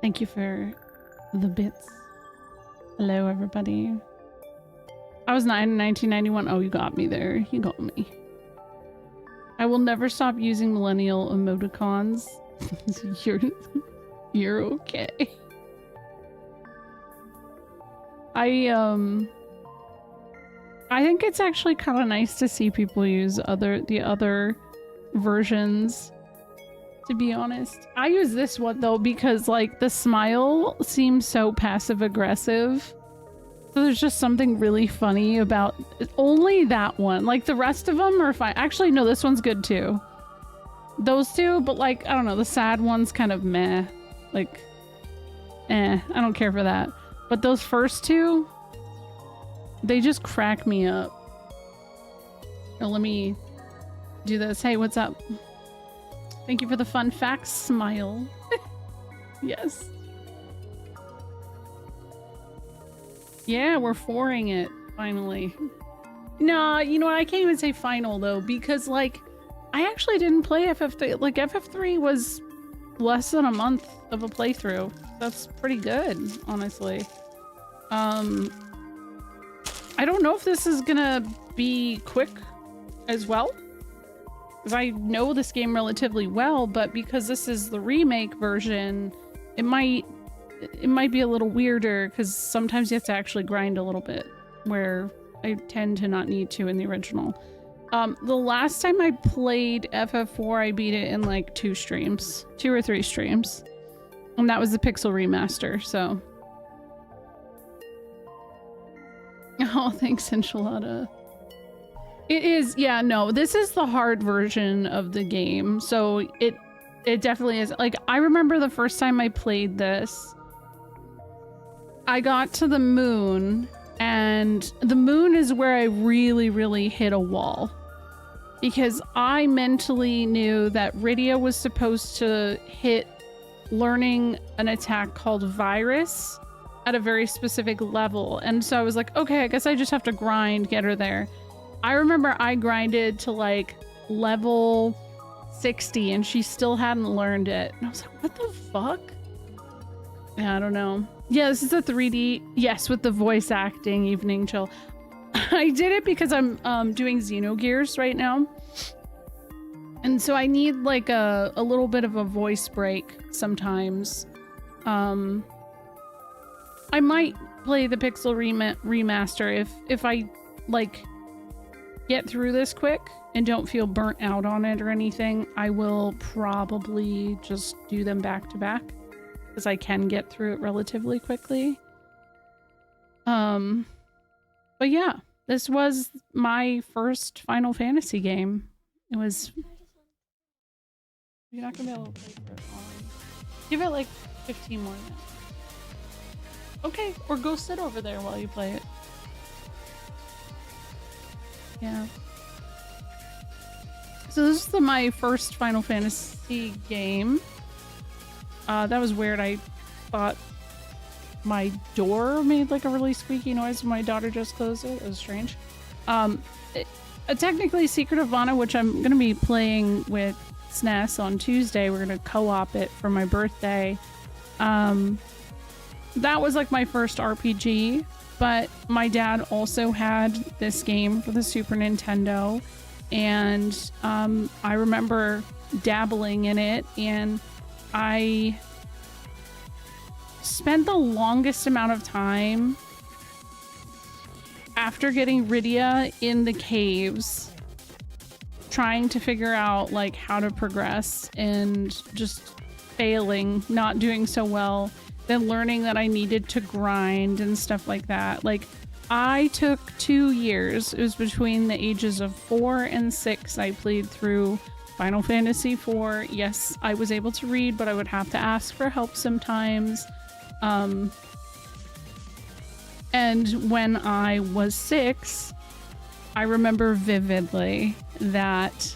Thank you for the bits. Hello, everybody. I was 9 in 1991. Oh, you got me there. You got me. I will never stop using millennial emoticons. You're okay. I think it's actually kind of nice to see people use the other versions, to be honest. I use this one though because like the smile seems so passive aggressive. So there's just something really funny about only that one. Like the rest of them are fine. Actually, no, this one's good too. Those two, but like, I don't know, the sad one's kind of meh. Like, I don't care for that. But those first two, they just crack me up. Oh, let me do this. Hey, what's up? Thank you for the fun facts. Smile. Yes. Yeah, we're 4ing it, finally. Nah, you know what? I can't even say final, though, because, like, I actually didn't play FF3. Like, FF3 was less than a month of a playthrough. That's pretty good, honestly. I don't know if this is gonna be quick as well, because I know this game relatively well, but because this is the remake version, it might be a little weirder, because sometimes you have to actually grind a little bit, where I tend to not need to in the original. The last time I played FF4, I beat it in like 2 or 3 streams. And that was the Pixel remaster, so. Oh, thanks, Enchilada. It is, yeah, no, this is the hard version of the game, so it definitely is. Like, I remember the first time I played this, I got to the moon, and the moon is where I really, really hit a wall. Because I mentally knew that Rydia was supposed to hit learning an attack called Virus at a very specific level. And so I was like, okay, I guess I just have to grind, get her there. I remember I grinded to like level 60 and she still hadn't learned it. And I was like, what the fuck? Yeah, I don't know. Yeah, this is a 3D. Yes, with the voice acting, Evening Chill. I did it because I'm doing Xenogears right now. And so I need like a little bit of a voice break sometimes. I might play the Pixel remaster if I like get through this quick and don't feel burnt out on it or anything. I will probably just do them back to back because I can get through it relatively quickly. But yeah, this was my first Final Fantasy game. It was... You're not gonna be able to play for it long. Give it like 15 more minutes. Okay, or go sit over there while you play it. Yeah. So this is my first Final Fantasy game. That was weird. I thought my door made like a really squeaky noise when my daughter just closed it. It was strange. Technically Secret of Mana, which I'm going to be playing with SNES on Tuesday. We're going to co-op it for my birthday. That was like my first RPG, but my dad also had this game for the Super Nintendo, and I remember dabbling in it, and I spent the longest amount of time after getting Rydia in the caves trying to figure out like how to progress and just failing, not doing so well, then learning that I needed to grind and stuff like that. Like, I took 2 years. It was between the ages of 4 and 6 I played through Final Fantasy IV. Yes, I was able to read, but I would have to ask for help sometimes. And when I was 6, I remember vividly that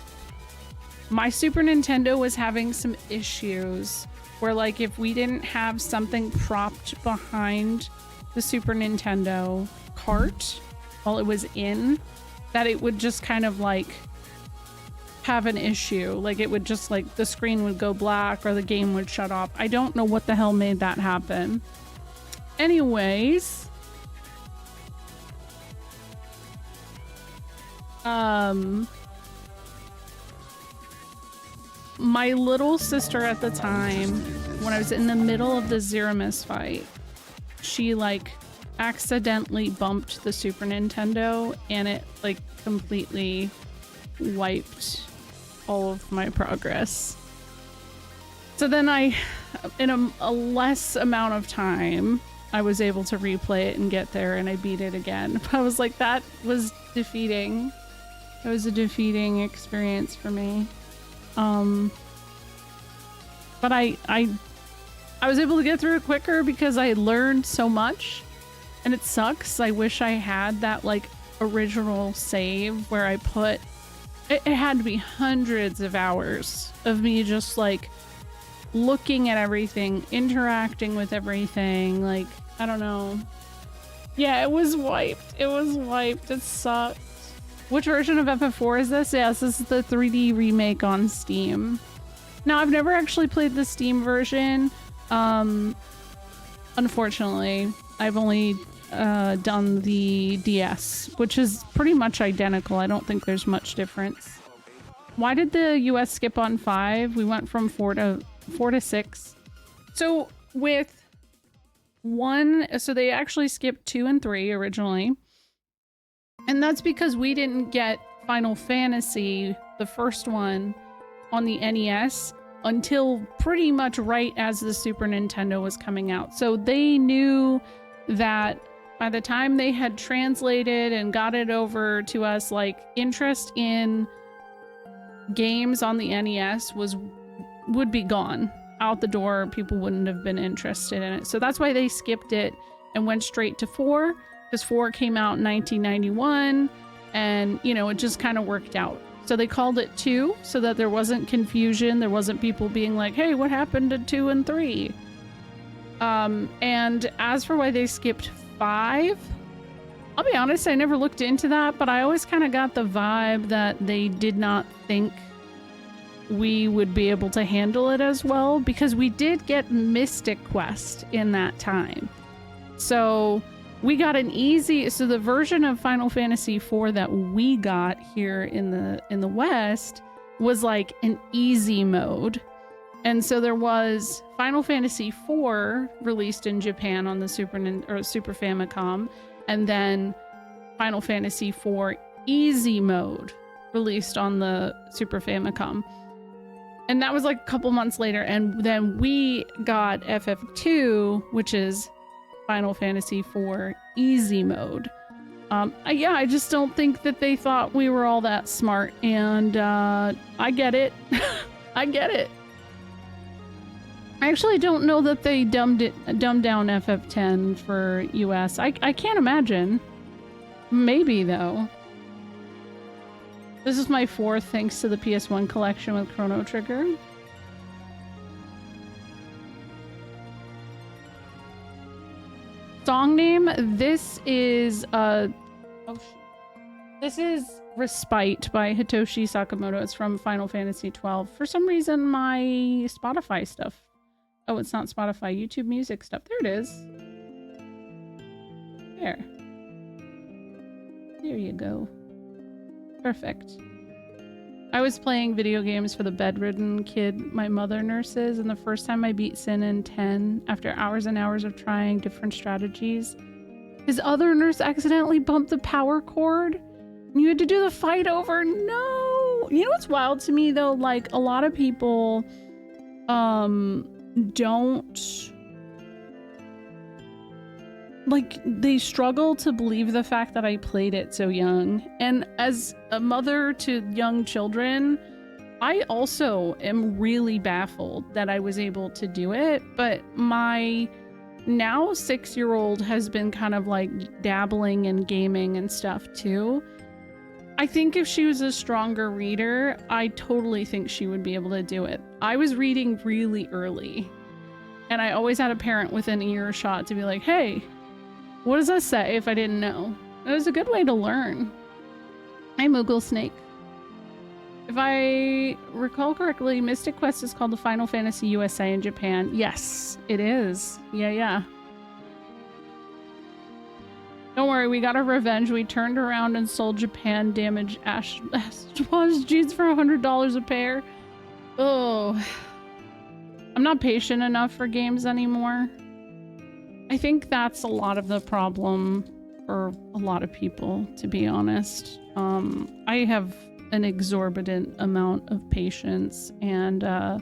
my Super Nintendo was having some issues where, like, if we didn't have something propped behind the Super Nintendo cart while it was in, that it would just kind of like have an issue. Like it would just like the screen would go black or the game would shut off. I don't know what the hell made that happen. Anyways, my little sister at the time, when I was in the middle of the Zeramis fight, she like accidentally bumped the Super Nintendo and it like completely wiped all of my progress. So then in a less amount of time, I was able to replay it and get there and I beat it again. I was like, that was defeating. It was a defeating experience for me. But I was able to get through it quicker because I learned so much, and it sucks. I wish I had that like original save where I put it had to be hundreds of hours of me just like looking at everything, interacting with everything. Like, I don't know. Yeah, it was wiped. It was wiped. It sucked. Which version of FF4 is this? Yes, this is the 3D remake on Steam. Now, I've never actually played the Steam version. Unfortunately, I've only done the DS, which is pretty much identical. I don't think there's much difference. Why did the US skip on 5? We went from 4 to 6. So with 1, so they actually skipped 2 and 3 originally. And that's because we didn't get Final Fantasy, the first one, on the NES until pretty much right as the Super Nintendo was coming out. So they knew that by the time they had translated and got it over to us, like interest in games on the NES would be gone out the door. People wouldn't have been interested in it. So that's why they skipped it and went straight to 4. Because 4 came out in 1991, and, you know, it just kind of worked out. So they called it 2 so that there wasn't confusion. There wasn't people being like, hey, what happened to 2 and 3? And as for why they skipped 5, I'll be honest, I never looked into that, but I always kind of got the vibe that they did not think we would be able to handle it as well, because we did get Mystic Quest in that time. So we got an easy, so the version of Final Fantasy IV that we got here in the West was like an easy mode. And so there was Final Fantasy IV released in Japan on the Super Famicom, and then Final Fantasy IV Easy Mode released on the Super Famicom. And that was like a couple months later, and then we got FF2, which is Final Fantasy IV Easy Mode. Yeah, I just don't think that they thought we were all that smart, and I get it. I get it. I actually don't know that they dumbed down FF10 for US. I can't imagine. Maybe though. This is my 4th thanks to the PS1 collection with Chrono Trigger. Song name, this is this is Respite by Hitoshi Sakamoto. It's from Final Fantasy XII. For some reason my Spotify stuff, oh, it's not Spotify, YouTube Music stuff, there it is. There you go. Perfect. I was playing video games for the bedridden kid my mother nurses, and the first time I beat Sin in 10, after hours and hours of trying different strategies, his other nurse accidentally bumped the power cord, and you had to do the fight over. No! You know what's wild to me, though? Like, a lot of people, don't... Like, they struggle to believe the fact that I played it so young. And as a mother to young children, I also am really baffled that I was able to do it. But my now 6-year-old has been kind of like dabbling in gaming and stuff too. I think if she was a stronger reader, I totally think she would be able to do it. I was reading really early, and I always had a parent within earshot to be like, hey, what does that say if I didn't know? It was a good way to learn. Hi, Moogle Snake. If I recall correctly, Mystic Quest is called the Final Fantasy USA in Japan. Yes, it is. Yeah. Don't worry, we got our revenge. We turned around and sold Japan damaged Ashwa's jeans for $100 a pair. Oh. I'm not patient enough for games anymore. I think that's a lot of the problem for a lot of people, to be honest. I have an exorbitant amount of patience, and I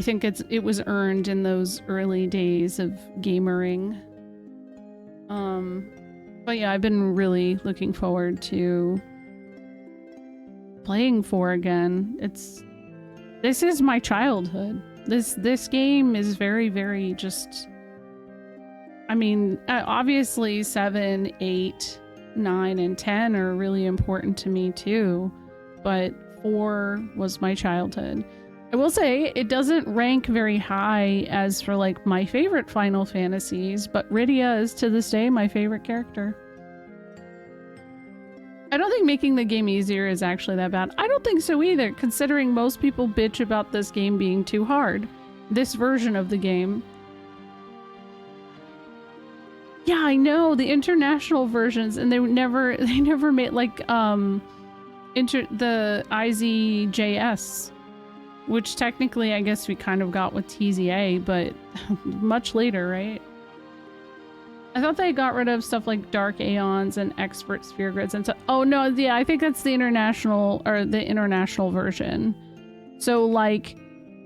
think it was earned in those early days of gamering. But yeah, I've been really looking forward to playing 4 again. This is my childhood. This game is very, very just... I mean, obviously 7, 8, 9, and 10 are really important to me too, but 4 was my childhood. I will say it doesn't rank very high as for like my favorite Final Fantasies, but Rydia is to this day my favorite character. I don't think making the game easier is actually that bad. I don't think so either, considering most people bitch about this game being too hard. This version of the game. Yeah, I know, the international versions, and they never made like the IZJS, which technically I guess we kind of got with TZA, but much later, right? I thought they got rid of stuff like Dark Aeons and Expert Sphere Grids and so. Oh no, yeah, I think that's the international version. So like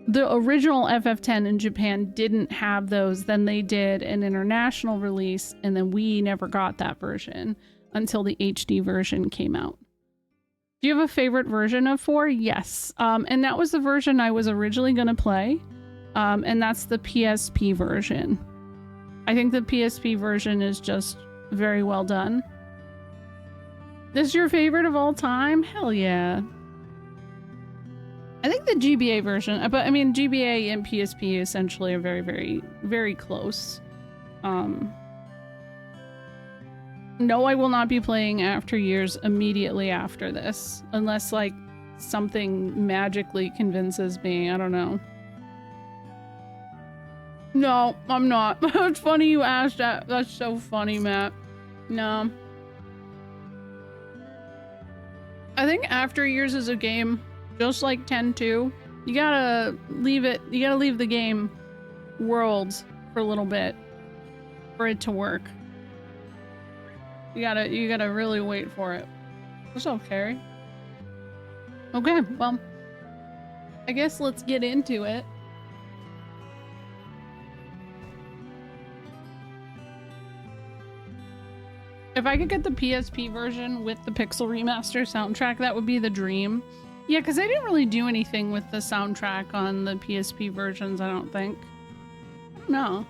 the original FF10 in Japan didn't have those. Then they did an international release, and then we never got that version until the HD version came out. Do you have a favorite version of 4? Yes. And that was the version I was originally going to play. And that's the PSP version. I think the PSP version is just very well done. This is your favorite of all time? Hell yeah. I think the GBA version, but I mean, GBA and PSP essentially are very, very, very close. No, I will not be playing After Years immediately after this, unless like something magically convinces me. I don't know. No, I'm not. It's funny you asked that. That's so funny, Matt. No. I think After Years is a game just like 10-2. You gotta leave the game world for a little bit for it to work. You gotta really wait for it. What's up, Carrie? Okay, well, I guess let's get into it. If I could get the PSP version with the Pixel Remaster soundtrack, that would be the dream. Yeah, because I didn't really do anything with the soundtrack on the PSP versions, I don't think. I don't know.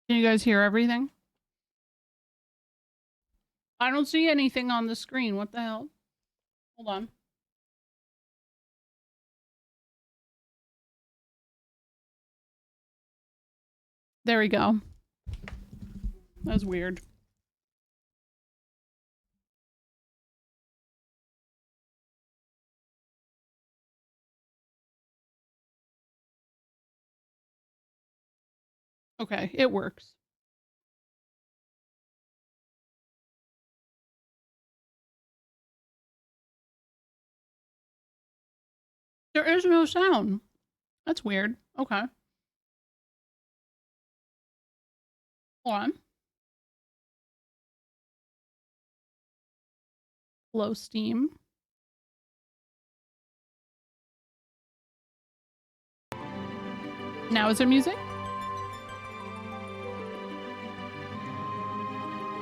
Can you guys hear everything? I don't see anything on the screen. What the hell? Hold on. There we go. That was weird. Okay, it works. There is no sound. That's weird. Okay. Hold on. Low Steam. Now is there music?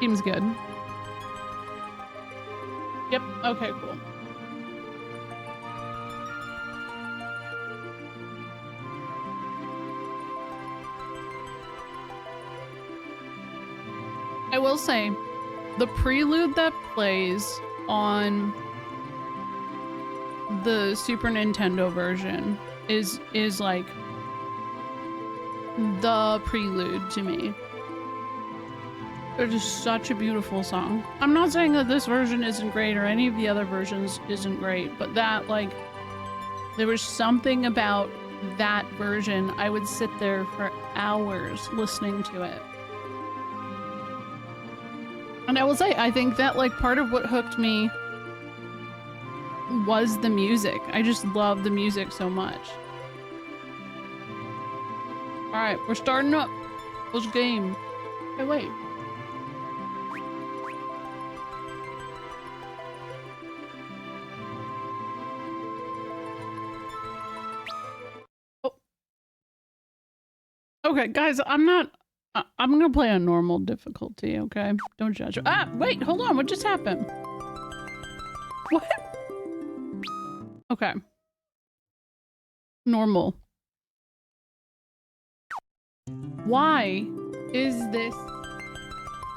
Seems good. Yep. Okay, cool. I will say, The prelude that plays on the Super Nintendo version is like the prelude to me. It is such a beautiful song. I'm not saying that this version isn't great or any of the other versions isn't great, but that, like, there was something about that version. I would sit there for hours listening to it. And I will say, I think that, like, part of what hooked me was the music. I just love the music so much. Alright, we're starting up. Let's game. Hey, wait. Oh. Okay, guys, I'm gonna play on normal difficulty, okay? Don't judge. Ah, wait, hold on. What just happened? What? Okay. Normal. Why is this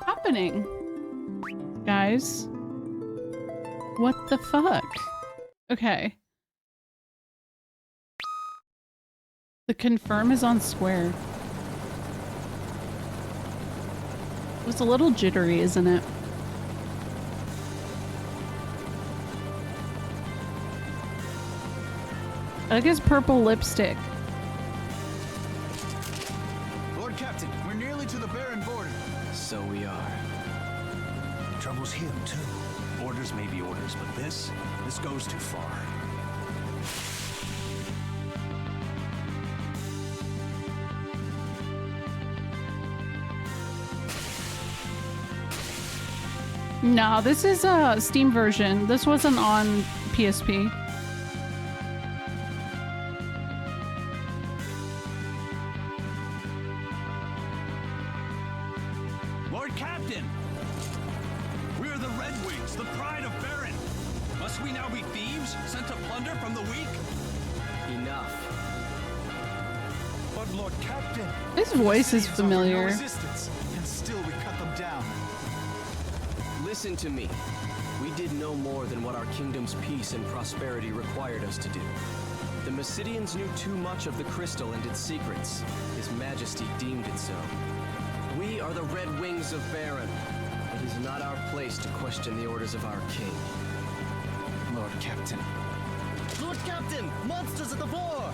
happening? Guys? What the fuck? Okay. The confirm is on square. It was a little jittery, isn't it? I like his purple lipstick. Lord Captain, we're nearly to the barren border. So we are. The trouble's him, too. Orders may be orders, but this goes too far. No, this is a Steam version. This wasn't on PSP. Lord Captain! We are the Red Wings, the pride of Baron. Must we now be thieves, sent to plunder from the weak? Enough. But Lord Captain... His voice is familiar. No resistance, and still we cut them down. Listen to me. We did no more than what our kingdom's peace and prosperity required us to do. The Mysidians knew too much of the crystal and its secrets. His Majesty deemed it so. We are the Red Wings of Baron. It is not our place to question the orders of our king. Lord Captain. Lord Captain! Monsters at the fore!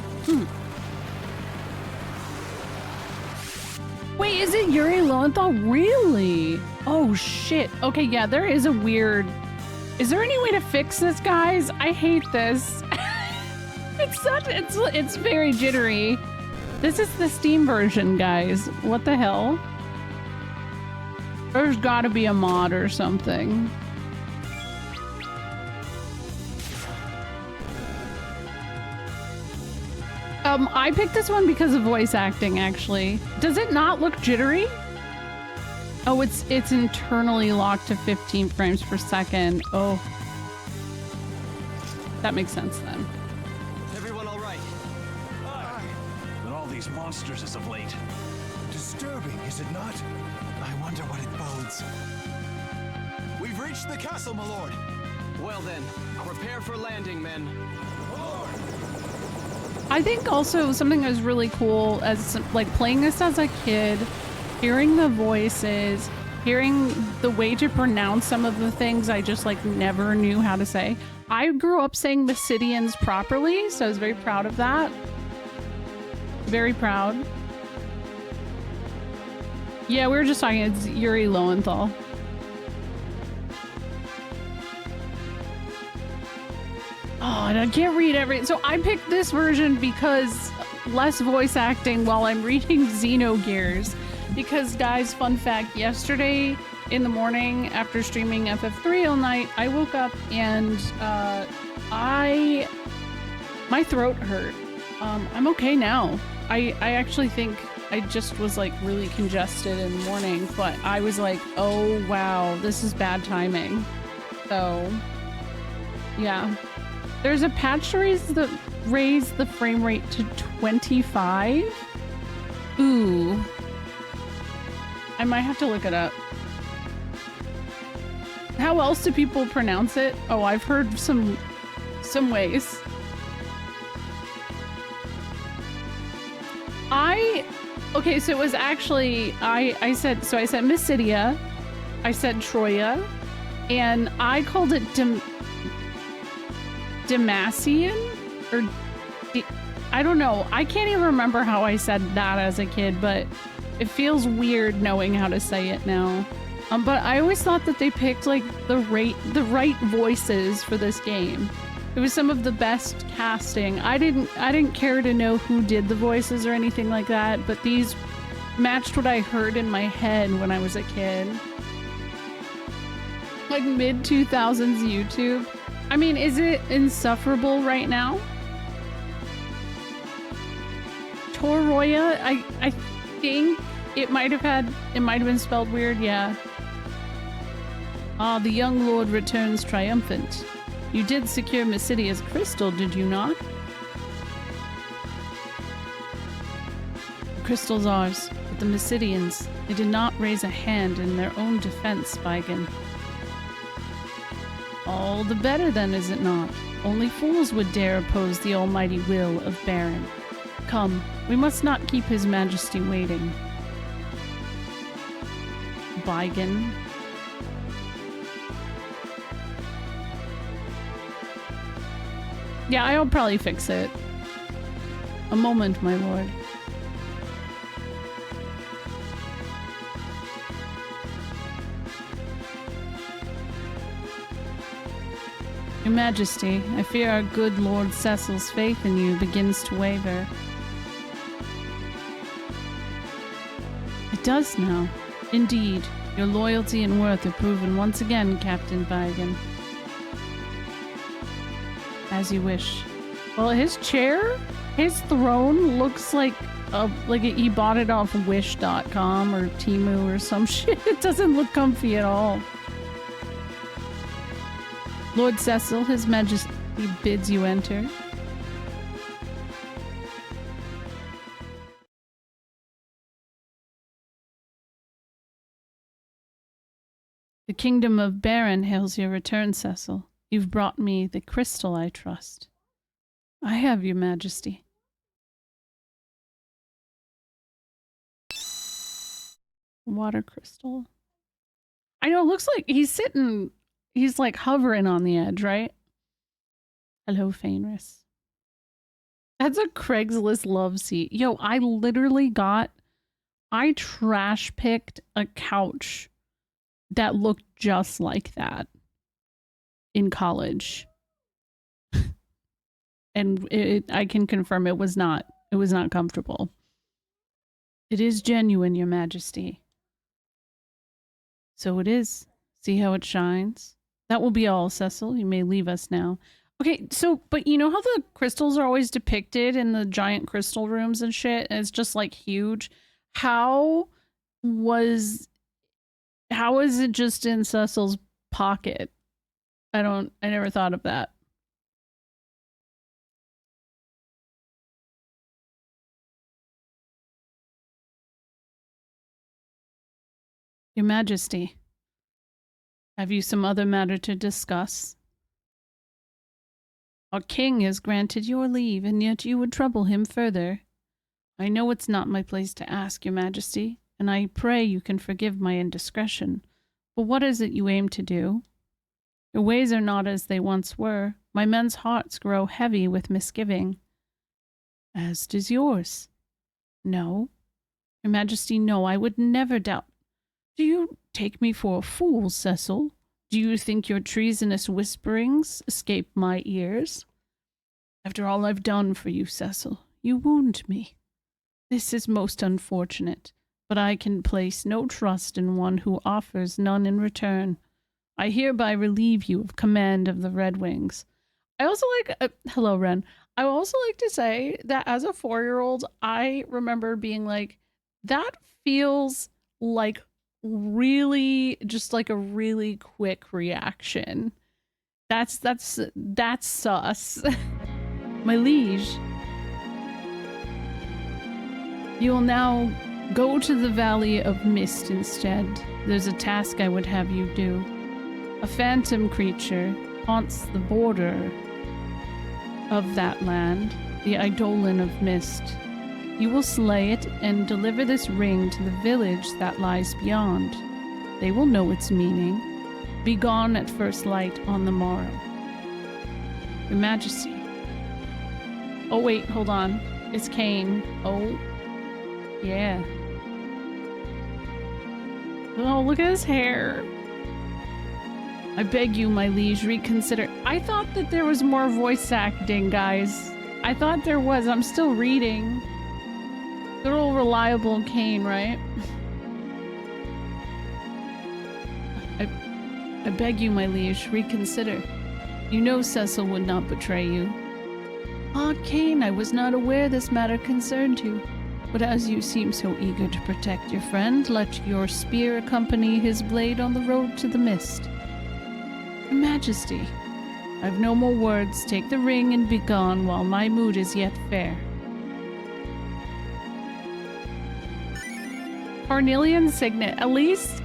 Wait, is it Yuri Lowenthal? Really? Oh shit. Okay, yeah, there is a weird... Is there any way to fix this, guys? I hate this. It's very jittery. This is the Steam version, guys. What the hell? There's gotta be a mod or something. I picked this one because of voice acting, actually. Does it not look jittery? Oh, it's internally locked to 15 frames per second. Oh. That makes sense then. Everyone all right? Aye. But all these monsters as of late. Disturbing, is it not? I wonder what it bodes. We've reached the castle, my lord. Well then, prepare for landing, men. Lord. I think also something that was really cool as like playing this as a kid, hearing the voices, hearing the way to pronounce some of the things I just like never knew how to say. I grew up saying Mysidians properly, so I was very proud of that. Very proud. Yeah, we were just talking, it's Yuri Lowenthal. Oh, and I can't read so I picked this version because less voice acting while I'm reading Xenogears. Because guys, fun fact, yesterday in the morning after streaming FF3 all night, I woke up and my throat hurt. I'm okay now. I actually think I just was like really congested in the morning, but I was like, oh wow, this is bad timing. So yeah. There's a patch to raise the frame rate to 25. Ooh. I might have to look it up. How else do people pronounce it? Oh, I've heard some ways. Okay, so it was actually, I said Mysidia, I said Troya, and I called it Demacian, or I don't know. I can't even remember how I said that as a kid, but it feels weird knowing how to say it now. But I always thought that they picked like the right voices for this game. It was some of the best casting. I didn't care to know who did the voices or anything like that, but these matched what I heard in my head when I was a kid. Like mid-2000s YouTube. I mean, is it insufferable right now? Toroya? I think it might have been spelled weird, yeah. Ah, the young lord returns triumphant. You did secure Mysidia's crystal, did you not? The crystal's ours, but the Mysidians, they did not raise a hand in their own defense, Vigan. All the better then, is it not? Only fools would dare oppose the almighty will of Baron. Come, we must not keep his majesty waiting. Vigan. Yeah, I'll probably fix it. A moment, my lord. Your Majesty, I fear our good Lord Cecil's faith in you begins to waver. It does now. Indeed, your loyalty and worth are proven once again, Captain Vigan. As you wish. Well, his chair, his throne looks like he bought it off Wish.com or Temu or some shit. It doesn't look comfy at all. Lord Cecil, His Majesty bids you enter. The kingdom of Baron hails your return, Cecil. You've brought me the crystal, I trust. I have, your Majesty. Water crystal. I know, it looks like he's like hovering on the edge, right? Hello, Fenris. That's a Craigslist love seat. Yo, I trash picked a couch that looked just like that in college. And I can confirm it was not comfortable. It is genuine, your Majesty. So it is. See how it shines? That will be all, Cecil. You may leave us now. Okay, so, but you know how the crystals are always depicted in the giant crystal rooms and shit? And it's just like huge. How is it just in Cecil's pocket? I never thought of that. Your Majesty, have you some other matter to discuss? Our king has granted your leave, and yet you would trouble him further. I know it's not my place to ask, your Majesty, and I pray you can forgive my indiscretion. But what is it you aim to do? Your ways are not as they once were. My men's hearts grow heavy with misgiving. As does yours. No. Your Majesty, no, I would never doubt. Do you take me for a fool, Cecil? Do you think your treasonous whisperings escape my ears? After all I've done for you, Cecil, you wound me. This is most unfortunate, but I can place no trust in one who offers none in return. I hereby relieve you of command of the Red Wings. I also like... hello, Ren. I also like to say that as a 4-year-old, I remember being like, that feels like really just like a really quick reaction. That's sus. My liege, you will now go to the Valley of Mist instead. There's a task I would have you do. A phantom creature haunts the border of that land, the Eidolon of Mist. You will slay it and deliver this ring to the village that lies beyond. They will know its meaning. Be gone at first light on the morrow. Your Majesty. Oh wait, hold on. It's Cain. Oh. Yeah. Oh, look at his hair. I beg you, my liege, reconsider. I thought that there was more voice acting, guys. I thought there was. I'm still reading. Good old reliable Cain, right? I beg you, my liege, reconsider. You know Cecil would not betray you. Ah, Cain, I was not aware this matter concerned you. But as you seem so eager to protect your friend, let your spear accompany his blade on the road to the mist. Your Majesty, I've no more words. Take the ring and be gone while my mood is yet fair. Carnelian signet. At least,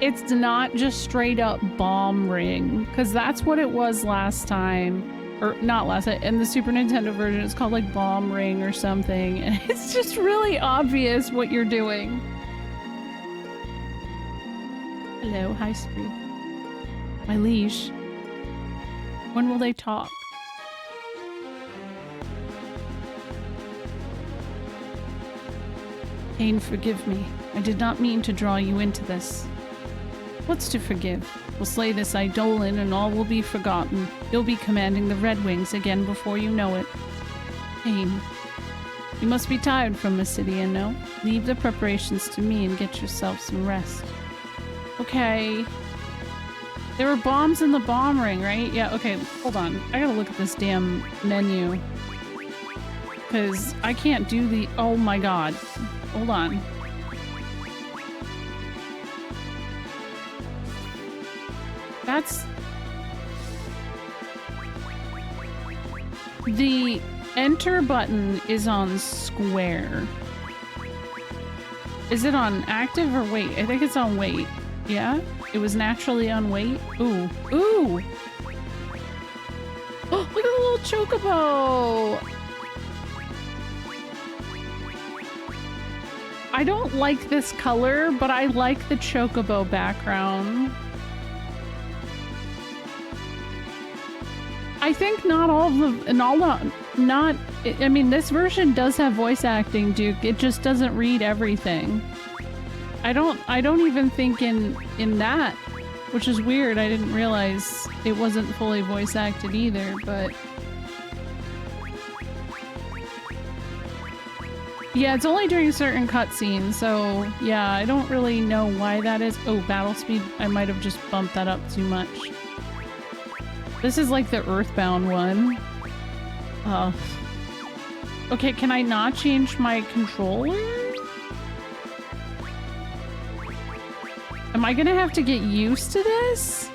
it's not just straight up bomb ring, because that's what it was last time. Or not last time, in the Super Nintendo version, it's called like bomb ring or something. And it's just really obvious what you're doing. Hello, High Street. My liege. When will they talk? Cain, forgive me. I did not mean to draw you into this. What's to forgive? We'll slay this Eidolon and all will be forgotten. You'll be commanding the Red Wings again before you know it. Cain, you must be tired from Mysidian, no? Leave the preparations to me and get yourself some rest. Okay. There were bombs in the bomb ring, right? Yeah, okay, hold on. I gotta look at this damn menu. Because I can't do the... Oh my god. Hold on. That's... The enter button is on square. Is it on active or wait? I think it's on wait. Yeah? It was naturally on wait. Ooh. Ooh! Oh, look at the little chocobo! I don't like this color, but I like the chocobo background. I think not all of the, not, I mean, this version does have voice acting, Duke. It just doesn't read everything. I don't even think in that, which is weird. I didn't realize it wasn't fully voice acted either, but. Yeah, it's only during certain cutscenes, so yeah, I don't really know why that is. Oh, battle speed. I might have just bumped that up too much. This is like the Earthbound one. Oh. Okay, can I not change my controller? Am I gonna have to get used to this?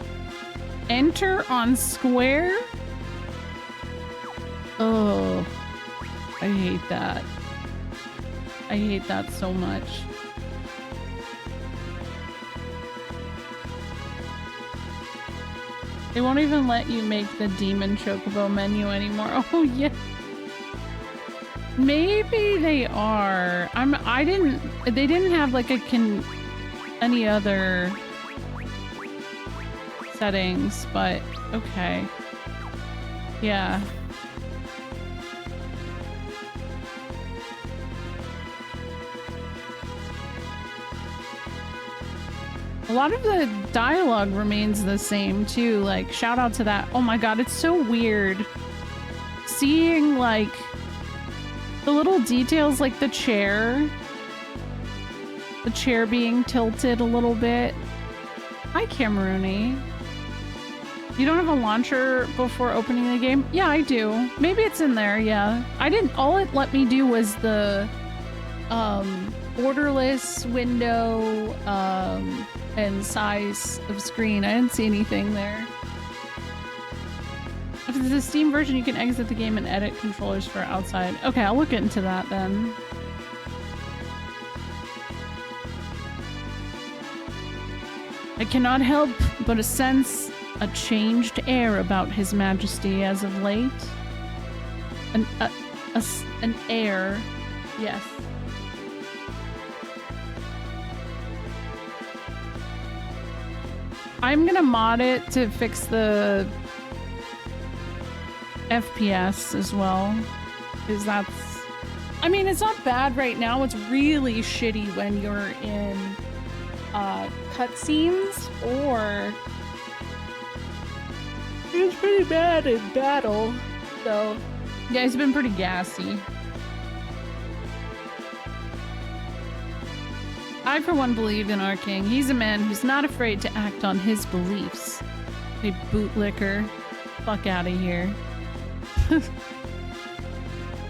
Enter on square? Oh. I hate that. I hate that so much. They won't even let you make the demon chocobo menu anymore. Oh yeah. Maybe they are. They didn't have like any other settings, but okay. Yeah. A lot of the dialogue remains the same too, like shout out to that. Oh my god, it's so weird seeing like the little details, like the chair being tilted a little bit. Hi Cameroony. You don't have a launcher before opening the game? Yeah, I do. Maybe it's in there, yeah. All it let me do was the borderless window and size of screen. I didn't see anything there. If it's the Steam version, you can exit the game and edit controllers for outside. Okay, I'll look into that then. I cannot help but sense a changed air about His Majesty as of late. An air, yes. I'm gonna mod it to fix the FPS as well, because that's... I mean, it's not bad right now. It's really shitty when you're in cutscenes, or it's pretty bad in battle. So, yeah, it's been pretty gassy. I, for one, believe in our king. He's a man who's not afraid to act on his beliefs. Hey, bootlicker. Fuck out of here.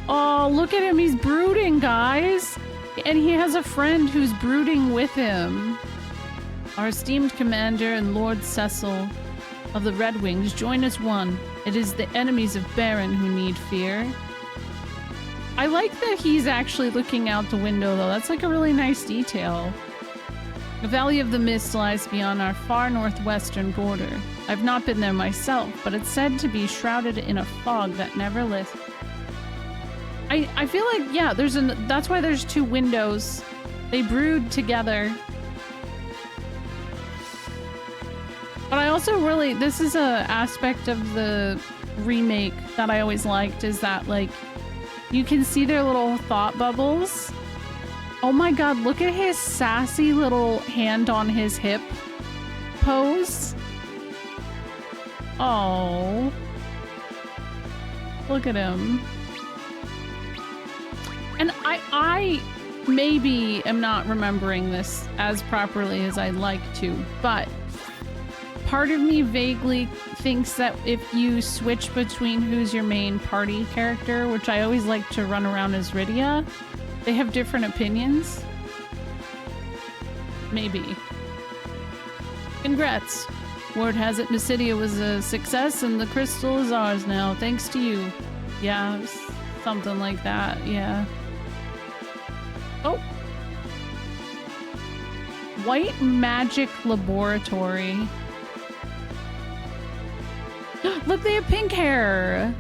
Oh, look at him. He's brooding, guys. And he has a friend who's brooding with him. Our esteemed commander and Lord Cecil of the Red Wings join as one. It is the enemies of Baron who need fear. I like that he's actually looking out the window, though. That's like a really nice detail. The Valley of the Mist lies beyond our far northwestern border. I've not been there myself, but it's said to be shrouded in a fog that never lifts. I feel like, yeah, that's why there's two windows. They brood together. But I also really, this is a aspect of the remake that I always liked, is that, like, you can see their little thought bubbles. Oh my god, look at his sassy little hand on his hip pose. Oh. Look at him. And I maybe am not remembering this as properly as I'd like to, but part of me vaguely thinks that if you switch between who's your main party character, which I always like to run around as Rydia, they have different opinions. Maybe. Congrats. Word has it Mysidia was a success and the crystal is ours now, thanks to you. Yeah, something like that, yeah. Oh. White Magic Laboratory. Look, they have pink hair!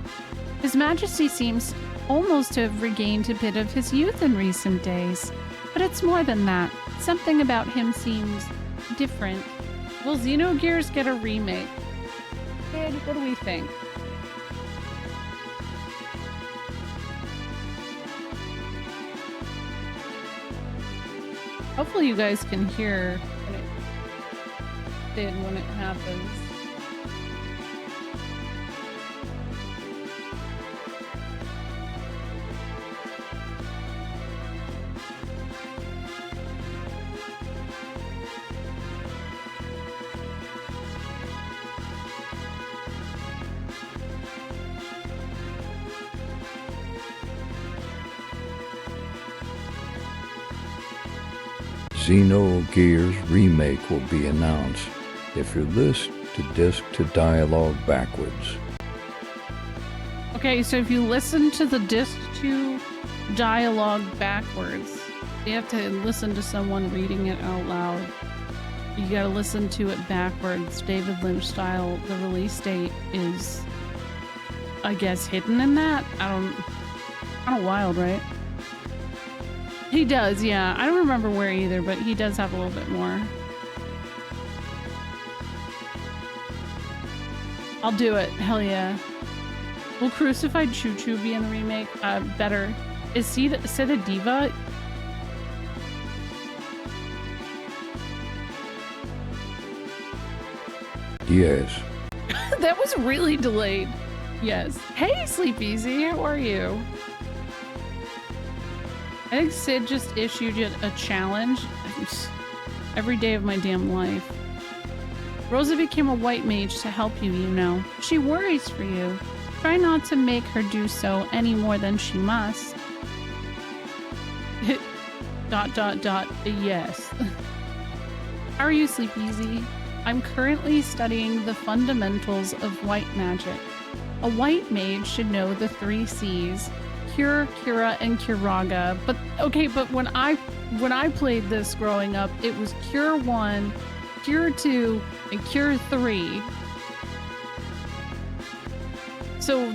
His Majesty seems almost to have regained a bit of his youth in recent days. But it's more than that. Something about him seems different. Will Xenogears get a remake? Kid, what do we think? Hopefully you guys can hear when it happens. Xenogears remake will be announced if you list the disc to dialogue backwards. Okay, so if you listen to the disc to dialogue backwards, you have to listen to someone reading it out loud. You gotta listen to it backwards, David Lynch style. The release date is, I guess, hidden in that? Kind of wild, right? He does, yeah. I don't remember where either, but he does have a little bit more. I'll do it. Hell yeah. Will Crucified Choo Choo be in the remake? Better. Is Sid a diva? Yes. That was really delayed. Yes. Hey, Sleep Easy. How are you? I think Sid just issued you a challenge every day of my damn life. Rosa became a white mage to help you, you know. She worries for you. Try not to make her do so any more than she must. ... Yes. How are you, Sleep Easy? I'm currently studying the fundamentals of white magic. A white mage should know the 3 C's. Cure, Cura, and Curaga. But okay, but when I played this growing up, it was Cure 1, Cure 2 and Cure 3. So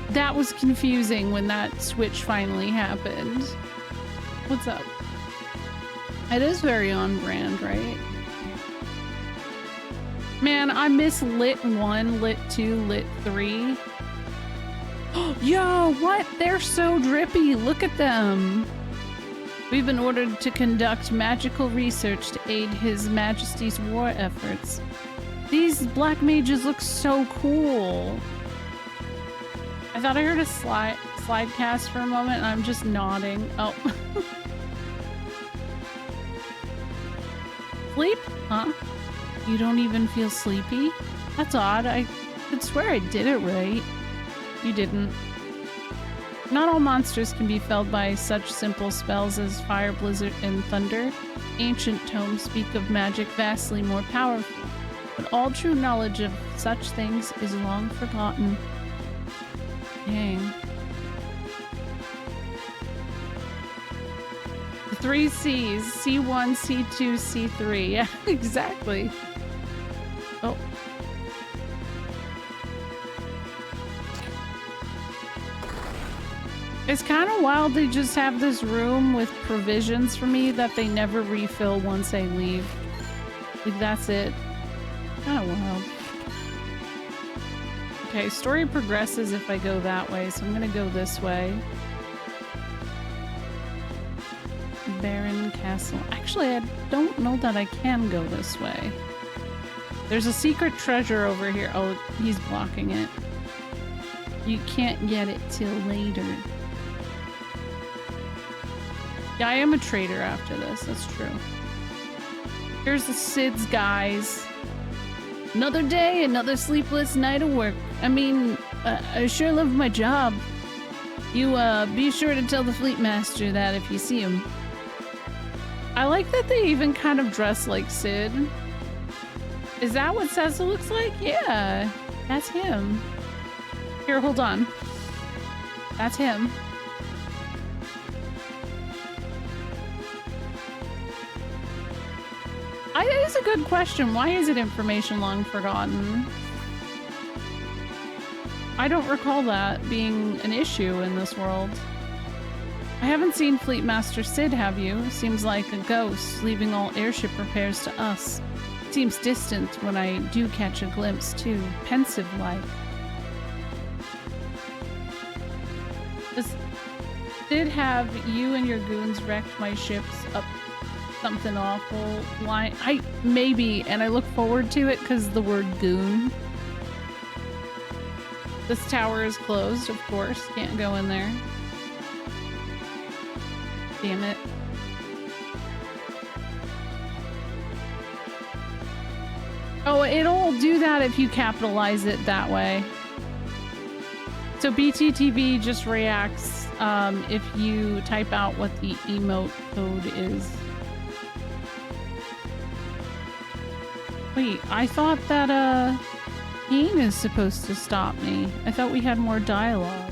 that was confusing when that switch finally happened. What's up? It is very on brand, right? Man, I miss Lit 1, Lit 2, Lit 3. Yo, what? They're so drippy. Look at them. We've been ordered to conduct magical research to aid His Majesty's war efforts. These black mages look so cool. I thought I heard a slide cast for a moment and I'm just nodding. Oh. Sleep? Huh? You don't even feel sleepy? That's odd. I could swear I did it right. You didn't. Not all monsters can be felled by such simple spells as fire, blizzard, and thunder. Ancient tomes speak of magic vastly more powerful, but all true knowledge of such things is long forgotten. Dang. The 3 C's, C1, C2, C3. Yeah, exactly. Oh. It's kind of wild they just have this room with provisions for me that they never refill once I leave. Like, that's it. Kind of wild. Okay, story progresses if I go that way, so I'm gonna go this way. Baron Castle. Actually, I don't know that I can go this way. There's a secret treasure over here. Oh, he's blocking it. You can't get it till later. Yeah, I am a traitor after this. That's true. Here's the Sid's guys. Another day, another sleepless night of work. I mean, I sure love my job. You, be sure to tell the Fleet Master that if you see him. I like that they even kind of dress like Sid. Is that what Cecil looks like? Yeah, that's him. Here, hold on. That's him. That is a good question. Why is it information long forgotten? I don't recall that being an issue in this world. I haven't seen Fleet Master Sid, have you? Seems like a ghost, leaving all airship repairs to us. Seems distant when I do catch a glimpse, too. Pensive-like. Does Sid have you and your goons wrecked my ships up something awful line? Maybe, and I look forward to it because the word goon. This tower is closed, of course. Can't go in there. Damn it. Oh, it'll do that if you capitalize it that way. So BTTV just reacts if you type out what the emote code is. Wait, I thought that game is supposed to stop me. I thought we had more dialogue.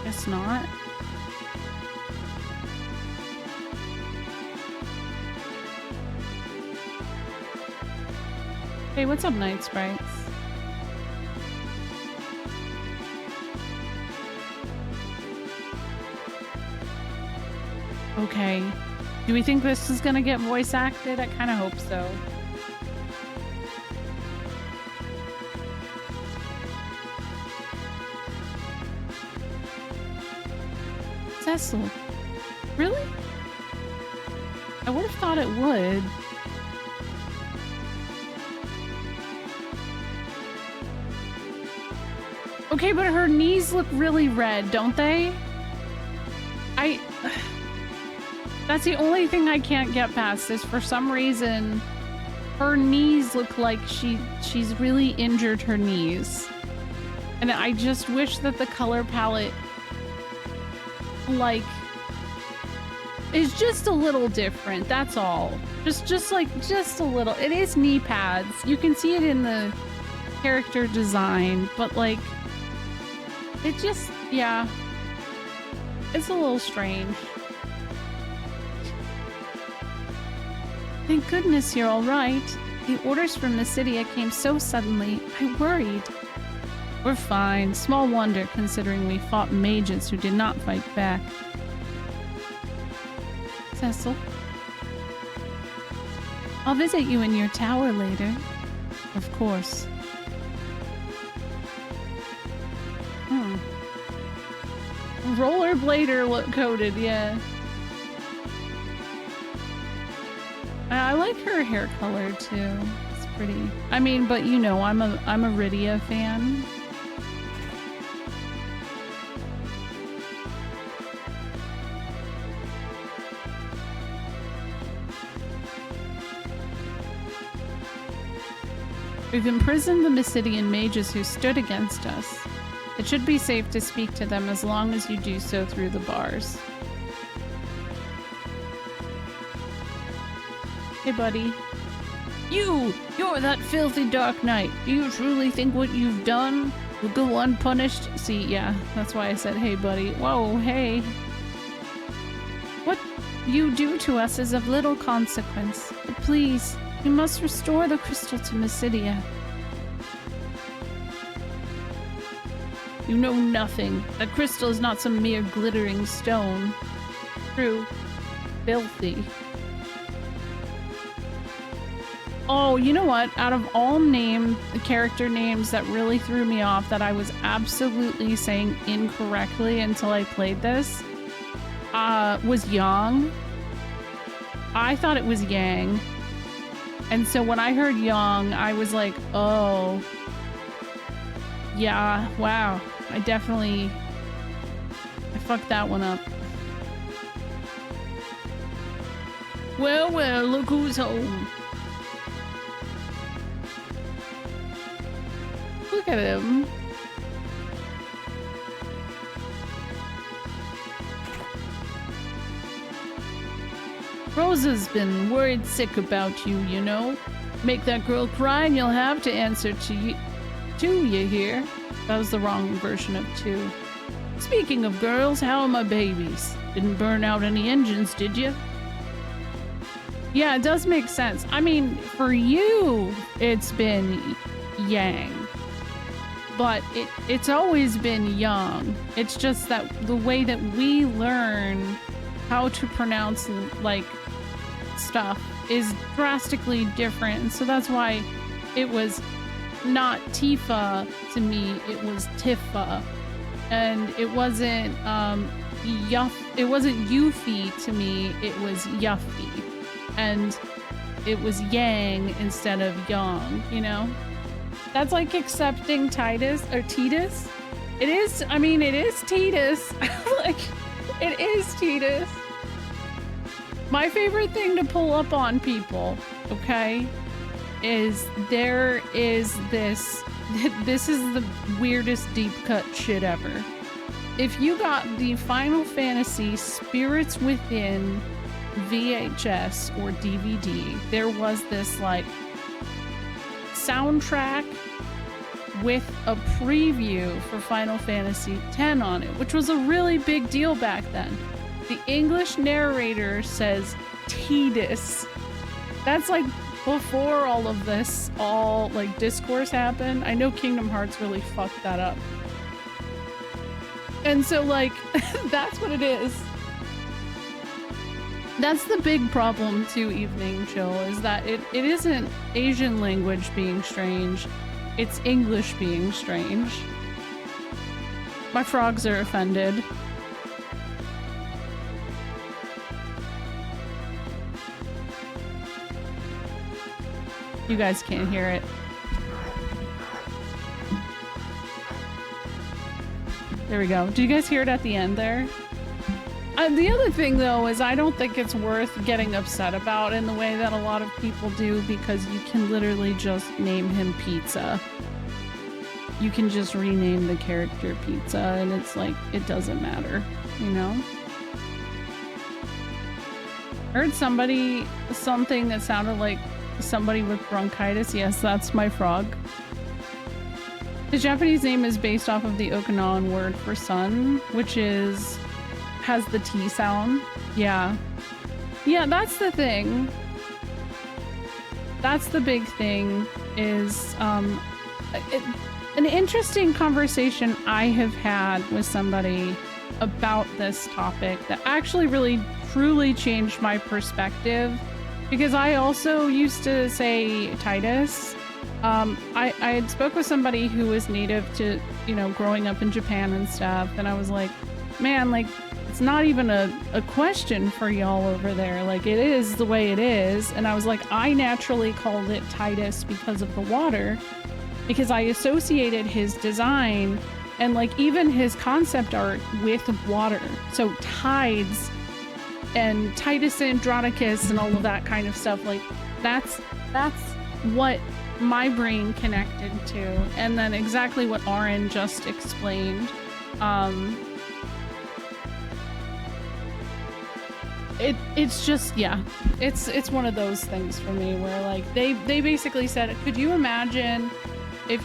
Guess not. Hey, what's up, Night Sprites? Okay. Do we think this is gonna get voice acted? I kind of hope so. Cecil. Really? I would have thought it would. Okay, but her knees look really red, don't they? That's the only thing I can't get past is for some reason her knees look like she's really injured her knees. And I just wish that the color palette like is just a little different. That's all. Just a little. It is knee pads. You can see it in the character design, but like it just, yeah. It's a little strange. Thank goodness you're all right. The orders from Mysidia came so suddenly, I worried. We're fine. Small wonder, considering we fought mages who did not fight back. Cecil. I'll visit you in your tower later. Of course. Rollerblader coded, yeah. I like her hair color too. It's pretty. I mean, but you know, I'm a Rydia fan. We've imprisoned the Mysidian mages who stood against us. It should be safe to speak to them as long as you do so through the bars. Hey, buddy. You're that filthy Dark Knight. Do you truly think what you've done will go unpunished? See, yeah, that's why I said, hey, buddy. Whoa, hey. What you do to us is of little consequence. But please, you must restore the crystal to Mysidia. You know nothing. That crystal is not some mere glittering stone. True. Filthy. Oh, you know what? Out of all character names that really threw me off that I was absolutely saying incorrectly until I played this, was Yang. I thought it was Yang. And so when I heard Yang, I was like, oh. Yeah, wow. I fucked that one up. Well, look who's home. Look at him. Rosa's been worried sick about you, you know. Make that girl cry and you'll have to answer to you here. That was the wrong version of 2. Speaking of girls, how are my babies? Didn't burn out any engines, did you? Yeah, it does make sense. I mean, for you, it's been Yang. But it's always been Yang. It's just that the way that we learn how to pronounce, like, stuff is drastically different. So that's why it was not Tifa to me, it was Tifa. And it wasn't it wasn't Yuffie to me, it was Yuffie. And it was Yang instead of Yang, you know? That's like accepting Titus or Titus. It is, I mean, it is Titus. Like, it is Titus. My favorite thing to pull up on people, okay, is there is this is the weirdest deep cut shit ever. If you got the Final Fantasy Spirits Within VHS or DVD, there was this like soundtrack with a preview for Final Fantasy X on it, which was a really big deal back then. The English narrator says Tidus. That's like before all of this, like discourse happened. I know Kingdom Hearts really fucked that up. And so like, that's what it is. That's the big problem to Evening Chill, is that it isn't Asian language being strange, it's English being strange. My frogs are offended. You guys can't hear it. There we go. Did you guys hear it at the end there? The other thing, though, is I don't think it's worth getting upset about in the way that a lot of people do, because you can literally just name him Pizza. You can just rename the character Pizza, and it's like, it doesn't matter, you know? I heard something that sounded like somebody with bronchitis. Yes, that's my frog. The Japanese name is based off of the Okinawan word for sun, which has the T sound. Yeah. Yeah, that's the thing. that's the big thing is an interesting conversation I have had with somebody about this topic that actually really truly changed my perspective, because I also used to say Titus. I had spoke with somebody who was native to, you know, growing up in Japan and stuff, and I was like, man, like, it's not even a question for y'all over there. Like, it is the way it is. And I was like, I naturally called it Titus because of the water, because I associated his design and like even his concept art with water. So tides and Titus Andronicus and all of that kind of stuff. Like that's what my brain connected to. And then exactly what Aaron just explained. It's just, yeah, it's one of those things for me where like they basically said, could you imagine if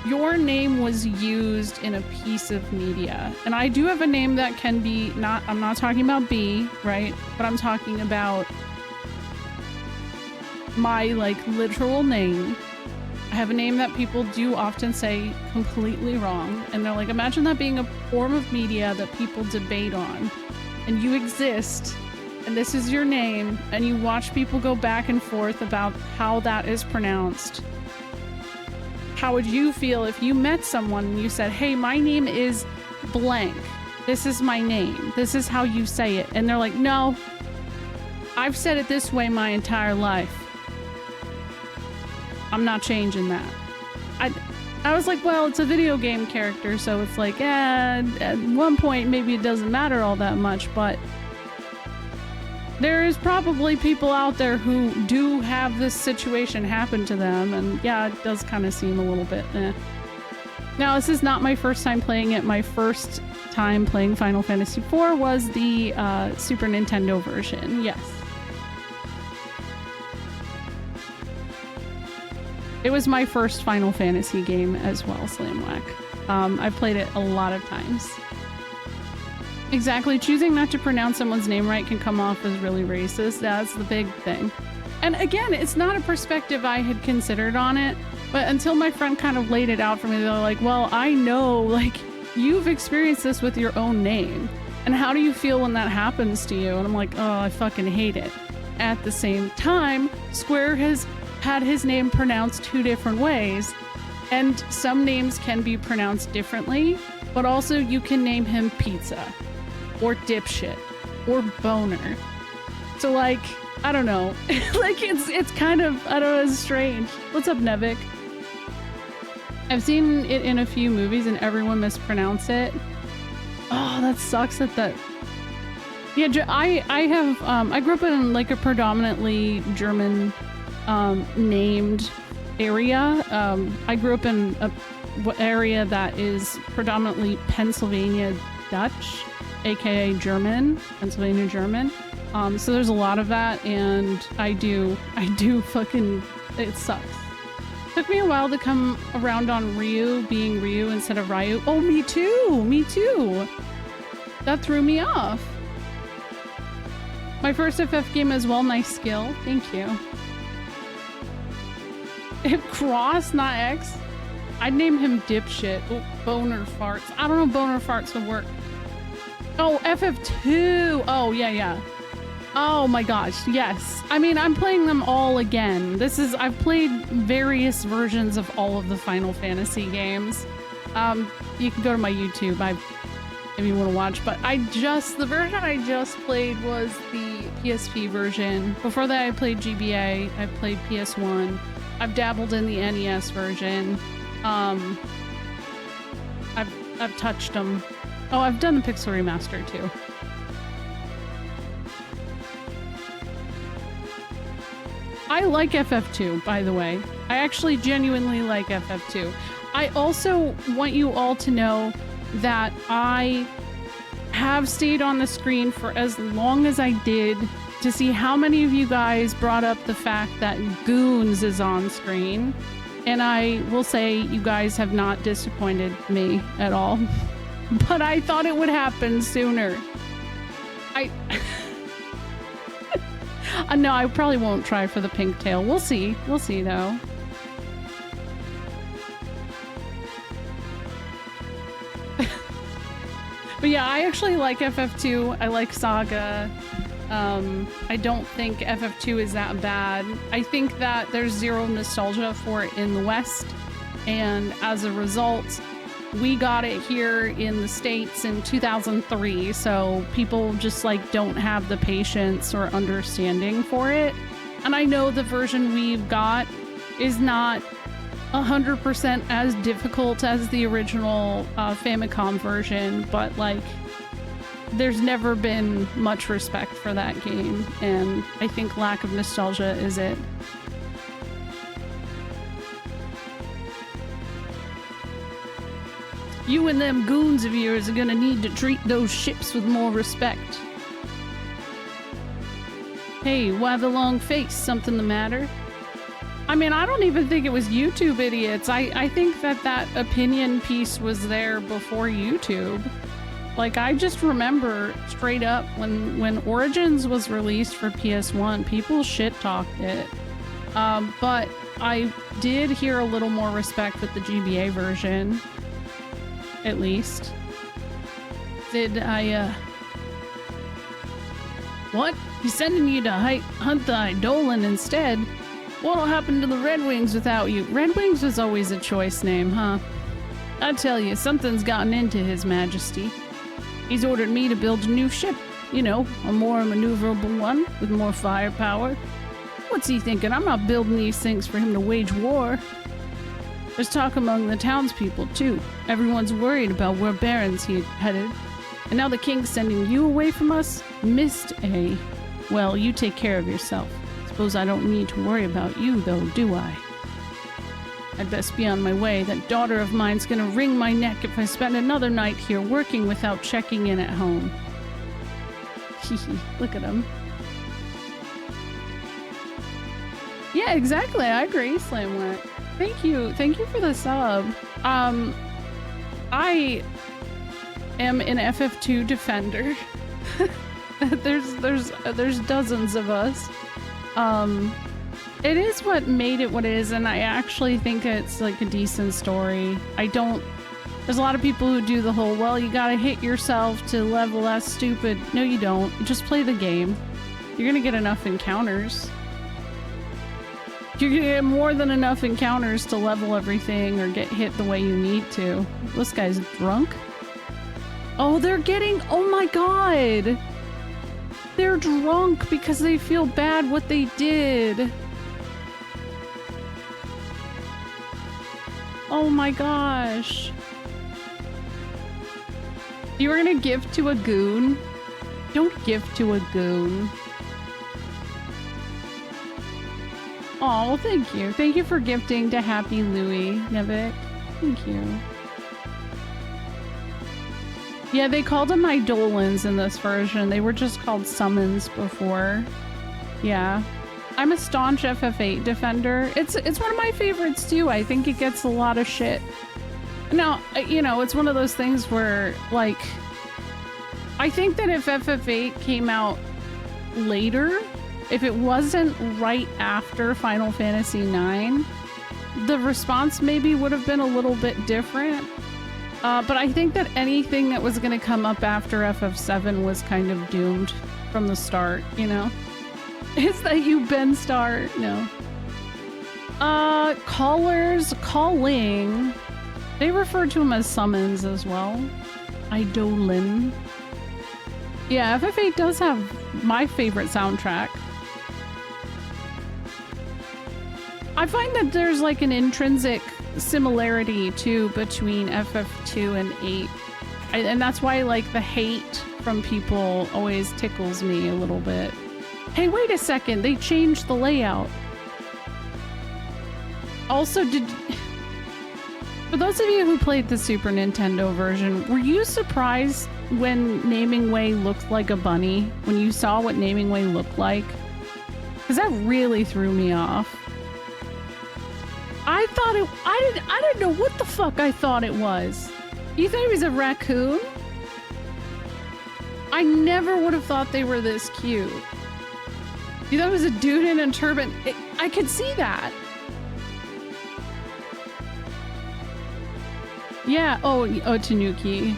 your name was used in a piece of media? And I do have a name that can be I'm not talking about B, right? But I'm talking about my like literal name. I have a name that people do often say completely wrong. And they're like, imagine that being a form of media that people debate on. And you exist, and this is your name, and you watch people go back and forth about how that is pronounced. How would you feel if you met someone and you said, hey, my name is blank. This is my name. This is how you say it. And they're like, no, I've said it this way my entire life. I'm not changing that. I was like, well, it's a video game character, so it's like, at one point, maybe it doesn't matter all that much, but there is probably people out there who do have this situation happen to them, and yeah, it does kind of seem a little bit eh. Now, this is not my first time playing it. My first time playing Final Fantasy IV was the Super Nintendo version, yes. It was my first Final Fantasy game as well, Slamwhack. I've played it a lot of times. Exactly, choosing not to pronounce someone's name right can come off as really racist. That's the big thing. And again, it's not a perspective I had considered on it, but until my friend kind of laid it out for me, they're like, well, I know, like, you've experienced this with your own name. And how do you feel when that happens to you? And I'm like, oh, I fucking hate it. At the same time, Square has had his name pronounced 2 different ways, and some names can be pronounced differently, but also you can name him Pizza or Dipshit or Boner. So like, I don't know. Like it's kind of, I don't know, it's strange. What's up, Nevik? I've seen it in a few movies and everyone mispronounce it. Oh, that sucks that yeah, I grew up in like a predominantly German named area. I grew up in a area that is predominantly Pennsylvania Dutch, aka German, Pennsylvania German. So there's a lot of that, and I do fucking, it sucks. Took me a while to come around on Ryu being Ryu instead of Ryu. Oh, me too. That threw me off. My first FF game as well, nice skill. Thank you. If Cross, not X, I'd name him Dipshit. Oh, Boner Farts. I don't know if Boner Farts would work. Oh, FF2. Oh, yeah. Oh my gosh, yes. I mean, I'm playing them all again. I've played various versions of all of the Final Fantasy games. You can go to my YouTube if you want to watch, but the version I just played was the PSP version. Before that, I played GBA. I played PS1. I've dabbled in the NES version. I've touched them. Oh, I've done the Pixel Remaster too. I like FF2, by the way. I actually genuinely like FF2. I also want you all to know that I have stayed on the screen for as long as I did to see how many of you guys brought up the fact that Goons is on screen. And I will say you guys have not disappointed me at all. But I thought it would happen sooner. No, I probably won't try for the pink tail. We'll see. We'll see, though. But yeah, I actually like FF2. I like Saga. I don't think FF2 is that bad. I think that there's zero nostalgia for it in the West. And as a result, we got it here in the States in 2003. So people just like don't have the patience or understanding for it. And I know the version we've got is not 100% as difficult as the original Famicom version, but like there's never been much respect for that game, and I think lack of nostalgia is it. You and them goons of yours are gonna need to treat those ships with more respect. Hey, why the long face? Something the matter? I mean, I don't even think it was YouTube idiots. I think that opinion piece was there before YouTube. Like, I just remember straight up when Origins was released for PS1, people shit-talked it. But I did hear a little more respect with the GBA version. At least. Did I, What? He's sending you to hunt the Eidolon instead. What'll happen to the Red Wings without you? Red Wings was always a choice name, huh? I tell you, something's gotten into His Majesty. He's ordered me to build a new ship. You know, a more maneuverable one with more firepower. What's he thinking? I'm not building these things for him to wage war. There's talk among the townspeople, too. Everyone's worried about where Baron's headed. And now the king's sending you away from us? Missed A. Well, you take care of yourself. Suppose I don't need to worry about you, though, do I? I'd best be on my way. That daughter of mine's gonna wring my neck if I spend another night here working without checking in at home. Hehe, look at him. Yeah, exactly. I agree, Slamwet. Thank you. Thank you for the sub. I am an FF2 defender. There's dozens of us. It is what made it what it is, and I actually think it's like a decent story. There's a lot of people who do the whole, well, you gotta hit yourself to level, that's stupid. No, you don't. You just play the game. You're gonna get enough encounters. You're gonna get more than enough encounters to level everything or get hit the way you need to. This guy's drunk. Oh, oh my god! They're drunk because they feel bad what they did. Oh my gosh. You were gonna gift to a goon? Don't gift to a goon. Oh, well, thank you. Thank you for gifting to Happy Louie, Nevik. Thank you. Yeah, they called them Eidolons in this version. They were just called summons before. Yeah. I'm a staunch FF8 defender. It's one of my favorites too. I think it gets a lot of shit. Now, you know, it's one of those things where, like, I think that if FF8 came out later, if it wasn't right after Final Fantasy IX, the response maybe would have been a little bit different. But I think that anything that was going to come up after FF7 was kind of doomed from the start, you know? Is that you, Ben Star? No. Calling. They refer to them as summons as well. Eidolon. Yeah, FF8 does have my favorite soundtrack. I find that there's like an intrinsic similarity too between FF2 and 8. And that's why like the hate from people always tickles me a little bit. Hey, wait a second, they changed the layout. Also, for those of you who played the Super Nintendo version, were you surprised when Naming Way looked like a bunny? When you saw what Naming Way looked like? Because that really threw me off. I didn't know what the fuck I thought it was. You thought it was a raccoon? I never would have thought they were this cute. You thought it was a dude in a turban. I could see that. Yeah, oh, Tanuki.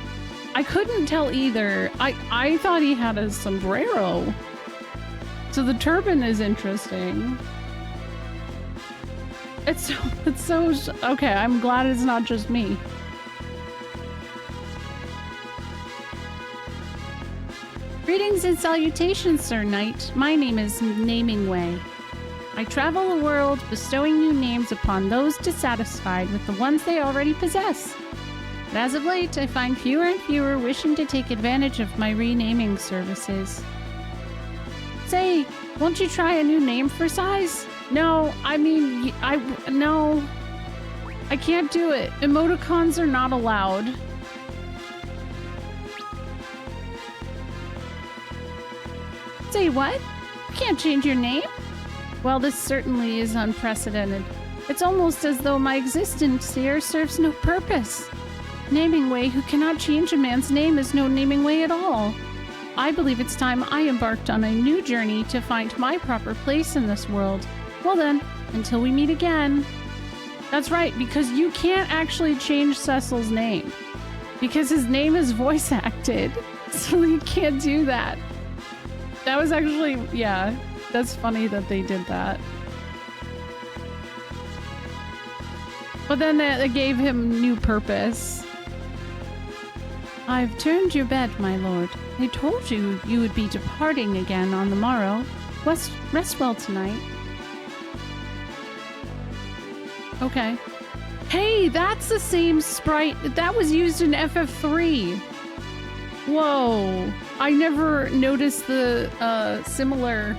I couldn't tell either. I thought he had a sombrero. So the turban is interesting. It's so okay, I'm glad it's not just me. Greetings and salutations, Sir Knight. My name is Namingway. I travel the world, bestowing new names upon those dissatisfied with the ones they already possess. But as of late, I find fewer and fewer wishing to take advantage of my renaming services. Say, won't you try a new name for size? No, I mean, no. I can't do it. Emoticons are not allowed. Say what? You can't change your name? Well, this certainly is unprecedented. It's almost as though my existence here serves no purpose. Namingway who cannot change a man's name is no Namingway at all. I believe it's time I embarked on a new journey to find my proper place in this world. Well then, until we meet again. That's right, because you can't actually change Cecil's name. Because his name is voice acted. So you can't do that. That was actually, yeah, that's funny that they did that. But then it gave him new purpose. I've turned your bed, my lord. I told you you would be departing again on the morrow. Rest well tonight. Okay. Hey, that's the same sprite that was used in FF3. Whoa. I never noticed the similar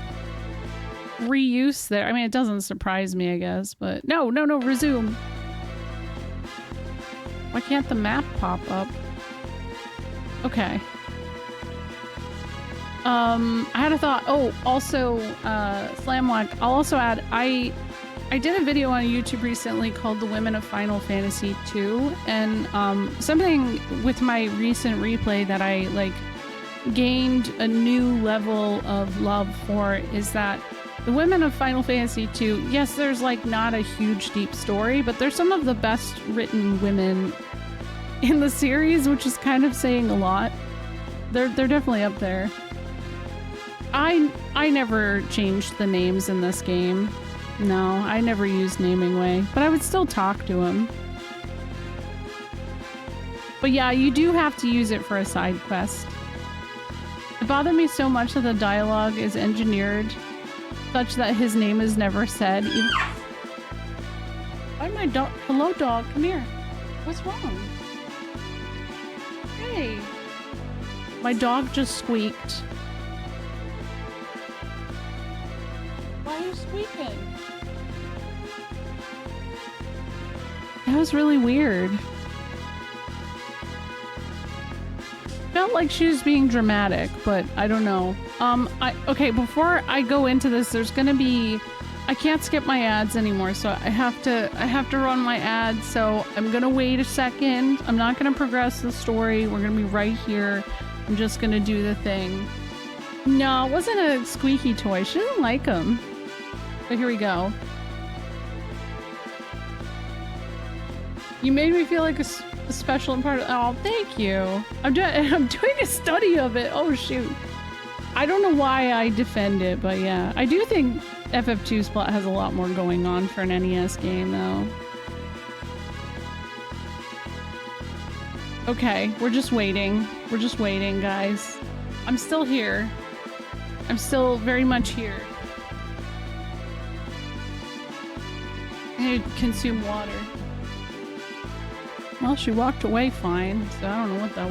reuse there. I mean, it doesn't surprise me, I guess, but no, resume. Why can't the map pop up? Okay. I had a thought. Oh, also, Slamwhack, I'll also add, I did a video on YouTube recently called The Women of Final Fantasy II, and something with my recent replay that I, like, gained a new level of love for is that the women of Final Fantasy II, yes, there's, like, not a huge deep story, but they're some of the best written women in the series, which is kind of saying a lot. They're definitely up there. I never changed the names in this game. No, I never used Namingway, but I would still talk to him. But yeah, you do have to use it for a side quest. It bothered me so much that the dialogue is engineered such that his name is never said. Why my dog? Hello, dog. Come here. What's wrong? Hey. My dog just squeaked. Why are you squeaking? That was really weird. Felt like she was being dramatic, but I don't know. Okay, before I go into this, there's gonna be, I can't skip my ads anymore, so I have to run my ads, so I'm gonna wait a second. I'm not gonna progress the story. We're gonna be right here. I'm just gonna do the thing. No, it wasn't a squeaky toy. She didn't like him. But here we go. You made me feel like a special part of— oh, thank you. I'm doing a study of it. Oh, shoot. I don't know why I defend it, but yeah. I do think FF2's plot has a lot more going on for an NES game, though. Okay, we're just waiting. We're just waiting, guys. I'm still here. I'm still very much here. I need to consume water. Well, she walked away fine, so I don't know what that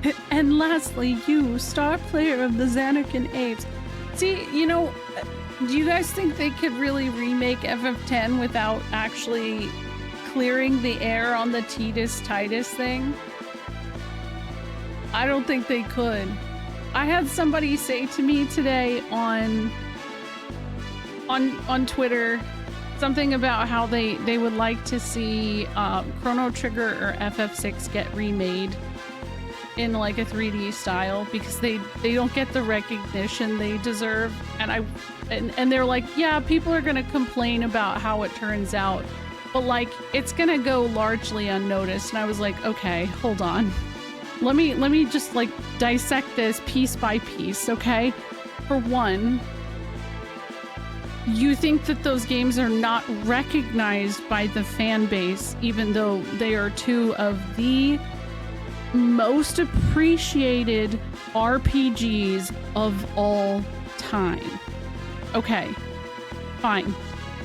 was. And lastly, you, star player of the Xanakin Apes. See, you know, do you guys think they could really remake FF10 without actually clearing the air on the Titus thing? I don't think they could. I had somebody say to me today on Twitter, something about how they would like to see Chrono Trigger or FF6 get remade in like a 3D style because they don't get the recognition they deserve. And they're like, yeah, people are gonna complain about how it turns out, but like it's gonna go largely unnoticed. And I was like, okay, hold on. Let me just like dissect this piece by piece, okay? For one, you think that those games are not recognized by the fan base, even though they are two of the most appreciated RPGs of all time. Okay, fine.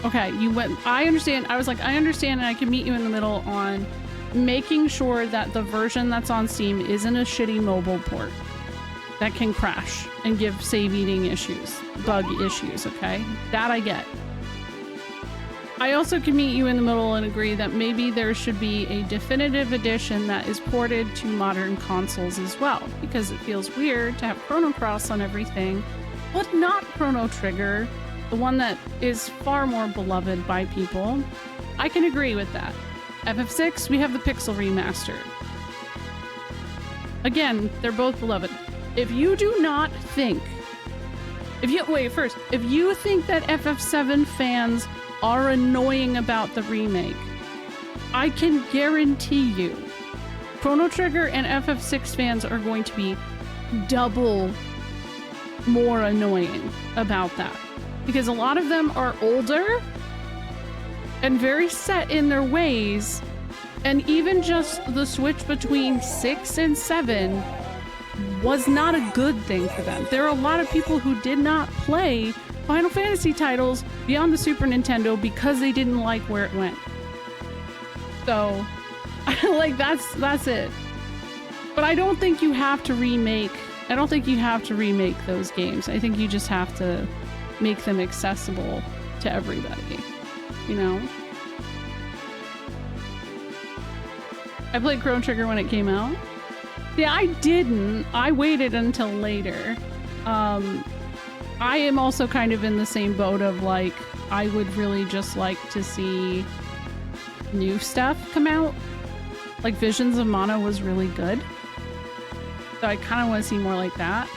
Okay, you went, I understand. I was like, I understand, and I can meet you in the middle on making sure that the version that's on Steam isn't a shitty mobile port that can crash and give save eating issues, bug issues, okay? That I get. I also can meet you in the middle and agree that maybe there should be a definitive edition that is ported to modern consoles as well, because it feels weird to have Chrono Cross on everything, but not Chrono Trigger, the one that is far more beloved by people. I can agree with that. FF6, we have the Pixel Remaster. Again, they're both beloved. If you do not think... if you think that FF7 fans are annoying about the remake, I can guarantee you Chrono Trigger and FF6 fans are going to be double more annoying about that. Because a lot of them are older and very set in their ways, and even just the switch between 6 and 7 was not a good thing for them. There are a lot of people who did not play Final Fantasy titles beyond the Super Nintendo because they didn't like where it went. So, like, that's it. But I don't think you have to remake those games. I think you just have to make them accessible to everybody, you know? I played Chrono Trigger when it came out. Yeah, I didn't. I waited until later. I am also kind of in the same boat of like, I would really just like to see new stuff come out. Like Visions of Mana was really good. So I kind of want to see more like that.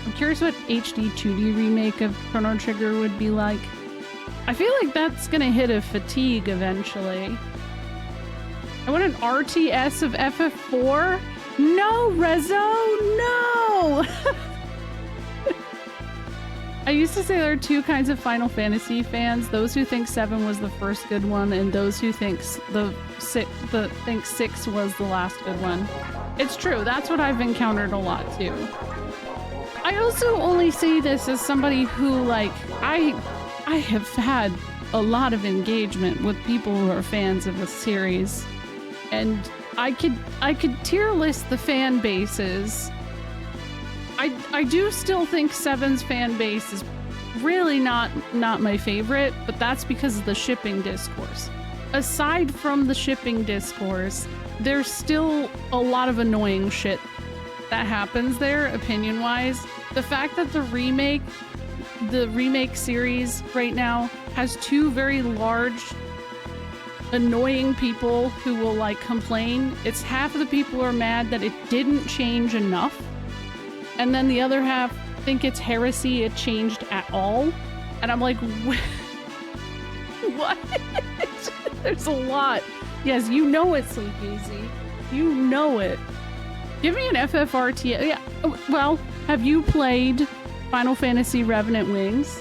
I'm curious what HD 2D remake of Chrono Trigger would be like. I feel like that's gonna hit a fatigue eventually. I want an RTS of FF4? No, Rezo, no! I used to say there are two kinds of Final Fantasy fans. Those who think 7 was the first good one, and those who think 6 was the last good one. It's true, that's what I've encountered a lot too. I also only say this as somebody who, like, I have had a lot of engagement with people who are fans of the series. And I could tier list the fan bases. I do still think 7's fan base is really not my favorite, but that's because of the shipping discourse. Aside from the shipping discourse, there's still a lot of annoying shit that happens there, opinion-wise. The fact that the remake series right now has two very large annoying people who will like complain. It's half of the people are mad that it didn't change enough, and then the other half think it's heresy it changed at all. And I'm like, what? There's a lot. Yes, you know it, Sleepeasy. You know it. Give me an FFRT. Yeah. Well, have you played Final Fantasy Revenant Wings?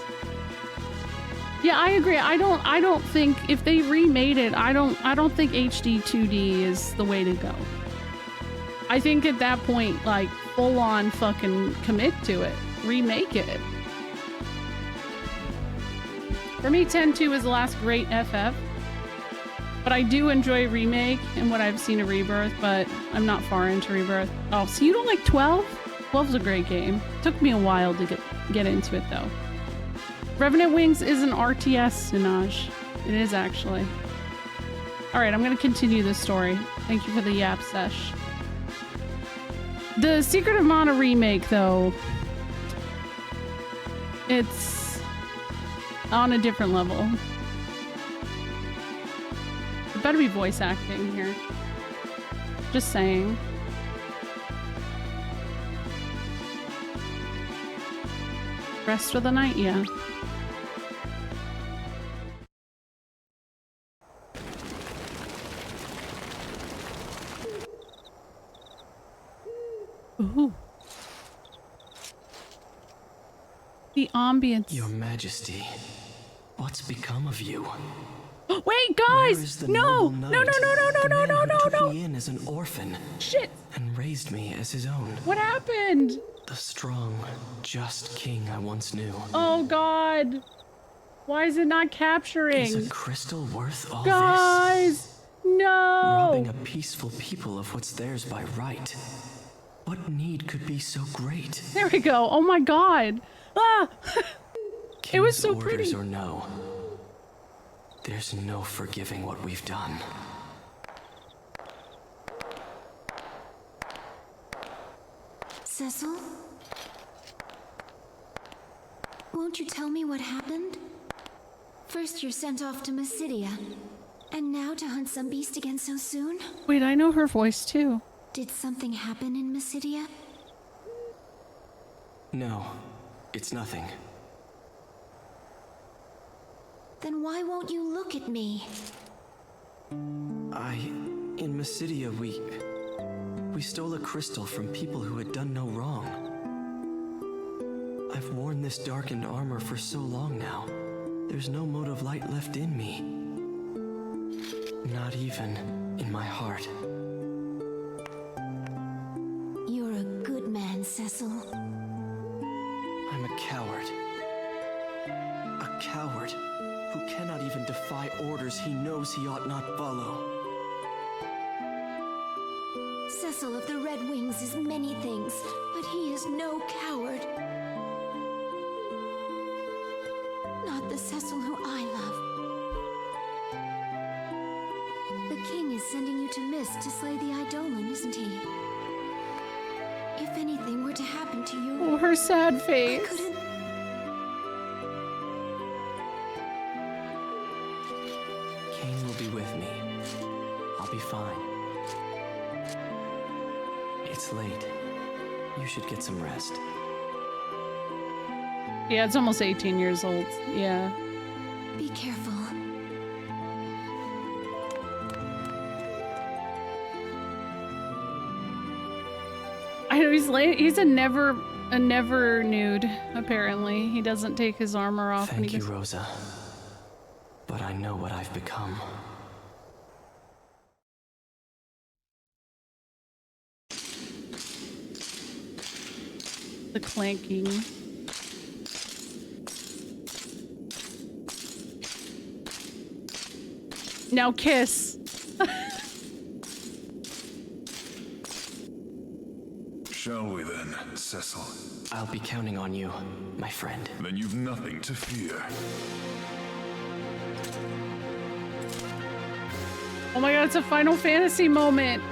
Yeah, I agree. I don't think if they remade it, I don't think HD 2D is the way to go. I think at that point, like, full on fucking commit to it. Remake it. For me, 10-2 is the last great FF. But I do enjoy Remake and what I've seen of Rebirth, but I'm not far into Rebirth. Oh, so you don't like 12? 12's a great game. Took me a while to get into it, though. Revenant Wings is an RTS, Sinaj. It is, actually. Alright, I'm gonna continue this story. Thank you for the yap sesh. The Secret of Mana remake, though, it's on a different level. better be voice acting here. Just saying. Rest of the night, yeah. Ooh. The ambience. Your Majesty, what's become of you? Wait, Where guys! is the No! noble No, knight, no, no, no, no, the no, man no, who no, took no! me in as an orphan Shit! and raised me as his own. What happened? The strong, just king I once knew. Oh god! Why is it not capturing? Is a crystal worth all Guys! No! Robbing a peaceful people of what's theirs by right. What need could be so great? There we go. Oh my god. Ah! It was so King's pretty. orders or no, there's no forgiving what we've done. Cecil? Won't you tell me what happened? First you're sent off to Mysidia, and now to hunt some beast again so soon? Wait, I know her voice too. Did something happen in Mysidia? No, it's nothing. Then why won't you look at me? In Mysidia, we stole a crystal from people who had done no wrong. I've worn this darkened armor for so long now. There's no mote of light left in me. Not even in my heart. You're a good man, Cecil. I'm a coward. A coward who cannot even defy orders he knows he ought not follow. Cecil of the Red Wings is many things, but he is no coward. Not the Cecil who I love. The king is sending you to Mist to slay the Eidolon, isn't he? If anything were to happen to you, Oh, her sad I face. couldn't. Cain will be with me. I'll be fine. It's late. You should get some rest. Yeah, it's almost 18 years old. Yeah. Be careful. I know he's a never nude, apparently. He doesn't take his armor off when Thank he you, gets... Rosa. But I know what I've become. The clanking. Now kiss. Shall we then, Cecil? I'll be counting on you, my friend. Then you've nothing to fear. Oh my god, it's a Final Fantasy moment.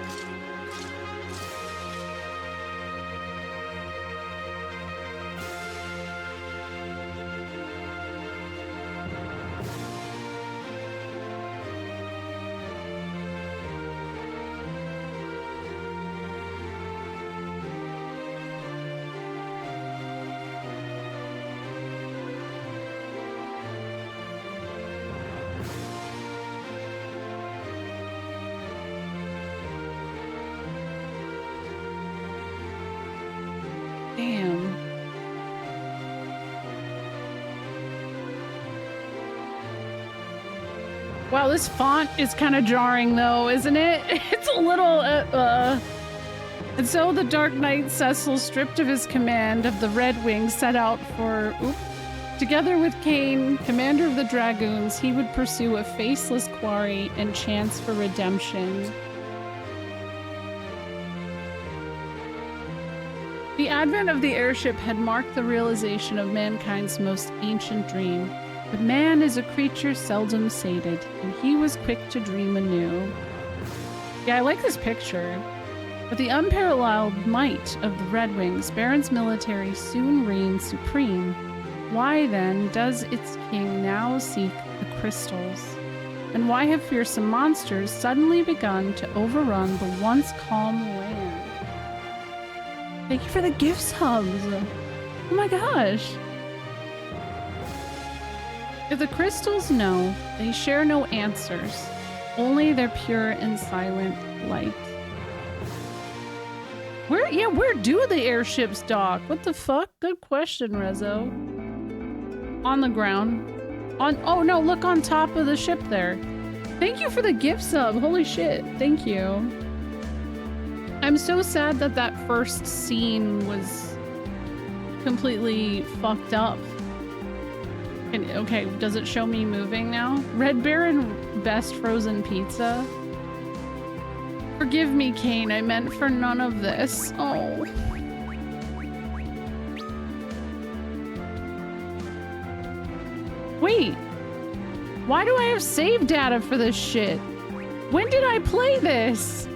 Damn. Wow, this font is kind of jarring though, isn't it? It's a little, And so the Dark Knight Cecil, stripped of his command of the Red Wings, set out for, together with Cain, commander of the Dragoons, he would pursue a faceless quarry and chance for redemption. The advent of the airship had marked the realization of mankind's most ancient dream. But man is a creature seldom sated, and he was quick to dream anew. Yeah, I like this picture. With the unparalleled might of the Red Wings, Baron's military soon reigned supreme. Why, then, does its king now seek the crystals? And why have fearsome monsters suddenly begun to overrun the once calm land? Thank you for the gift subs. Oh my gosh. If the crystals know, they share no answers, only their pure and silent light. Where do the airships dock? What the fuck? Good question, Rezo. On the ground. Oh no, look on top of the ship there. Thank you for the gift sub. Holy shit. Thank you. I'm so sad that that first scene was completely fucked up. And, okay, does it show me moving now? Red Baron best frozen pizza. Forgive me, Kane. I meant for none of this. Oh. Wait. Why do I have save data for this shit? When did I play this?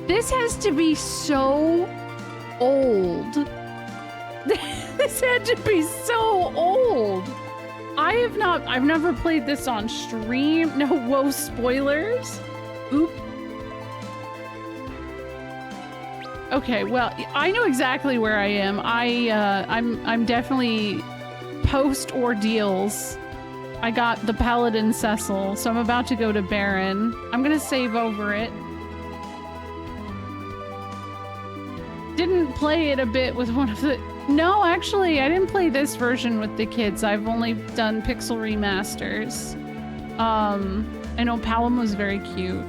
This has to be so old. This had to be so old. I've never played this on stream. No, whoa, spoilers. Oop. Okay, well, I know exactly where I am. I'm definitely post ordeals. I got the Paladin Cecil, so I'm about to go to Baron. I'm gonna save over it. Didn't play it a bit with one of the... No, actually, I didn't play this version with the kids. I've only done pixel remasters. I know Palom was very cute.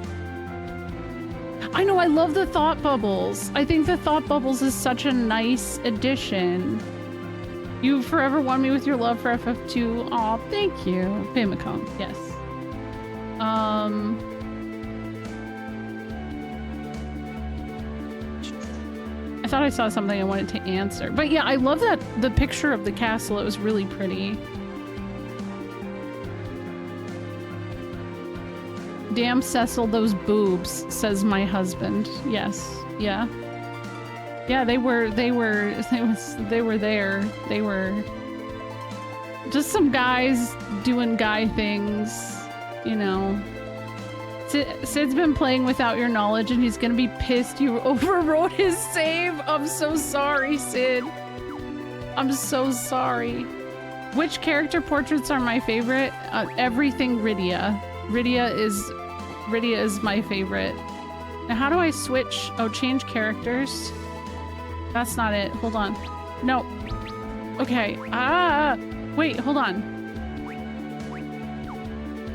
I know, I love the thought bubbles. I think the thought bubbles is such a nice addition. You forever won me with your love for FF2. Aw, thank you. Famicom, yes. I thought I saw something I wanted to answer. But yeah, I love that the picture of the castle. It was really pretty. Damn Cecil, those boobs, says my husband. Yes. Yeah. Yeah, they were there. They were just some guys doing guy things, you know. Sid's been playing without your knowledge and he's gonna be pissed you overrode his save. I'm so sorry, Sid. I'm so sorry. Which character portraits are my favorite? Everything Rydia. Rydia is my favorite. Now how do I switch? Oh, change characters. That's not it. Hold on. No. Okay. Wait, hold on.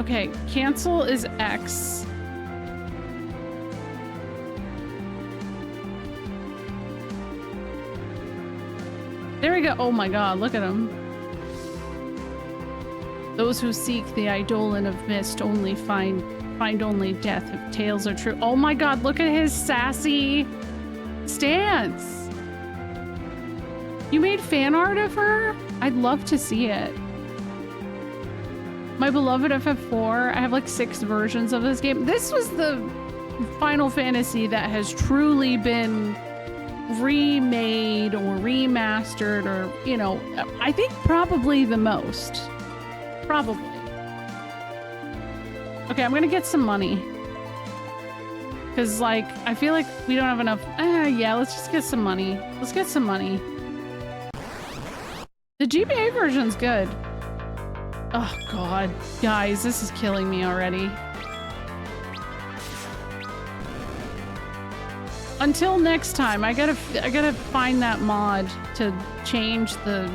Okay, cancel is X. There we go. Oh my god, look at him. Those who seek the Eidolon of Mist only find only death if tales are true. Oh my god, look at his sassy stance. You made fan art of her? I'd love to see it. My beloved FF4, I have like 6 versions of this game. This was the Final Fantasy that has truly been remade or remastered or, you know, I think probably the most. Probably. Okay, I'm gonna get some money. Because, like, I feel like we don't have enough. Yeah, let's just get some money. Let's get some money. The GBA version's good. Oh, God. Guys, this is killing me already. Until next time, I gotta find that mod to change the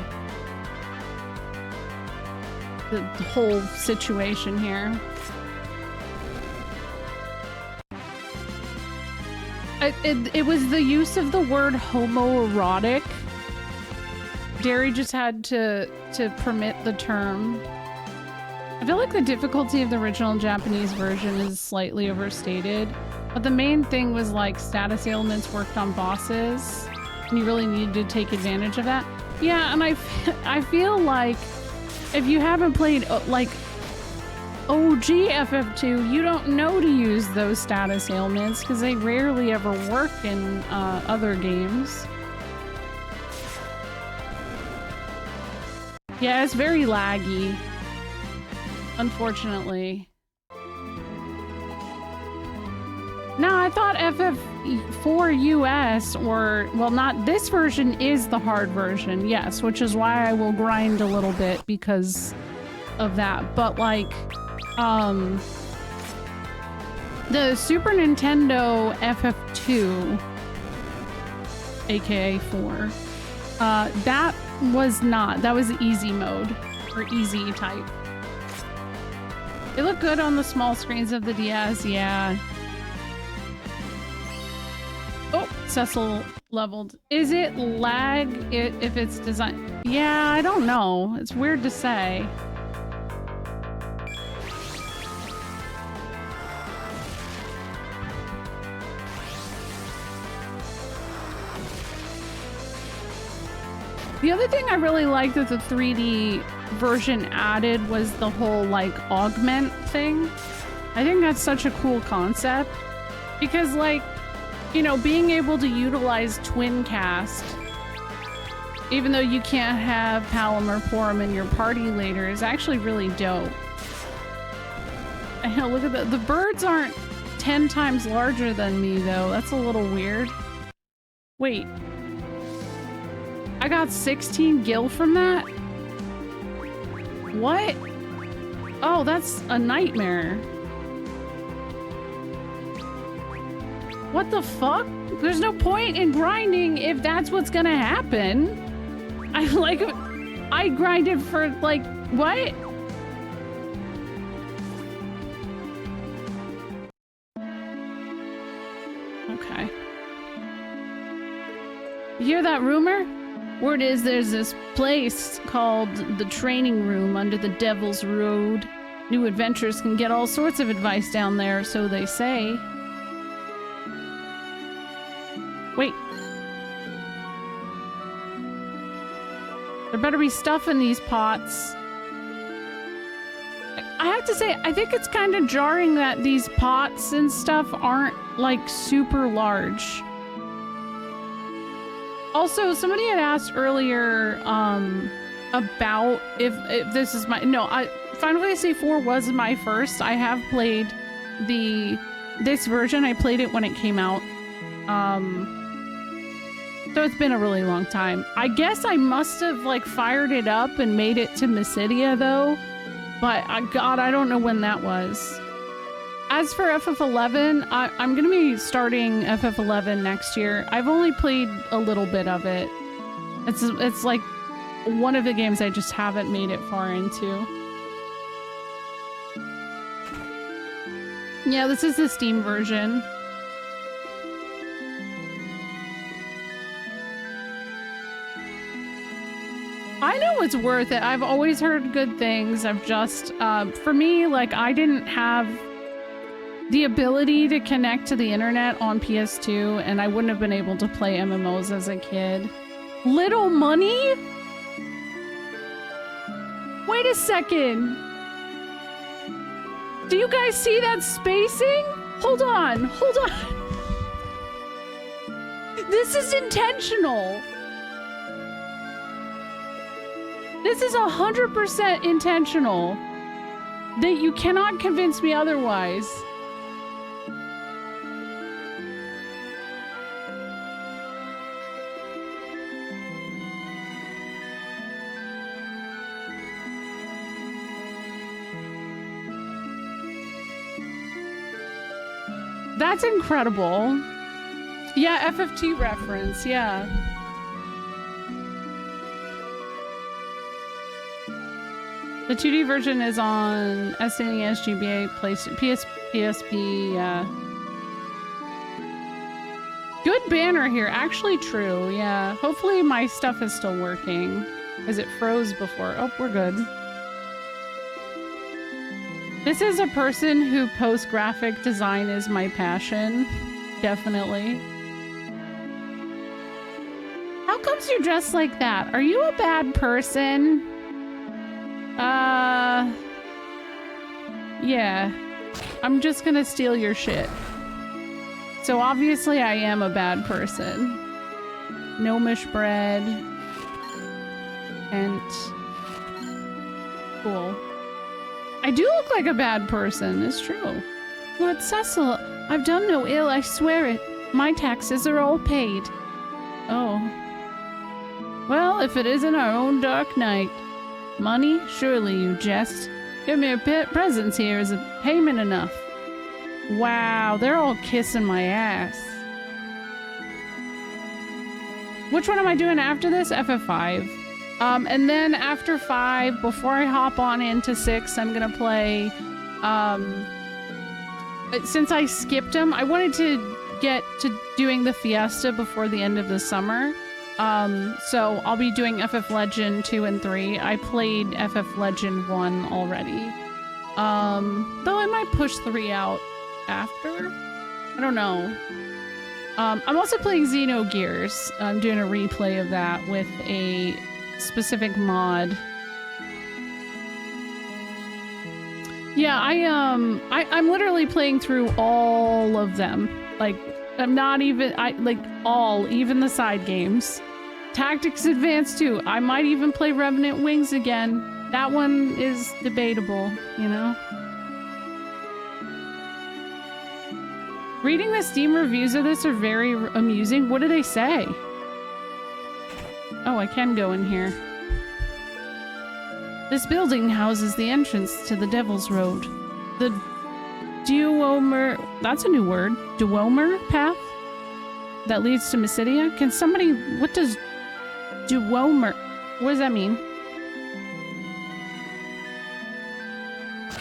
whole situation here. It was the use of the word homoerotic. Derry just had to permit the term. I feel like the difficulty of the original Japanese version is slightly overstated, but the main thing was like status ailments worked on bosses, and you really needed to take advantage of that. Yeah, and I feel like if you haven't played like OG FF2, you don't know to use those status ailments because they rarely ever work in other games. Yeah, it's very laggy. unfortunately. No, I thought FF4 US, or, well, not this version is the hard version, yes, which is why I will grind a little bit because of that. But, like, the Super Nintendo FF2, aka 4, that was not, that was easy mode, or easy type. They look good on the small screens of the DS, yeah. Oh, Cecil leveled. Is it lag if it's designed? Yeah, I don't know. It's weird to say. The other thing I really liked that the 3D version added was the whole, like, augment thing. I think that's such a cool concept. Because, like, you know, being able to utilize twin cast, even though you can't have Palom or Porum in your party later, is actually really dope. I know, look at the birds aren't 10 times larger than me, though. That's a little weird. Wait. I got 16 gil from that? What? Oh, that's a nightmare. What the fuck? There's no point in grinding if that's what's gonna happen. I grinded for, like, what? Okay. You hear that rumor? Word is there's this place called the Training Room under the Devil's Road. New adventurers can get all sorts of advice down there, so they say. Wait. There better be stuff in these pots. I have to say, I think it's kind of jarring that these pots and stuff aren't, like, super large. Also, somebody had asked earlier, about if this is my... No, Final Fantasy IV was my first. I have played this version. I played it when it came out. So it's been a really long time. I guess I must have, like, fired it up and made it to Mysidia, though. But, God, I don't know when that was. As for FF11, I'm going to be starting FF11 next year. I've only played a little bit of it. It's like one of the games I just haven't made it far into. Yeah, this is the Steam version. I know it's worth it. I've always heard good things. I've just, for me, like, I didn't have the ability to connect to the internet on PS2, and I wouldn't have been able to play MMOs as a kid. Little money? Wait a second. Do you guys see that spacing? Hold on, hold on. This is intentional. This is 100% intentional. That you cannot convince me otherwise. That's incredible. Yeah, FF2 reference, yeah. The 2D version is on SNES, GBA, PlayStation, PSP, yeah. Good banner here, actually true, yeah. Hopefully my stuff is still working, because it froze before. Oh, we're good. This is a person who posts graphic design is my passion. Definitely. How comes you're dressed like that? Are you a bad person? Yeah. I'm just gonna steal your shit. So obviously I am a bad person. Gnomish bread. And... Cool. I do look like a bad person, it's true. Lord Cecil, I've done no ill, I swear it. My taxes are all paid. Oh. Well, if it isn't our own Dark Knight. Money? Surely you jest. Your mere presence here is a payment enough. Wow, they're all kissing my ass. Which one am I doing after this? FF5. And then after 5, before I hop on into 6, I'm gonna play, since I skipped them, I wanted to get to doing the Fiesta before the end of the summer. So I'll be doing FF Legend 2 and 3. I played FF Legend 1 already. Though I might push 3 out after. I don't know. I'm also playing Xenogears. I'm doing a replay of that with a specific mod. Yeah, I'm literally playing through all of them. Like, I'm not even, even the side games. Tactics Advance 2. I might even play Revenant Wings again. That one is debatable, you know? Reading the Steam reviews of this are very amusing. What do they say? Oh, I can go in here. This building houses the entrance to the Devil's Road. The Duomer... That's a new word. Duomer path? That leads to Mysidia? Can somebody... What does... Duomer... What does that mean?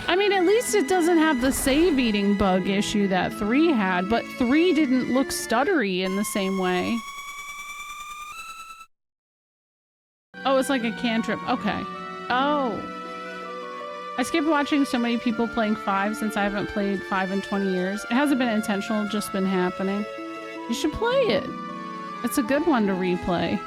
I mean, at least it doesn't have the save eating bug issue that 3 had, but 3 didn't look stuttery in the same way. Oh, it's like a cantrip. Okay. Oh. I skipped watching so many people playing 5 since I haven't played 5 in 20 years. It hasn't been intentional, just been happening. You should play it. It's a good one to replay.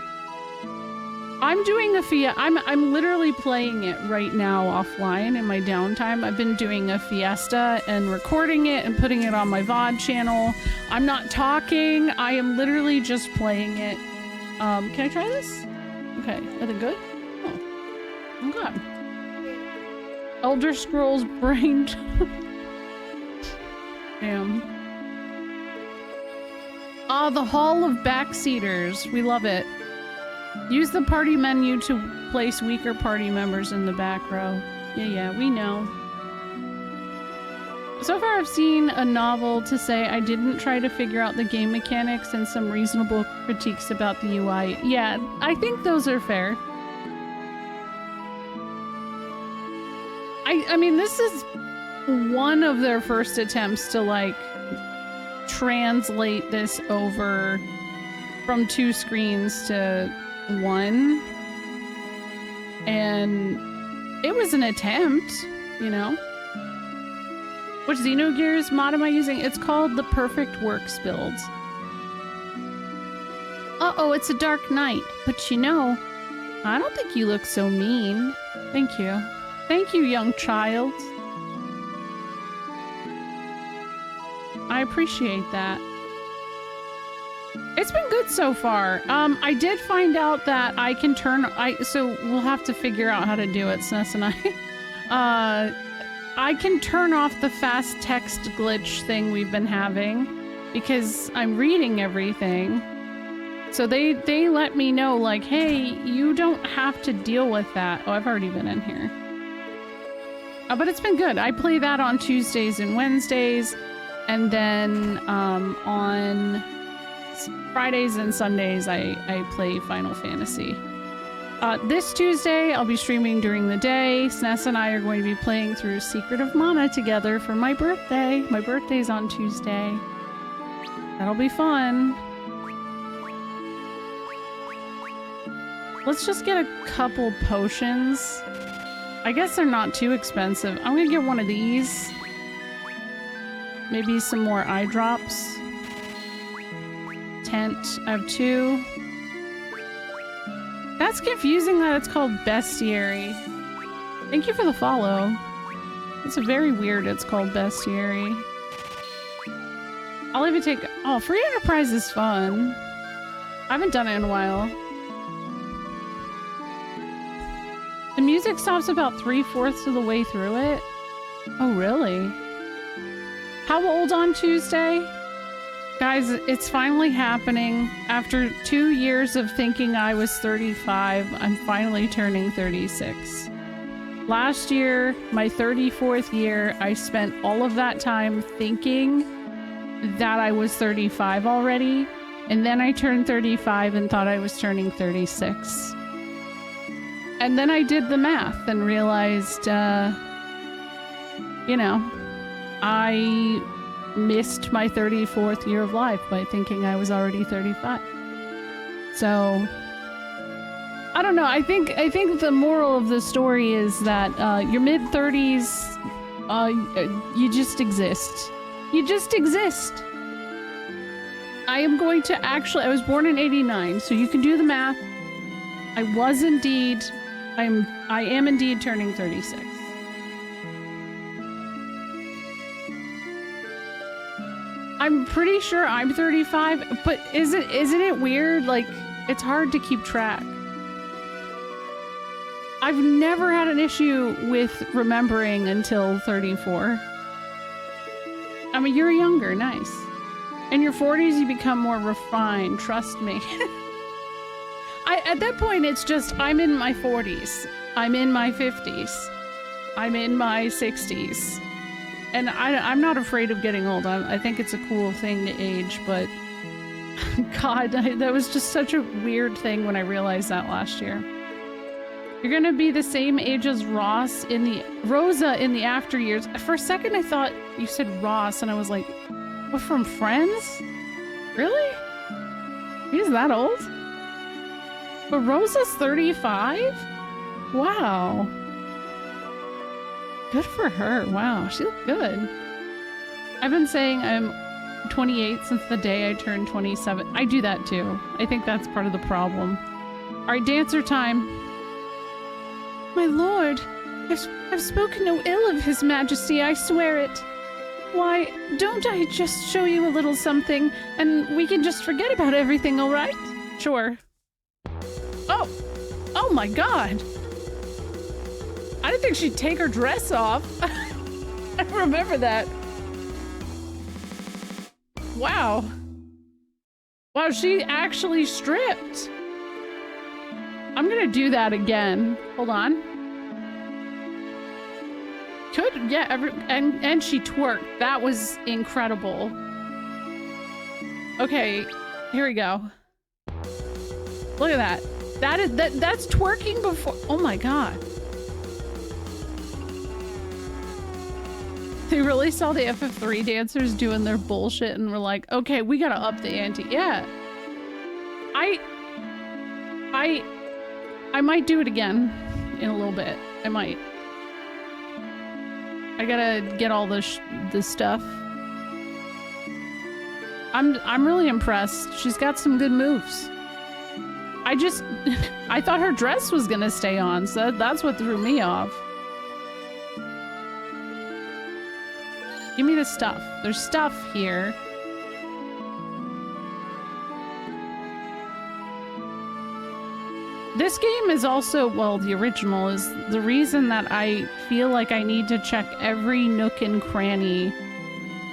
I'm doing a I'm literally playing it right now offline in my downtime. I've been doing a Fiesta and recording it and putting it on my VOD channel. I'm not talking. I am literally just playing it. Can I try this? Okay, are they good? Oh, okay. Elder Scrolls brained. Damn. Ah, the Hall of Backseaters. We love it. Use the party menu to place weaker party members in the back row. Yeah, we know. So far I've seen a novel to say I didn't try to figure out the game mechanics and some reasonable critiques about the UI. Yeah, I think those are fair. I mean, this is one of their first attempts to, like, translate this over from 2 screens to 1. And it was an attempt, you know? Which Xenogears mod am I using? It's called the Perfect Works build. Uh-oh, it's a Dark Knight. But you know, I don't think you look so mean. Thank you. Thank you, young child. I appreciate that. It's been good so far. I did find out that I can turn... So we'll have to figure out how to do it, Sness and I. I can turn off the fast text glitch thing we've been having because I'm reading everything. So they let me know, like, hey, you don't have to deal with that. Oh, I've already been in here. But it's been good. I play that on Tuesdays and Wednesdays, and then on Fridays and Sundays I play Final Fantasy. This Tuesday I'll be streaming during the day. Sness and I are going to be playing through Secret of Mana together for my birthday. My birthday's on Tuesday. That'll be fun. Let's just get a couple potions. I guess they're not too expensive. I'm gonna get one of these. Maybe some more eye drops. Tent. I have 2. That's confusing that it's called Bestiary. Thank you for the follow. It's very weird it's called Bestiary. I'll even take... Oh, free enterprise is fun. I haven't done it in a while. The music stops about 3/4 of the way through it. Oh, really? How old on Tuesday? Guys, it's finally happening. After 2 years of thinking I was 35, I'm finally turning 36. Last year, my 34th year, I spent all of that time thinking that I was 35 already, and then I turned 35 and thought I was turning 36. And then I did the math and realized, you know, I missed my 34th year of life by thinking I was already 35. So, I don't know. I think the moral of the story is that your mid-30s, you just exist. You just exist. I am going to actually, I was born in 89, so you can do the math. I am indeed turning 36. I'm pretty sure I'm 35, but isn't it weird? Like, it's hard to keep track. I've never had an issue with remembering until 34. I mean, you're younger, nice. In your 40s, you become more refined, trust me. At that point, it's just, I'm in my 40s. I'm in my 50s. I'm in my 60s. And I'm not afraid of getting old. I think it's a cool thing to age, but God, that was just such a weird thing when I realized that last year. You're gonna be the same age as Rosa in the after years. For a second, I thought you said Ross, and I was like, what, from Friends? Really? He's that old? But Rosa's 35? Wow. Good for her. Wow, she looked good. I've been saying I'm 28 since the day I turned 27. I do that too. I think that's part of the problem. All right, dancer time. My lord, I've spoken no ill of his majesty, I swear it. Why, don't I just show you a little something, and we can just forget about everything, all right? Sure. Oh! Oh my god! I didn't think she'd take her dress off. I remember that. Wow. Wow, she actually stripped. I'm gonna do that again. Hold on. Yeah, and she twerked. That was incredible. Okay, here we go. Look at that. That's twerking before. Oh my god. They really saw the FF3 dancers doing their bullshit and were like, okay, we gotta up the ante. Yeah. I might do it again in a little bit. I might. I gotta get all this stuff. I'm really impressed. She's got some good moves. I thought her dress was gonna stay on, so that's what threw me off. Give me the stuff. There's stuff here. This game is also, well, the original is the reason that I feel like I need to check every nook and cranny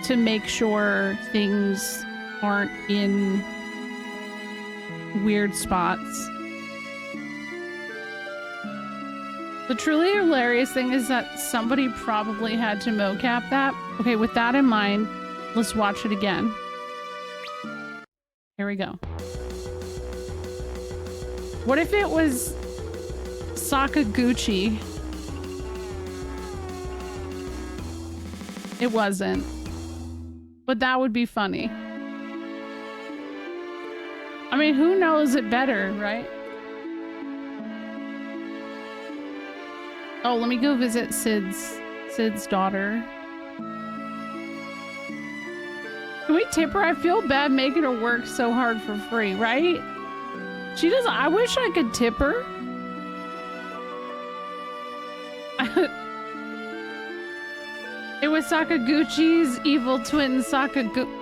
to make sure things aren't in weird spots. The truly hilarious thing is that somebody probably had to mocap that. Okay, with that in mind, let's watch it again. Here we go. What if it was Sakaguchi? It wasn't. But that would be funny. I mean, who knows it better, right? Oh, let me go visit Sid's daughter. Can we tip her? I feel bad making her work so hard for free, right? She doesn't. I wish I could tip her. It was Sakaguchi's evil twin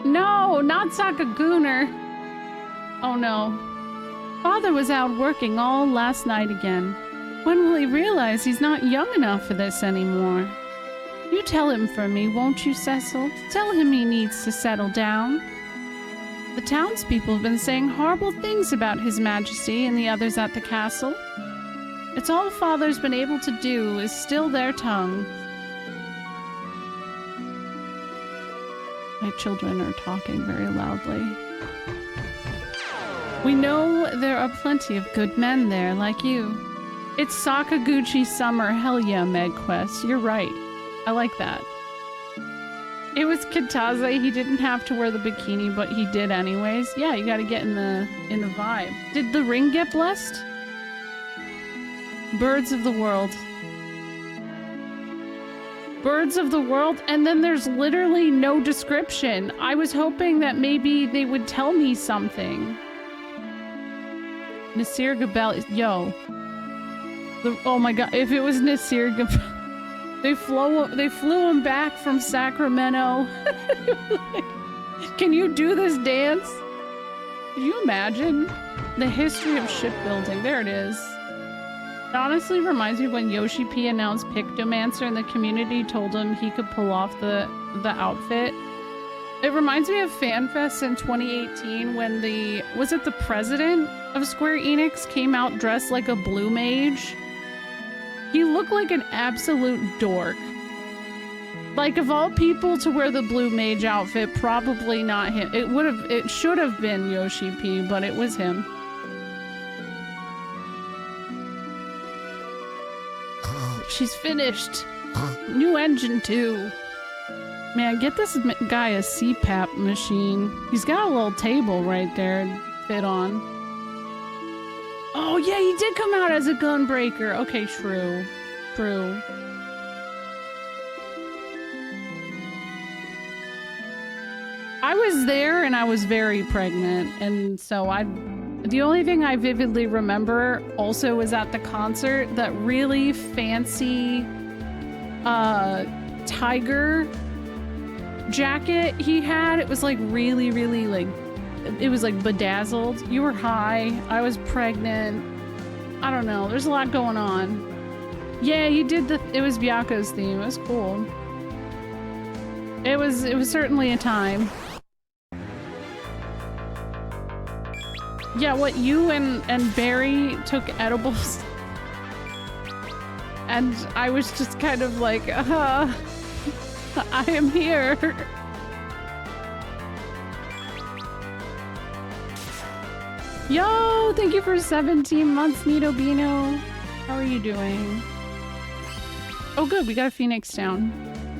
No, not Sakagooner. Oh no. Father was out working all last night again. When will he realize he's not young enough for this anymore? You you tell him for me, won't you, Cecil? Tell him he needs to settle down. The townspeople have been saying horrible things about His Majesty and the others at the castle. It's all Father's been able to do is still their tongue. My children are talking very loudly. We know there are plenty of good men there, like you. It's Sakaguchi summer, hell yeah, MegQuest. You're right. I like that. It was Kitaze. He didn't have to wear the bikini, but he did anyways. Yeah, you gotta get in the vibe. Did the ring get blessed? Birds of the world. Birds of the world, and then there's literally no description. I was hoping that maybe they would tell me something. Nasir Gabel, yo. Oh my god, if it was Nasir Gabel, they flew him back from Sacramento. Can you do this dance? Can you imagine? The history of shipbuilding, there it is. It honestly reminds me when Yoshi P announced Pictomancer and the community told him he could pull off the outfit. It reminds me of FanFest in 2018 when was it the president of Square Enix came out dressed like a blue mage? He looked like an absolute dork. Like, of all people to wear the blue mage outfit, probably not him. It should have been Yoshi P, but it was him. She's finished. New engine too. Man, get this guy a CPAP machine. He's got a little table right there to fit on. Oh yeah, he did come out as a gunbreaker. Okay, true. True. I was there and I was very pregnant, and so the only thing I vividly remember also was at the concert, that really fancy tiger jacket he had. It was like really, really like, it was like bedazzled. You were high. I was pregnant. I don't know. There's a lot going on. Yeah, he did it was Byaku's theme. It was cool. It was certainly a time. Yeah, what, you and Barry took edibles? And I was just kind of like, I am here. Yo, thank you for 17 months, Nito Bino. How are you doing? Oh good, we got a Phoenix down.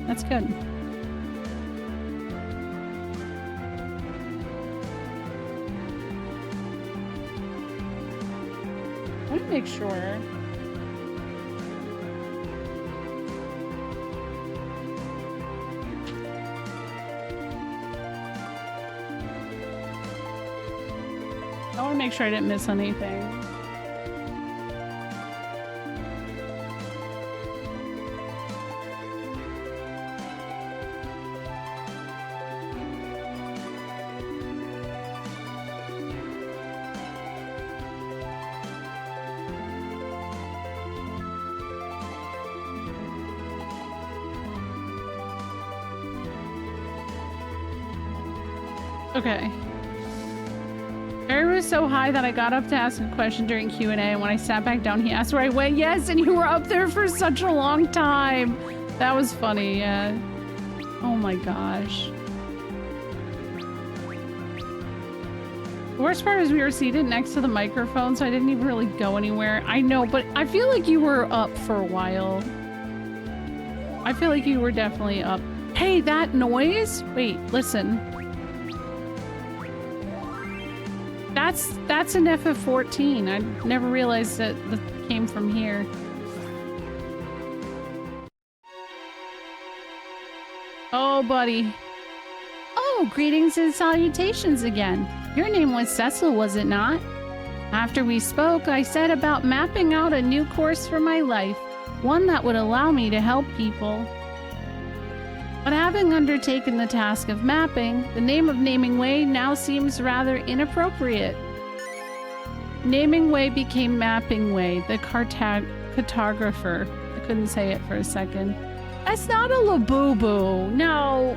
That's good. I want to make sure. I want to make sure I didn't miss anything. Okay. Barry was so high that I got up to ask a question during Q&A, and when I sat back down, he asked where I went. Yes, and you were up there for such a long time. That was funny, yeah. Oh my gosh. The worst part is we were seated next to the microphone, so I didn't even really go anywhere. I know, but I feel like you were up for a while. I feel like you were definitely up. Hey, that noise? Wait, listen. That's an FF14. I never realized that came from here. Oh, buddy. Oh, greetings and salutations again. Your name was Cecil, was it not? After we spoke, I said about mapping out a new course for my life, one that would allow me to help people. But having undertaken the task of mapping, the name of Naming Way now seems rather inappropriate. Naming Way became Mapping Way, the cartographer. I couldn't say it for a second. That's not a Labubu. No.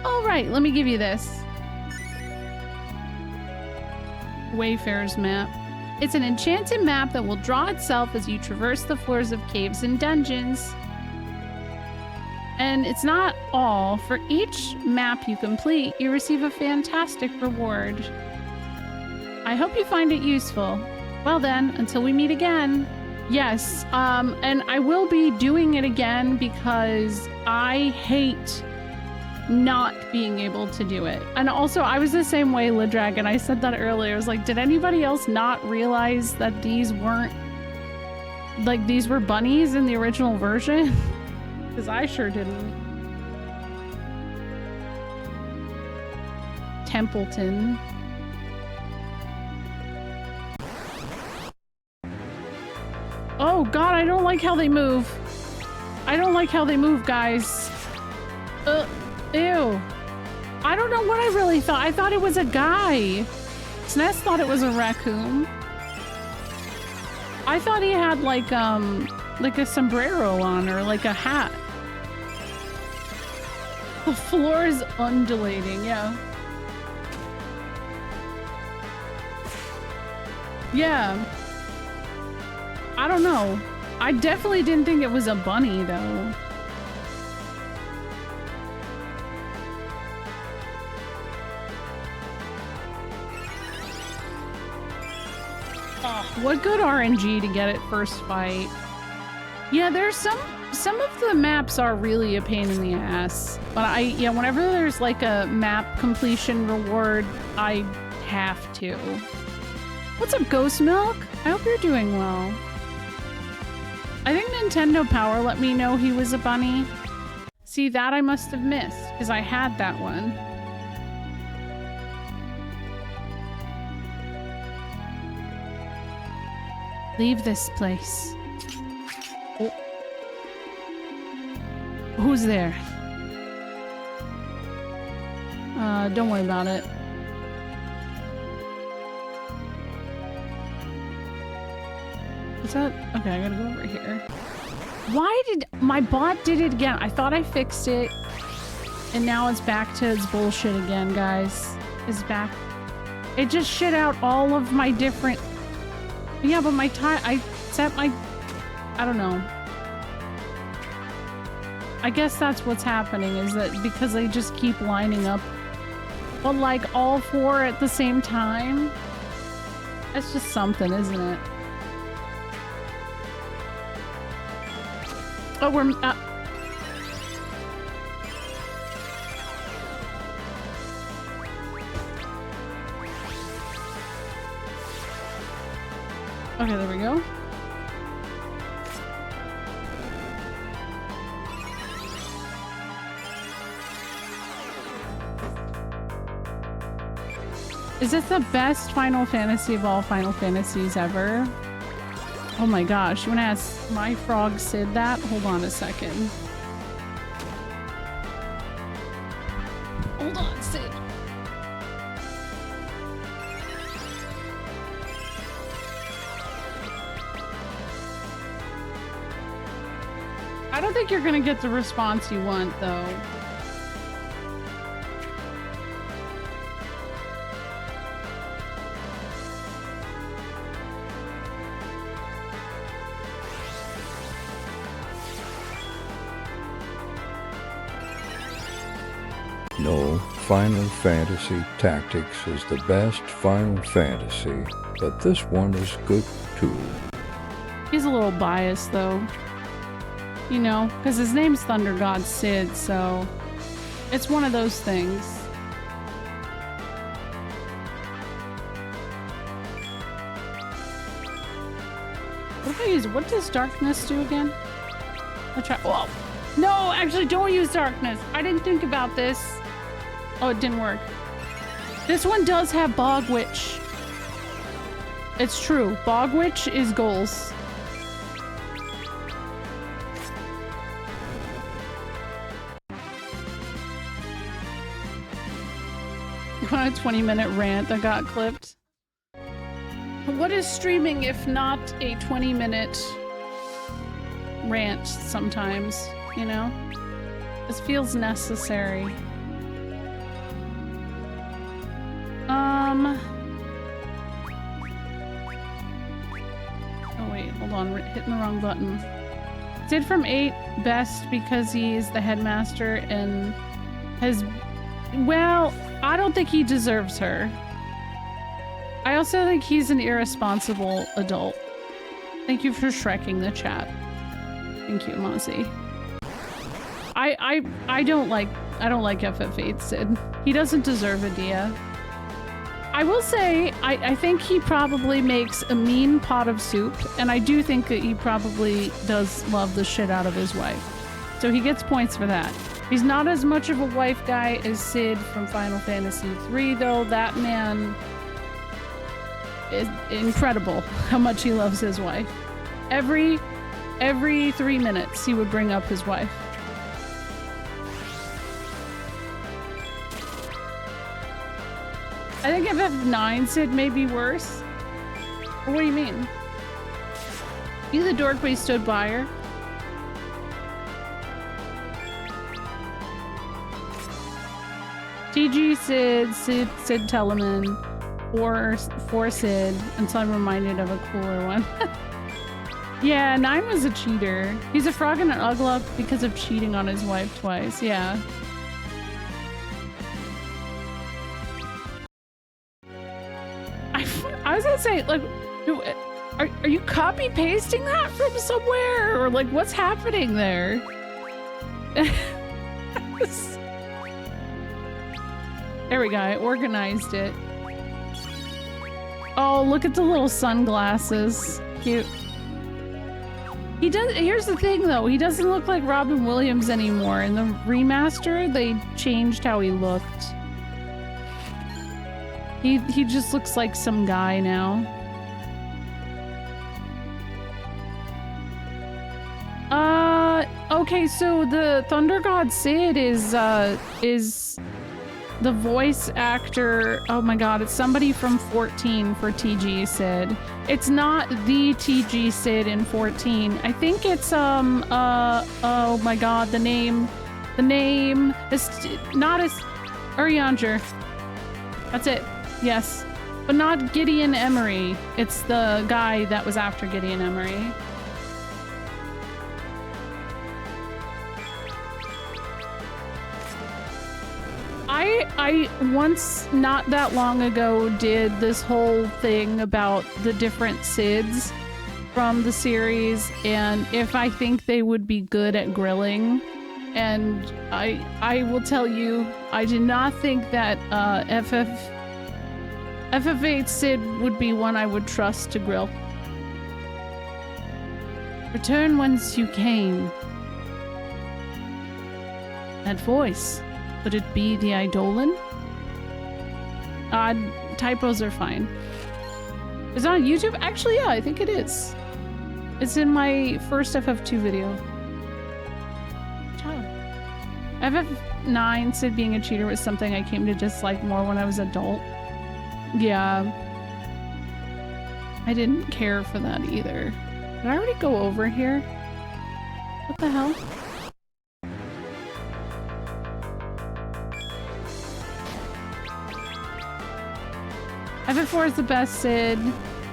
All right, let me give you this. Wayfarer's map. It's an enchanted map that will draw itself as you traverse the floors of caves and dungeons. And it's not all. For each map you complete, you receive a fantastic reward. I hope you find it useful. Well then, until we meet again. Yes, and I will be doing it again because I hate not being able to do it. And also, I was the same way, Lidragon. I said that earlier. I was like, did anybody else not realize that these weren't... like, these were bunnies in the original version? Because I sure didn't. Templeton. Oh god, I don't like how they move. I don't like how they move, guys. Ew. I don't know what I really thought. I thought it was a guy. Sness thought it was a raccoon. I thought he had like a sombrero on or like a hat. The floor is undulating, yeah. Yeah. I don't know. I definitely didn't think it was a bunny, though. Oh, what good RNG to get it first fight. Yeah, there's some of the maps are really a pain in the ass. But yeah, whenever there's like a map completion reward, I have to. What's up, Ghost Milk? I hope you're doing well. I think Nintendo Power let me know he was a bunny. See, that I must have missed, because I had that one. Leave this place. Oh. Who's there? Don't worry about it. Is that... okay, I gotta go over here. Why did... my bot did it again? I thought I fixed it. And now it's back to its bullshit again, guys. It's back. It just shit out all of my different... yeah, but my time... I set my... I don't know. I guess that's what's happening, is that because they just keep lining up. But like all four at the same time? That's just something, isn't it? Oh, we're... okay, there we go. Is this the best Final Fantasy of all Final Fantasies ever? Oh my gosh, you wanna ask my frog Sid that? Hold on a second. Hold on, Sid. I don't think you're gonna get the response you want, though. No, Final Fantasy Tactics is the best Final Fantasy, but this one is good too. He's a little biased, though. You know, because his name's Thunder God Sid, so it's one of those things. What if I use... what does darkness do again? I'll try... whoa! No, actually, don't use darkness. I didn't think about this. Oh, it didn't work. This one does have Bog Witch. It's true. Bog Witch is goals. You want a 20-minute rant that got clipped? What is streaming if not a 20-minute rant sometimes, you know? This feels necessary. Oh wait, hold on, we're hitting the wrong button. Sid from 8 best because he's the headmaster and has... Well, I don't think he deserves her. I also think he's an irresponsible adult. Thank you for shrekking the chat. Thank you, Mozzie. I don't like FF8 Sid. He doesn't deserve a Dia. I will say, I think he probably makes a mean pot of soup, and I do think that he probably does love the shit out of his wife. So he gets points for that. He's not as much of a wife guy as Sid from Final Fantasy III, though. That man is incredible how much he loves his wife. Every 3 minutes, he would bring up his wife. I think FF9 Sid may be worse. Or what do you mean? You the dork, but he stood by her. TG Sid, Sid Telemann, or Sid, until I'm reminded of a cooler one. Yeah, 9 was a cheater. He's a frog and an Ugluk because of cheating on his wife twice, yeah. I was gonna say, like, are you copy pasting that from somewhere, or like, what's happening there? There we go. I organized it. Oh, look at the little sunglasses. Cute. He does. Here's the thing, though. He doesn't look like Robin Williams anymore. In the remaster, they changed how he looked. He just looks like some guy now. Okay, so the Thunder God Sid is the voice actor. Oh my god, it's somebody from 14 for TG Sid. It's not the TG Sid in 14. I think it's oh my god, the name is not as Urianger. That's it. Yes. But not Gideon Emery. It's the guy that was after Gideon Emery. I once, not that long ago, did this whole thing about the different Sids from the series and if I think they would be good at grilling. And I will tell you, I did not think that FF8 Sid would be one I would trust to grill. Return whence you came. That voice. Could it be the Eidolon? Typos are fine. Is it on YouTube? Actually, yeah, I think it is. It's in my first FF2 video. Ciao. FF9 Sid being a cheater was something I came to dislike more when I was adult. Yeah. I didn't care for that either. Did I already go over here? What the hell? FF4 is the best Sid.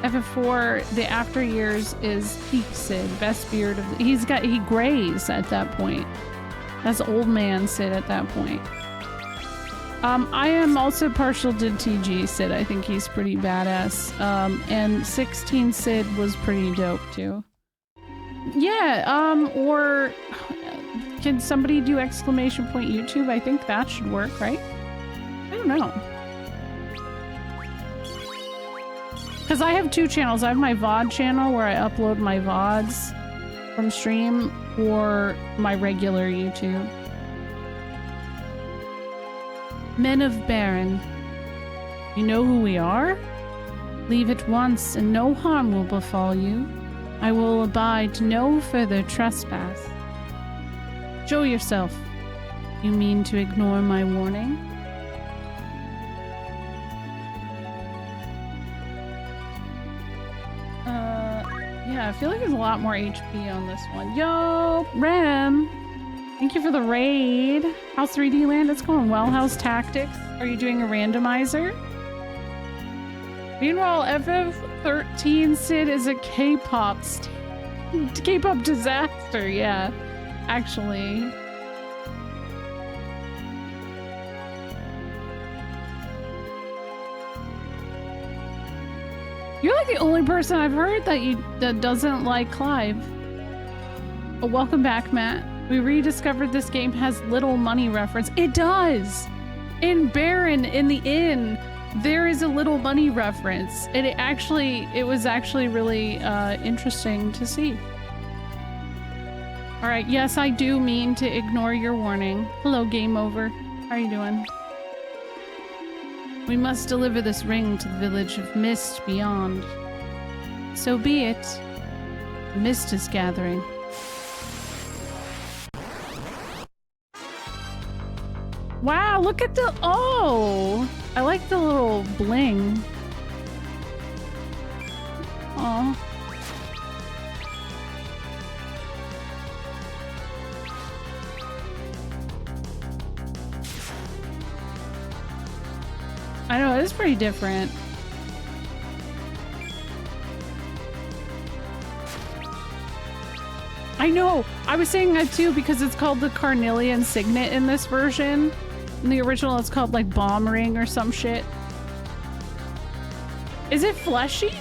FF4, the after years is peak Sid. Best beard of the, he grays at that point. That's old man Sid at that point. I am also partial to TG Sid. I think he's pretty badass. And 16 Sid was pretty dope too. Yeah, or can somebody do exclamation point YouTube? I think that should work, right? I don't know. Because I have two channels. I have my VOD channel where I upload my VODs from stream, or my regular YouTube. Men of Baron, you know who we are? Leave at once and no harm will befall you. I will abide no further trespass. Show yourself. You mean to ignore my warning? Yeah, I feel like there's a lot more HP on this one. Yo, Rem! Thank you for the raid. How's 3D Land? It's going well. How's Tactics? Are you doing a randomizer? Meanwhile, FF13 Sid is a K-pop disaster, yeah. Actually. You're like the only person I've heard that doesn't like Clive. Oh, welcome back, Matt. We rediscovered this game has little money reference. It does! In Baron, in the inn, there is a little money reference. And it was actually really interesting to see. Alright, yes, I do mean to ignore your warning. Hello, Game Over. How are you doing? We must deliver this ring to the village of Mist beyond. So be it. The mist is gathering. Wow, look at the... Oh! I like the little bling. Oh. I know, it is pretty different. I know! I was saying that too because it's called the Carnelian Signet in this version. In the original, it's called like Bomb Ring or some shit. Is it fleshy?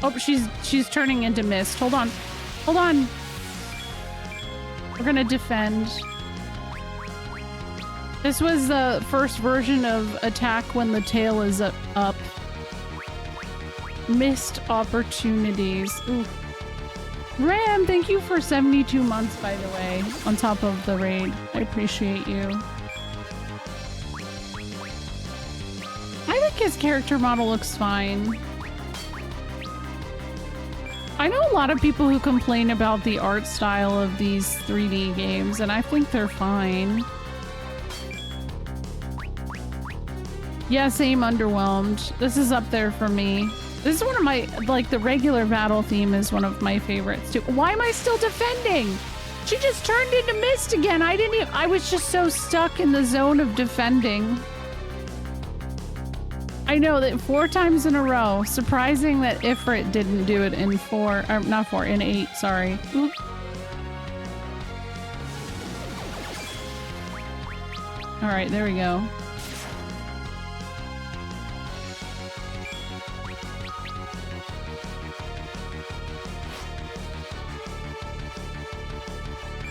Oh, she's turning into mist. Hold on. Hold on. We're gonna defend. This was the first version of attack when the tail is up. Missed opportunities. Ooh. Ram, thank you for 72 months, by the way, on top of the raid. I appreciate you. I think his character model looks fine. I know a lot of people who complain about the art style of these 3D games, and I think they're fine. Yeah, same, underwhelmed. This is up there for me. This is one of my, like, the regular battle theme is one of my favorites too. Why am I still defending? She just turned into mist again. I was just so stuck in the zone of defending. I know that 4 times in a row. Surprising that Ifrit didn't do it in in 8, sorry. Oop. All right, there we go.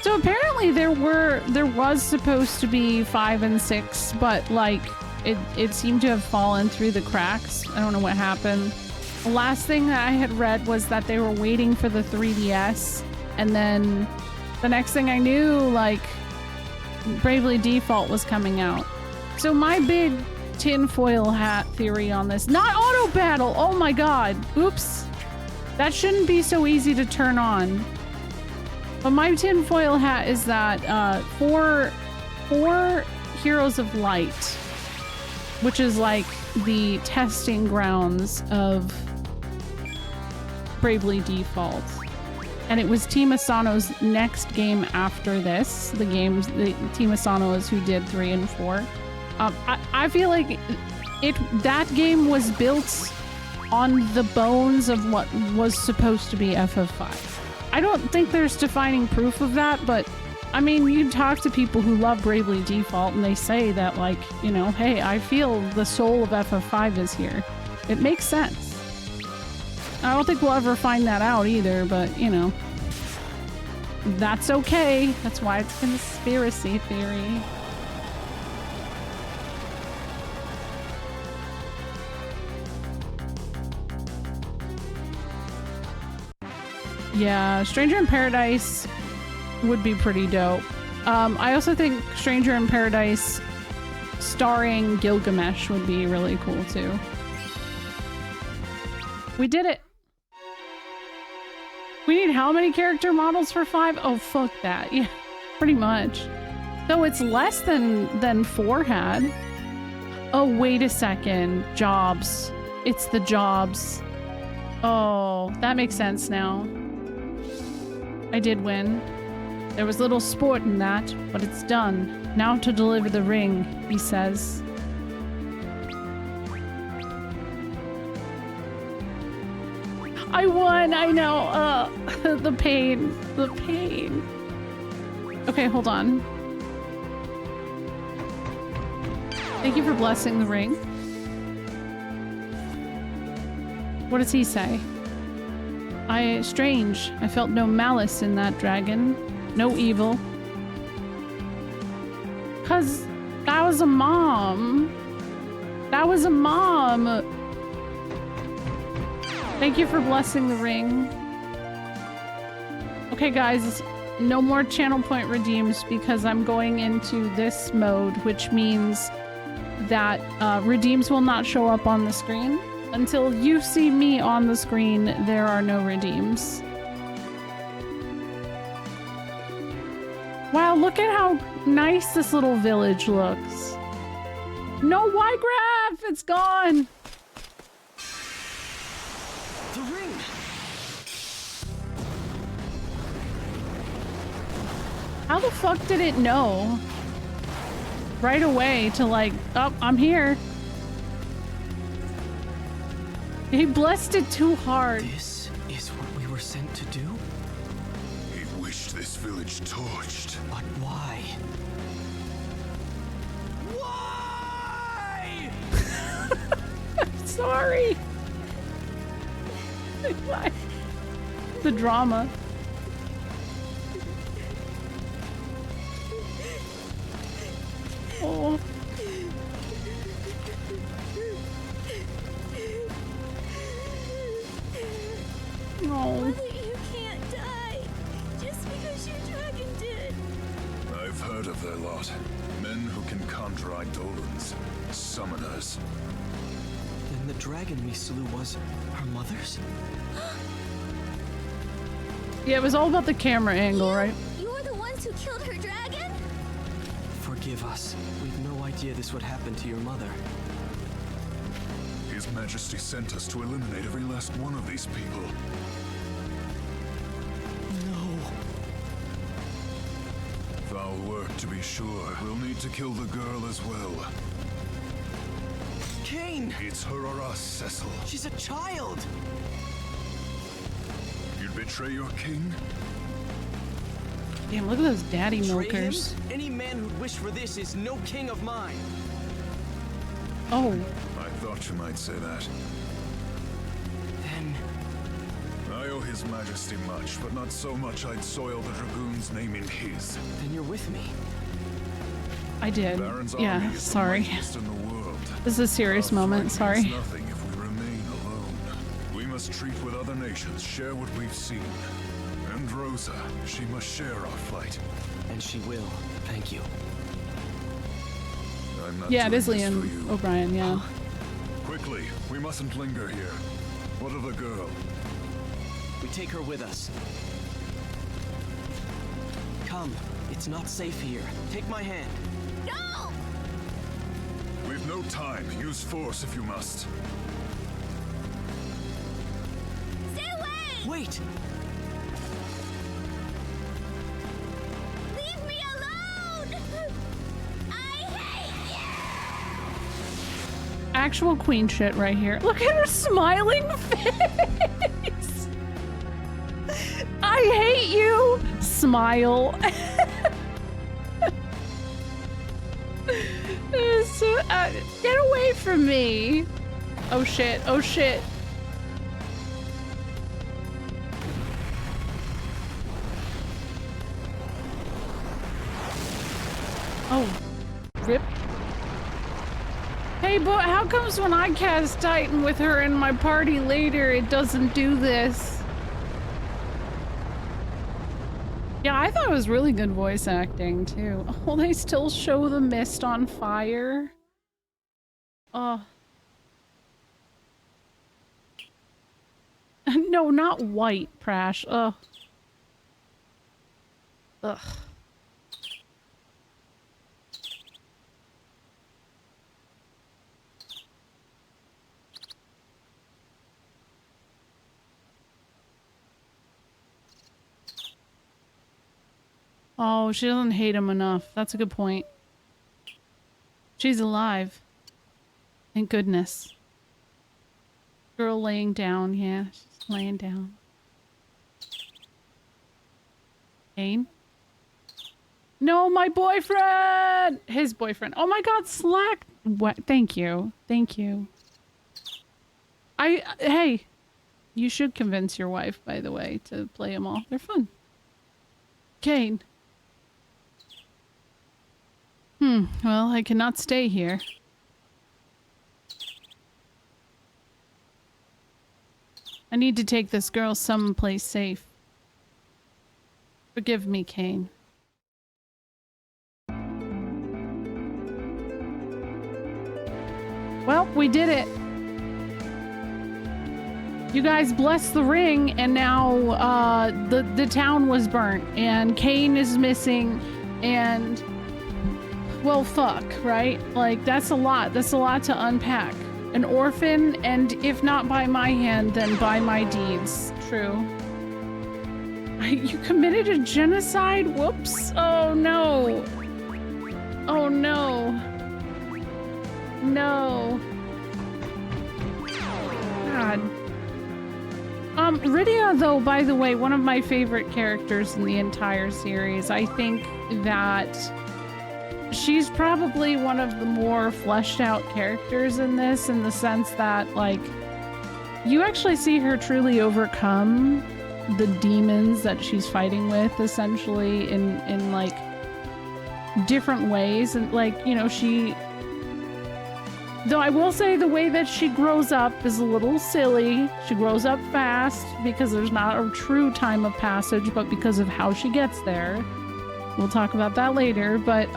So apparently there was supposed to be 5 and 6, but like it seemed to have fallen through the cracks. I don't know what happened. The last thing that I had read was that they were waiting for the 3DS, and then the next thing I knew, like, Bravely Default was coming out. So my big tinfoil hat theory on this, not auto battle, oh my god, oops. That shouldn't be so easy to turn on. But my tinfoil hat is that for Heroes of Light, which is like the testing grounds of Bravely Default, and it was Team Asano's next game after this. The Team Asano is who did 3 and 4. I feel like that game was built on the bones of what was supposed to be FF5. I don't think there's defining proof of that, but I mean, you talk to people who love Bravely Default and they say that, like, you know, hey, I feel the soul of FF5 is here. It makes sense. I don't think we'll ever find that out either, but, you know, that's okay. That's why it's conspiracy theory. Yeah, Stranger in Paradise would be pretty dope. I also think Stranger in Paradise starring Gilgamesh would be really cool too. We did it! We need how many character models for 5? Oh, fuck that. Yeah, pretty much. Though it's less than 4 had. Oh, wait a second. Jobs. It's the jobs. Oh, that makes sense now. I did win. There was little sport in that, but it's done. Now to deliver the ring, he says. I won! I know! The pain. The pain. Okay, hold on. Thank you for blessing the ring. What does he say? Strange. I felt no malice in that dragon. No evil. 'Cause that was a mom. That was a mom. Thank you for blessing the ring. Okay, guys. No more channel point redeems because I'm going into this mode, which means that redeems will not show up on the screen. Until you see me on the screen, there are no redeems. Wow, look at how nice this little village looks. No Y-Graph! It's gone! The ring! How the fuck did it know? Right away to like, oh, I'm here. He blessed it too hard. This is what we were sent to do? He wished this village torched. But why? Why? Sorry. Why? The drama. Oh. No. Mother, you can't die. Just because your dragon did. I've heard of their lot. Men who can conjure eidolons. Summoners. Then the dragon we slew was her mother's? Yeah, it was all about the camera angle, right? You're the ones who killed her dragon? Forgive us. We've no idea this would happen to your mother. His Majesty sent us to eliminate every last one of these people. No. Foul work, to be sure. We'll need to kill the girl as well. Cain! It's her or us, Cecil. She's a child! You'd betray your king? Damn, look at those daddy Betray him? milkers. Any man who'd wish for this is no king of mine. Oh. I thought you might say that. Then I owe His Majesty much, but not so much I'd soil the Dragoon's name in his. you're with me. I did. Baron's Yeah, army is the sorry. mightiest in the world. This is a serious Our moment, fight means sorry. nothing if we remain alone. We must treat with other nations, share what we've seen. And Rosa, she must share our fight. And she will. Thank you. I'm not Yeah, it doing is this for Liam you. O'Brien, yeah. Quickly, we mustn't linger here. What of the girl? We take her with us. Come. It's not safe here. Take my hand. No! We've no time. Use force if you must. Stay away! Wait! Leave me alone! I hate you! Actual queen shit right here. Look at her smiling face. I hate you. Smile. Get away from me. Oh shit. Oh shit. Oh. Rip. Hey, but how comes when I cast Titan with her in my party later, it doesn't do this? Yeah, I thought it was really good voice acting, too. Oh, they still show the mist on fire? Oh. No, not white, Prash. Ugh. Ugh. Oh, she doesn't hate him enough. That's a good point. She's alive. Thank goodness. Girl laying down, yeah. She's laying down. Kane? No, my boyfriend! His boyfriend. Oh my god, Slack! What? Thank you. Thank you. Hey, you should convince your wife, by the way, to play them all. They're fun. Kane. Well, I cannot stay here. I need to take this girl someplace safe. Forgive me, Kane. Well, we did it. You guys blessed the ring, and now the town was burnt, and Kane is missing, and well, fuck, right? Like, that's a lot. That's a lot to unpack. An orphan, and if not by my hand, then by my deeds. True. You committed a genocide? Whoops. Oh no. Oh no. No. God. Rydia, though, by the way, one of my favorite characters in the entire series. I think that she's probably one of the more fleshed out characters in this, in the sense that, like, you actually see her truly overcome the demons that she's fighting with, essentially, in like, different ways. And, like, you know, though I will say the way that she grows up is a little silly. She grows up fast because there's not a true time of passage, but because of how she gets there. We'll talk about that later, but,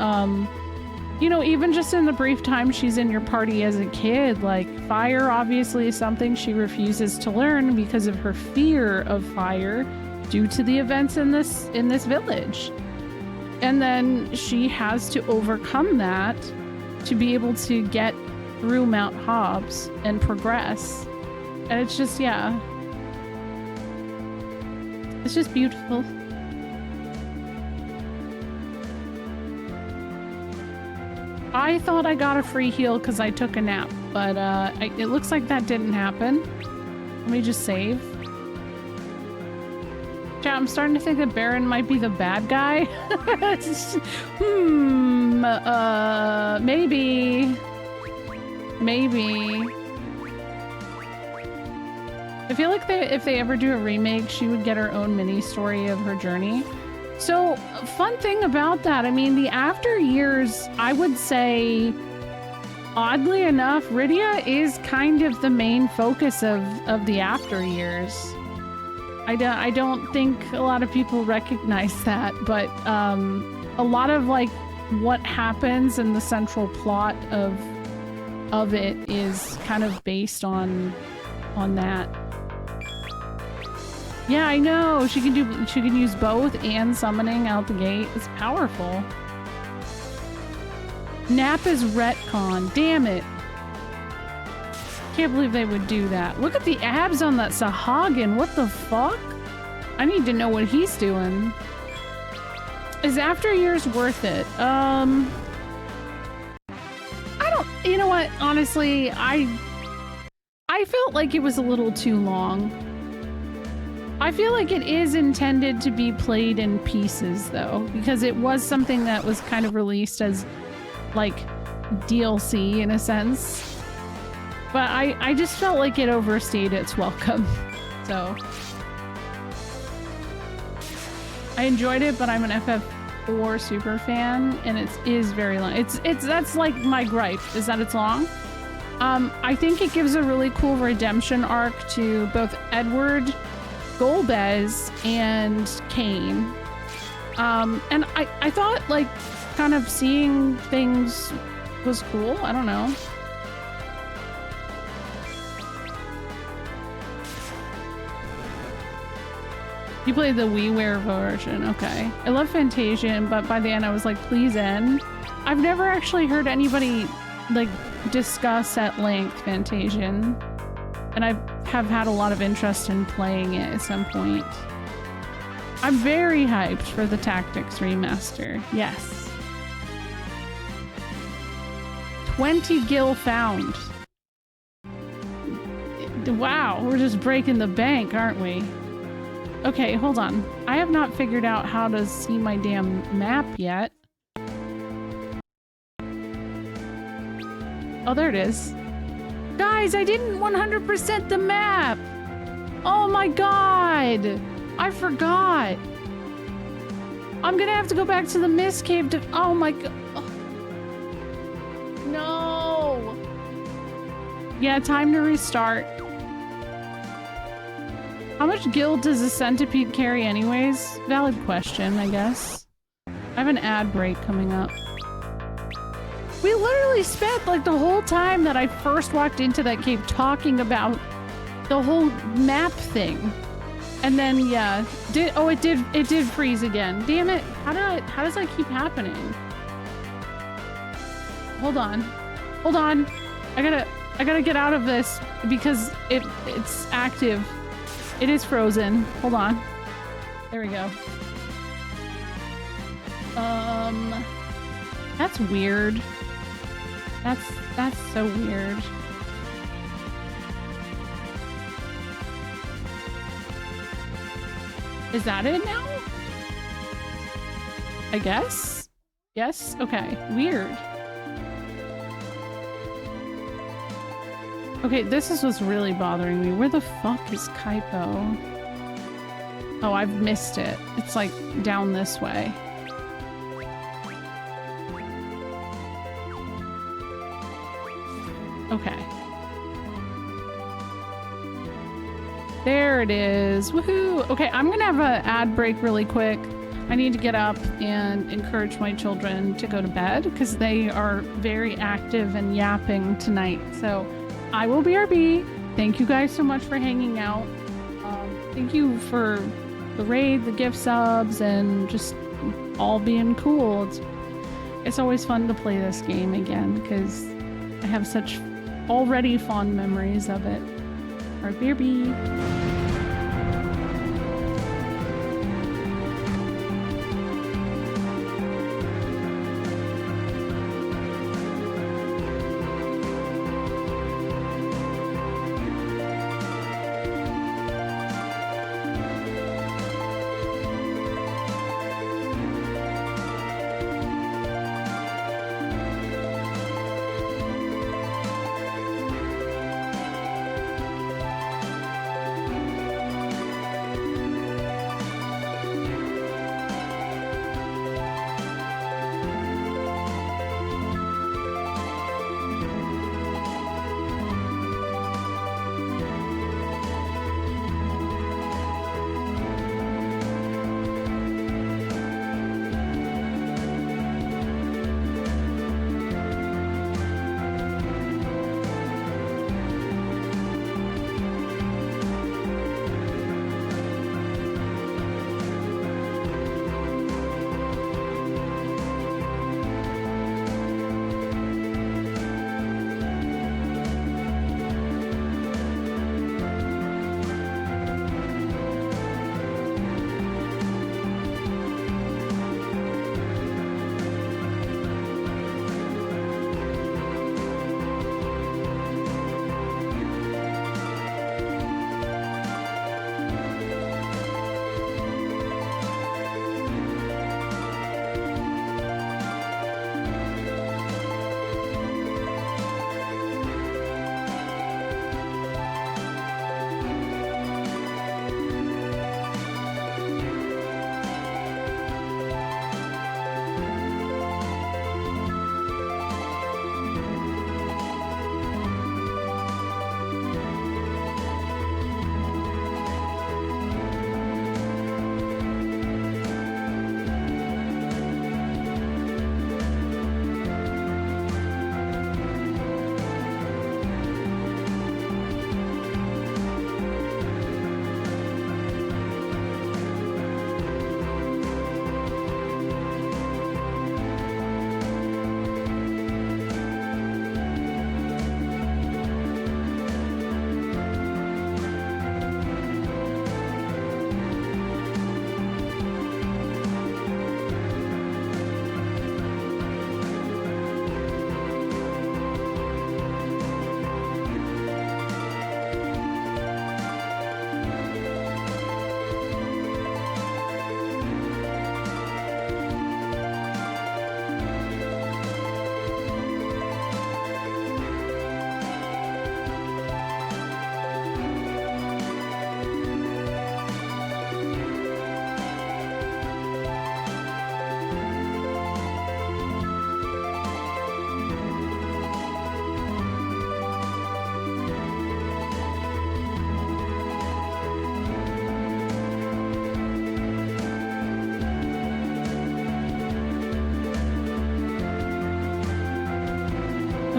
you know, even just in the brief time she's in your party as a kid, like, fire obviously is something she refuses to learn because of her fear of fire due to the events in this village. And then she has to overcome that to be able to get through Mount Hobbs and progress. And it's just, yeah. It's just beautiful. I thought I got a free heal because I took a nap, but it looks like that didn't happen. Let me just save. Chat, I'm starting to think that Baron might be the bad guy. Maybe. Maybe. I feel like if they ever do a remake, she would get her own mini story of her journey. So, fun thing about that, I mean, the after years, I would say, oddly enough, Rydia is kind of the main focus of the after years. I don't think a lot of people recognize that, but a lot of, like, what happens in the central plot of it is kind of based on that. Yeah, I know. She can use both and summoning out the gate. It's powerful. Nap is retcon. Damn it. Can't believe they would do that. Look at the abs on that Sahagin. What the fuck? I need to know what he's doing. Is After Years worth it? You know what? Honestly, I felt like it was a little too long. I feel like it is intended to be played in pieces, though, because it was something that was kind of released as, like, DLC in a sense. But I just felt like it overstayed its welcome. So I enjoyed it, but I'm an FF4 super fan, and it is very long. That's like my gripe, is that it's long. I think it gives a really cool redemption arc to both Edward, Golbez, and Kane. And I thought, like, kind of seeing things was cool. I don't know. You played the WiiWare version, okay. I love Fantasian, but by the end I was like, please end. I've never actually heard anybody, like, discuss at length Fantasian. And I have had a lot of interest in playing it at some point. I'm very hyped for the Tactics remaster. Yes. 20 gil found. Wow, we're just breaking the bank, aren't we? Okay, hold on. I have not figured out how to see my damn map yet. Oh, there it is. Guys, I didn't 100% the map! Oh my god! I forgot! I'm gonna have to go back to the Mist Cave to- Oh my god. No! Yeah, time to restart. How much gil does a centipede carry anyways? Valid question, I guess. I have an ad break coming up. We literally spent like the whole time that I first walked into that cave talking about the whole map thing. And then yeah, it did freeze again. Damn it. How does that keep happening? Hold on. Hold on. I gotta get out of this because it's active. It is frozen. Hold on. There we go. That's weird. That's so weird. Is that it now? I guess? Yes? Okay. Weird. Okay, this is what's really bothering me. Where the fuck is Kaipo? Oh, I've missed it. It's like down this way. Okay. There it is. Woohoo! Okay, I'm gonna have an ad break really quick. I need to get up and encourage my children to go to bed because they are very active and yapping tonight. So I will BRB. Thank you guys so much for hanging out. Thank you for the raid, the gift subs, and just all being cool. It's always fun to play this game again because I have such already fond memories of it. Our BRB.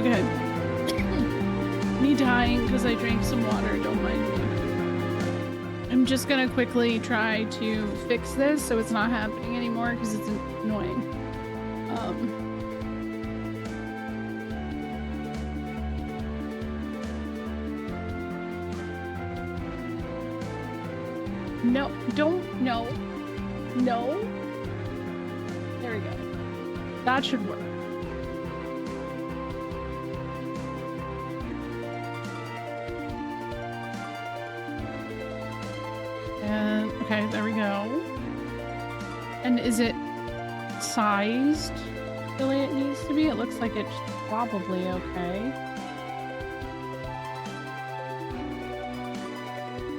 good. Me dying because I drank some water, don't mind me. I'm just gonna quickly try to fix this so it's not happening anymore because it's annoying. No, don't, no. No. There we go. That should work. And, okay, there we go. And is it sized the way it needs to be? It looks like it's probably okay.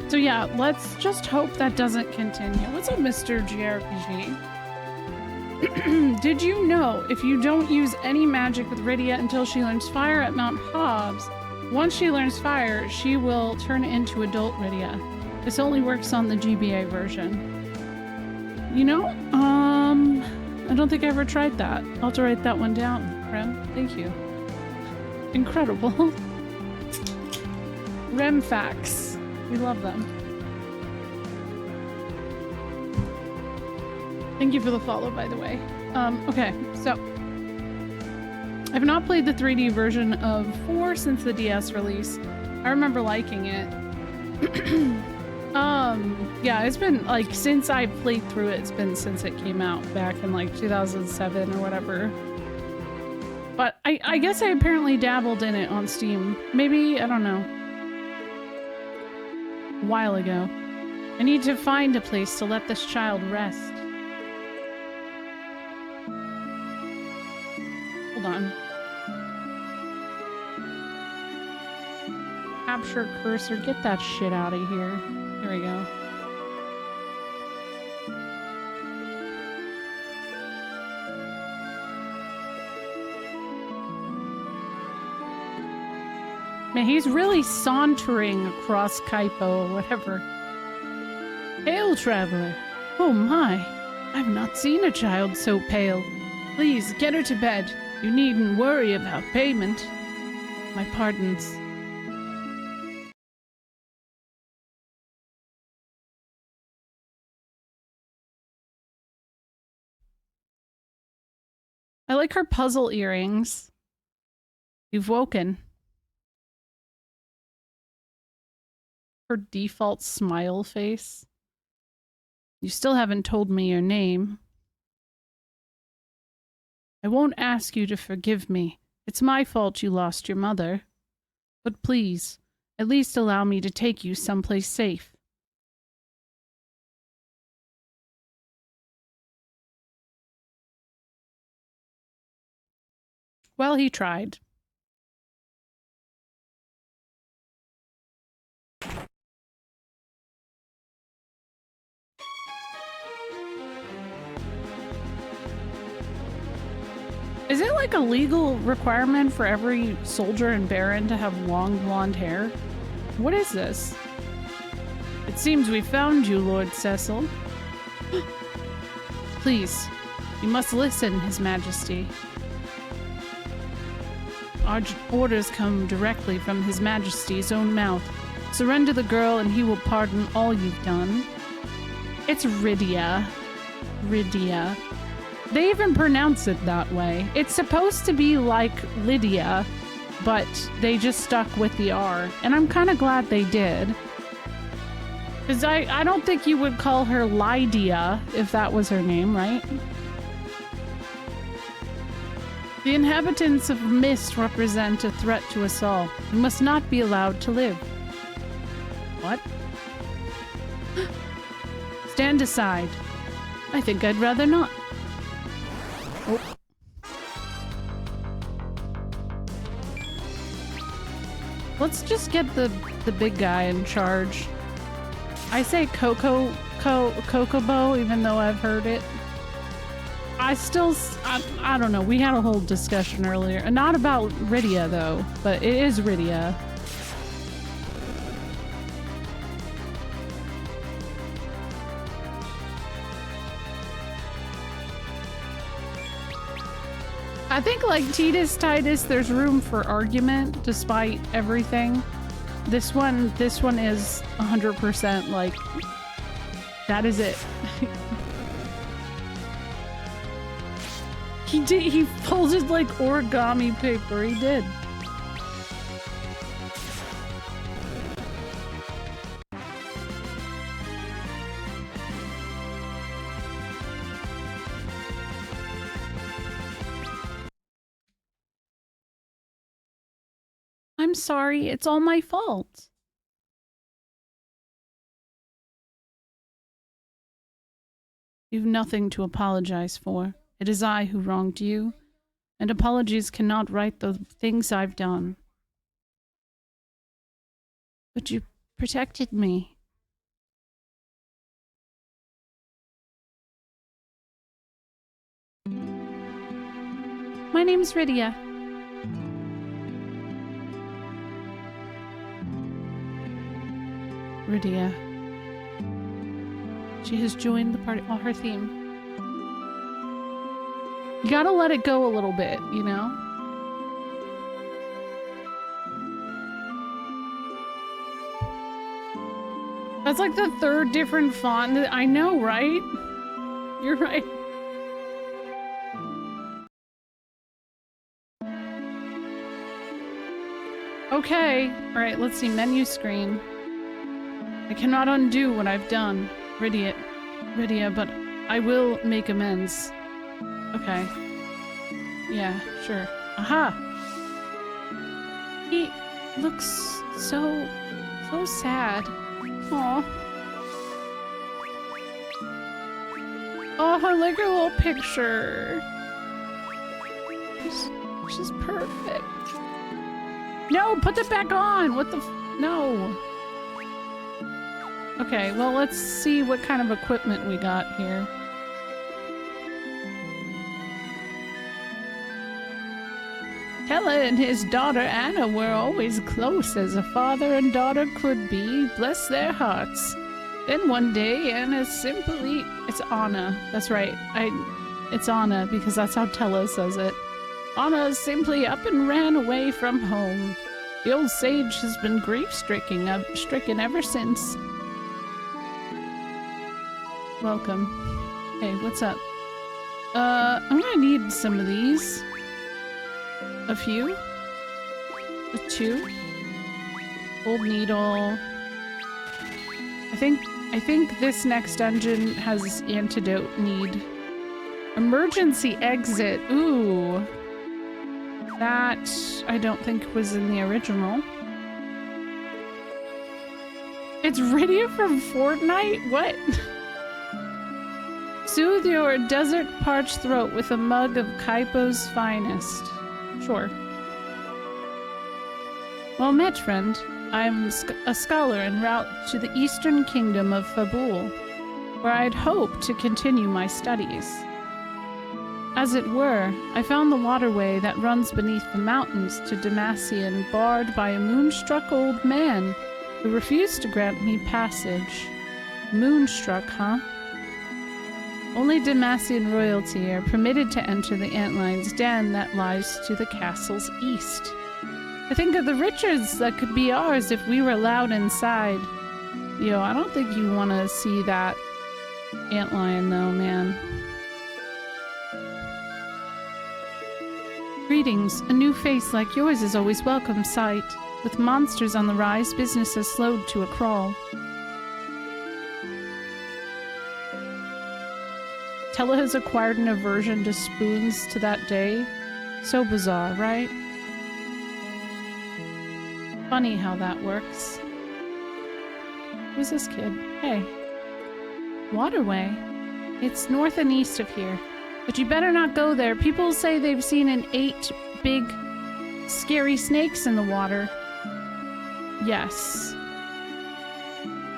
So yeah, let's just hope that doesn't continue. What's up, Mr. JRPG? Did you know if you don't use any magic with Rydia until she learns fire at Mount Hobbs, once she learns fire, she will turn into adult Rydia. This only works on the GBA version. You know, I don't think I ever tried that. I'll have to write that one down, Rem. Thank you. Incredible. Rem facts. We love them. Thank you for the follow, by the way. Okay, so I've not played the 3D version of 4 since the DS release. I remember liking it. Yeah, it's been like since I played through it, it's been since it came out back in like 2007 or whatever. But I guess I apparently dabbled in it on Steam. Maybe, I don't know. A while ago. I need to find a place to let this child rest. Hold on. Capture cursor, get that shit out of here. There we go. Man, he's really sauntering across Kaipo or whatever. Hail, traveler. Oh my, I've not seen a child so pale. Please, get her to bed. You needn't worry about payment. My pardons. I like her puzzle earrings. You've woken. Her default smile face. You still haven't told me your name. I won't ask you to forgive me. It's my fault you lost your mother. But please, at least allow me to take you someplace safe. Well, he tried. Is it like a legal requirement for every soldier and baron to have long blonde hair? What is this? It seems we found you, Lord Cecil. Please, you must listen, His Majesty. Our orders come directly from His Majesty's own mouth. Surrender the girl and he will pardon all you've done. It's Rydia. Rydia. They even pronounce it that way. It's supposed to be like Lydia, but they just stuck with the R. And I'm kind of glad they did. Because I don't think you would call her Lydia if that was her name, right? The inhabitants of Mist represent a threat to us all. You must not be allowed to live. What? Stand aside. I think I'd rather not. Oh. Let's just get the big guy in charge. I say Kokobo, even though I've heard it. I don't know. We had a whole discussion earlier. Not about Rydia, though, but it is Rydia. I think like Titus, there's room for argument despite everything. This one is 100% like, that is it. He folded like origami paper, he did. I'm sorry, it's all my fault. You've nothing to apologize for. It is I who wronged you, and apologies cannot right the things I've done. But you protected me. My name's Rydia. Rydia. She has joined the party. Oh, her theme. You gotta let it go a little bit, you know? That's like the third different font that I know, right? You're right. Okay. Alright, let's see. Menu screen. I cannot undo what I've done. Rydia, but I will make amends. Okay. Yeah, sure. Aha! He looks so sad. Aw. Oh, her like her little picture. She's perfect. No, put it back on! What the no. Okay, well, let's see what kind of equipment we got here. Tella and his daughter Anna were always close as a father and daughter could be, bless their hearts. Then one day, Anna simply... It's Anna, that's right. It's Anna, because that's how Tella says it. Anna simply up and ran away from home. The old sage has been grief-stricken ever since. Welcome. Hey, what's up? I'm gonna need some of these. A few? A two? Old needle. I think this next dungeon has antidote need. Emergency exit. Ooh. That I don't think was in the original. It's Rydia from Fortnite? What? Soothe your desert-parched throat with a mug of Kaipo's finest. Sure. Well met, friend. I'm a scholar en route to the eastern kingdom of Fabul, where I'd hoped to continue my studies. As it were, I found the waterway that runs beneath the mountains to Demacian barred by a moonstruck old man who refused to grant me passage. Moonstruck, huh? Only Demacian royalty are permitted to enter the Antlion's den that lies to the castle's east. I think of the riches that could be ours if we were allowed inside. Yo, I don't think you want to see that antlion though, man. Greetings. A new face like yours is always welcome sight. With monsters on the rise, business has slowed to a crawl. Tella has acquired an aversion to spoons to that day. So bizarre, right? Funny how that works. Who's this kid? Hey. Waterway? It's north and east of here. But you better not go there. People say they've seen 8 big, scary snakes in the water. Yes.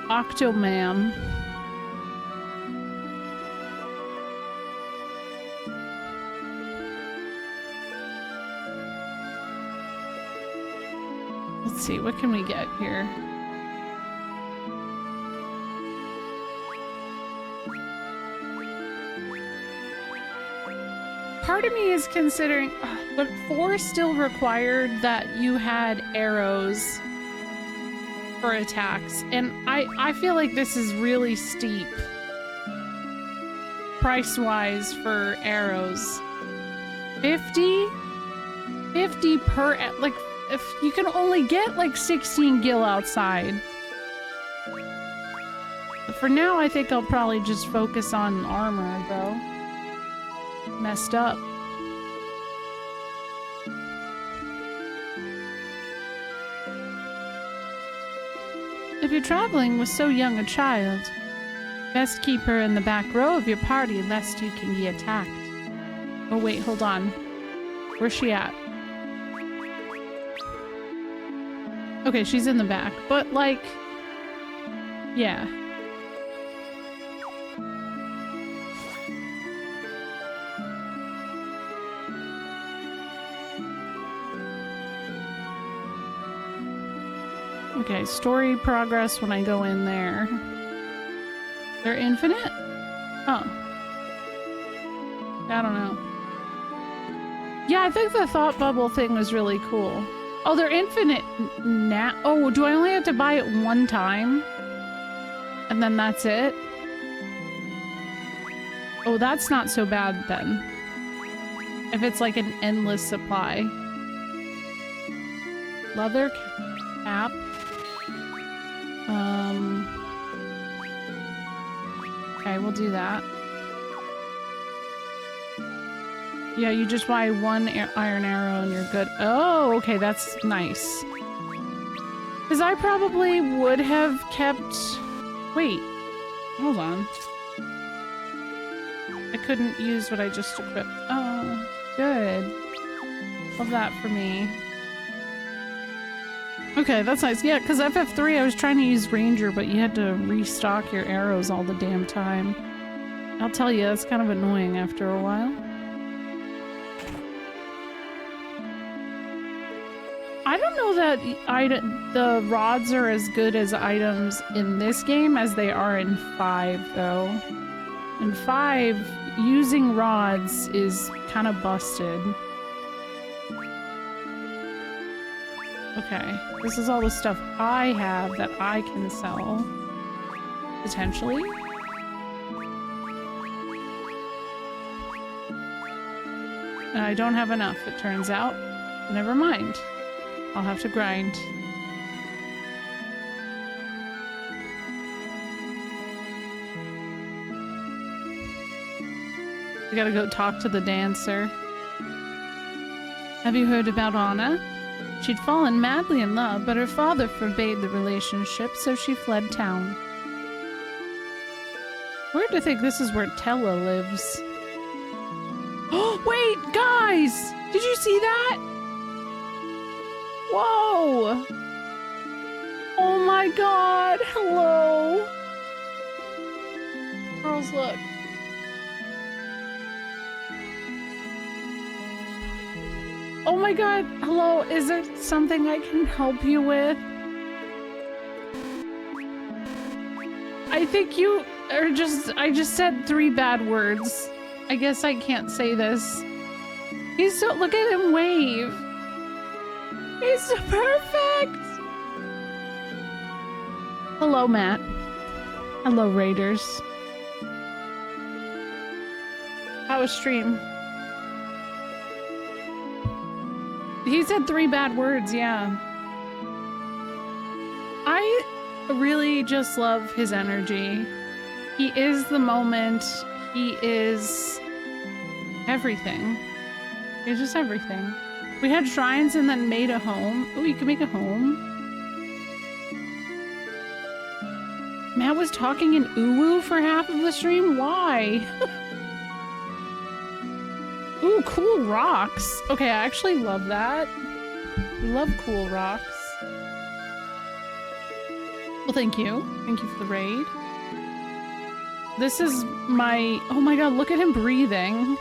Octomam. Let's see, what can we get here? Part of me is considering, but 4 still required that you had arrows for attacks, and I feel like this is really steep price-wise for arrows. 50 per, like, if you can only get like 16 gil outside. But for now, I think I'll probably just focus on armor, though. Messed up. If you're traveling with so young a child, best keep her in the back row of your party lest you can be attacked. Oh wait, hold on. Where's she at? Okay, she's in the back, but like, yeah. Okay, story progress when I go in there. They're infinite? Oh. I don't know. Yeah, I think the thought bubble thing was really cool. Oh, they're infinite now. Oh, do I only have to buy it one time? And then that's it? Oh, that's not so bad then. If it's like an endless supply. Leather cap. Okay, we'll do that. Yeah, you just buy one iron arrow and you're good. Oh, okay, that's nice. Because I probably would have kept... Wait, hold on. I couldn't use what I just equipped. Oh, good. Love that for me. Okay, that's nice. Yeah, because FF3 I was trying to use Ranger, but you had to restock your arrows all the damn time. I'll tell you, that's kind of annoying after a while. I don't know that the rods are as good as items in this game as they are in 5, though. In 5, using rods is kind of busted. Okay, this is all the stuff I have that I can sell. Potentially. And I don't have enough, it turns out. Never mind. I'll have to grind. I gotta go talk to the dancer. Have you heard about Anna? She'd fallen madly in love, but her father forbade the relationship, so she fled town. Weird to think this is where Tella lives. Oh, wait, guys! Did you see that? Whoa! Oh my god, hello! Girls, look. Oh my god, hello, is there something I can help you with? I think you are just, I just said 3 bad words. I guess I can't say this. He's so, look at him wave. He's so perfect. Hello, Matt. Hello, Raiders. How was stream? He said 3 bad words, yeah. I really just love his energy. He is the moment. He is everything. He's just everything. We had shrines and then made a home. Oh, you can make a home. Matt was talking in uwu for half of the stream? Why? Ooh, cool rocks. Okay, I actually love that. Love cool rocks. Well, thank you. Thank you for the raid. This is my... Oh my god, look at him breathing.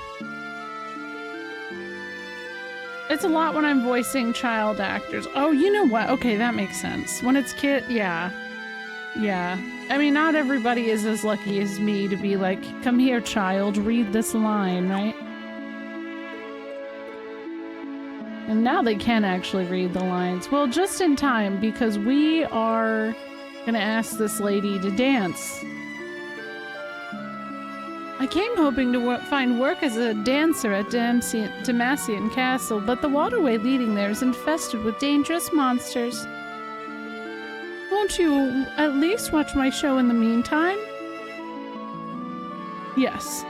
It's a lot when I'm voicing child actors. Oh, you know what? Okay, that makes sense. When it's kid... Yeah. Yeah. I mean, not everybody is as lucky as me to be like, come here, child, read this line, right? And now they can actually read the lines. Well, just in time, because we are gonna ask this lady to dance. I came hoping to find work as a dancer at Damacian Castle, but the waterway leading there is infested with dangerous monsters. Won't you at least watch my show in the meantime? Yes.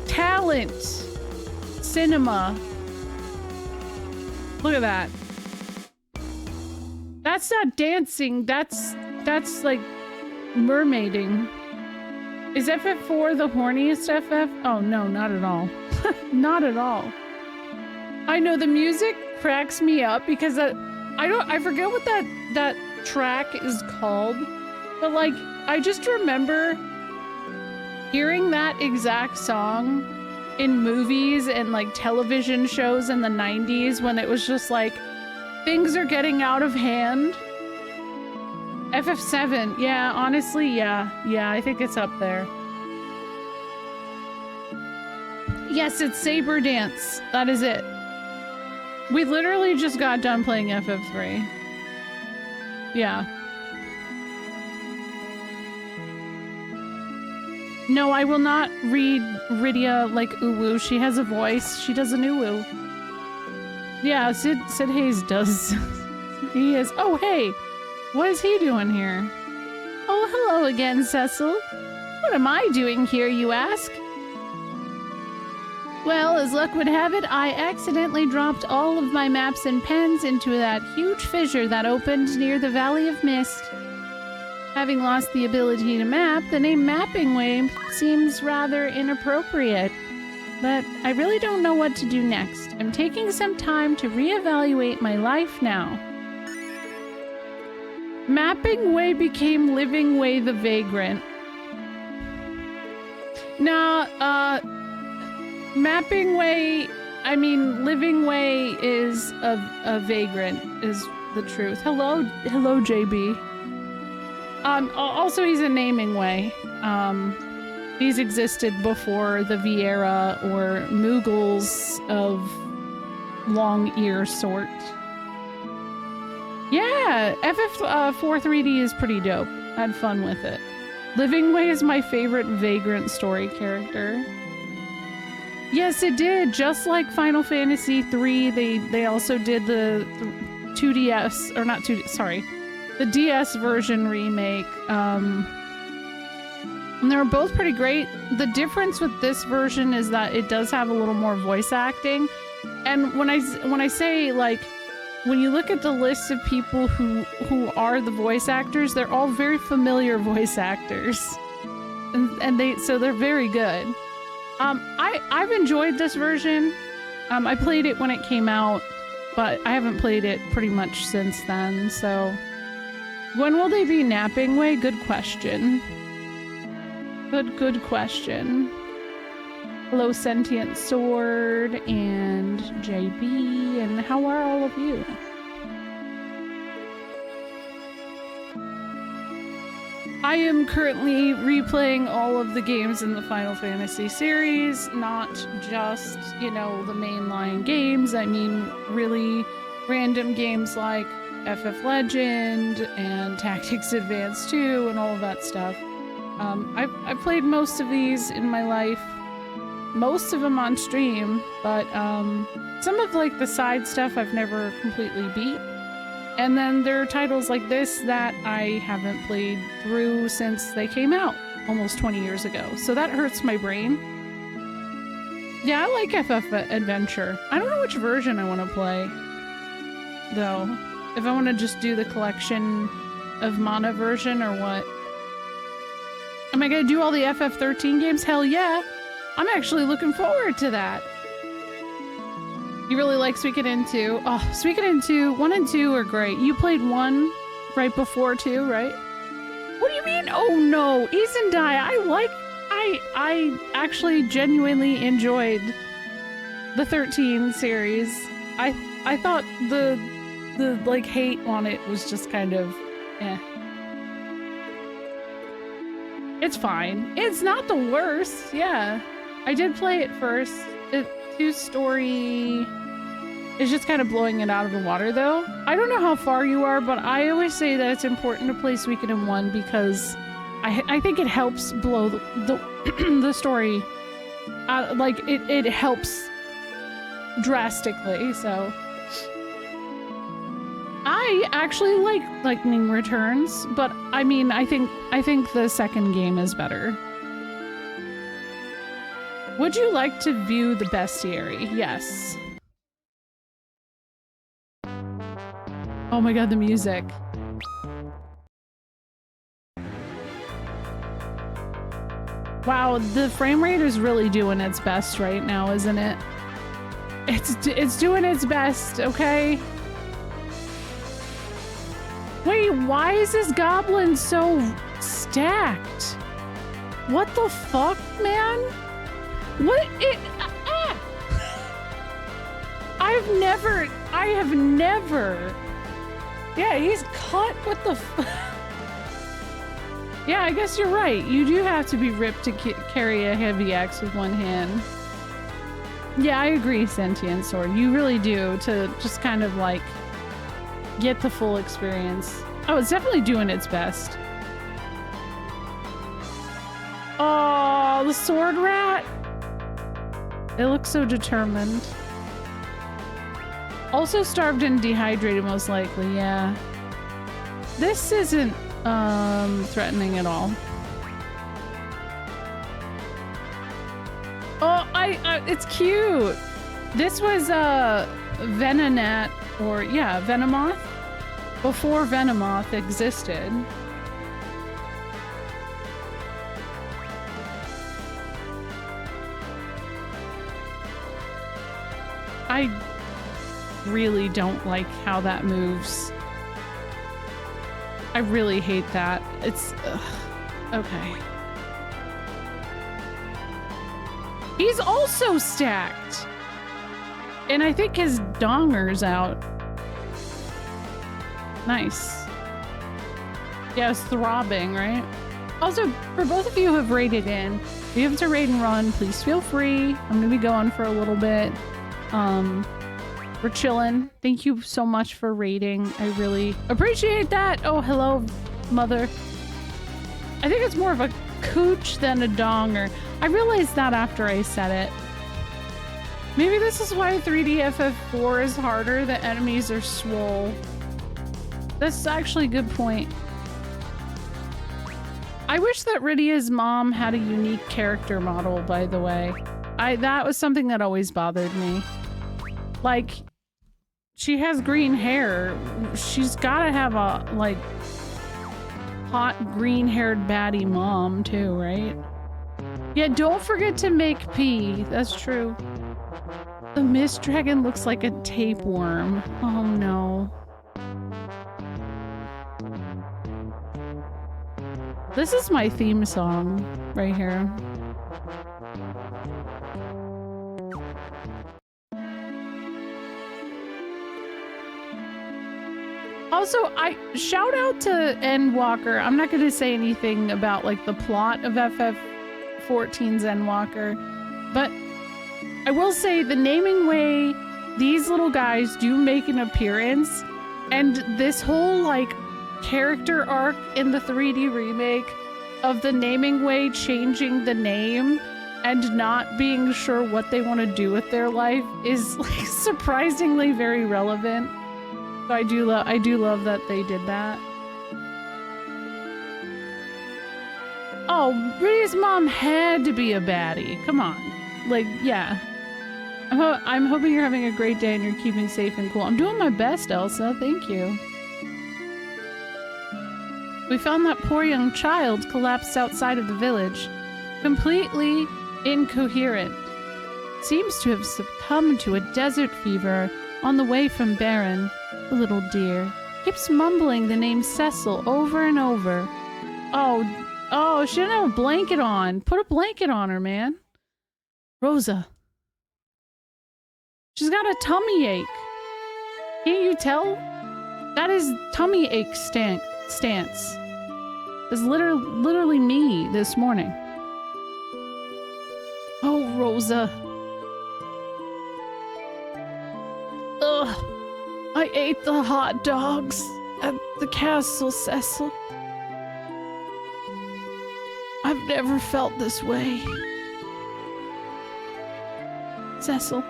Talent! Cinema. Look at that. That's not dancing, that's like mermaiding. Is FF4 the horniest FF? Oh no, not at all. Not at all. I know the music cracks me up because I forget what that track is called, but like I just remember hearing that exact song in movies and like television shows in the 90s when it was just like things are getting out of hand. FF7, yeah, honestly, yeah, I think it's up there. Yes, it's Saber Dance. That is it. We literally just got done playing FF3. Yeah. No, I will not read Rydia like Uwu. She has a voice. She does an Uwu. Yeah, Sid Hayes does. He is. Oh, hey. What is he doing here? Oh, hello again, Cecil. What am I doing here, you ask? Well, as luck would have it, I accidentally dropped all of my maps and pens into that huge fissure that opened near the Valley of Mist. Having lost the ability to map, the name Mapping Way seems rather inappropriate. But I really don't know what to do next. I'm taking some time to reevaluate my life now. Mapping Way became Living Way the Vagrant. Nah, Mapping Way, I mean, Living Way is a vagrant, is the truth. Hello, JB. Also he's a naming way. These existed before the Vieira or Moogles of long ear sort. Yeah, FF4 3D is pretty dope. I had fun with it. Living Way is my favorite vagrant story character. Yes, it did. Just like Final Fantasy III, they also did the 2DS, or not 2D, sorry, the DS version remake. And they were both pretty great. The difference with this version is that it does have a little more voice acting. And when I say, like, when you look at the list of people who are the voice actors, they're all very familiar voice actors. And they're very good. I've enjoyed this version. I played it when it came out, but I haven't played it pretty much since then, so... When will they be Napping Way? Good question. Good question. Hello, Sentient Sword and JB, and how are all of you? I am currently replaying all of the games in the Final Fantasy series, not just, you know, the mainline games. I mean, really random games like FF Legend and Tactics Advance 2 and all of that stuff. I've played most of these in my life, most of them on stream, but some of like the side stuff I've never completely beat. And then there are titles like this that I haven't played through since they came out almost 20 years ago. So that hurts my brain. Yeah, I like FF Adventure. I don't know which version I want to play, though. If I want to just do the collection of Mana version or what. Am I going to do all the FF13 games? Hell yeah! I'm actually looking forward to that. You really like Suikoden 2? Oh, Suikoden 2, 1 and 2 are great. You played 1 right before 2, right? What do you mean? Oh no, Izendai, I actually genuinely enjoyed the 13 series. I thought the like hate on it was just kind of eh. It's fine. It's not the worst. Yeah. I did play it first. The 2 story is just kind of blowing it out of the water though. I don't know how far you are, but I always say that it's important to play Suikoden 1 because I think it helps blow the story. Like it helps drastically, so. I actually like Lightning Returns, but I mean, I think the second game is better. Would you like to view the bestiary? Yes. Oh my god, the music. Wow, the frame rate is really doing its best right now, isn't it? It's doing its best, okay? Wait, why is this goblin so stacked? What the fuck, man? What it? I have never. Yeah, he's cut. What the f? Yeah, I guess you're right. You do have to be ripped to carry a heavy axe with one hand. Yeah, I agree, Sentient Sword. You really do, to just kind of like get the full experience. Oh, it's definitely doing its best. Oh, the sword rat. It looks so determined. Also starved and dehydrated, most likely, yeah. This isn't threatening at all. Oh, it's cute. This was Venonat, or yeah, Venomoth, before Venomoth existed. I really don't like how that moves. I really hate that. It's okay. He's also stacked. And I think his donger's out. Nice. Yeah, it's throbbing, right? Also, for both of you who have raided in, if you have to raid and run, please feel free. I'm gonna be going for a little bit. We're chilling. Thank you so much for raiding. I really appreciate that. Oh, hello, mother. I think it's more of a cooch than a donger. I realized that after I said it. Maybe this is why 3DFF4 is harder. The enemies are swole. That's actually a good point. I wish that Rydia's mom had a unique character model, by the way. That was something that always bothered me. Like, she has green hair. She's gotta have a, like, hot green-haired baddie mom, too, right? Yeah, don't forget to make pee. That's true. The mist dragon looks like a tapeworm. Oh, no. This is my theme song right here. Also, shout out to Endwalker. I'm not going to say anything about like the plot of FF14's Endwalker, but I will say the naming way these little guys do make an appearance, and this whole like character arc in the 3D remake of the naming way changing the name and not being sure what they want to do with their life is like surprisingly very relevant. So I do love that they did that. Oh, Rydia's mom had to be a baddie. Come on. Like, yeah. I'm hoping you're having a great day and you're keeping safe and cool. I'm doing my best, Elsa. Thank you. We found that poor young child collapsed outside of the village. Completely incoherent. Seems to have succumbed to a desert fever on the way from Baron. The little dear keeps mumbling the name Cecil over and over. Oh, she didn't have a blanket on. Put a blanket on her, man. Rosa. She's got a tummy ache. Can't you tell? That is tummy ache stance. It's literally me this morning. Oh, Rosa. Ugh. I ate the hot dogs at the castle, Cecil. I've never felt this way. Cecil.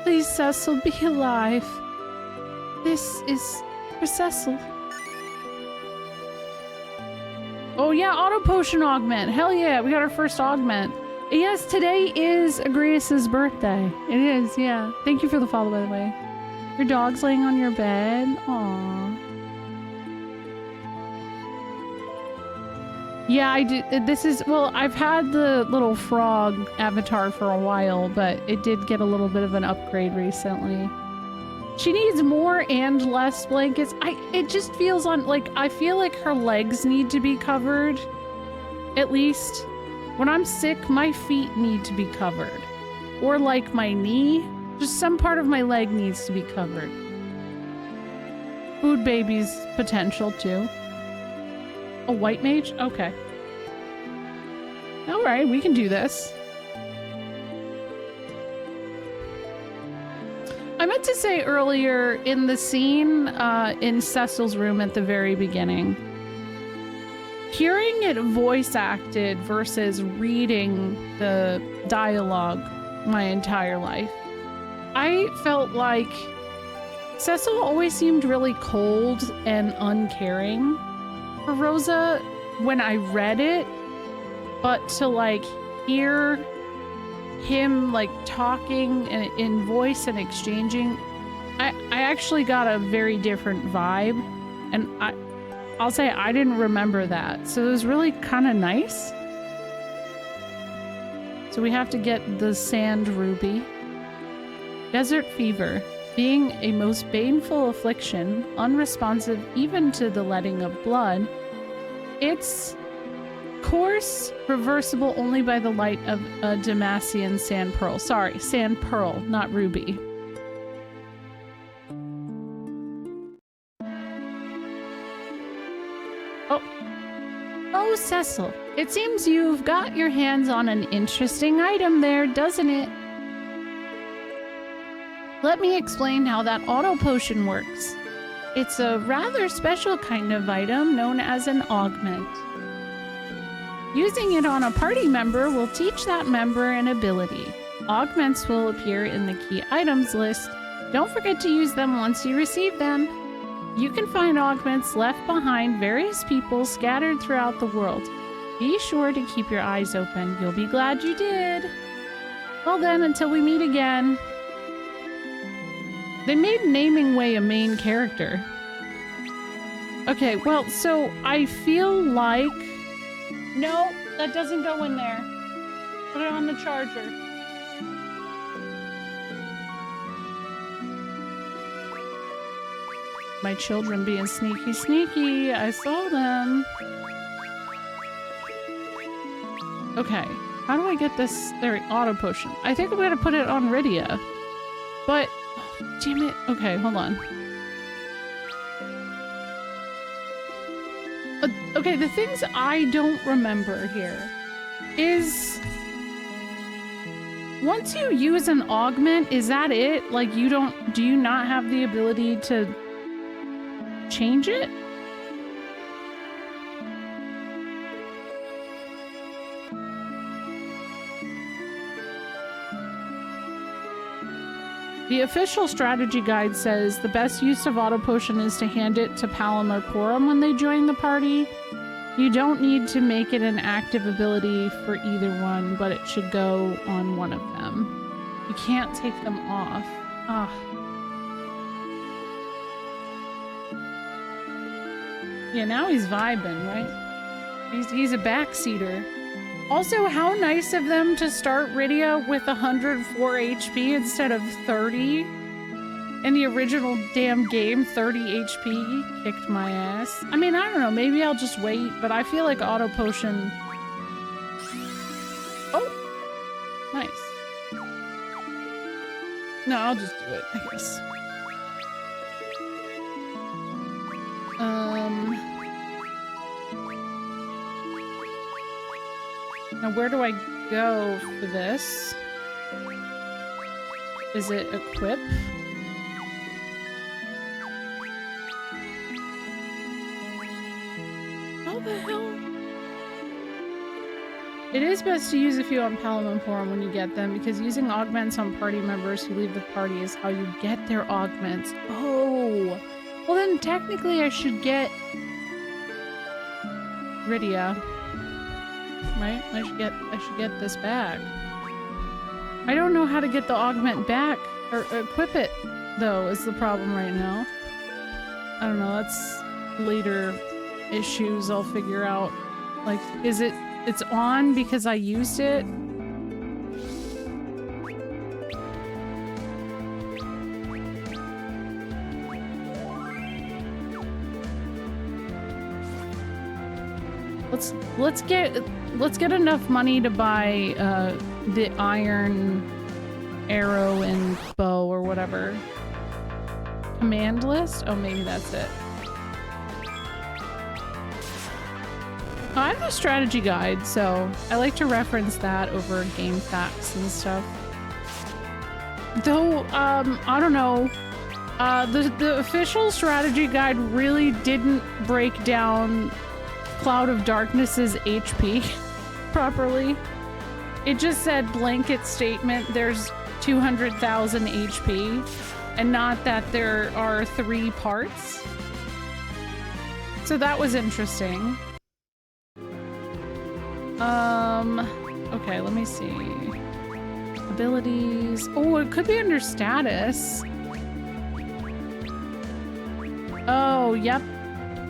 Please, Cecil, be alive. This is for Cecil. Oh yeah, auto potion augment. Hell yeah, we got our first augment. Yes, today is Agrias's birthday. It is, yeah. Thank you for the follow, by the way. Your dog's laying on your bed. Aww. Yeah, I did. This is, well, I've had the little frog avatar for a while, but it did get a little bit of an upgrade recently. She needs more and less blankets. It just feels like I feel like her legs need to be covered. At least when I'm sick, my feet need to be covered. Or like my knee, just some part of my leg needs to be covered. Food baby's potential too. A white mage? Okay. All right, we can do this. I meant to say earlier in the scene in Cecil's room at the very beginning, hearing it voice acted versus reading the dialogue my entire life, I felt like Cecil always seemed really cold and uncaring for Rosa when I read it, but to like hear him like talking in voice and exchanging, I actually got a very different vibe, and I'll say I didn't remember that, so it was really kind of nice. So we have to get the sand ruby. Desert fever, being a most baneful affliction, unresponsive even to the letting of blood, it's course reversible only by the light of a Damassian sand pearl. Sorry, sand pearl, not ruby. Oh, Cecil, it seems you've got your hands on an interesting item there, doesn't it? Let me explain how that auto potion works. It's a rather special kind of item known as an augment. Using it on a party member will teach that member an ability. Augments will appear in the key items list. Don't forget to use them once you receive them. You can find augments left behind various people scattered throughout the world. Be sure to keep your eyes open. You'll be glad you did. Well then, until we meet again. They made Naming Way a main character. Okay, well, so I feel like... No, that doesn't go in there. Put it on the charger. My children being sneaky, sneaky. I saw them. Okay, how do I get this? There, auto potion. I think I'm gonna put it on Rydia. But, oh, damn it. Okay, hold on. Okay, the things I don't remember here is once you use an augment, is that it? Like do you not have the ability to change it? The official strategy guide says the best use of auto potion is to hand it to Palom or Porum when they join the party. You don't need to make it an active ability for either one, but it should go on one of them. You can't take them off. Ah. Yeah, now he's vibing, right? He's a backseater. Also, how nice of them to start Rydia with 104 HP instead of 30. In the original damn game, 30 HP kicked my ass. I mean, I don't know, maybe I'll just wait, but I feel like auto potion... Oh! Nice. No, I'll just do it, I guess. Now, where do I go for this? Is it equip? How the hell? It is best to use a few on Palomemporum when you get them, because using augments on party members who leave the party is how you get their augments. Oh! Well then technically I should get Rydia. Right? I should get this back. I don't know how to get the augment back or equip it though is the problem right now. I don't know, that's later issues I'll figure out. Like, is it's on because I used it? Let's get enough money to buy the iron arrow and bow or whatever. Command list? Oh, maybe that's it. I have a strategy guide, so I like to reference that over game facts and stuff. Though, I don't know. The official strategy guide really didn't break down Cloud of Darkness's HP properly. It just said blanket statement, there's 200,000 HP, and not that there are 3 parts. So that was interesting. Okay, let me see. Abilities. Oh, it could be under status. Oh, yep.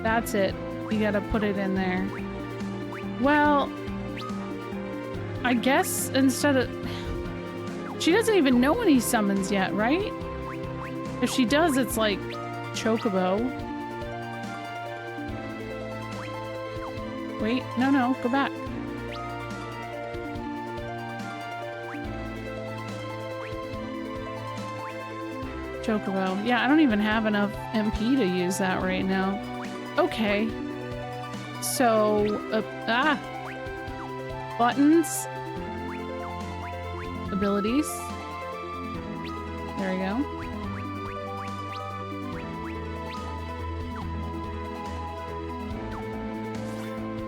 That's it. You gotta put it in there. Well, I guess instead of... She doesn't even know any summons yet, right? If she does, it's like Chocobo. Wait, no, go back. Chocobo. Yeah, I don't even have enough MP to use that right now. Okay. So, buttons. Abilities. There we go.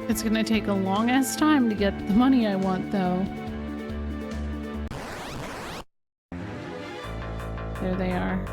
It's gonna take a long-ass time to get the money I want, though. There they are.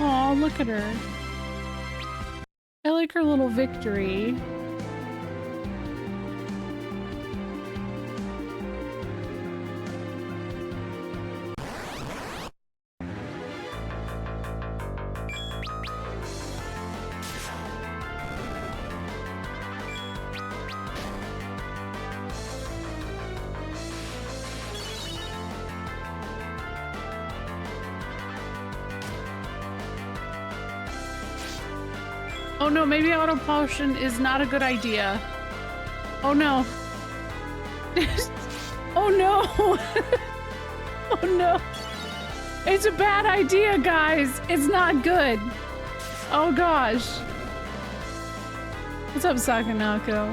Aw, look at her. I like her little victory. Oh no, maybe auto potion is not a good idea. Oh no. Oh no. Oh no. It's a bad idea, guys. It's not good. Oh gosh. What's up, Sakanako?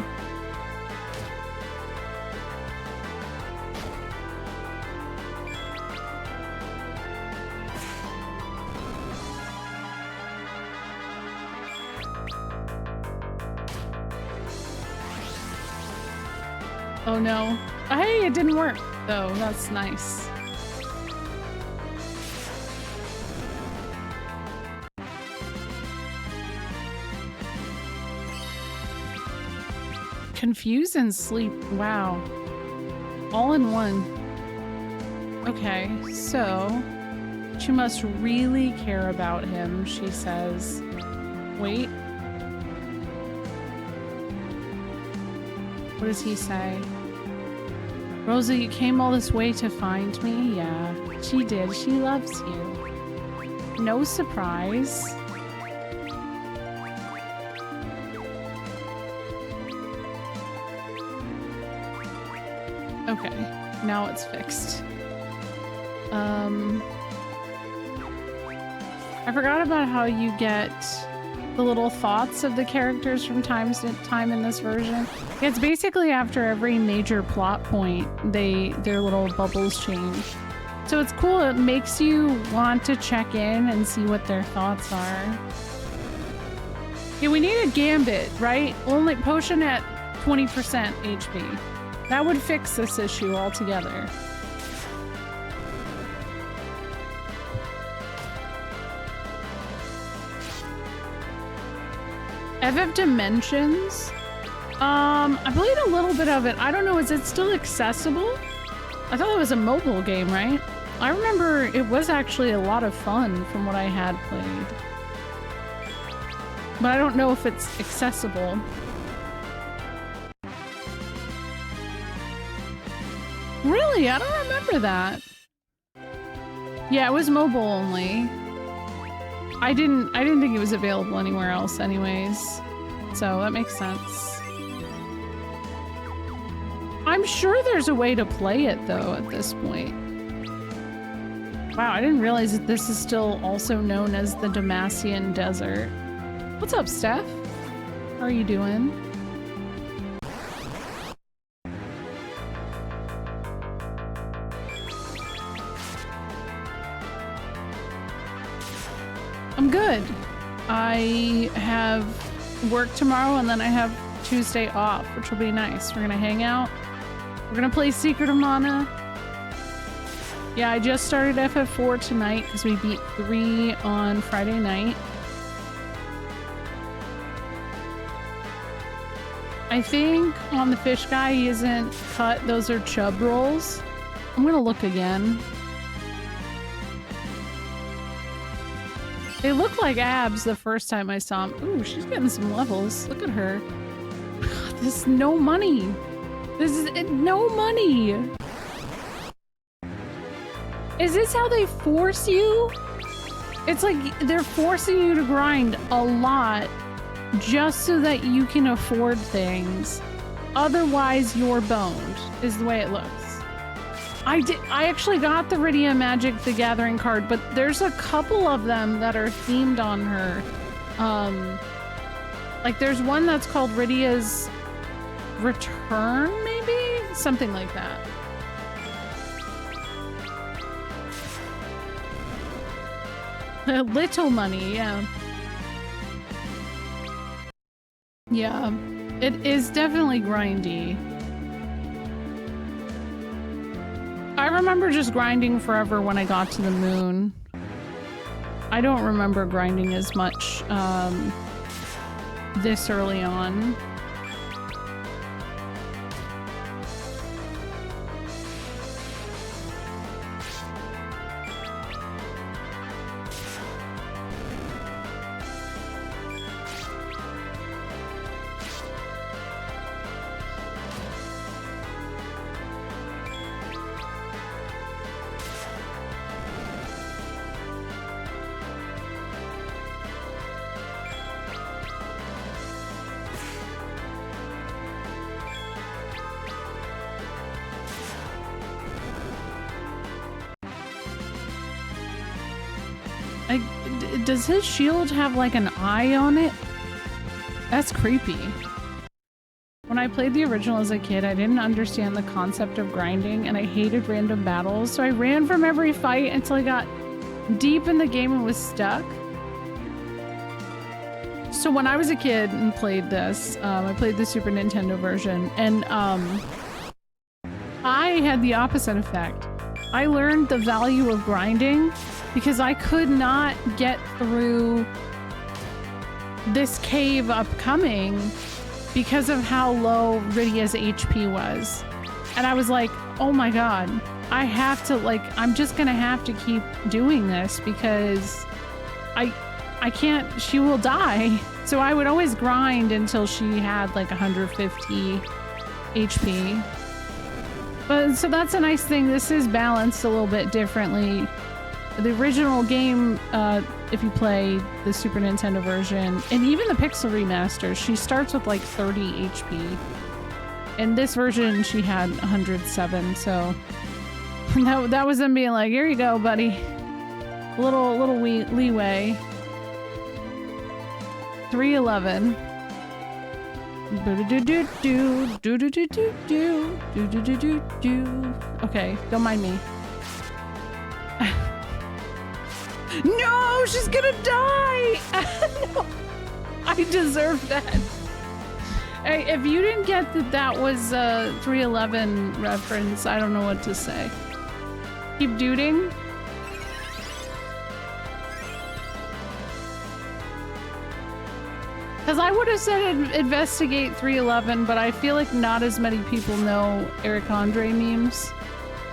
Oh no. Hey, it didn't work though. That's nice. Confuse and sleep. Wow. All in one. Okay, so she must really care about him, she says. Wait. What does he say? Rosa, you came all this way to find me? Yeah, she did. She loves you. No surprise. Okay, now it's fixed. I forgot about how you get the little thoughts of the characters from time to time in this version. It's basically after every major plot point, their little bubbles change. So it's cool. It makes you want to check in and see what their thoughts are. Yeah, we needed Gambit, right? Only potion at 20% HP. That would fix this issue altogether. FF Dimensions? I played a little bit of it. I don't know, is it still accessible? I thought it was a mobile game, right? I remember it was actually a lot of fun from what I had played. But I don't know if it's accessible. Really? I don't remember that. Yeah, it was mobile only. I didn't think it was available anywhere else anyways. So that makes sense. I'm sure there's a way to play it though at this point. Wow, I didn't realize that this is still also known as the Damacian Desert. What's up, Steph? How are you doing? I'm good. I have work tomorrow and then I have Tuesday off, which will be nice. We're gonna hang out. We're gonna play Secret of Mana. Yeah, I just started FF4 tonight because we beat 3 on Friday night. I think on the fish guy he isn't cut. Those are chub rolls. I'm gonna look again. They look like abs the first time I saw them. Ooh, she's getting some levels. Look at her. This is no money. This is no money. Is this how they force you? It's like they're forcing you to grind a lot just so that you can afford things. Otherwise, you're boned, is the way it looks. I actually got the Rydia Magic the Gathering card, but there's a couple of them that are themed on her. Like there's one that's called Rydia's Return, maybe? Something like that. Little money, yeah. Yeah, it is definitely grindy. I remember just grinding forever when I got to the moon. I don't remember grinding as much this early on. Does his shield have like an eye on it? That's creepy. When I played the original as a kid, I didn't understand the concept of grinding and I hated random battles, so I ran from every fight until I got deep in the game and was stuck. So when I was a kid and played this, I played the Super Nintendo version, and I had the opposite effect. I learned the value of grinding because I could not get through this cave upcoming because of how low Rydia's HP was. And I was like, oh my god, I have to, like, I'm just gonna have to keep doing this because I can't, she will die. So I would always grind until she had like 150 HP. But so that's a nice thing. This is balanced a little bit differently. The original game, if you play the Super Nintendo version, and even the Pixel remaster, she starts with like 30 HP. In this version, she had 107, so that was them being like, here you go, buddy. Little leeway. 311. Okay, don't mind me. No, she's gonna die! No, I deserve that. Hey, if you didn't get that that was a 311 reference, I don't know what to say. Keep duding. Because I would have said investigate 311, but I feel like not as many people know Eric Andre memes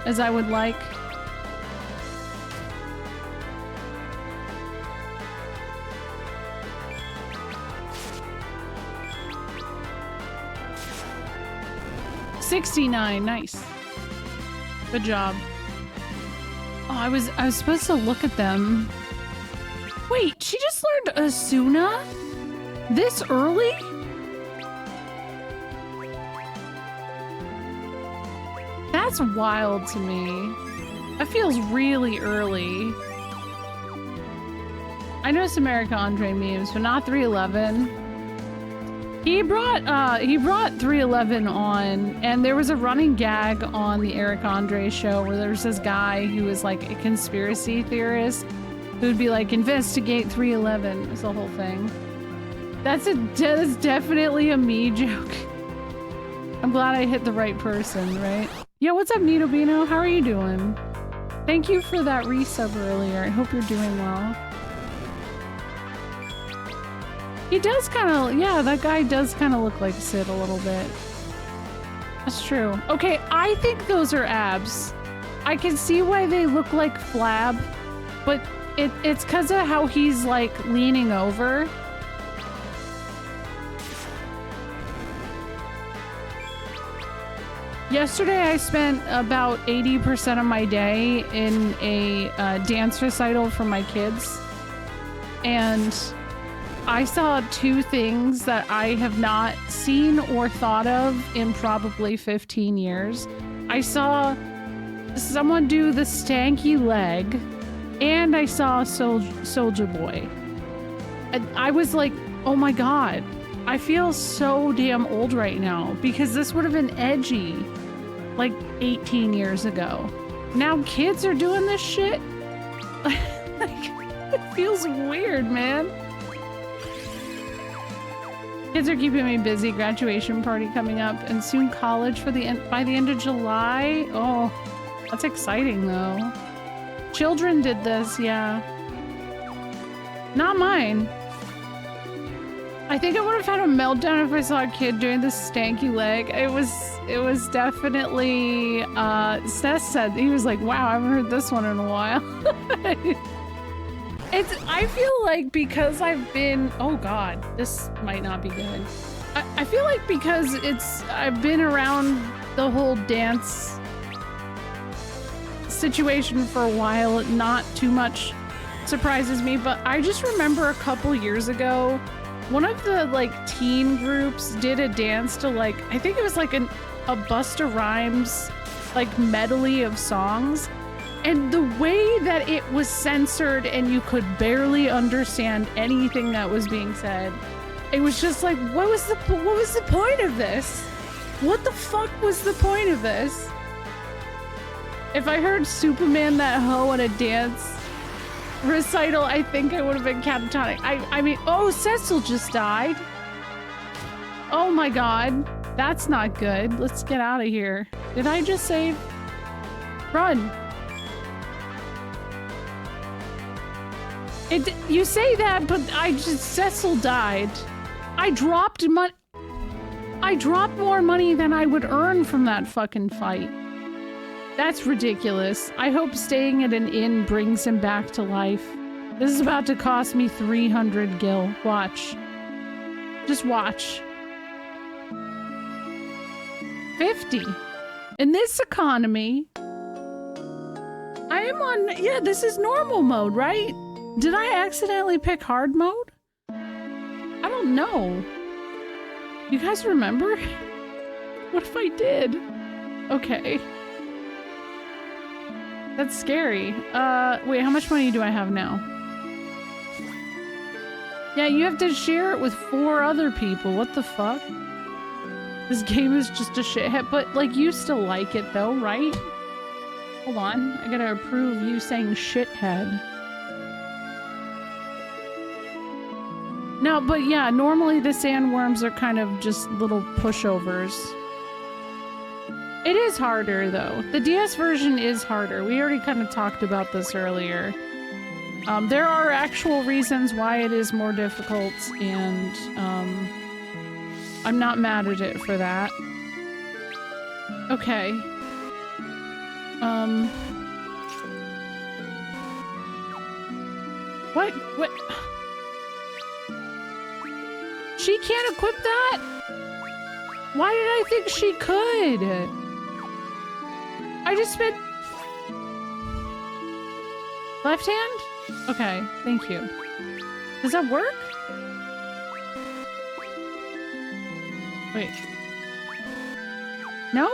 as I would like. $69, nice. Good job. Oh, I was supposed to look at them. Wait, she just learned Asuna? This early? That's wild to me. That feels really early. I know some Eric Andre memes, but not 311. He brought 311 on, and there was a running gag on the Eric Andre show where there was this guy who was like a conspiracy theorist who'd be like, investigate 311. It was the whole thing. That's definitely a me joke. I'm glad I hit the right person, right? Yeah, what's up, Nito Bino? How are you doing? Thank you for that resub earlier. I hope you're doing well. He does kind of, yeah, that guy does kind of look like Sid a little bit. That's true. Okay, I think those are abs. I can see why they look like flab, but it's because of how he's like leaning over. Yesterday, I spent about 80% of my day in a dance recital for my kids, and I saw two things that I have not seen or thought of in probably 15 years. I saw someone do the stanky leg, and I saw Soulja Boy. And I was like, oh my god, I feel so damn old right now, because this would have been edgy like 18 years ago. Now kids are doing this shit? Like, it feels weird, man. Kids are keeping me busy. Graduation party coming up, and soon college for by the end of July. Oh, that's exciting though. Children did this, yeah. Not mine. I think I would have had a meltdown if I saw a kid doing the stanky leg. It was definitely, Seth said, he was like, wow, I haven't heard this one in a while. I feel like because I've been, oh god, this might not be good. I feel like because I've been around the whole dance situation for a while, not too much surprises me, but I just remember a couple years ago, one of the like teen groups did a dance to like, I think it was like a Busta Rhymes like medley of songs. And the way that it was censored and you could barely understand anything that was being said, it was just like, what was the point of this? What the fuck was the point of this? If I heard Superman that hoe at a dance recital, I think I would have been catatonic. I mean, oh, Cecil just died. Oh my god, that's not good. Let's get out of here. Did I just save? Run. You say that, but Cecil died. I dropped more money than I would earn from that fucking fight. That's ridiculous. I hope staying at an inn brings him back to life. This is about to cost me 300 gil. Watch. Just watch. 50. In this economy, I am on, yeah, this is normal mode, right? Did I accidentally pick hard mode? I don't know. You guys remember? What if I did? Okay. That's scary. Wait, how much money do I have now? Yeah, you have to share it with 4 other people. What the fuck? This game is just a shithead, but like you still like it though, right? Hold on, I gotta approve you saying shithead. No, but yeah, normally the sandworms are kind of just little pushovers. It is harder though. The DS version is harder. We already kind of talked about this earlier. There are actual reasons why it is more difficult, and I'm not mad at it for that. Okay. What? What? She can't equip that? Why did I think she could? I just spent... Left hand? Okay, thank you. Does that work? Wait. No?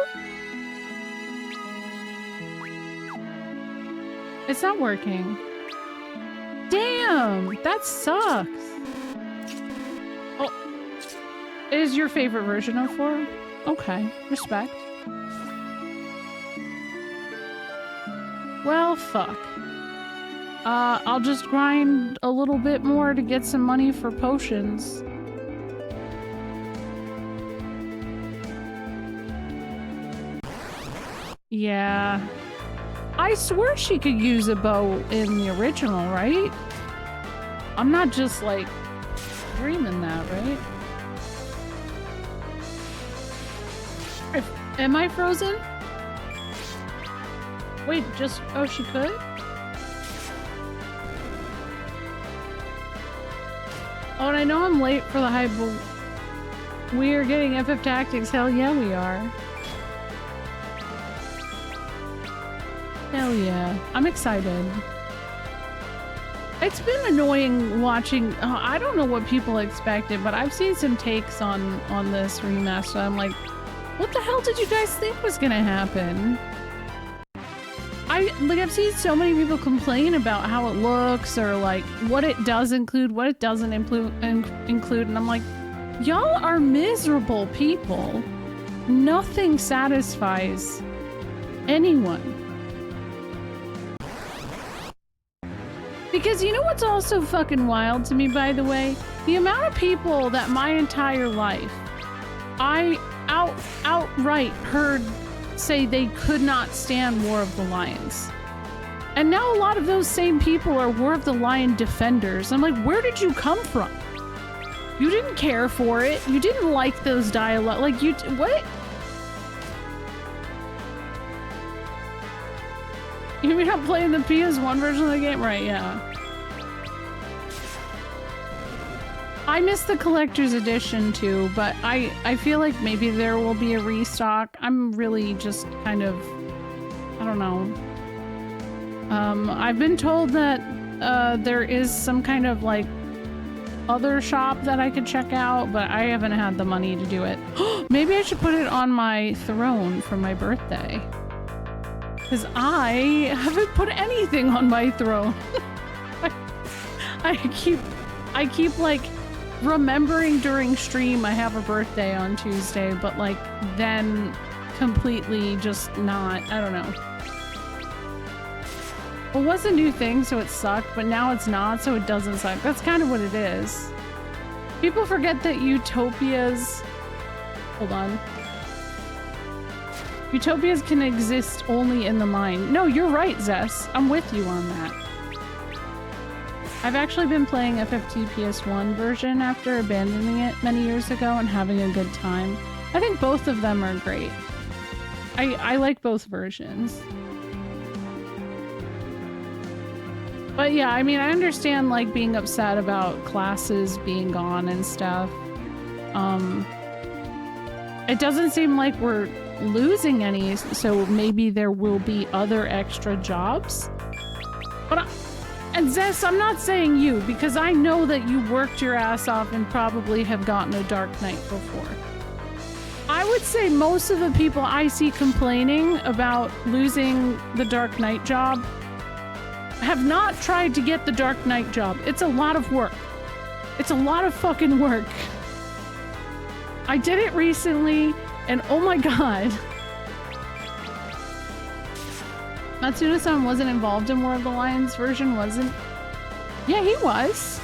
It's not working. Damn! That sucks! Oh. It is your favorite version of 4? Okay, respect. Well, fuck. I'll just grind a little bit more to get some money for potions. Yeah. I swear she could use a bow in the original, right? I'm not just, like, dreaming that, right? Am I frozen? Wait, just... Oh, she could? Oh, and I know I'm late for the hype, but we are getting FF Tactics. Hell yeah, we are. Hell yeah. I'm excited. It's been annoying watching... I don't know what people expected, but I've seen some takes on this remaster. I'm like, what the hell did you guys think was gonna happen? I've seen so many people complain about how it looks, or like what it does include, what it doesn't include, and I'm like, y'all are miserable people. Nothing satisfies anyone. Because you know what's also fucking wild to me, by the way? The amount of people that my entire life I outright heard say they could not stand War of the Lions. And now a lot of those same people are War of the Lion defenders. I'm like, where did you come from? You didn't care for it. You didn't like those dialogue. Like, you... What? You mean I'm playing the PS1 version of the game? Right, yeah. I missed the collector's edition too, but I feel like maybe there will be a restock. I'm really just kind of... I don't know. I've been told that there is some kind of like other shop that I could check out, but I haven't had the money to do it. Maybe I should put it on my throne for my birthday. Because I haven't put anything on my throne. I keep like remembering during stream I have a birthday on Tuesday, but like then completely just not. I don't know. It was a new thing, so it sucked, but now it's not, so it doesn't suck. That's kind of what it is. People forget that utopias... Hold on. Utopias can exist only in the mind. No, you're right, Zess. I'm with you on that. I've actually been playing FFT PS1 version after abandoning it many years ago and having a good time. I think both of them are great. I like both versions. But yeah, I mean, I understand like being upset about classes being gone and stuff. It doesn't seem like we're losing any, so maybe there will be other extra jobs. But and Zess, I'm not saying you, because I know that you worked your ass off and probably have gotten a Dark Knight before. I would say most of the people I see complaining about losing the Dark Knight job have not tried to get the Dark Knight job. It's a lot of work. It's a lot of fucking work. I did it recently, and oh my god. Matsuna-san wasn't involved in War of the Lions version, wasn't? Yeah, he was.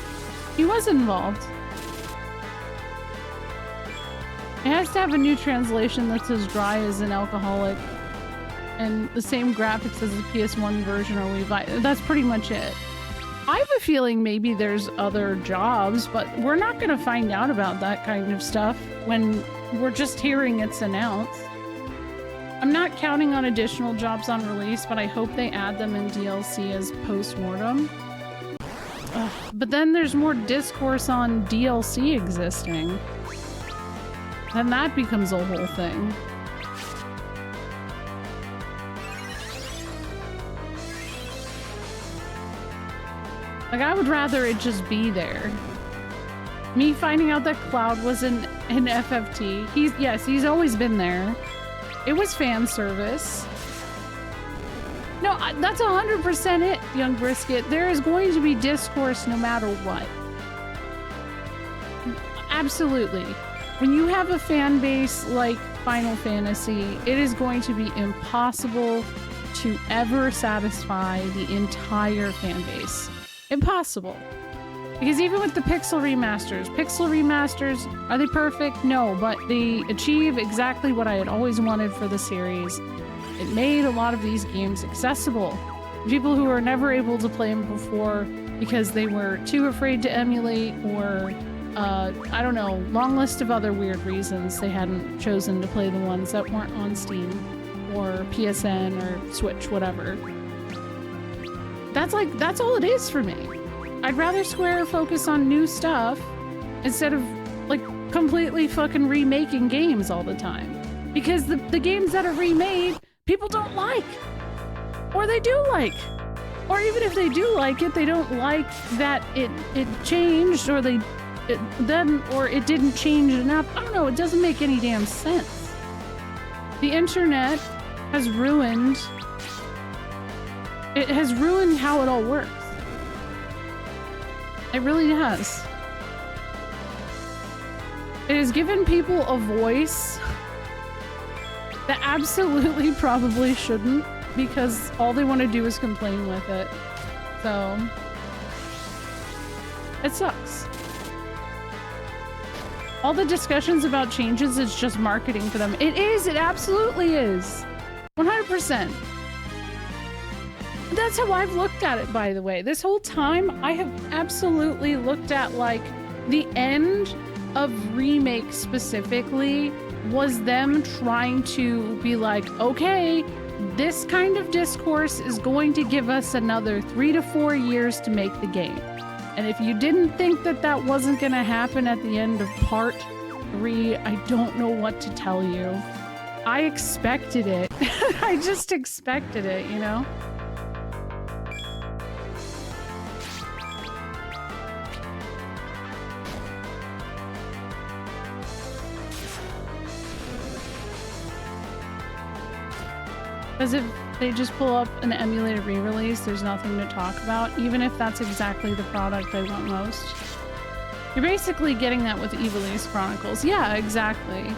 He was involved. It has to have a new translation that's as dry as an alcoholic, and the same graphics as the PS1 version, or that's pretty much it. I have a feeling maybe there's other jobs, but we're not going to find out about that kind of stuff when we're just hearing it's announced. I'm not counting on additional jobs on release, but I hope they add them in DLC as post-mortem. But then there's more discourse on DLC existing. Then that becomes a whole thing. Like, I would rather it just be there. Me finding out that Cloud was in FFT. He's always been there. It was fan service. No, that's 100% it, Young Brisket. There is going to be discourse no matter what. Absolutely. When you have a fan base like Final Fantasy, it is going to be impossible to ever satisfy the entire fan base. Impossible. Because even with the pixel remasters, are they perfect? No, but they achieve exactly what I had always wanted for the series. It made a lot of these games accessible. People who were never able to play them before because they were too afraid to emulate, or I don't know, long list of other weird reasons they hadn't chosen to play the ones that weren't on Steam or PSN or Switch, whatever. That's all it is for me. I'd rather Square focus on new stuff instead of like completely fucking remaking games all the time. Because the games that are remade, people don't like. Or they do like. Or even if they do like it, they don't like that it changed, or it didn't change enough. I don't know, it doesn't make any damn sense. The internet has ruined how it all works. It really has. It has given people a voice that absolutely probably shouldn't, because all they want to do is complain with it. So it sucks. All the discussions about changes is just marketing for them. It is. It absolutely is. 100%. That's how I've looked at it, by the way. This whole time, I have absolutely looked at, like, the end of Remake specifically was them trying to be like, okay, this kind of discourse is going to give us another 3 to 4 years to make the game. And if you didn't think that that wasn't going to happen at the end of part 3, I don't know what to tell you. I expected it. I just expected it, you know? Because if they just pull up an emulated re-release, there's nothing to talk about, even if that's exactly the product I want most. You're basically getting that with Ivalice Chronicles. Yeah, exactly.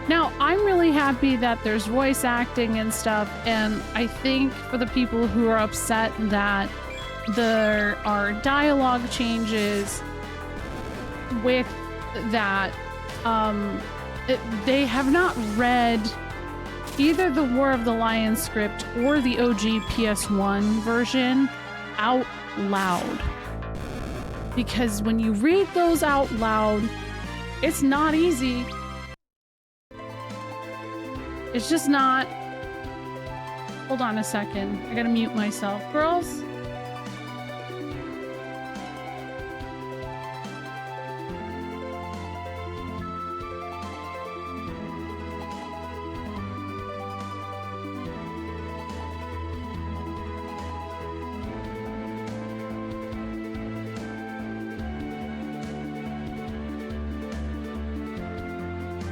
Now, I'm really happy that there's voice acting and stuff, and I think for the people who are upset that there are dialogue changes with that, they have not read either the War of the Lions script or the OG PS1 version out loud. Because when you read those out loud, it's not easy. It's just not. Hold on a second. I gotta mute myself. Girls?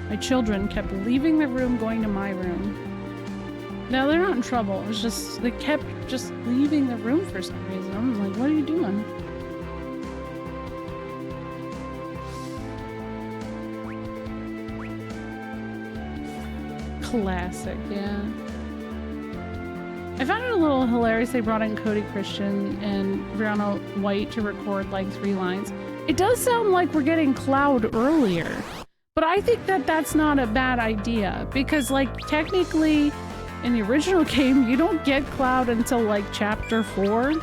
My children kept leaving the room, going to my room. No, they're not in trouble. It's just, they kept just leaving the room for some reason. I'm like, what are you doing? Classic, yeah. I found it a little hilarious they brought in Cody Christian and Brianna White to record like 3 lines. It does sound like we're getting Cloud earlier, but I think that that's not a bad idea because like technically in the original game you don't get Cloud until like chapter 4,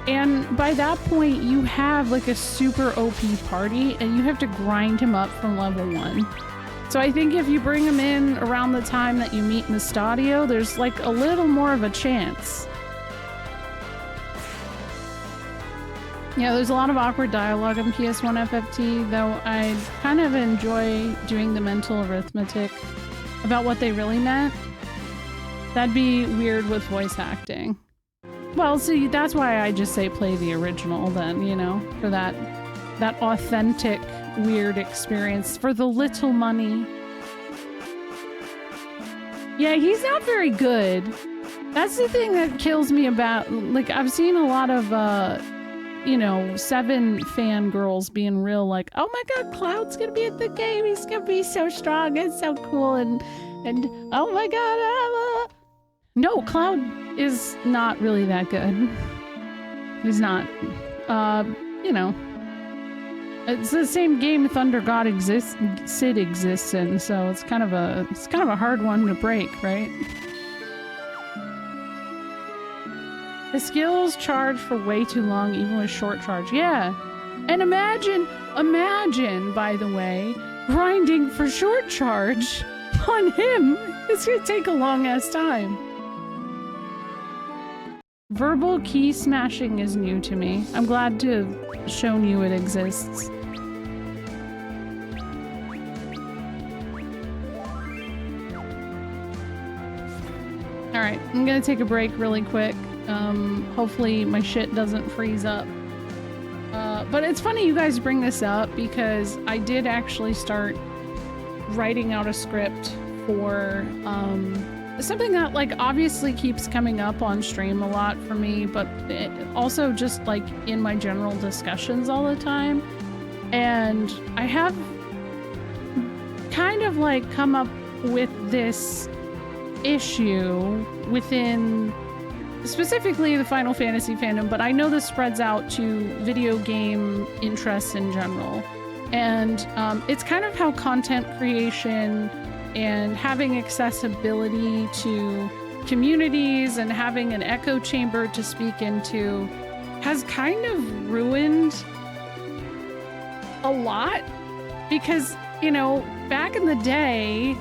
and by that point you have like a super OP party and you have to grind him up from level 1. So I think if you bring him in around the time that you meet Mustadio, there's like a little more of a chance. Yeah, there's a lot of awkward dialogue in PS1 FFT, though I kind of enjoy doing the mental arithmetic about what they really meant. That'd be weird with voice acting. Well, see, that's why I just say play the original then, you know, for that authentic weird experience for the little money. Yeah, he's not very good. That's the thing that kills me about, like, I've seen a lot of, you know, 7 fangirls being real like, oh my god, Cloud's gonna be at the game, he's gonna be so strong and so cool, and oh my god, No, Cloud is not really that good. He's not. You know, it's the same game Thunder God Sid exists in, so it's kind of a hard one to break, right? The skills charge for way too long, even with short charge. Yeah, and imagine, by the way, grinding for short charge on him. It's gonna take a long ass time. Verbal key smashing is new to me. I'm glad to have shown you it exists. Alright, I'm gonna take a break really quick. Hopefully my shit doesn't freeze up. But it's funny you guys bring this up because I did actually start writing out a script for something that like obviously keeps coming up on stream a lot for me, but it also just like in my general discussions all the time. And I have kind of like come up with this issue within specifically the Final Fantasy fandom, but I know this spreads out to video game interests in general. And it's kind of how content creation and having accessibility to communities and having an echo chamber to speak into has kind of ruined a lot. Because, you know, back in the day,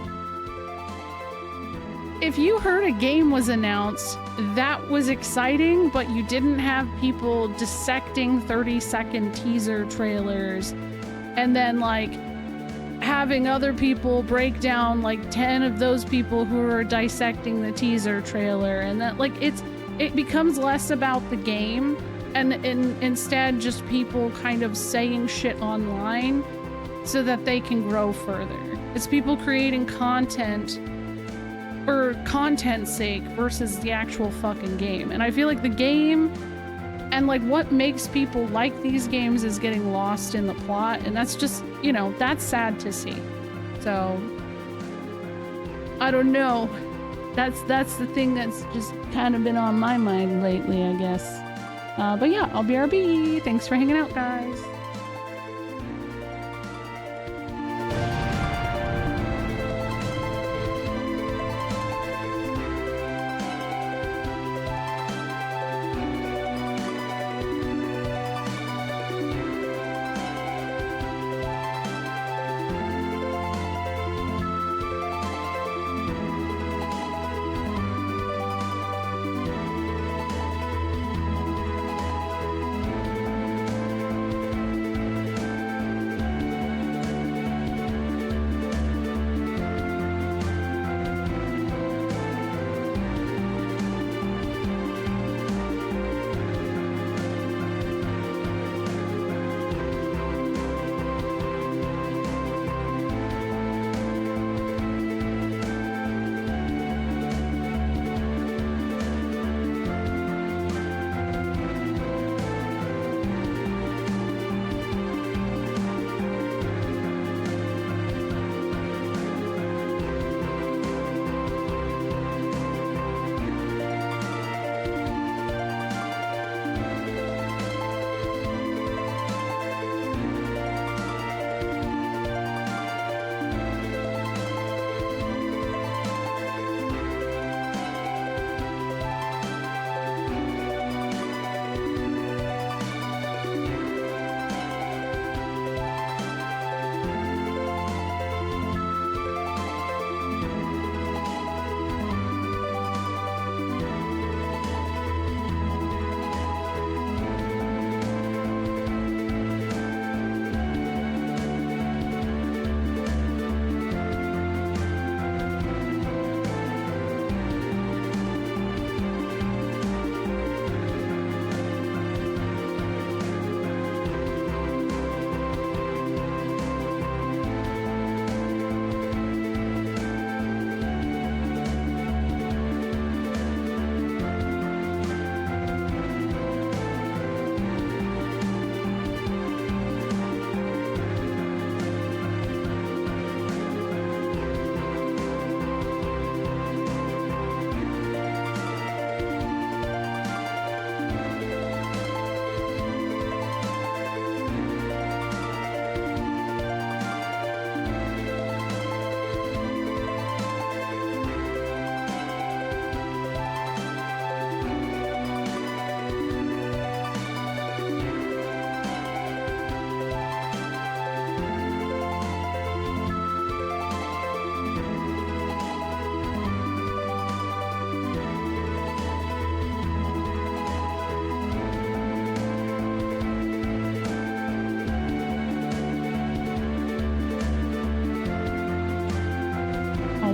if you heard a game was announced, that was exciting, but you didn't have people dissecting 30-second teaser trailers and then like having other people break down like 10 of those people who are dissecting the teaser trailer, and that like it becomes less about the game and instead just people kind of saying shit online so that they can grow further. It's people creating content for content's sake versus the actual fucking game. And I feel like the game and like what makes people like these games is getting lost in the plot, and that's just, you know, that's sad to see. So I don't know. That's the thing that's just kind of been on my mind lately, I guess. But yeah, I'll BRB. Thanks for hanging out, guys.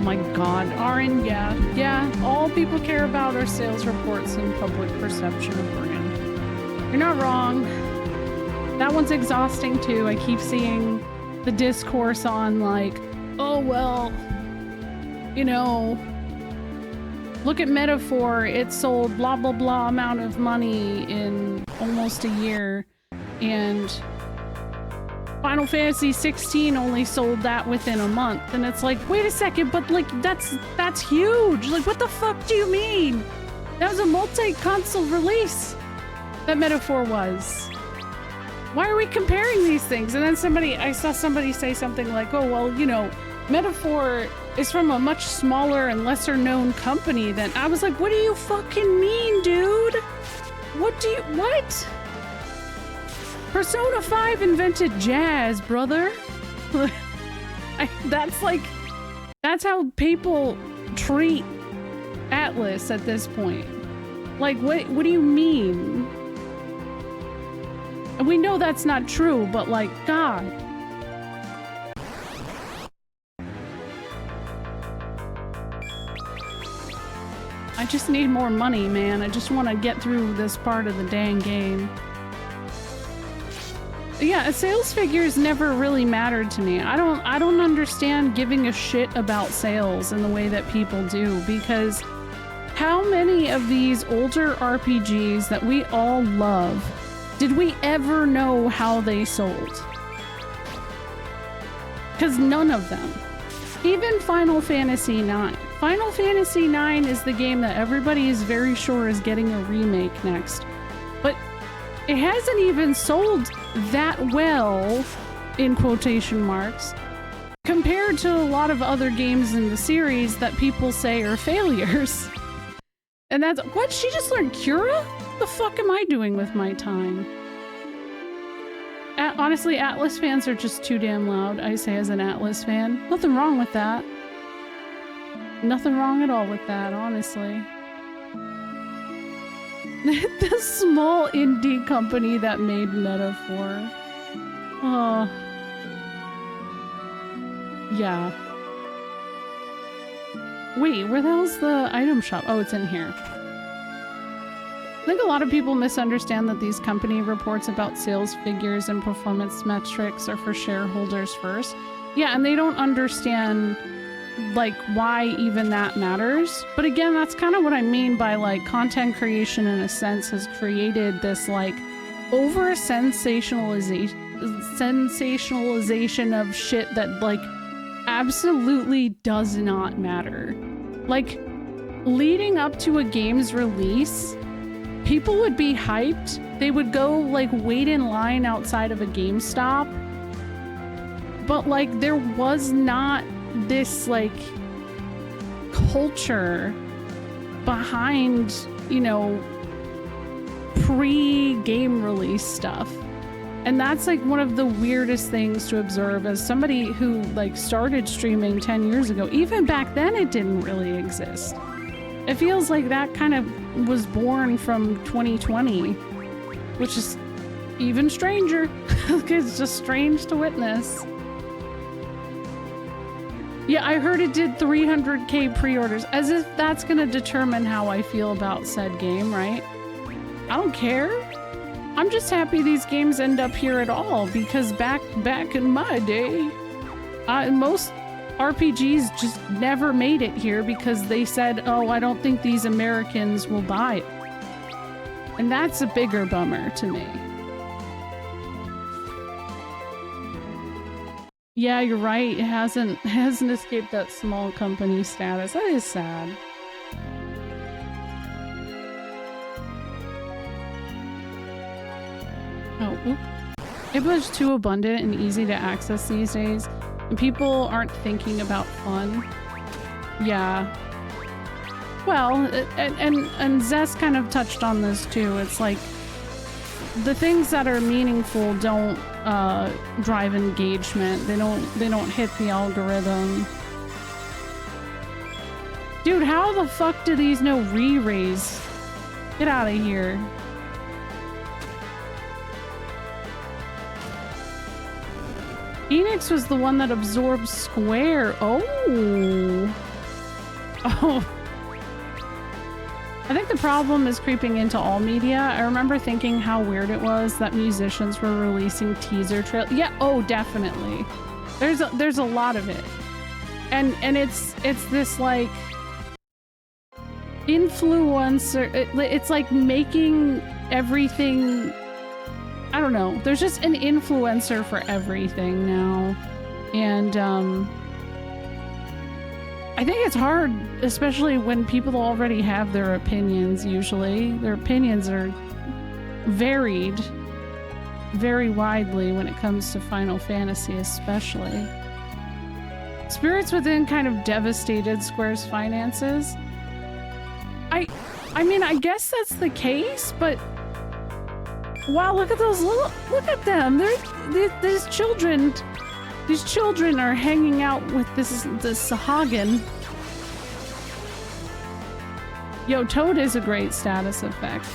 my god, Aaron, yeah. All people care about are sales reports and public perception of brand. You're not wrong. That one's exhausting too. I keep seeing the discourse on like, oh well, you know, look at Metaphor, it sold blah blah blah amount of money in almost a year, and Final Fantasy 16 only sold that within a month. And it's like, wait a second, but like that's huge. Like, what the fuck do you mean? That was a multi-console release that Metaphor was. Why are we comparing these things? And then I saw somebody say something like, oh, well, you know, Metaphor is from a much smaller and lesser known company than... I was like, what do you fucking mean, dude? What? Persona 5 invented jazz, brother. That's how people treat Atlas at this point. Like, what do you mean? And we know that's not true, but like, God. I just need more money, man. I just want to get through this part of the dang game. Yeah, sales figures never really mattered to me. I don't understand giving a shit about sales in the way that people do, because how many of these older RPGs that we all love did we ever know how they sold? Because none of them. Even Final Fantasy IX. Final Fantasy IX is the game that everybody is very sure is getting a remake next. But it hasn't even sold that well, in quotation marks, compared to a lot of other games in the series that people say are failures. And that's... What? She just learned Cura? What the fuck am I doing with my time? Honestly, Atlas fans are just too damn loud, I say as an Atlas fan. Nothing wrong with that. Nothing wrong at all with that, honestly. The small indie company that made Metaphor. Oh. Yeah. Wait, where the hell's the item shop? Oh, it's in here. I think a lot of people misunderstand that these company reports about sales figures and performance metrics are for shareholders first. Yeah, and they don't understand like why even that matters. But again, that's kind of what I mean by like content creation in a sense has created this like over sensationalization of shit that like absolutely does not matter. Like leading up to a game's release, people would be hyped. They would go like wait in line outside of a GameStop. But like there was not this like culture behind, you know, pre-game release stuff. And that's like one of the weirdest things to observe as somebody who like started streaming 10 years ago. Even back then it didn't really exist. It feels like that kind of was born from 2020, which is even stranger. It's just strange to witness. Yeah, I heard it did 300k pre-orders, as if that's gonna determine how I feel about said game, right? I don't care. I'm just happy these games end up here at all, because back in my day, most RPGs just never made it here because they said, oh, I don't think these Americans will buy it. And that's a bigger bummer to me. Yeah, you're right. It hasn't escaped that small company status. That is sad. Oh, oop. It was too abundant and easy to access these days, and people aren't thinking about fun. Yeah. Well, and Zest kind of touched on this too. It's like the things that are meaningful don't drive engagement. They don't hit the algorithm. Dude, how the fuck do these know re-raise? Get out of here. Enix was the one that absorbed Square. Oh. Oh. I think the problem is creeping into all media. I remember thinking how weird it was that musicians were releasing teaser trailers. Yeah, oh, definitely. There's a lot of it. And it's this like influencer, it's like making everything, I don't know. There's just an influencer for everything now. And I think it's hard, especially when people already have their opinions, usually. Their opinions are varied very widely when it comes to Final Fantasy, especially. Spirits Within kind of devastated Square's finances. I mean, I guess that's the case, but wow, look at those little, look at them. These children are hanging out with this Sahagin. Yo, Toad is a great status effect.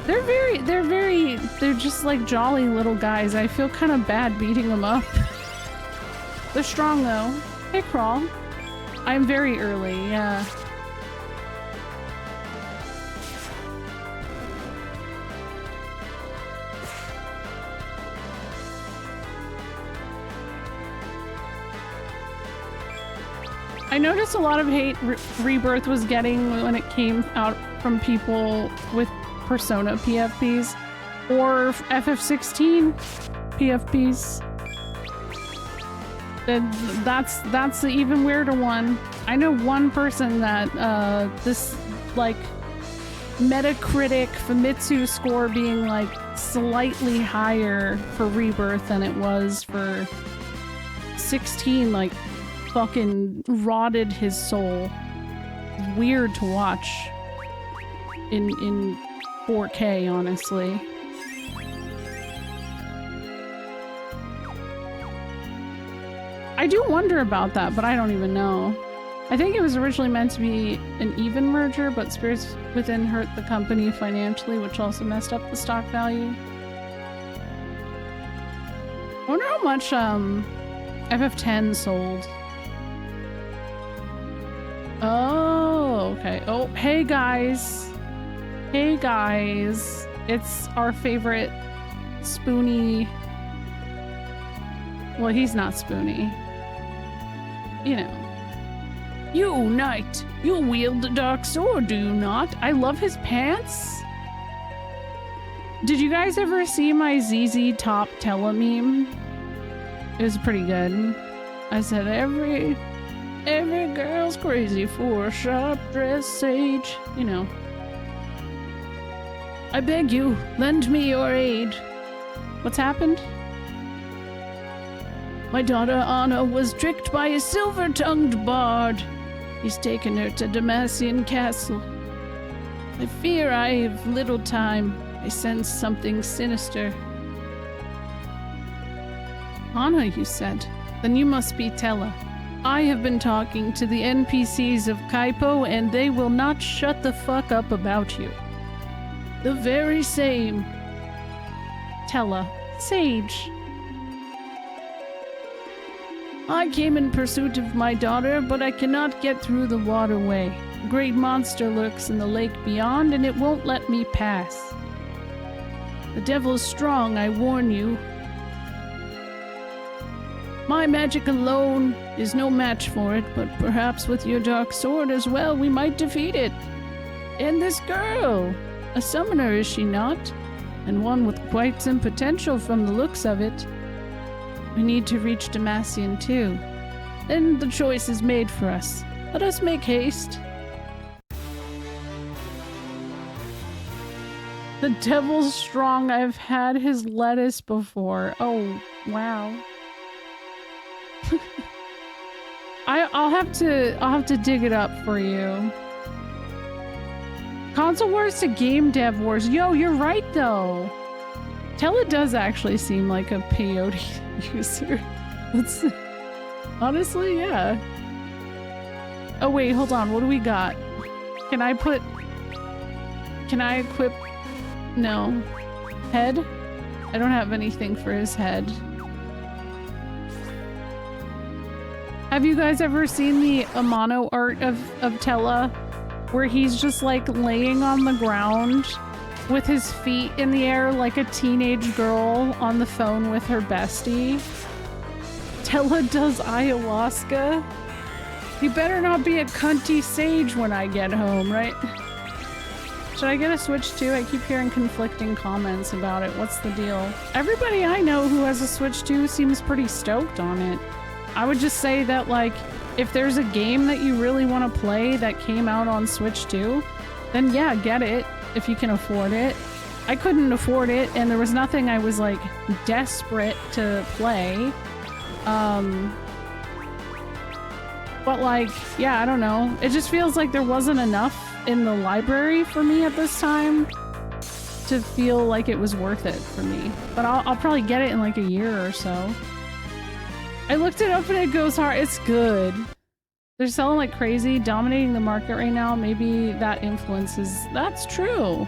They're just like jolly little guys. I feel kind of bad beating them up. They're strong though. Hey, Crawl. I'm very early, yeah. I noticed a lot of hate Rebirth was getting when it came out from people with Persona PFPs or FF16 PFPs. That's the even weirder one. I know one person that this like Metacritic Famitsu score being like slightly higher for Rebirth than it was for 16, like fucking rotted his soul. It's weird to watch in 4K, honestly. I do wonder about that, but I don't even know. I think it was originally meant to be an even merger, but Spirits Within hurt the company financially, which also messed up the stock value. I wonder how much FF10 sold. Oh, okay. Oh, hey guys. Hey guys. It's our favorite Spoony. Well, he's not Spoony. You know. You, knight. You wield the dark sword, do you not? I love his pants. Did you guys ever see my ZZ Top Tella meme? It was pretty good. I said every girl's crazy for a sharp-dressed sage. You know. I beg you, lend me your aid. What's happened? My daughter Anna was tricked by a silver-tongued bard. He's taken her to Damacian Castle. I fear I have little time. I sense something sinister. Anna, you said? Then you must be Tella. I have been talking to the NPCs of Kaipo, and they will not shut the fuck up about you. The very same. Tella. Sage. I came in pursuit of my daughter, but I cannot get through the waterway. A great monster lurks in the lake beyond, and it won't let me pass. The devil is strong, I warn you. My magic alone is no match for it, but perhaps with your dark sword as well, we might defeat it. And this girl, a summoner, is she not? And one with quite some potential from the looks of it. We need to reach Damacian too. Then the choice is made for us. Let us make haste. The devil's strong. I've had his lettuce before. Oh, wow. I'll have to dig it up for you. Console wars to game dev wars. Yo, you're right though. Tella does actually seem like a peyote user. That's honestly, yeah. Oh wait, hold on. What do we got? Can I equip? No. Head? I don't have anything for his head. Have you guys ever seen the Amano art of Tella? Where he's just like laying on the ground with his feet in the air like a teenage girl on the phone with her bestie. Tella does ayahuasca. You better not be a cunty sage when I get home, right? Should I get a Switch too? I keep hearing conflicting comments about it. What's the deal? Everybody I know who has a Switch 2 seems pretty stoked on it. I would just say that, like, if there's a game that you really want to play that came out on Switch 2, then yeah, get it if you can afford it. I couldn't afford it, and there was nothing I was, like, desperate to play. But, like, yeah, I don't know. It just feels like there wasn't enough in the library for me at this time to feel like it was worth it for me. But I'll probably get it in, like, a year or so. I looked it up and it goes hard. It's good. They're selling like crazy, dominating the market right now. Maybe that influences... That's true.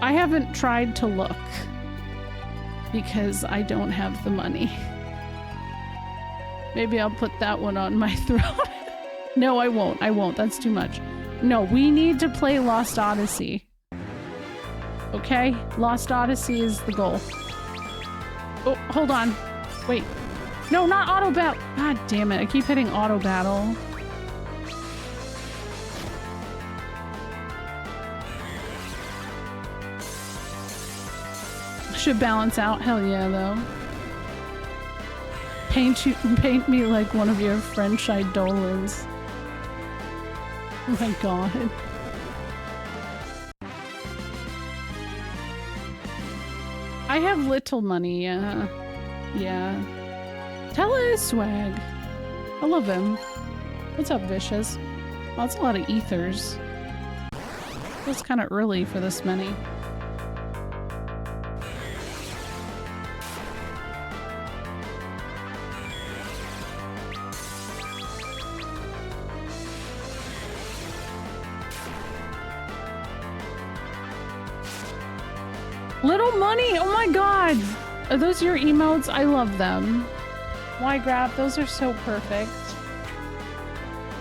I haven't tried to look because I don't have the money. Maybe I'll put that one on my throat. No, I won't. I won't. That's too much. No, we need to play Lost Odyssey. Okay? Lost Odyssey is the goal. Oh, hold on. Wait. No, not auto battle. God damn it. I keep hitting auto battle. Should balance out. Hell yeah, though. Paint me like one of your French idolins. Oh my god. I have little money, yeah. Yeah. Tella is swag. I love him. What's up, Vicious? Oh, that's a lot of ethers. Feels kind of early for this many. Little money! Oh my god! Are those your emotes? I love them. Why grab? Those are so perfect.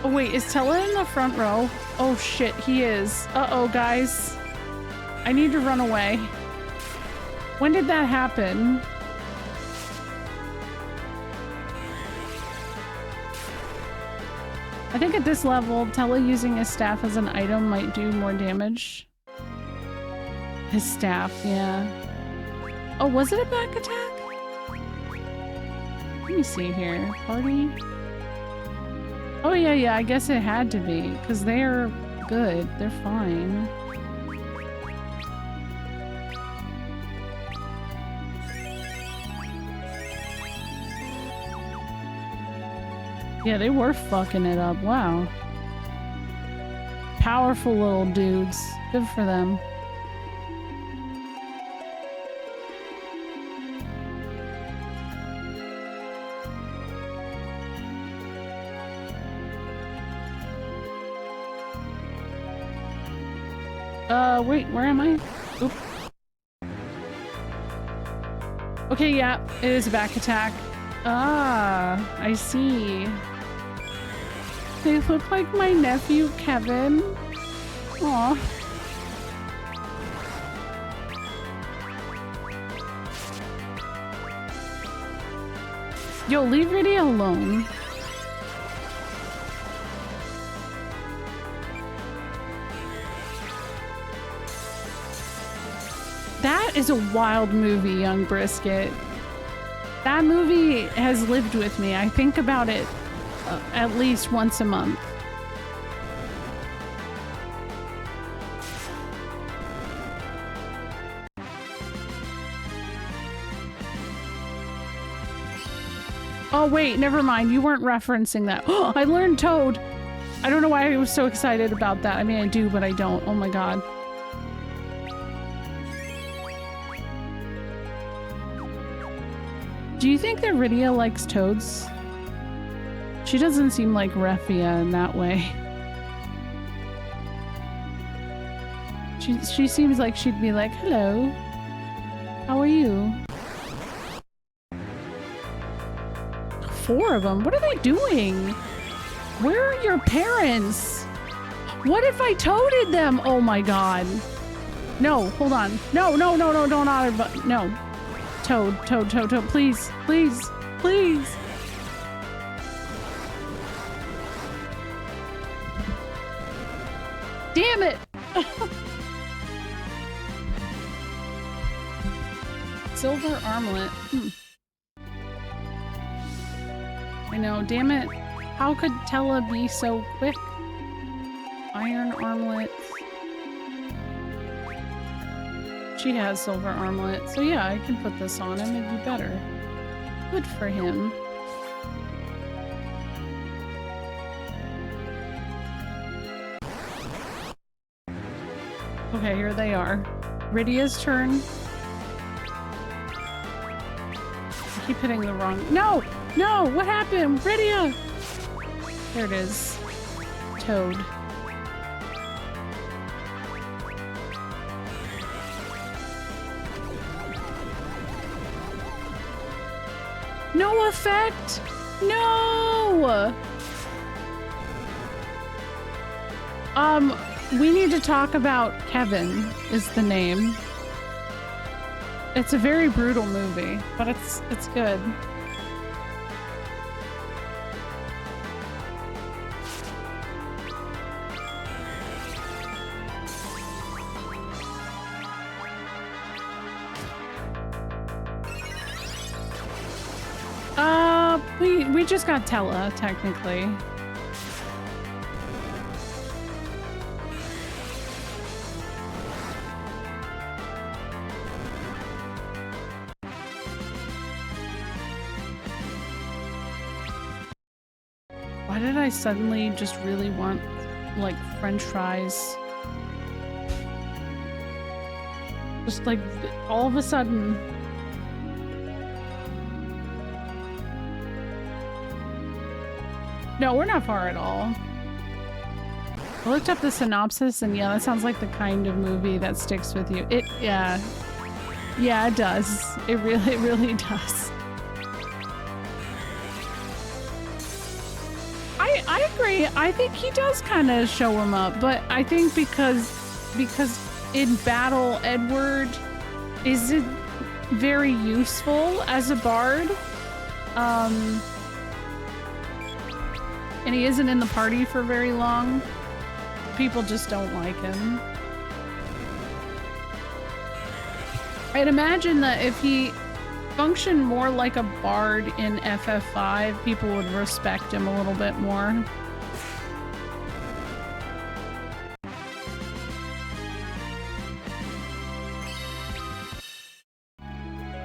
Oh wait, is Tella in the front row? Oh shit, he is. Uh-oh, guys. I need to run away. When did that happen? I think at this level, Tella using his staff as an item might do more damage. His staff, yeah. Oh, was it a back attack? Let me see here. Party? Oh, yeah, I guess it had to be, because they're good. They're fine. Yeah, they were fucking it up. Wow. Powerful little dudes. Good for them. Wait, where am I? Oop. Okay, yeah, it is a back attack. Ah, I see. They look like my nephew, Kevin. Aw. Yo, leave Rydia alone. That is a wild movie, Young Brisket. That movie has lived with me. I think about it at least once a month. Oh wait, never mind. You weren't referencing that. Oh, I learned Toad. I don't know why I was so excited about that. I mean, I do, but I don't. Oh my god. Do you think that Rydia likes toads? She doesn't seem like Refia in that way. She seems like she'd be like, hello, how are you? 4 of them. What are they doing? Where are your parents? What if I toaded them? Oh my god. No, hold on. No, no, no, no, don't no. Toad, toad, toad, toad. Please, please, please. Damn it. Silver armlet. I know, damn it. How could Tella be so quick? Iron armlet. She has silver armlet, so yeah, I can put this on him and be better. Good for him. Okay, here they are. Rydia's turn. I keep hitting the wrong— No! No! What happened? Rydia! There it is. Toad. No effect! No! We need to talk about Kevin is the name. It's a very brutal movie, but it's good. We just got Tella, technically. Why did I suddenly just really want, like, French fries? Just, like, all of a sudden. No, we're not far at all. I looked up the synopsis and yeah, that sounds like the kind of movie that sticks with you. Yeah, it does. It really does. I agree. I think he does kind of show him up, but I think because in battle, Edward isn't very useful as a bard. And he isn't in the party for very long. People just don't like him. I'd imagine that if he functioned more like a bard in FF5, people would respect him a little bit more.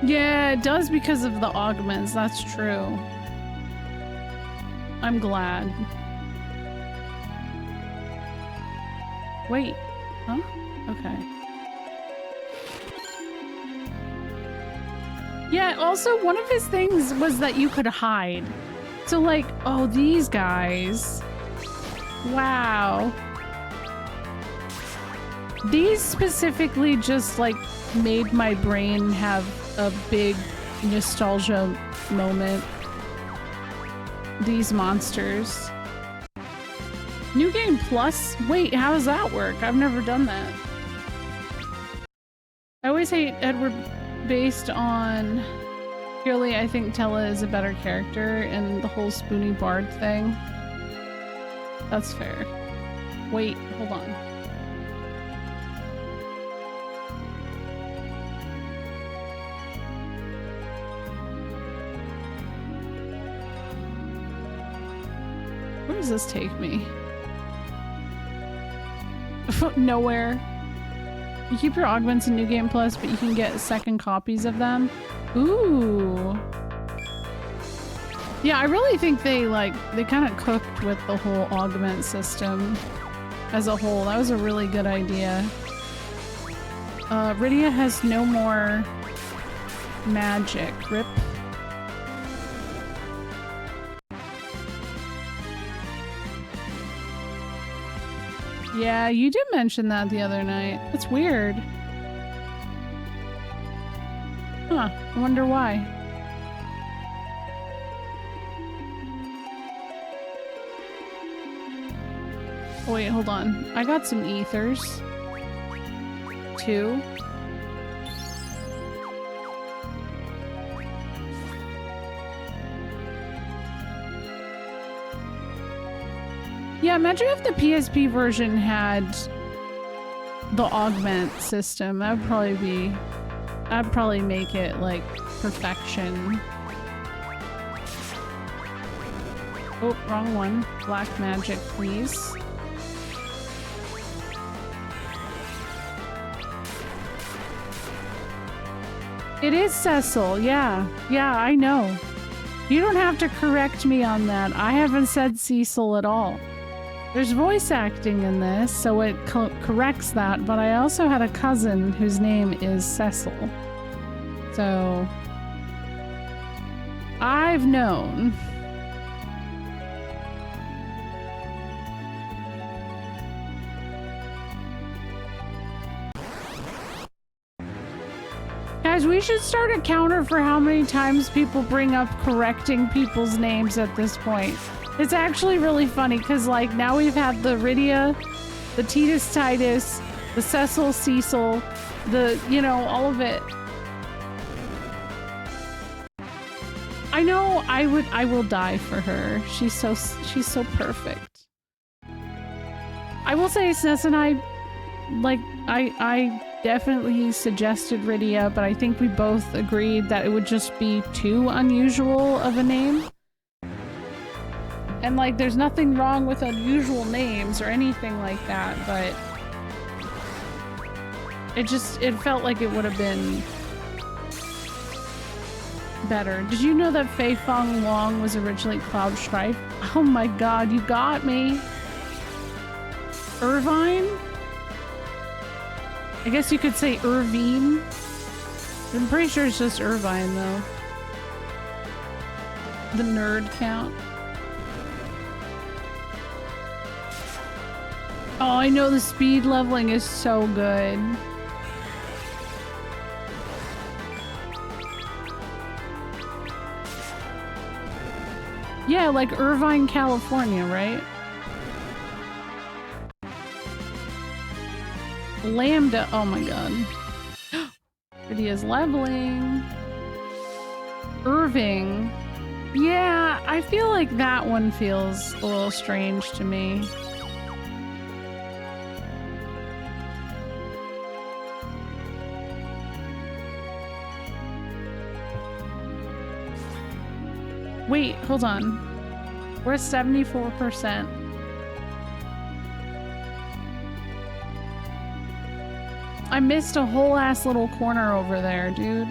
Yeah, it does because of the augments, that's true. I'm glad. Wait. Huh? Okay. Yeah, also one of his things was that you could hide. So like, oh, these guys. Wow. These specifically just like made my brain have a big nostalgia moment. These monsters. New Game Plus? Wait, how does that work? I've never done that. I always hate Edward based on purely I think Tella is a better character and the whole Spoony Bard thing. That's fair. Wait, hold on. Where does this take me? Nowhere. You keep your augments in New Game Plus, but you can get second copies of them. Ooh. Yeah, I really think they kind of cooked with the whole augment system as a whole. That was a really good idea. Rydia has no more magic. Rip. Yeah, you did mention that the other night. That's weird. Huh, I wonder why. Oh, wait, hold on. I got some ethers. 2. Yeah, imagine if the PSP version had the augment system. That'd probably make it like perfection. Oh, wrong one. Black magic, please. It is Cecil, yeah. Yeah, I know. You don't have to correct me on that. I haven't said Cecil at all. There's voice acting in this, so it corrects that, but I also had a cousin whose name is Cecil. So... I've known. Guys, we should start a counter for how many times people bring up correcting people's names at this point. It's actually really funny because, like, now we've had the Rydia, the Titus Titus, the Cecil Cecil, the, you know, all of it. I know I will die for her. She's so perfect. I will say, Sness and I, like, I definitely suggested Rydia, but I think we both agreed that it would just be too unusual of a name. And like, there's nothing wrong with unusual names or anything like that, but it felt like it would have been better. Did you know that Fei Fong Wong was originally Cloud Strife? Oh my god, you got me. Irvine? I guess you could say Irvine. I'm pretty sure it's just Irvine though. The nerd count. Oh, I know the speed leveling is so good. Yeah, like Irvine, California, right? Lambda, oh my god. Rydia's leveling. Irving. Yeah, I feel like that one feels a little strange to me. Wait, hold on. We're at 74%. I missed a whole ass little corner over there, dude.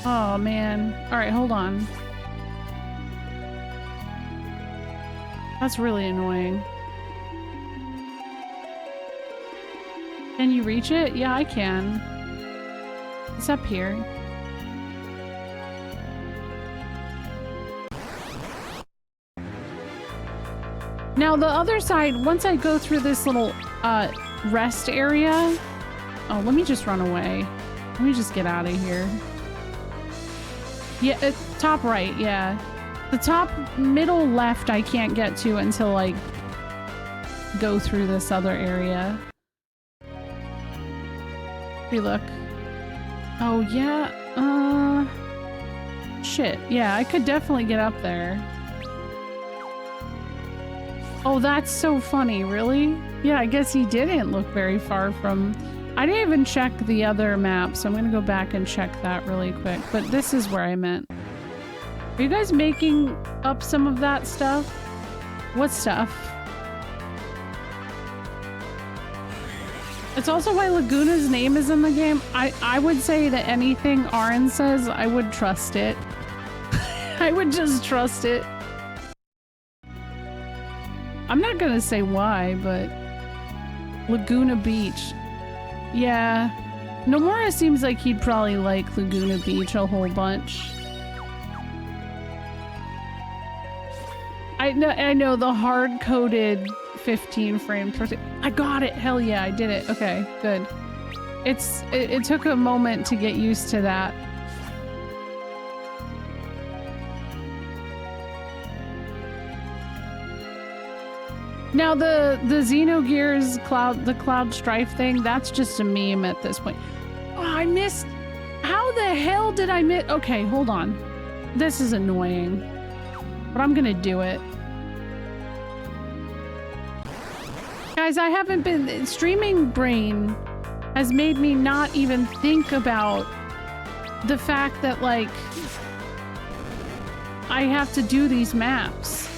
Oh, man. Alright, hold on. That's really annoying. Can you reach it? Yeah, I can. It's up here. Now the other side, once I go through this little rest area... Oh, let me just run away. Let me just get out of here. Yeah, top right, yeah. The top middle left I can't get to until I go through this other area. Hey, look. Oh, yeah. Shit. Yeah, I could definitely get up there. Oh, that's so funny. Really? Yeah, I guess he didn't look very far from... I didn't even check the other map, so I'm gonna go back and check that really quick. But this is where I meant. Are you guys making up some of that stuff? What stuff? It's also why Laguna's name is in the game. I would say that anything Aaron says, I would trust it. I would just trust it. I'm not gonna say why, but... Laguna Beach. Yeah. Nomura seems like he'd probably like Laguna Beach a whole bunch. I know the hard-coded 15 frames per second. I got it! Hell yeah, I did it. Okay, good. It took a moment to get used to that. Now the Xenogears the Cloud Strife thing, that's just a meme at this point. Oh, I missed. How the hell did I miss? Okay, hold on. This is annoying, but I'm gonna do it. Guys, I haven't been... Streaming brain has made me not even think about the fact that, like, I have to do these maps.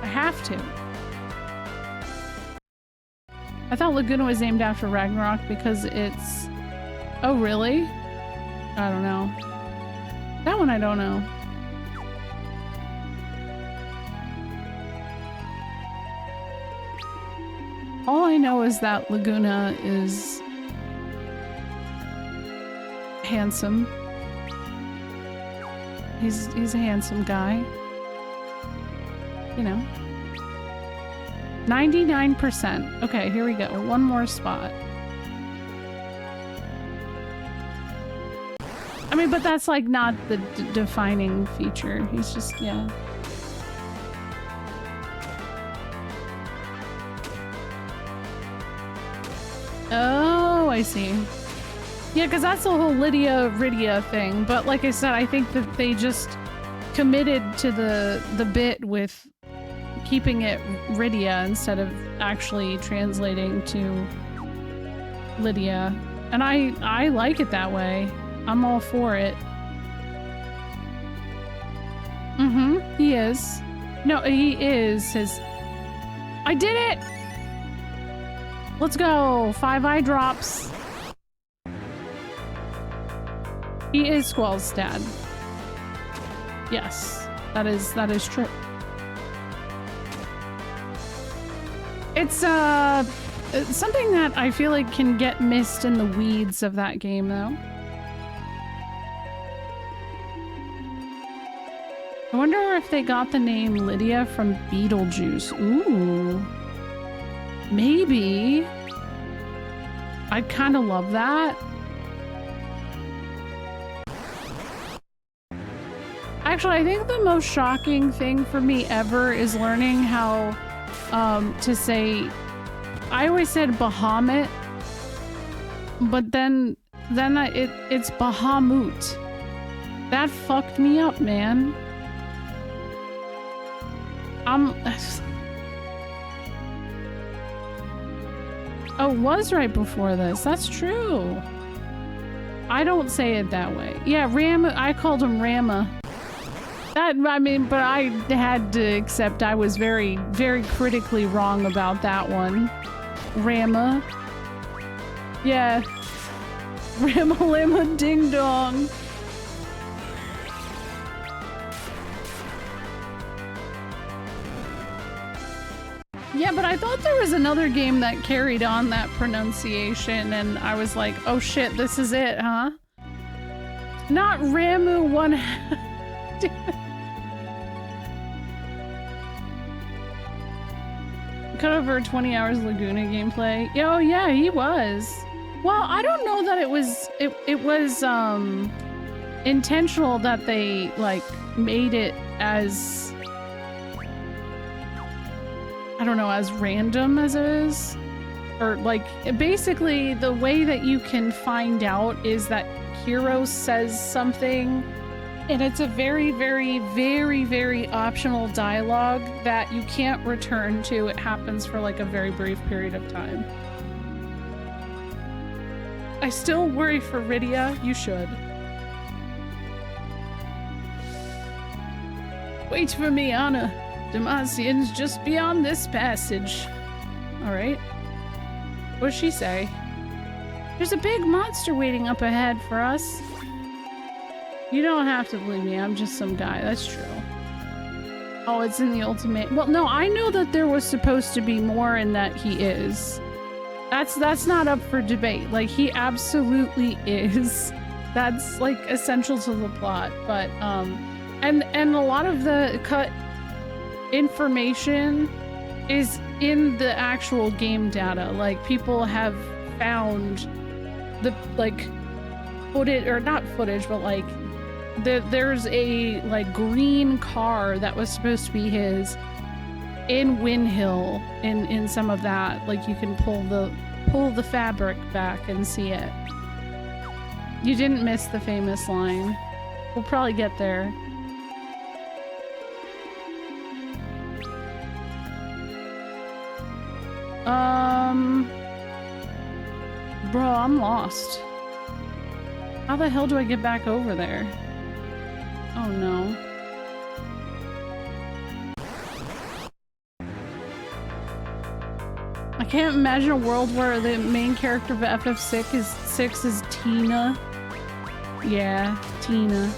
I have to. I thought Laguna was named after Ragnarok because it's... Oh, really? I don't know. That one I don't know. All I know is that Laguna is handsome. He's a handsome guy. You know. 99%. Okay, here we go. One more spot. I mean, but that's like not the defining feature. He's just, yeah. Oh, I see. Yeah, because that's the whole Rydia thing. But like I said, I think that they just committed to the bit with keeping it Rydia instead of actually translating to Lydia. And I like it that way. I'm all for it. Mm-hmm. He is. No, he is his... I did it! Let's go! 5 eye drops. He is Squall's dad. Yes, that is true. It's something that I feel like can get missed in the weeds of that game, though. I wonder if they got the name Lydia from Beetlejuice. Ooh. Maybe. I'd kind of love that. Actually, I think the most shocking thing for me ever is learning how to say... I always said Bahamut, but then it's Bahamut. That fucked me up, man. Oh, it was right before this. That's true. I don't say it that way. Yeah, I called him Rama. That, I mean, but I had to accept I was very, very critically wrong about that one. Rama. Yeah. Rama Lama Ding Dong. Yeah, but I thought there was another game that carried on that pronunciation, and I was like, oh shit, this is it, huh? Not Ramu one... Cut over 20 hours Laguna gameplay. Oh yeah, he was. Well, I don't know that it was intentional that they like made it as, I don't know, as random as it is. Or like basically the way that you can find out is that Hero says something and it's a very, very, very, very optional dialogue that you can't return to. It happens for like a very brief period of time. I still worry for Rydia. You should. Wait for me, Anna. Demacian's just beyond this passage. Alright. What does she say? There's a big monster waiting up ahead for us. You don't have to believe me, I'm just some guy. That's true. Oh, it's in the ultimate... Well, no, I know that there was supposed to be more and that he is. That's not up for debate. Like, he absolutely is. That's, like, essential to the plot. But, and a lot of the cut information is in the actual game data. Like, people have found the, like, footage, or not footage, but, like, there's a like green car that was supposed to be his in Windhill in some of that. Like you can pull the fabric back and see it. You didn't miss the famous line. We'll probably get there. Bro, I'm lost. How the hell do I get back over there? Oh no. I can't imagine a world where the main character of FF6 is Tina. Yeah, Tina.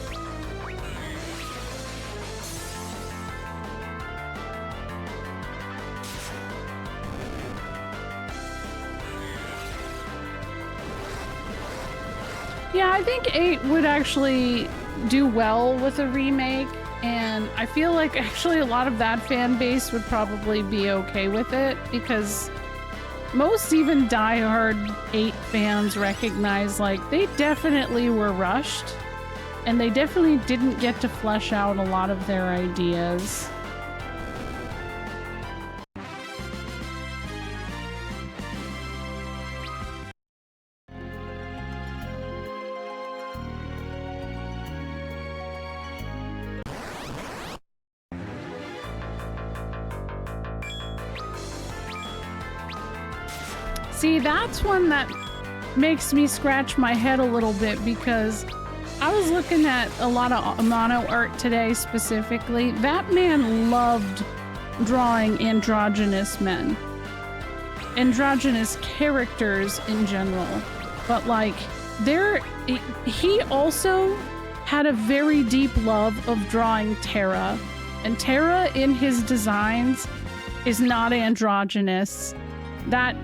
Yeah, I think 8 would actually do well with a remake, and I feel like actually a lot of that fan base would probably be okay with it, because most even diehard 8 fans recognize like they definitely were rushed, and they definitely didn't get to flesh out a lot of their ideas. See, that's one that makes me scratch my head a little bit, because I was looking at a lot of mono art today specifically. That man loved drawing androgynous men. Androgynous characters in general. But like, he also had a very deep love of drawing Terra. And Terra in his designs is not androgynous. That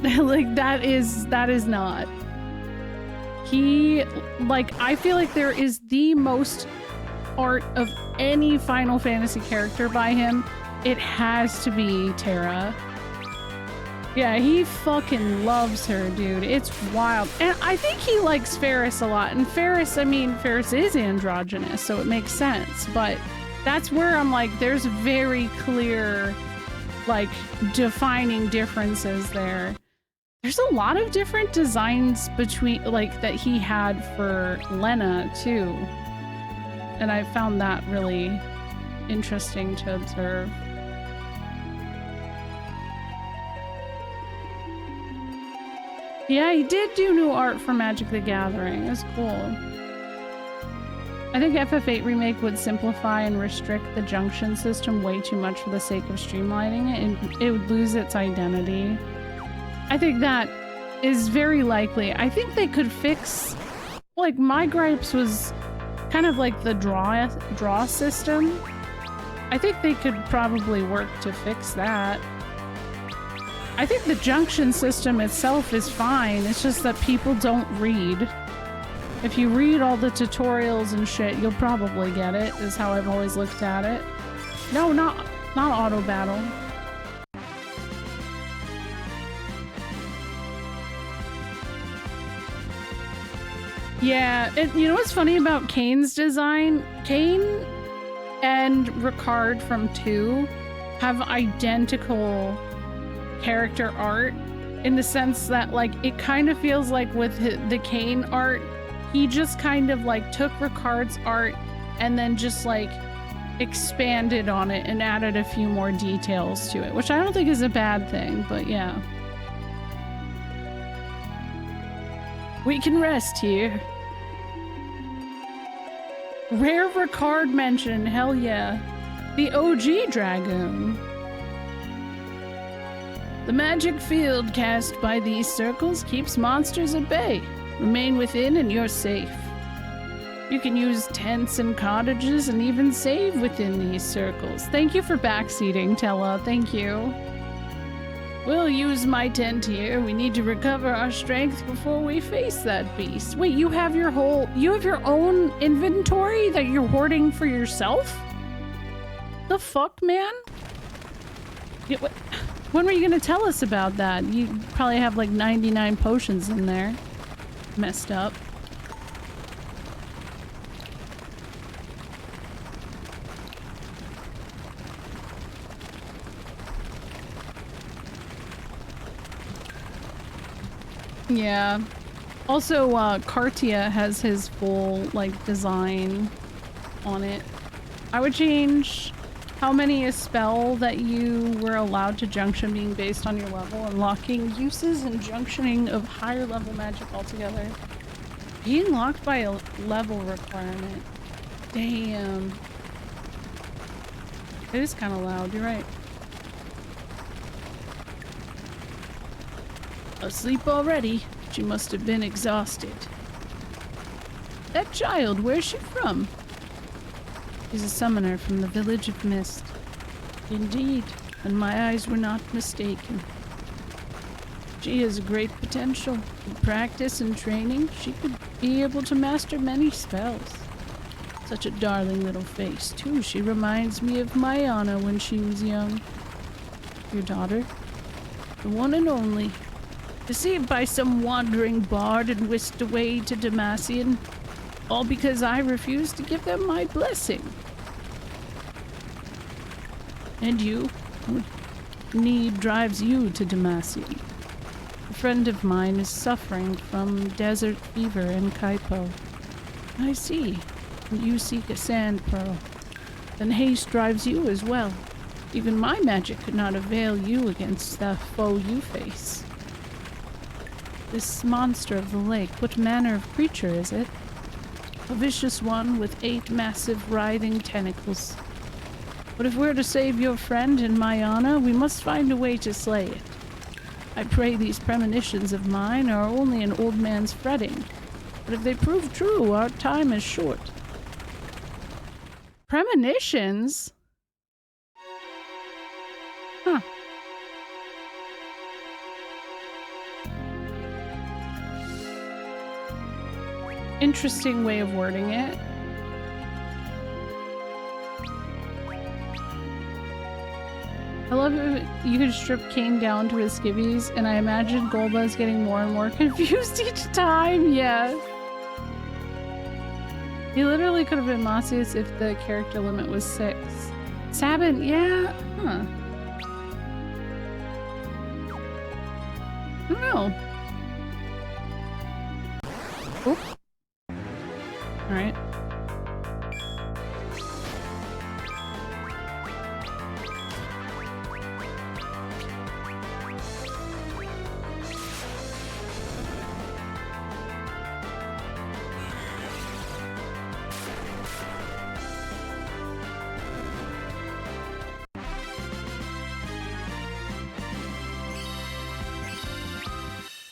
is not. He, like, I feel like there is the most art of any Final Fantasy character by him. It has to be Terra. Yeah, he fucking loves her, dude. It's wild. And I think he likes Ferris a lot. And Ferris, I mean, Ferris is androgynous, so it makes sense. But that's where I'm like, there's very clear, like, defining differences there. There's a lot of different designs between, like, that he had for Lena too, and I found that really interesting to observe. Yeah, he did do new art for Magic the Gathering. It was cool. I think FF8 Remake would simplify and restrict the junction system way too much for the sake of streamlining it, and it would lose its identity. I think that is very likely. I think they could fix, like, my gripes was kind of like the draw system. I think they could probably work to fix that. I think the junction system itself is fine. It's just that people don't read. If you read all the tutorials and shit, you'll probably get it, is how I've always looked at it. No, not auto battle. Yeah, you know what's funny about Kane's design? Kane and Ricard from 2 have identical character art, in the sense that, like, it kind of feels like with the Kane art, he just kind of like took Ricard's art and then just like expanded on it and added a few more details to it, which I don't think is a bad thing, but yeah. We can rest here. Rare Ricard mention, hell yeah. The OG Dragoon. The magic field cast by these circles keeps monsters at bay. Remain within and you're safe. You can use tents and cottages and even save within these circles. Thank you for backseating, Tella. Thank you. We'll use my tent here. We need to recover our strength before we face that beast. Wait, you have your own inventory that you're hoarding for yourself? The fuck, man? When were you gonna tell us about that? You probably have like 99 potions in there. Messed up. Yeah. Also, Cartia has his full, like, design on it. I would change how many a spell that you were allowed to junction being based on your level, unlocking uses and junctioning of higher level magic altogether. Being locked by a level requirement. Damn. It is kind of loud, you're right. Asleep already? She must have been exhausted. That child, where's she from? She's a summoner from the village of Mist. Indeed, and my eyes were not mistaken. She has great potential. With practice and training, she could be able to master many spells. Such a darling little face, too. She reminds me of Mayana when she was young. Your daughter? The one and only. Deceived by some wandering bard and whisked away to Demacian. All because I refused to give them my blessing. And you? What need drives you to Demacian? A friend of mine is suffering from desert fever in Kaipo. I see. You seek a sand pearl. Then haste drives you as well. Even my magic could not avail you against the foe you face. This monster of the lake, what manner of creature is it? A vicious one with 8 massive writhing tentacles. But if we're to save your friend in Mayana, we must find a way to slay it. I pray these premonitions of mine are only an old man's fretting, but if they prove true, our time is short. Premonitions? Huh. Interesting way of wording it. I love it. You can strip Kane down to his skivvies, and I imagine Golba is getting more and more confused each time. Yeah. He literally could have been Macias if the character limit was 6. Sabin, yeah. Huh. I don't know. Oop. Alright.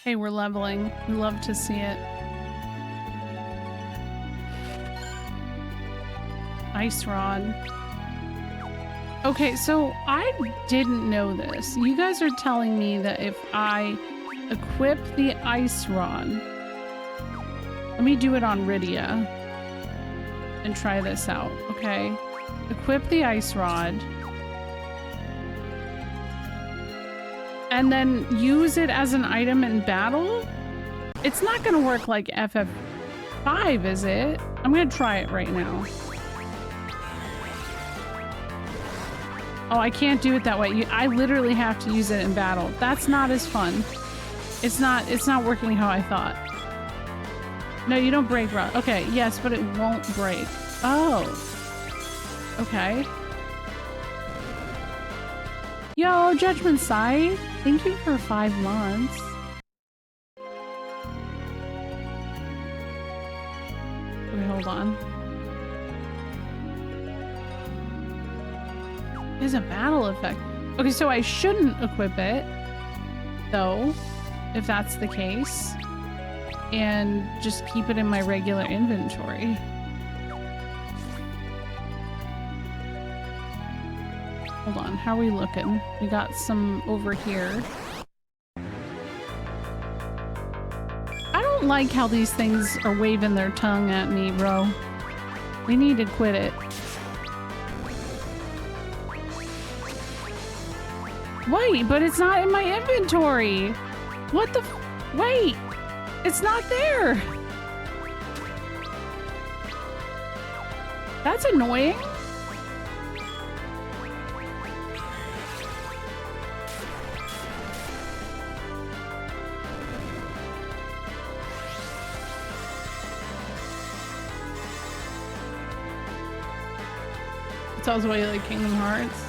Hey, we're leveling. We love to see it. Ice rod. Okay, so I didn't know this. You guys are telling me that if I equip the ice rod... Let me do it on Rydia and try this out, okay? Equip the ice rod. And then use it as an item in battle? It's not gonna work like FF5, is it? I'm gonna try it right now. Oh, I can't do it that way. I literally have to use it in battle. That's not as fun. It's not working how I thought. No, you don't break rod. Okay, yes, but it won't break. Oh. Okay. Yo, Judgment Sight. Thank you for 5 months. Wait, hold on. There's a battle effect. Okay, so I shouldn't equip it, though, if that's the case, and just keep it in my regular inventory. Hold on, how are we looking? We got some over here. I don't like how these things are waving their tongue at me, bro. We need to quit it. Wait, but it's not in my inventory. What the wait, it's not there. That's annoying. tells why you like Kingdom Hearts.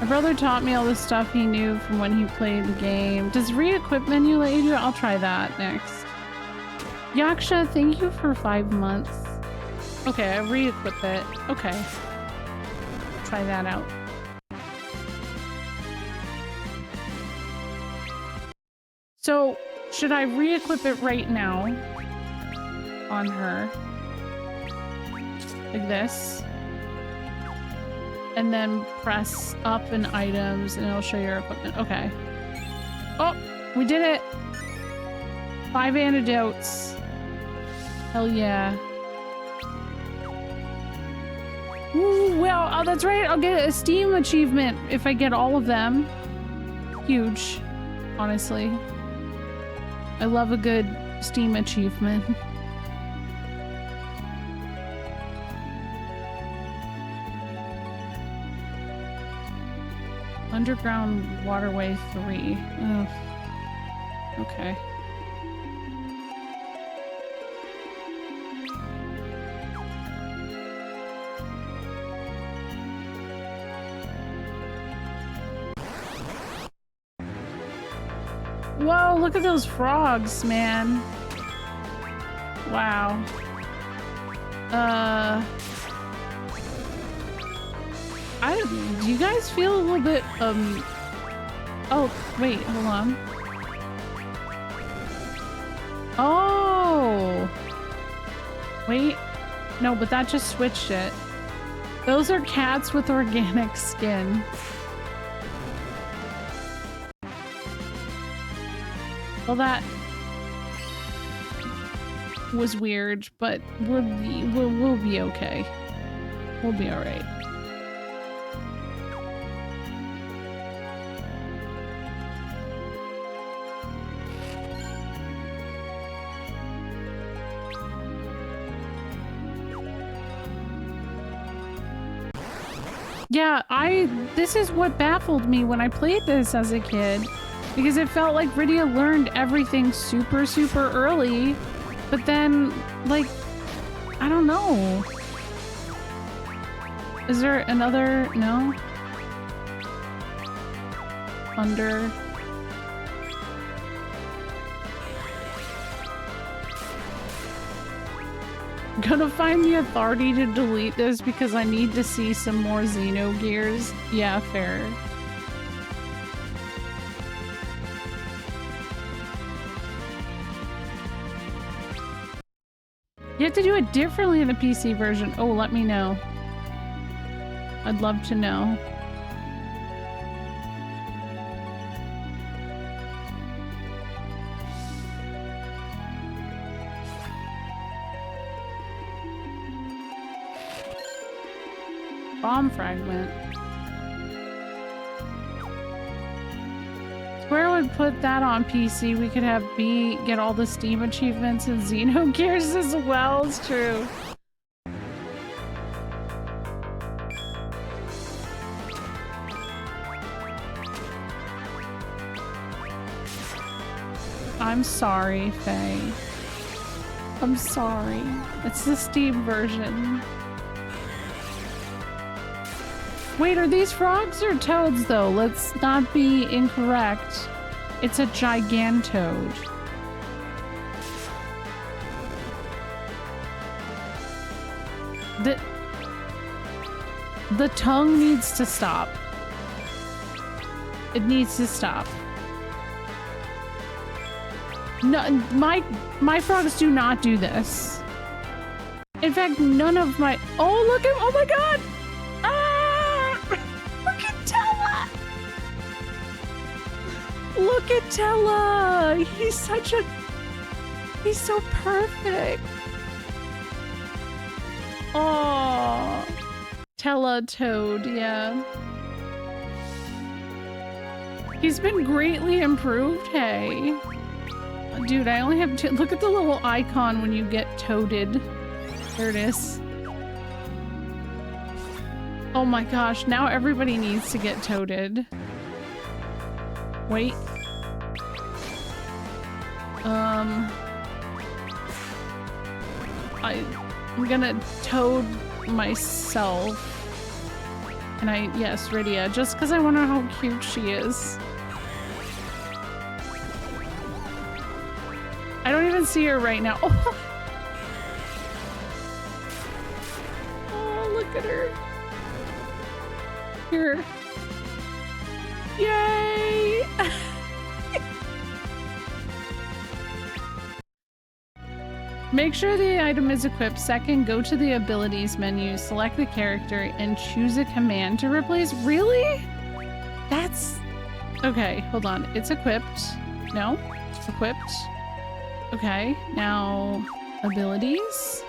My brother taught me all the stuff he knew from when he played the game. Does re-equip menu let you do it? I'll try that next. Yaksha, thank you for 5 months. Okay, I re-equip it. Okay. Try that out. So, should I re-equip it right now? On her. Like this. And then press up in items and it'll show your equipment. Okay. Oh, we did it. 5 antidotes. Hell yeah. Ooh, well, oh, that's right. I'll get a Steam achievement if I get all of them. Huge, honestly. I love a good Steam achievement. Underground Waterway 3. Oh. Okay. Whoa, look at those frogs, man. Wow. Do you guys feel a little bit, oh, wait, hold on. Oh! Wait. No, but that just switched it. Those are cats with organic skin. Well, that was weird, but we'll be okay. We'll be alright. Yeah, this is what baffled me when I played this as a kid, because it felt like Rydia learned everything super, super early, but then, like, I don't know. Is there another, no? Thunder. I'm gonna find the authority to delete this because I need to see some more Xenogears. Yeah, fair. You have to do it differently in the PC version. Oh, let me know. I'd love to know. Bomb fragment. Square would put that on PC. We could have B get all the Steam achievements and Xenogears as well. It's true. I'm sorry, Faye. I'm sorry. It's the Steam version. Wait, are these frogs or toads, though? Let's not be incorrect. It's a gigantoad. The tongue needs to stop. It needs to stop. No, my frogs do not do this. In fact, none of my... Oh, look at... Oh my god! Look at Tella! Look at Tella! He's such a... He's so perfect. Oh, Tella Toad, yeah. He's been greatly improved, hey. Dude, I only have 2. Look at the little icon when you get toaded. There it is. Oh my gosh, now everybody needs to get toaded. Wait. I'm gonna toad myself. Can I? Yes, Rydia. Just because I want to know how cute she is. I don't even see her right now. Oh, oh look at her. Here. Yay! Make sure the item is equipped. Second, go to the abilities menu, select the character, and choose a command to replace. Really? That's... Okay, hold on. It's equipped. No? It's equipped. Okay, now abilities.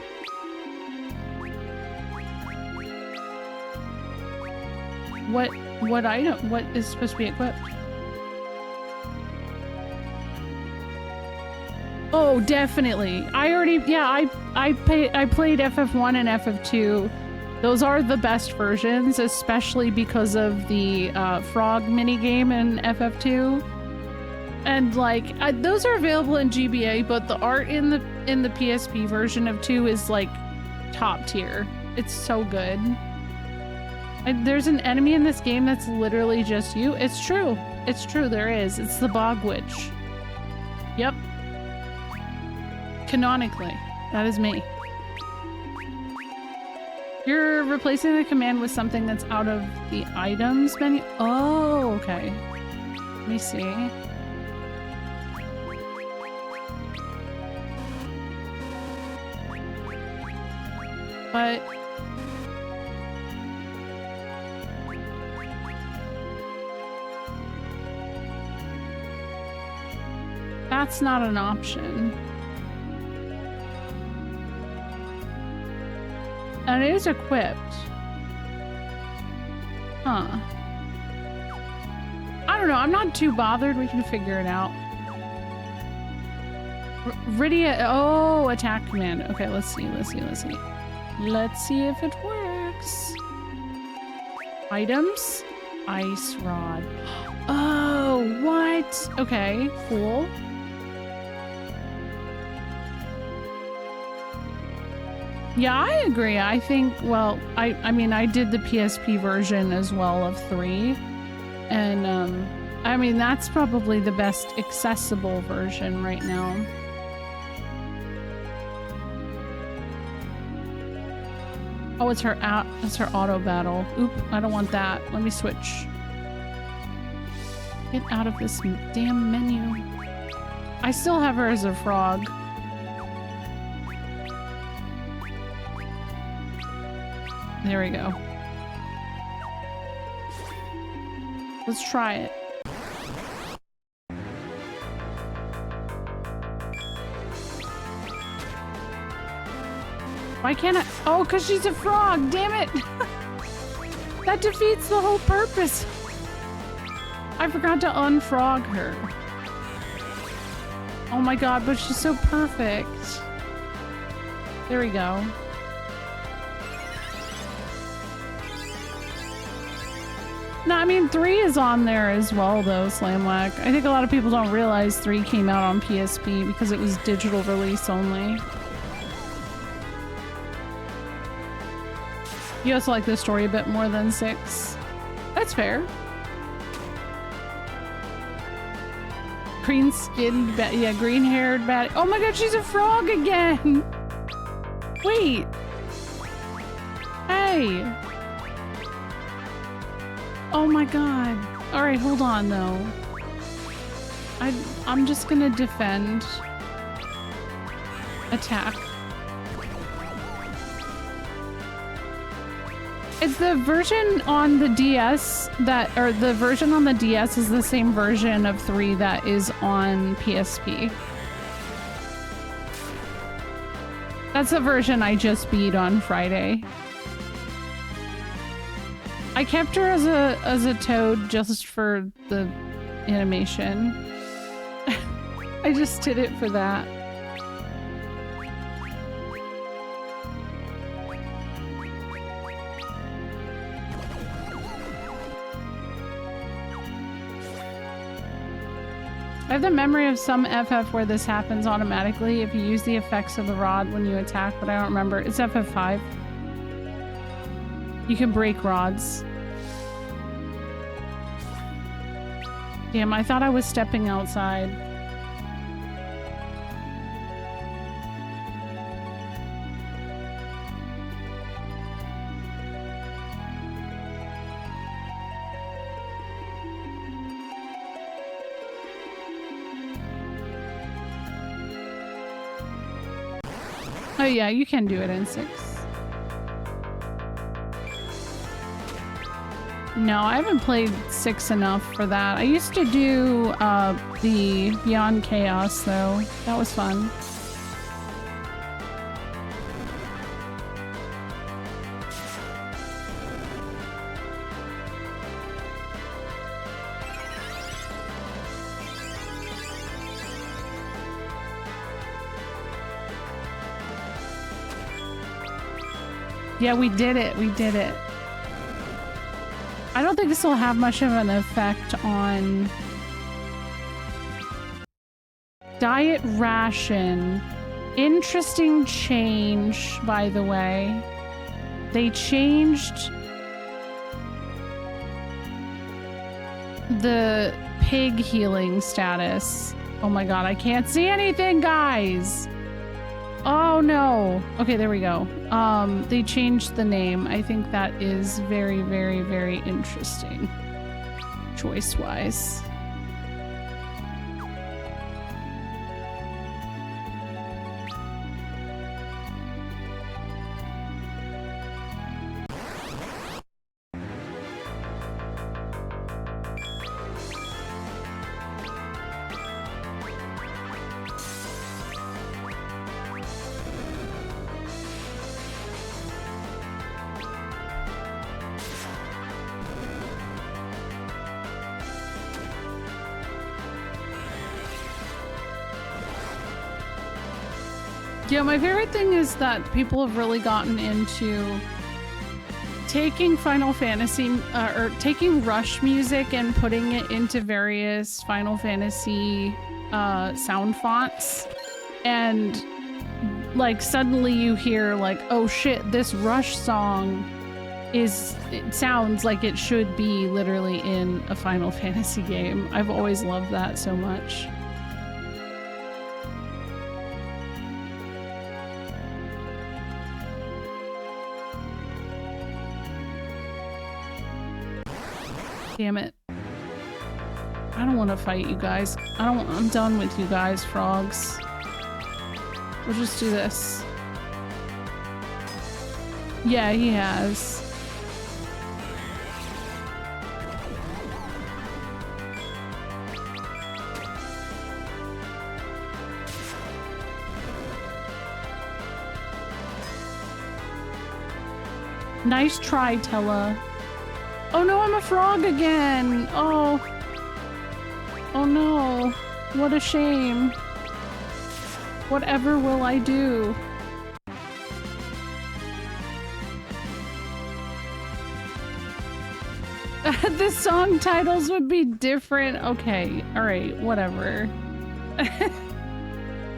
What item? What is supposed to be equipped? Oh, definitely. I already, yeah, I played FF1 and FF2. Those are the best versions, especially because of the frog minigame in FF2. And like, those are available in GBA, but the art in the PSP version of 2 is like top tier. It's so good. There's an enemy in this game that's literally just you. It's true. It's true, there is. It's the Bog Witch. Yep. Canonically, that is me. You're replacing the command with something that's out of the items menu. Oh, okay. Let me see. But that's not an option. And it is equipped. Huh. I don't know. I'm not too bothered. We can figure it out. Rydia. Oh, attack command. Okay, let's see. Let's see. Let's see. Let's see if it works. Items. Ice rod. Oh, what? Okay, cool. Yeah, I agree. I think, well, I mean, I did the PSP version as well of 3. And, I mean, that's probably the best accessible version right now. Oh, it's her auto battle. Oop, I don't want that. Let me switch. Get out of this damn menu. I still have her as a frog. There we go. Let's try it. Why can't I? Oh, because she's a frog. Damn it. That defeats the whole purpose. I forgot to unfrog her. Oh my god, but she's so perfect. There we go. No, I mean 3 is on there as well though, Slamlack. I think a lot of people don't realize 3 came out on PSP because it was digital release only. You also like the story a bit more than 6. That's fair. Green-skinned bat, yeah, green-haired bat. Oh my god, she's a frog again! Wait. Hey. Oh my god. Alright, hold on though. I'm just gonna defend. Attack. It's the version on the DS that, or the version on the DS is the same version of 3 that is on PSP. That's the version I just beat on Friday. I kept her as a toad just for the animation. I just did it for that. I have the memory of some FF where this happens automatically if you use the effects of the rod when you attack, but I don't remember. It's FF5. You can break rods. Damn, I thought I was stepping outside. Oh yeah, you can do it in 6. No, I haven't played 6 enough for that. I used to do the Beyond Chaos though. That was fun. Yeah, we did it. We did it. I don't think this will have much of an effect on diet ration. Interesting change, by the way. They changed the pig healing status. Oh my god, I can't see anything, guys! Oh no. Okay, there we go. They changed the name. I think that is very, very, very interesting. Choice-wise. Yeah, my favorite thing is that people have really gotten into taking Final Fantasy, or taking Rush music and putting it into various Final Fantasy sound fonts. And like suddenly you hear like, oh shit, this Rush song it sounds like it should be literally in a Final Fantasy game. I've always loved that so much. Damn it. I don't want to fight you guys. I'm done with you guys, frogs. We'll just do this. Yeah, he has. Nice try, Tella. Oh no, I'm a frog again! Oh. Oh no. What a shame. Whatever will I do? The song titles would be different. Okay, alright, whatever.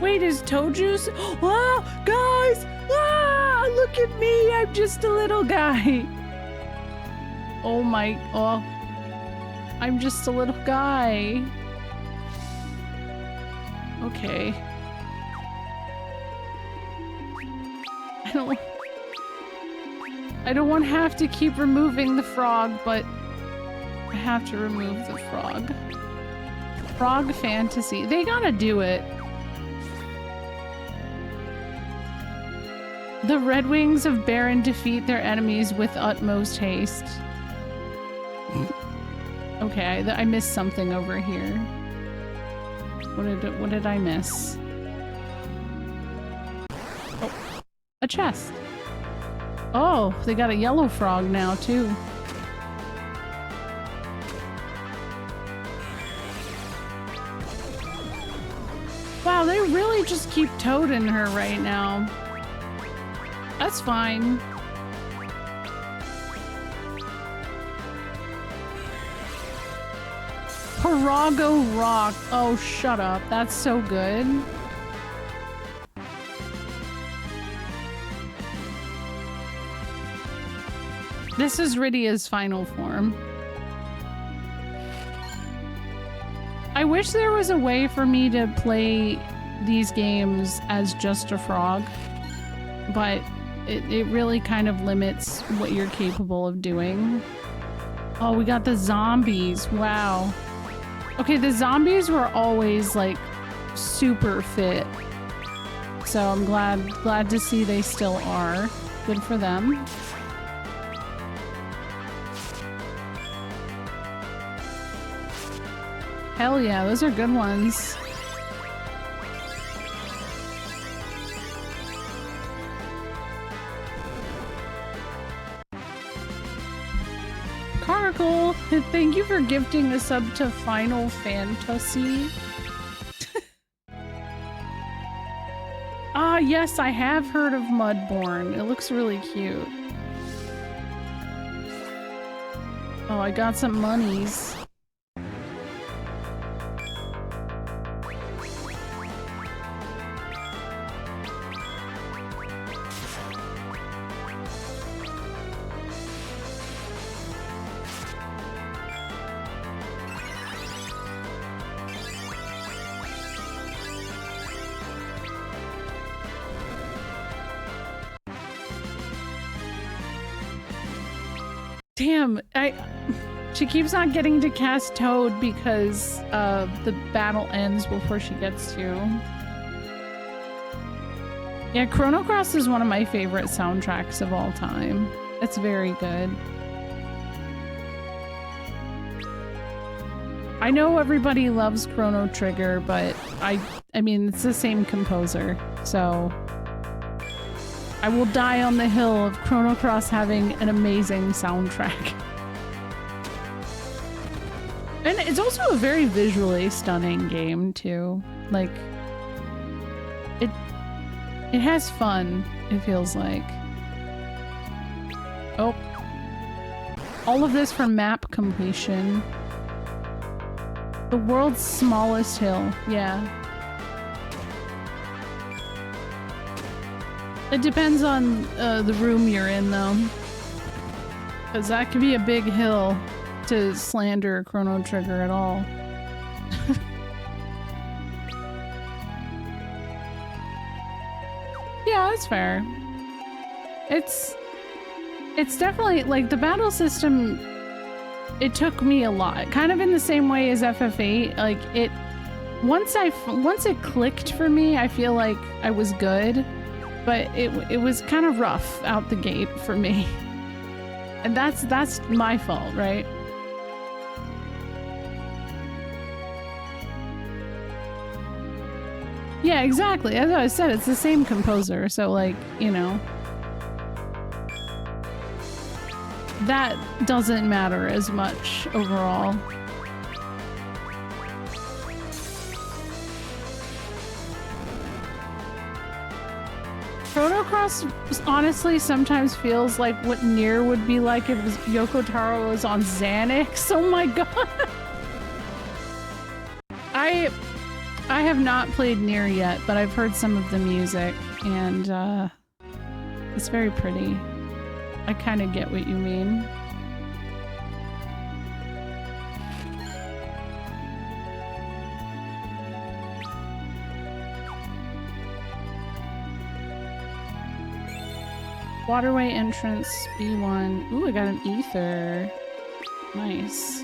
Wait, is Toju's? Oh, guys! Ah, look at me! I'm just a little guy. Oh my, oh. I'm just a little guy. Okay. I don't want to have to keep removing the frog, but I have to remove the frog. Frog fantasy. They gotta do it. The Red Wings of Baron defeat their enemies with utmost haste. Okay, I missed something over here. What did I miss? Oh, a chest. Oh, they got a yellow frog now too. Wow, they really just keep toading her right now. That's fine. Parago Rock. Oh, shut up. That's so good. This is Rydia's final form. I wish there was a way for me to play these games as just a frog, but it really kind of limits what you're capable of doing. Oh, we got the zombies. Wow. Okay, the zombies were always like super fit. So I'm glad to see they still are. Good for them. Hell yeah, those are good ones. Carkle, thank you for gifting a sub to Final Fantasy. Ah, yes, I have heard of Mudborn. It looks really cute. Oh, I got some monies. Damn, she keeps not getting to cast Toad because the battle ends before she gets to. Yeah, Chrono Cross is one of my favorite soundtracks of all time. It's very good. I know everybody loves Chrono Trigger, but I mean, it's the same composer, so I will die on the hill of Chrono Cross having an amazing soundtrack. And it's also a very visually stunning game, too. Like, it has fun, it feels like. Oh. All of this for map completion. The world's smallest hill, yeah. It depends on the room you're in, though. Because that could be a big hill to slander Chrono Trigger at all. Yeah, that's fair. It's definitely, like, the battle system, it took me a lot. Kind of in the same way as FF8. Like, once it clicked for me, I feel like I was good. But it was kind of rough out the gate for me. And that's my fault, right? Yeah, exactly. As I said, it's the same composer, so like, you know. That doesn't matter as much overall. Chrono Cross honestly sometimes feels like what Nier would be like if Yoko Taro was on Xanax. Oh my god! I have not played Nier yet, but I've heard some of the music, and it's very pretty. I kind of get what you mean. Waterway entrance, B1. Ooh, I got an ether. Nice.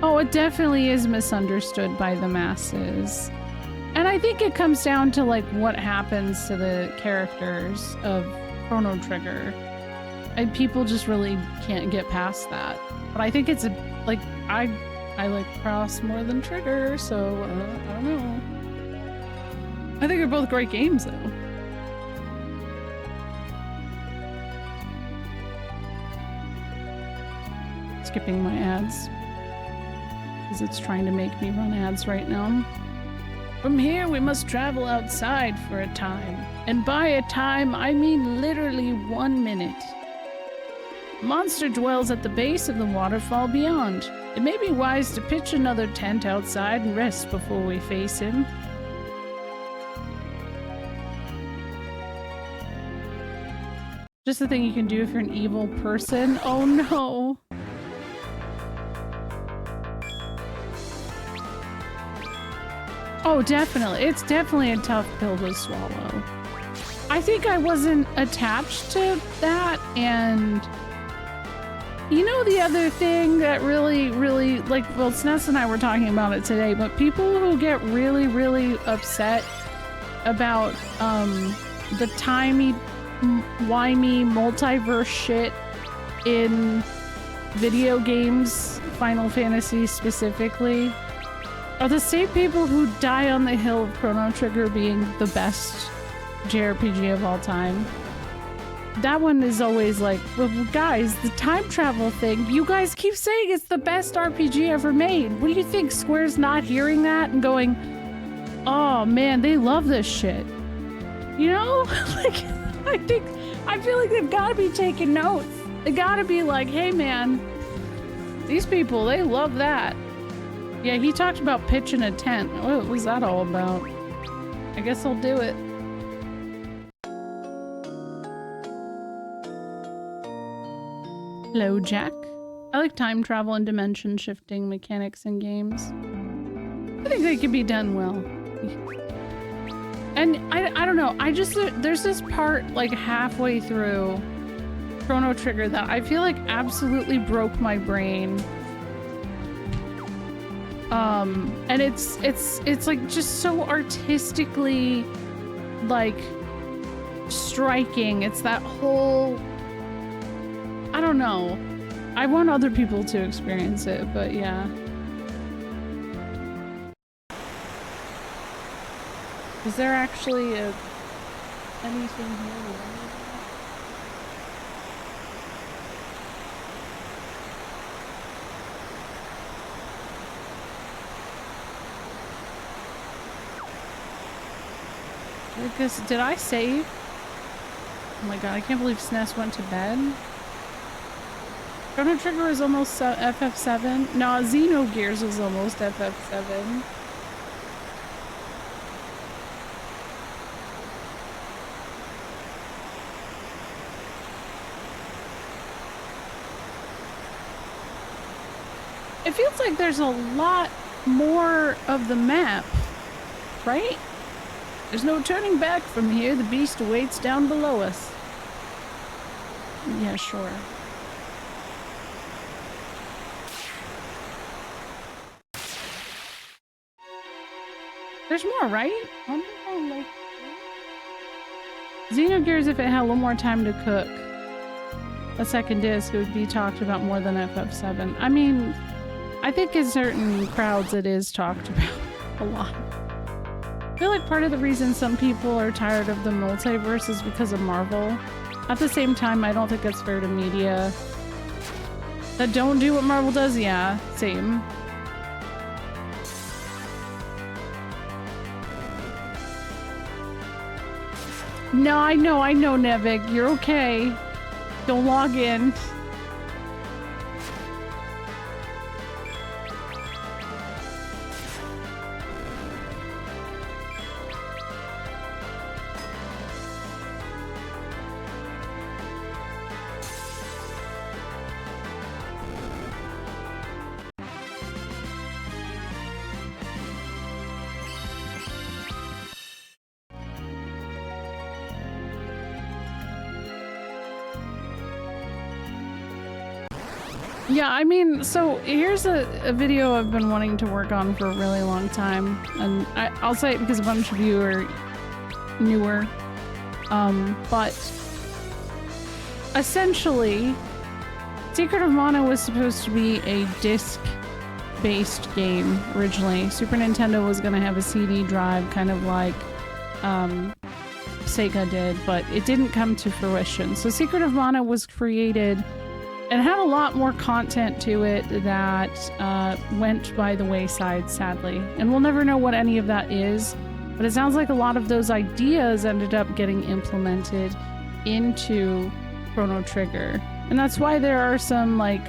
Oh, it definitely is misunderstood by the masses. And I think it comes down to, like, what happens to the characters of Chrono Trigger. And people just really can't get past that. But I think it's, like, I like Cross more than Trigger, so, I don't know. I think they're both great games, though. Skipping my ads. Because it's trying to make me run ads right now. From here, we must travel outside for a time. And by a time, I mean literally 1 minute. A monster dwells at the base of the waterfall beyond. It may be wise to pitch another tent outside and rest before we face him. Just the thing you can do if you're an evil person. Oh no. Oh, definitely. It's definitely a tough pill to swallow. I think I wasn't attached to that, and you know the other thing that really, like, well, Sness and I were talking about it today, but people who get really, really upset about the timey-wimey multiverse shit in video games, Final Fantasy specifically, are the same people who die on the hill of Chrono Trigger being the best JRPG of all time. That one is always like, well, guys, the time travel thing, you guys keep saying it's the best RPG ever made. What do you think? Square's not hearing that and going, oh man, they love this shit. You know? Like, I feel like they've got to be taking notes. They got to be like, hey man, these people, they love that. Yeah, he talked about pitching a tent. What was that all about? I guess I'll do it. Hello, Jack. I like time travel and dimension shifting mechanics in games. I think they could be done well. And I don't know, there's this part like halfway through Chrono Trigger that I feel like absolutely broke my brain. And it's like just so artistically like striking. It's that whole, I don't know. I want other people to experience it, but yeah. Is there actually anything here? Because, did I save? Oh my god, I can't believe SNES went to bed. Chrono Trigger is almost FF7. No, Xenogears is almost FF7. It feels like there's a lot more of the map, right? There's no turning back from here. The beast awaits down below us. Yeah, sure. There's more, right? Xenogears, if it had a little more time to cook a second disc, it would be talked about more than FF7. I mean, I think in certain crowds it is talked about a lot. I feel like part of the reason some people are tired of the multiverse is because of Marvel. At the same time, I don't think it's fair to media that don't do what Marvel does. Yeah, same. No, I know, Nevik. You're okay. Don't log in. Yeah, I mean, so here's a video I've been wanting to work on for a really long time, and I'll say it because a bunch of you are newer, but essentially, Secret of Mana was supposed to be a disc-based game originally. Super Nintendo was going to have a CD drive, kind of like Sega did, but it didn't come to fruition. So Secret of Mana was created and had a lot more content to it that went by the wayside, sadly. And we'll never know what any of that is, but it sounds like a lot of those ideas ended up getting implemented into Chrono Trigger. And that's why there are some, like,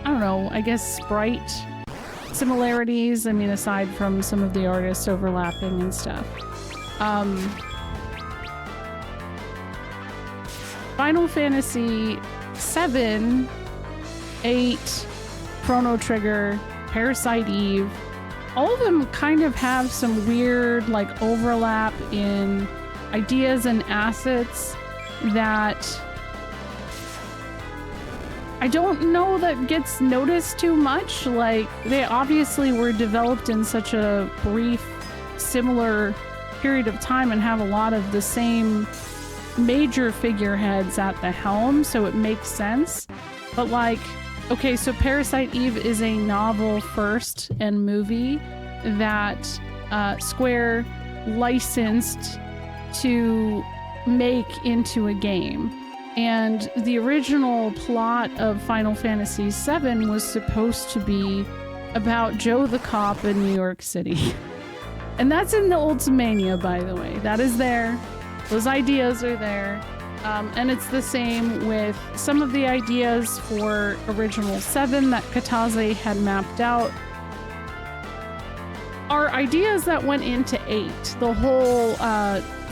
I don't know, I guess sprite similarities. I mean, aside from some of the artists overlapping and stuff. Final Fantasy 7, 8, Chrono Trigger, Parasite Eve, all of them kind of have some weird like overlap in ideas and assets that I don't know that gets noticed too much. Like, they obviously were developed in such a brief, similar period of time and have a lot of the same major figureheads at the helm, so it makes sense. But like, okay, so Parasite Eve is a novel first and movie that Square licensed to make into a game. And the original plot of Final Fantasy VII was supposed to be about Joe the cop in New York City. And that's in the Ultimania, by the way. That is there. Those ideas are there. And it's the same with some of the ideas for original 7 that Katase had mapped out are ideas that went into 8. The whole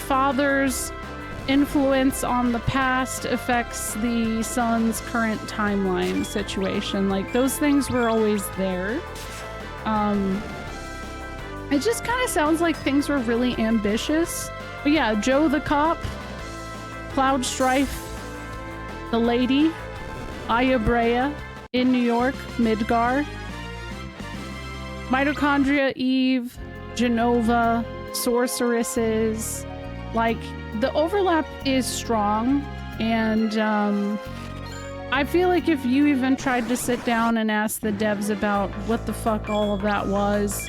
father's influence on the past affects the son's current timeline situation. Like, those things were always there. It just kind of sounds like things were really ambitious. But yeah, Joe the cop, Cloud Strife, the lady, Aya Brea in New York, Midgar, Mitochondria Eve, Genova, sorceresses. Like, the overlap is strong, and I feel like if you even tried to sit down and ask the devs about what the fuck all of that was,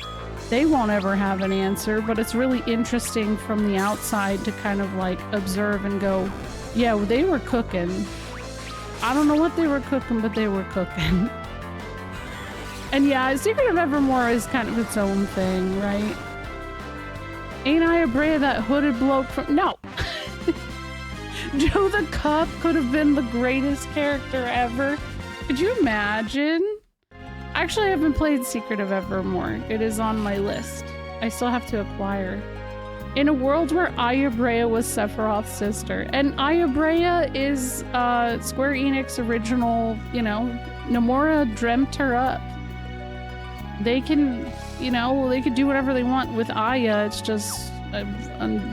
they won't ever have an answer. But it's really interesting from the outside to kind of like observe and go, yeah, well, they were cooking. I don't know what they were cooking, but they were cooking. And yeah, Secret of Evermore is kind of its own thing, right? Ain't Aya Brea that hooded bloke from... No! Joe the Cop could have been the greatest character ever. Could you imagine? Actually, I haven't played Secret of Evermore. It is on my list. I still have to acquire. In a world where Aya Brea was Sephiroth's sister. And Aya Brea is Square Enix original, you know, Nomura dreamt her up. They can, you know, they could do whatever they want with Aya. It's just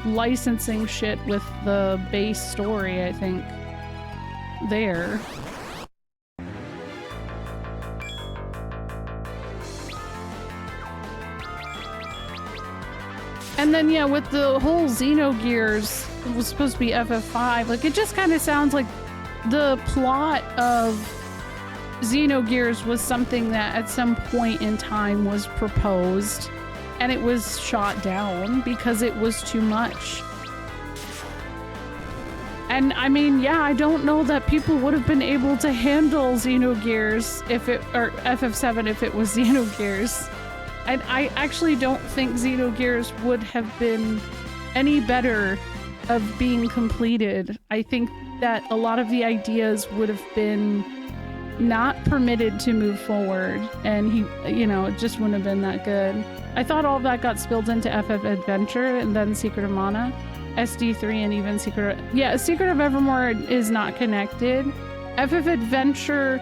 licensing shit with the base story, I think, there. And then, yeah, with the whole Xenogears, it was supposed to be FF5. Like, it just kind of sounds like the plot of Xenogears was something that at some point in time was proposed and it was shot down because it was too much. And I mean, yeah, I don't know that people would have been able to handle Xenogears or FF7 if it was Xenogears. And I actually don't think Xenogears would have been any better of being completed. I think that a lot of the ideas would have been not permitted to move forward, and he, you know, it just wouldn't have been that good. I thought all of that got spilled into FF Adventure and then Secret of Mana, SD3, and even Secret of Evermore is not connected. FF Adventure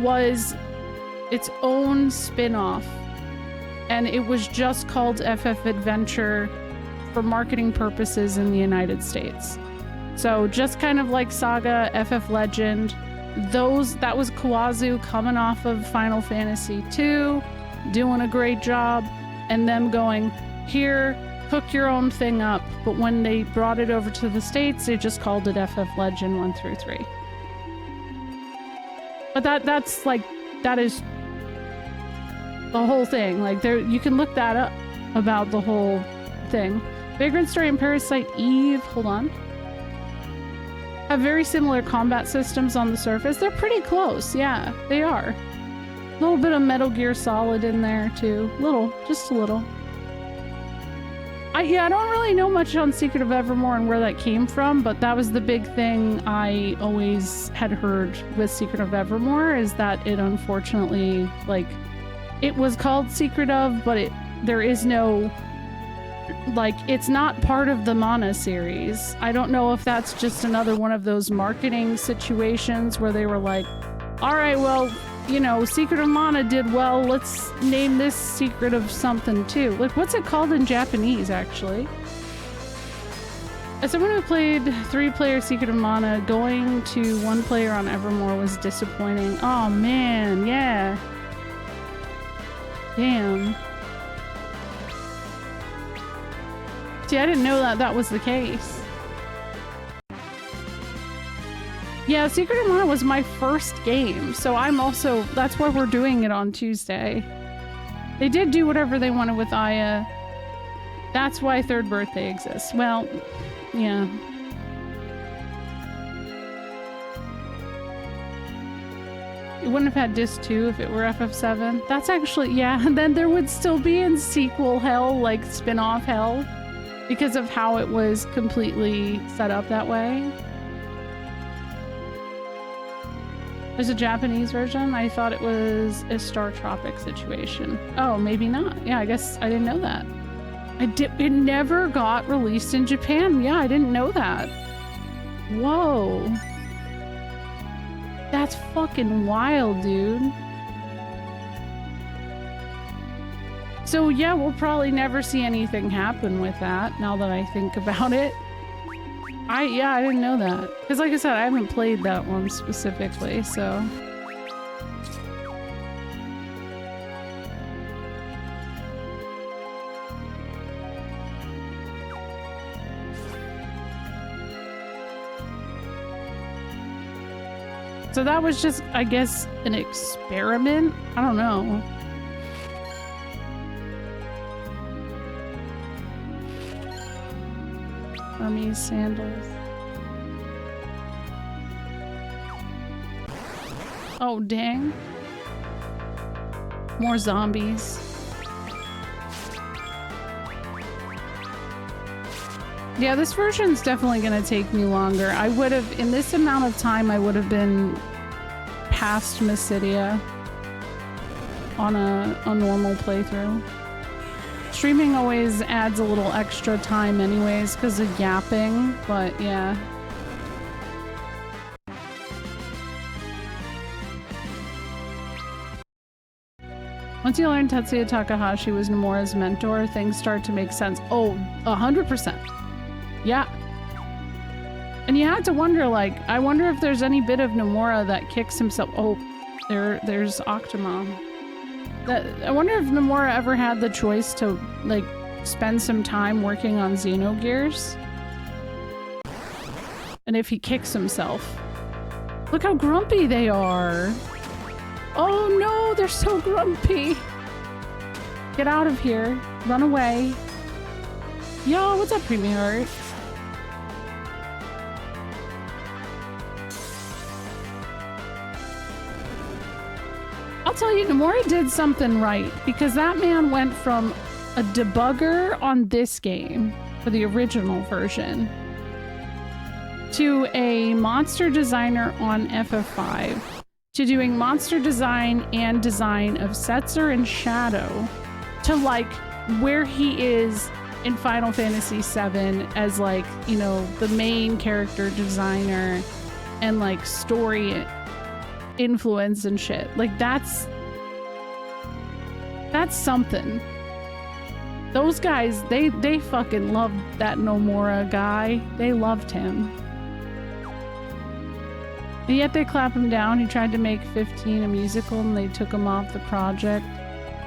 was its own spin-off, and it was just called FF Adventure for marketing purposes in the United States. So just kind of like Saga, FF Legend, that was Kawazu coming off of Final Fantasy II, doing a great job, and them going, here, hook your own thing up. But when they brought it over to the States, they just called it FF Legend 1 through 3. But that's like, that is the whole thing. Like, there, you can look that up about the whole thing. Vagrant Story and Parasite Eve, hold on, have very similar combat systems on the surface. They're pretty close, yeah, they are. A little bit of Metal Gear Solid in there too. Just a little. I don't really know much on Secret of Evermore and where that came from, but that was the big thing I always had heard with Secret of Evermore, is that it unfortunately, like, it was called Secret of, but there is no like, it's not part of the Mana series. I don't know if that's just another one of those marketing situations where they were like, all right, well, you know, Secret of Mana did well. Let's name this Secret of something too. Like, what's it called in Japanese, actually? As someone who played 3-player Secret of Mana, going to 1-player on Evermore was disappointing. Oh man, yeah. Damn. See, I didn't know that that was the case. Yeah, Secret of Mana was my first game, so I'm also... That's why we're doing it on Tuesday. They did do whatever they wanted with Aya. That's why Third Birthday exists. Well, yeah. It wouldn't have had Disc 2 if it were FF7. That's actually... Yeah, and then there would still be in sequel hell, like spin-off hell, because of how it was completely set up that way. There's a Japanese version? I thought it was a Star Tropic situation. Oh, maybe not. Yeah, I guess I didn't know that. It never got released in Japan. Yeah, I didn't know that. Whoa. That's fucking wild, dude. So yeah, we'll probably never see anything happen with that, now that I think about it. Yeah, I didn't know that. Because like I said, I haven't played that one specifically, so... So that was just, I guess, an experiment? I don't know. Hermes sandals. Oh, dang. More zombies. Yeah, this version's definitely gonna take me longer. I would have, in this amount of time, I would have been past Mysidia on a normal playthrough. Streaming always adds a little extra time anyways because of yapping, but yeah. Once you learn Tetsuya Takahashi was Nomura's mentor, things start to make sense. Oh, 100%. Yeah. And you had to wonder, like, I wonder if there's any bit of Nomura that kicks himself. Oh, there's Octomom. I wonder if Nomura ever had the choice to, like, spend some time working on Xenogears. And if he kicks himself. Look how grumpy they are. Oh no, they're so grumpy. Get out of here. Run away. Yo, what's up, Premium Heart? I'll tell you, Nomura did something right, because that man went from a debugger on this game, for the original version, to a monster designer on FF5, to doing monster design and design of Setzer and Shadow, to like where he is in Final Fantasy VII as like, you know, the main character designer and like story influence and shit. Like that's something. Those guys, they fucking loved that Nomura guy. They loved him. And yet they clap him down. He tried to make 15 a musical and they took him off the project.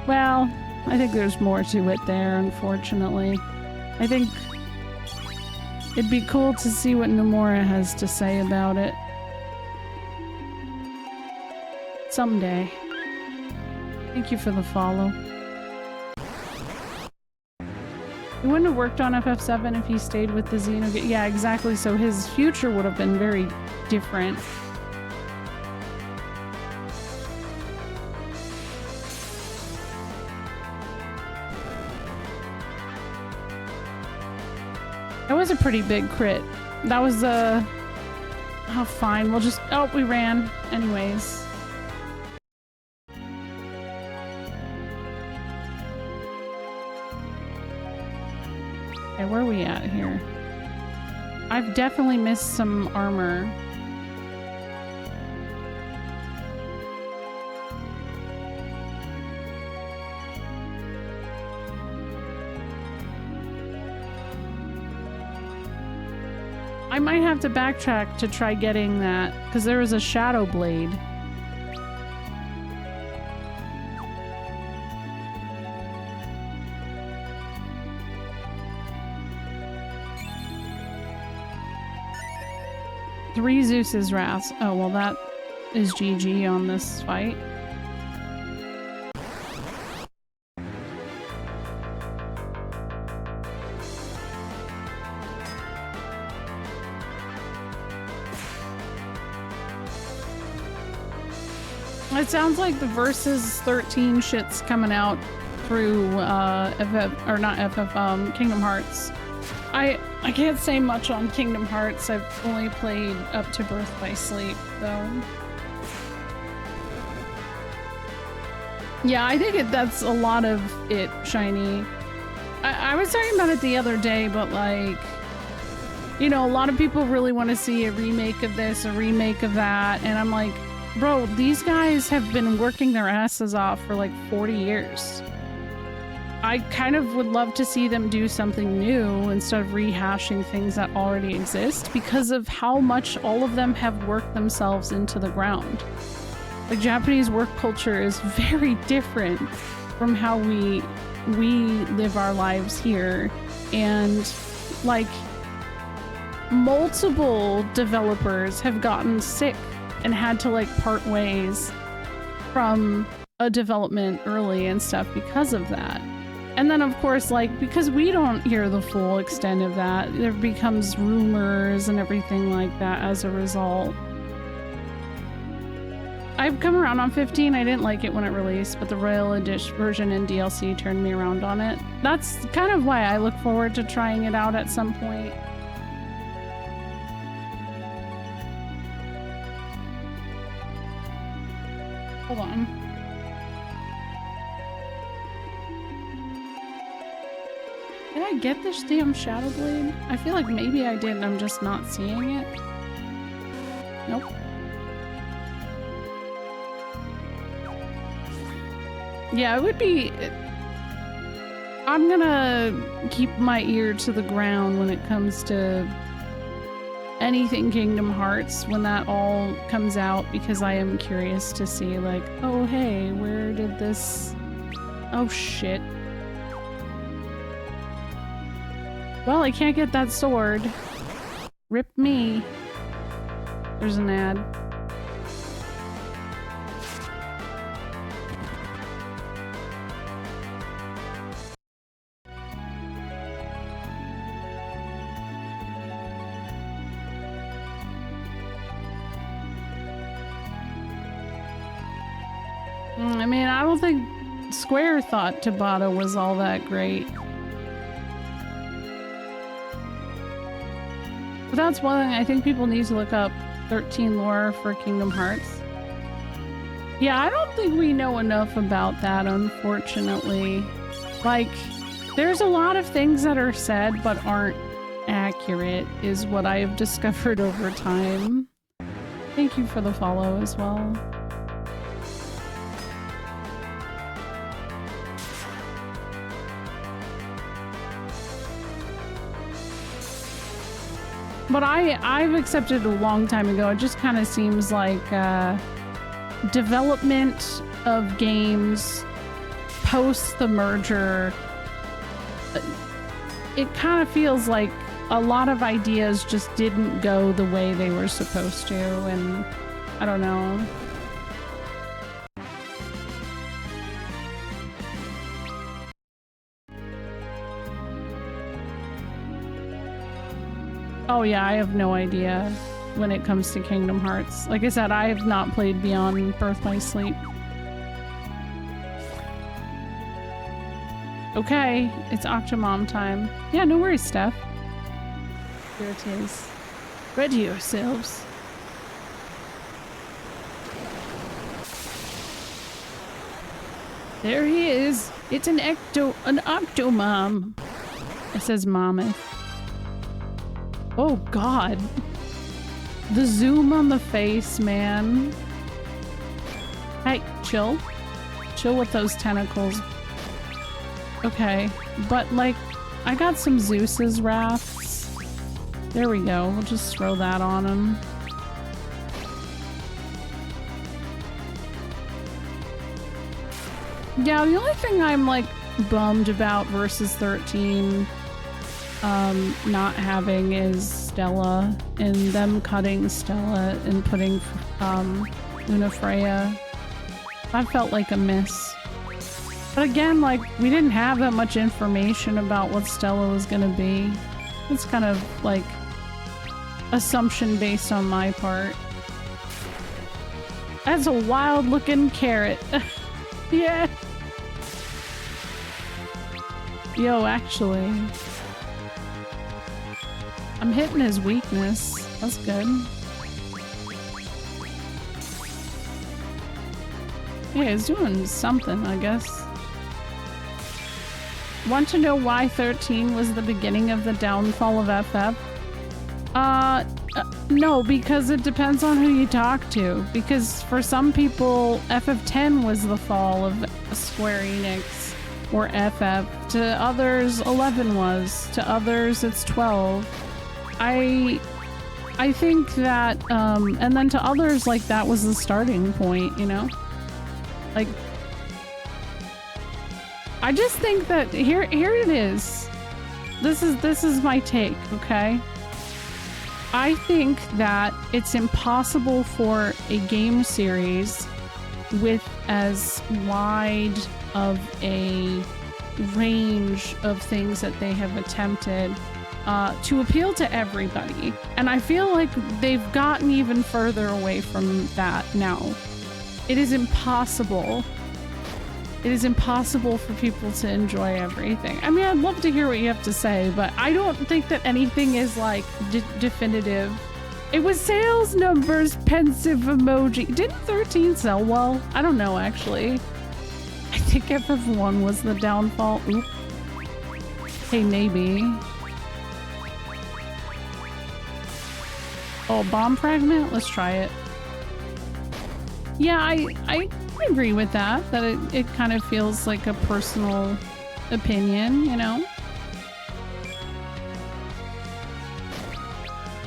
Well, I think there's more to it there, unfortunately. I think it'd be cool to see what Nomura has to say about it. Someday. Thank you for the follow. He wouldn't have worked on FF7 if he stayed with the Xenogears. Yeah, exactly. So his future would have been very different. That was a pretty big crit. That was a... Oh, fine. We'll just... Oh, we ran. Anyways. Okay, where are we at here? I've definitely missed some armor. I might have to backtrack to try getting that, because there was a shadow blade. Three Zeus's wraths. Oh, well that is GG on this fight. It sounds like the Versus 13 shit's coming out through FF, or not FF, Kingdom Hearts. I can't say much on Kingdom Hearts. I've only played up to Birth by Sleep, though. Yeah, I think that's a lot of it, Shiny. I was talking about it the other day, but like, you know, a lot of people really want to see a remake of this, a remake of that, and I'm like, bro, these guys have been working their asses off for like 40 years. I kind of would love to see them do something new instead of rehashing things that already exist because of how much all of them have worked themselves into the ground. Like, Japanese work culture is very different from how we live our lives here. And like, multiple developers have gotten sick and had to like part ways from a development early and stuff because of that. And then of course, like, because we don't hear the full extent of that, there becomes rumors and everything like that as a result. I've come around on 15. I didn't like it when it released, but the Royal Edition version and DLC turned me around on it. That's kind of why I look forward to trying it out at some point. Hold on. Did I get this damn Shadow Blade? I feel like maybe I did and I'm just not seeing it. Nope. Yeah, it would be... I'm gonna keep my ear to the ground when it comes to anything Kingdom Hearts when that all comes out, because I am curious to see, like, oh hey, where did this... Oh shit. Well, I can't get that sword. Rip me. There's an ad. I mean, I don't think Square thought Tabata was all that great. But that's one thing I think people need to look up 13 lore for Kingdom Hearts. Yeah, I don't think we know enough about that, unfortunately. Like, there's a lot of things that are said but aren't accurate, is what I have discovered over time. Thank you for the follow as well. But I've accepted a long time ago. It just kind of seems like development of games post the merger. It kind of feels like a lot of ideas just didn't go the way they were supposed to, and I don't know. Oh yeah, I have no idea when it comes to Kingdom Hearts. Like I said, I have not played beyond Birth by Sleep. Okay, it's Octomom time. Yeah, no worries, Steph. Here it is. Ready yourselves. There he is. It's an Octomom. It says Mammoth. Oh god. The zoom on the face, man. Hey, chill. Chill with those tentacles. Okay, but like, I got some Zeus's rafts. There we go. We'll just throw that on him. Yeah, the only thing I'm like bummed about Versus 13 not having is Stella, and them cutting Stella and putting Luna Freya. That felt like a miss. But again, like, we didn't have that much information about what Stella was gonna be. It's kind of like assumption based on my part. That's a wild looking carrot. Yeah. Yo, actually, I'm hitting his weakness. That's good. Yeah, he's doing something, I guess. Want to know why 13 was the beginning of the downfall of FF? No, because it depends on who you talk to. Because for some people, FF10 was the fall of Square Enix. Or FF. To others, 11 was. To others, it's 12. I think that, and then to others, like, that was the starting point, you know? Like, I just think that, here it is. This is my take, okay? I think that it's impossible for a game series with as wide of a range of things that they have attempted to appeal to everybody. And I feel like they've gotten even further away from that now. It is impossible. It is impossible for people to enjoy everything. I mean, I'd love to hear what you have to say, but I don't think that anything is like definitive. It was sales numbers, pensive emoji. Didn't 13 sell well? I don't know, actually. I think FF1 was the downfall. Oop. Hey, maybe. Oh, bomb fragment? Let's try it. Yeah, I agree with that it kind of feels like a personal opinion, you know?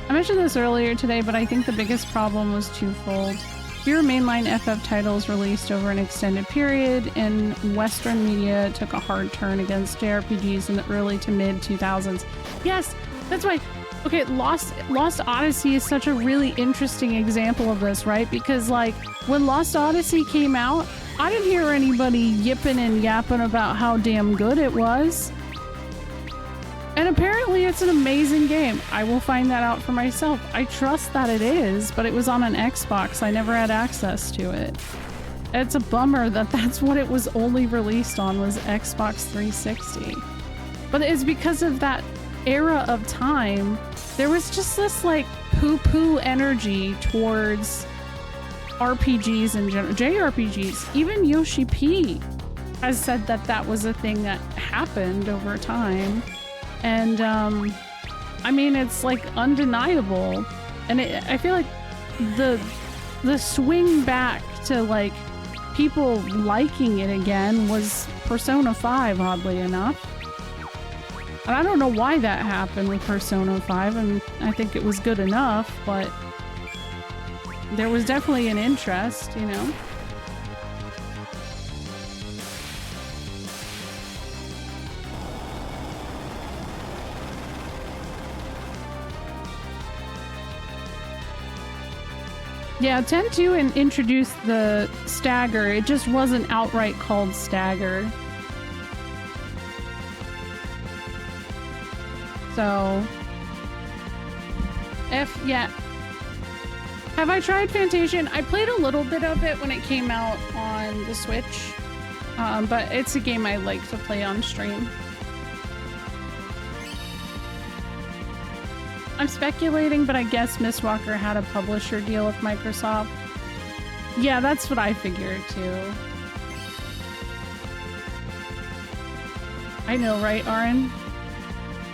I mentioned this earlier today, but I think the biggest problem was twofold. Fewer mainline FF titles released over an extended period, and Western media took a hard turn against JRPGs in the early to mid 2000s. Yes, that's why. Okay, Lost Odyssey is such a really interesting example of this, right? Because like when Lost Odyssey came out, I didn't hear anybody yipping and yapping about how damn good it was. And apparently it's an amazing game. I will find that out for myself. I trust that it is, but it was on an Xbox. I never had access to it. It's a bummer that that's what it was only released on, was Xbox 360. But it's because of that era of time, there was just this like poo-poo energy towards RPGs in general, JRPGs. Even Yoshi P has said that that was a thing that happened over time. And I mean, it's like undeniable, and I feel like the swing back to like people liking it again was Persona 5, oddly enough. And I don't know why that happened with Persona 5, and I think it was good enough, but there was definitely an interest, you know? Yeah, 10.2 introduced the stagger. It just wasn't outright called stagger. So, yeah. Have I tried Fantasian? I played a little bit of it when it came out on the Switch, but it's a game I like to play on stream. I'm speculating, but I guess Mistwalker had a publisher deal with Microsoft. Yeah, that's what I figured too. I know, right, Aaron?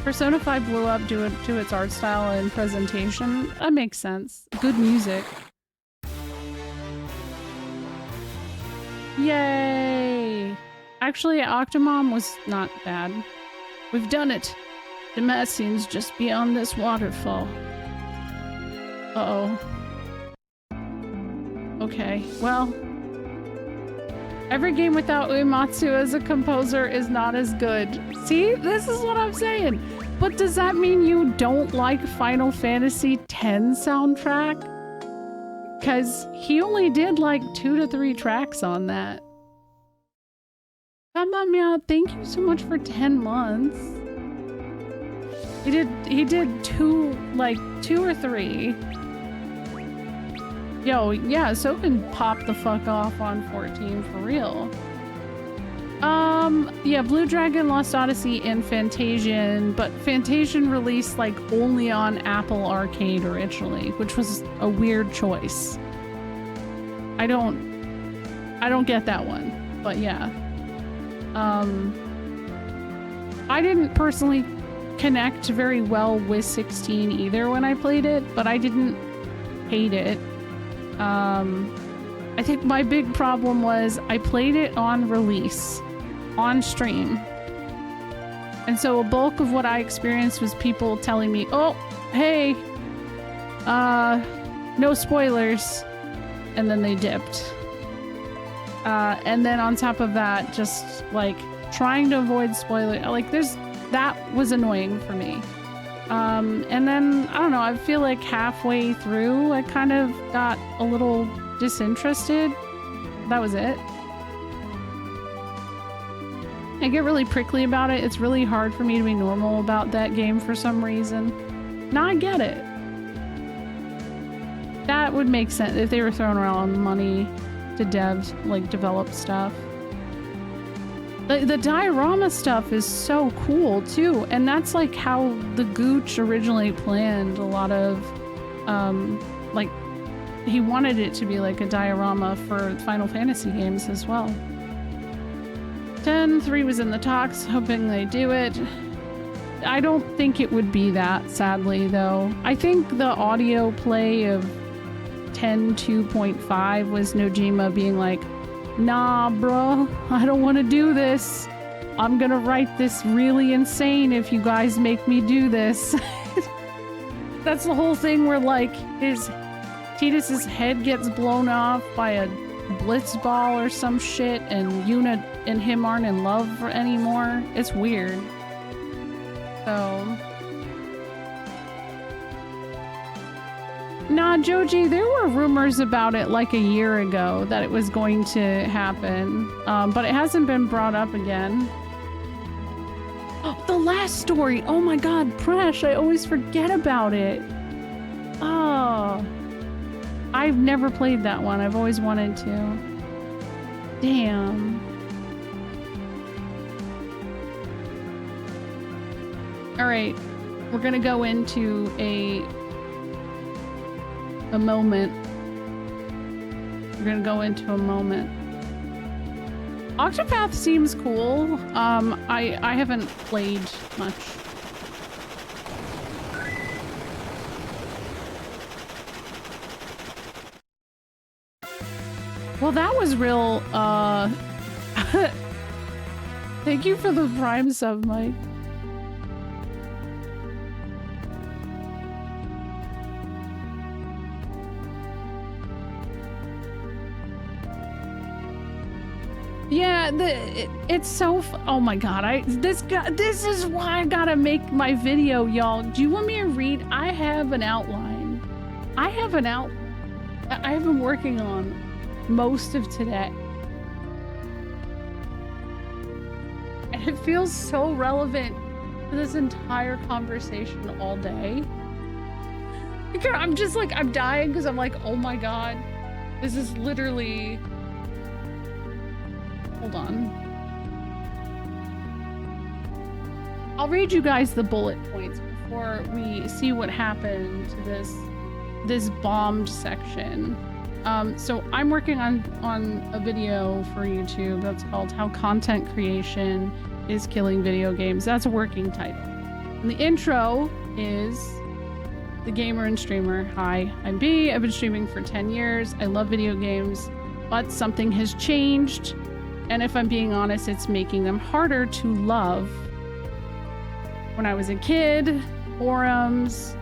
Persona 5 blew up due to its art style and presentation. That makes sense. Good music. Yay! Actually, Octomom was not bad. We've done it. Demacian's just beyond this waterfall. Uh-oh. Okay, well... every game without Uematsu as a composer is not as good. See? This is what I'm saying. But does that mean you don't like Final Fantasy X soundtrack? Because he only did like 2 to 3 tracks on that. Kamamya, thank you so much for 10 months. He did 2 or 3. Yo, yeah, so can pop the fuck off on 14 for real. Yeah, Blue Dragon, Lost Odyssey, and Fantasian, but Fantasian released like only on Apple Arcade originally, which was a weird choice. I don't get that one, but yeah. I didn't personally connect very well with 16 either when I played it, but I didn't hate it. I think my big problem was I played it on release, on stream. And so a bulk of what I experienced was people telling me, oh, hey, no spoilers. And then they dipped. And then on top of that, just like trying to avoid spoilers, like that was annoying for me. And then, I don't know, I feel like halfway through, I kind of got a little disinterested. That was it. I get really prickly about it. It's really hard for me to be normal about that game for some reason. Now I get it. That would make sense if they were throwing around money to develop stuff. The diorama stuff is so cool too, and that's like how the Gooch originally planned a lot of, like, he wanted it to be like a diorama for Final Fantasy games as well. 10.3 was in the talks, hoping they do it. I don't think it would be that, sadly, though. I think the audio play of 10.2.5 was Nojima being like, nah, bro, I don't want to do this. I'm gonna write this really insane if you guys make me do this. That's the whole thing where, like, Tidus's head gets blown off by a blitz ball or some shit, and Yuna and him aren't in love anymore. It's weird. So... Nah, Joji, there were rumors about it like a year ago that it was going to happen, but it hasn't been brought up again. Oh, the last story! Oh my god, Presh, I always forget about it. Oh. I've never played that one. I've always wanted to. Damn. Alright, we're gonna go into a moment. We're gonna go into a moment. Octopath seems cool. I haven't played much. Well, that was real, thank you for the Prime sub, Mike. Yeah, it's so oh my god, this is why I gotta make my video, y'all. Do you want me to read? I have an outline. I have been working on most of today. And it feels so relevant to this entire conversation all day. I'm just like, I'm dying because I'm like, oh my god, this is literally... Hold on. I'll read you guys the bullet points before we see what happened to this bombed section. So I'm working on a video for YouTube that's called How Content Creation is Killing Video Games. That's a working title. And the intro is the gamer and streamer. Hi, I'm B. I've been streaming for 10 years. I love video games, but something has changed. And if I'm being honest, it's making them harder to love. When I was a kid, forums,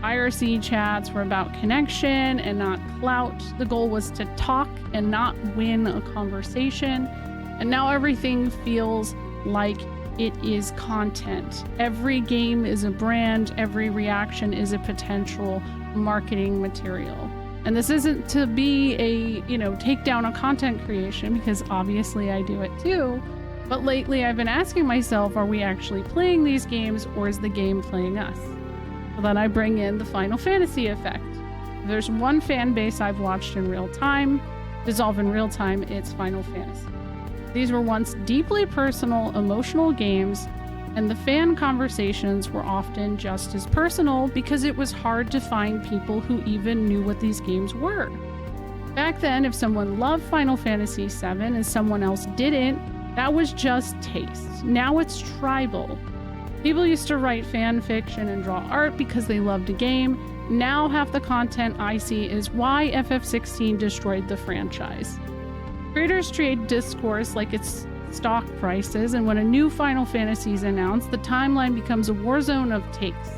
IRC chats were about connection and not clout. The goal was to talk and not win a conversation. And now everything feels like it is content. Every game is a brand. Every reaction is a potential marketing material. And this isn't to be a, take down a content creation, because obviously I do it too. But lately I've been asking myself, are we actually playing these games, or is the game playing us? So then I bring in the Final Fantasy effect. If there's one fan base I've watched in real time, dissolve in real time, it's Final Fantasy. These were once deeply personal, emotional games, and the fan conversations were often just as personal because it was hard to find people who even knew what these games were. Back then, if someone loved Final Fantasy VII and someone else didn't, that was just taste. Now it's tribal. People used to write fan fiction and draw art because they loved a game. Now half the content I see is why FF16 destroyed the franchise. Creators treat discourse like it's stock prices, and when a new Final Fantasy is announced, the timeline becomes a war zone of takes.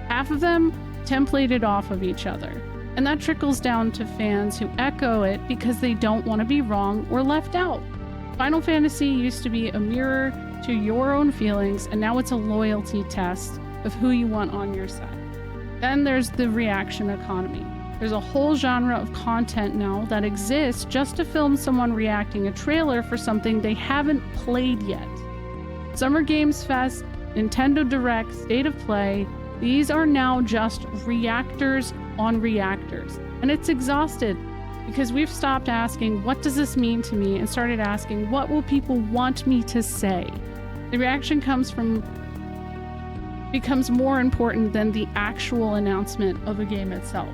Half of them templated off of each other, and that trickles down to fans who echo it because they don't want to be wrong or left out. Final Fantasy used to be a mirror to your own feelings, and now it's a loyalty test of who you want on your side. Then there's the reaction economy. There's a whole genre of content now that exists just to film someone reacting a trailer for something they haven't played yet. Summer Games Fest, Nintendo Direct, State of Play, these are now just reactors on reactors. And it's exhausted because we've stopped asking, what does this mean to me? And started asking, what will people want me to say? The reaction becomes more important than the actual announcement of a game itself.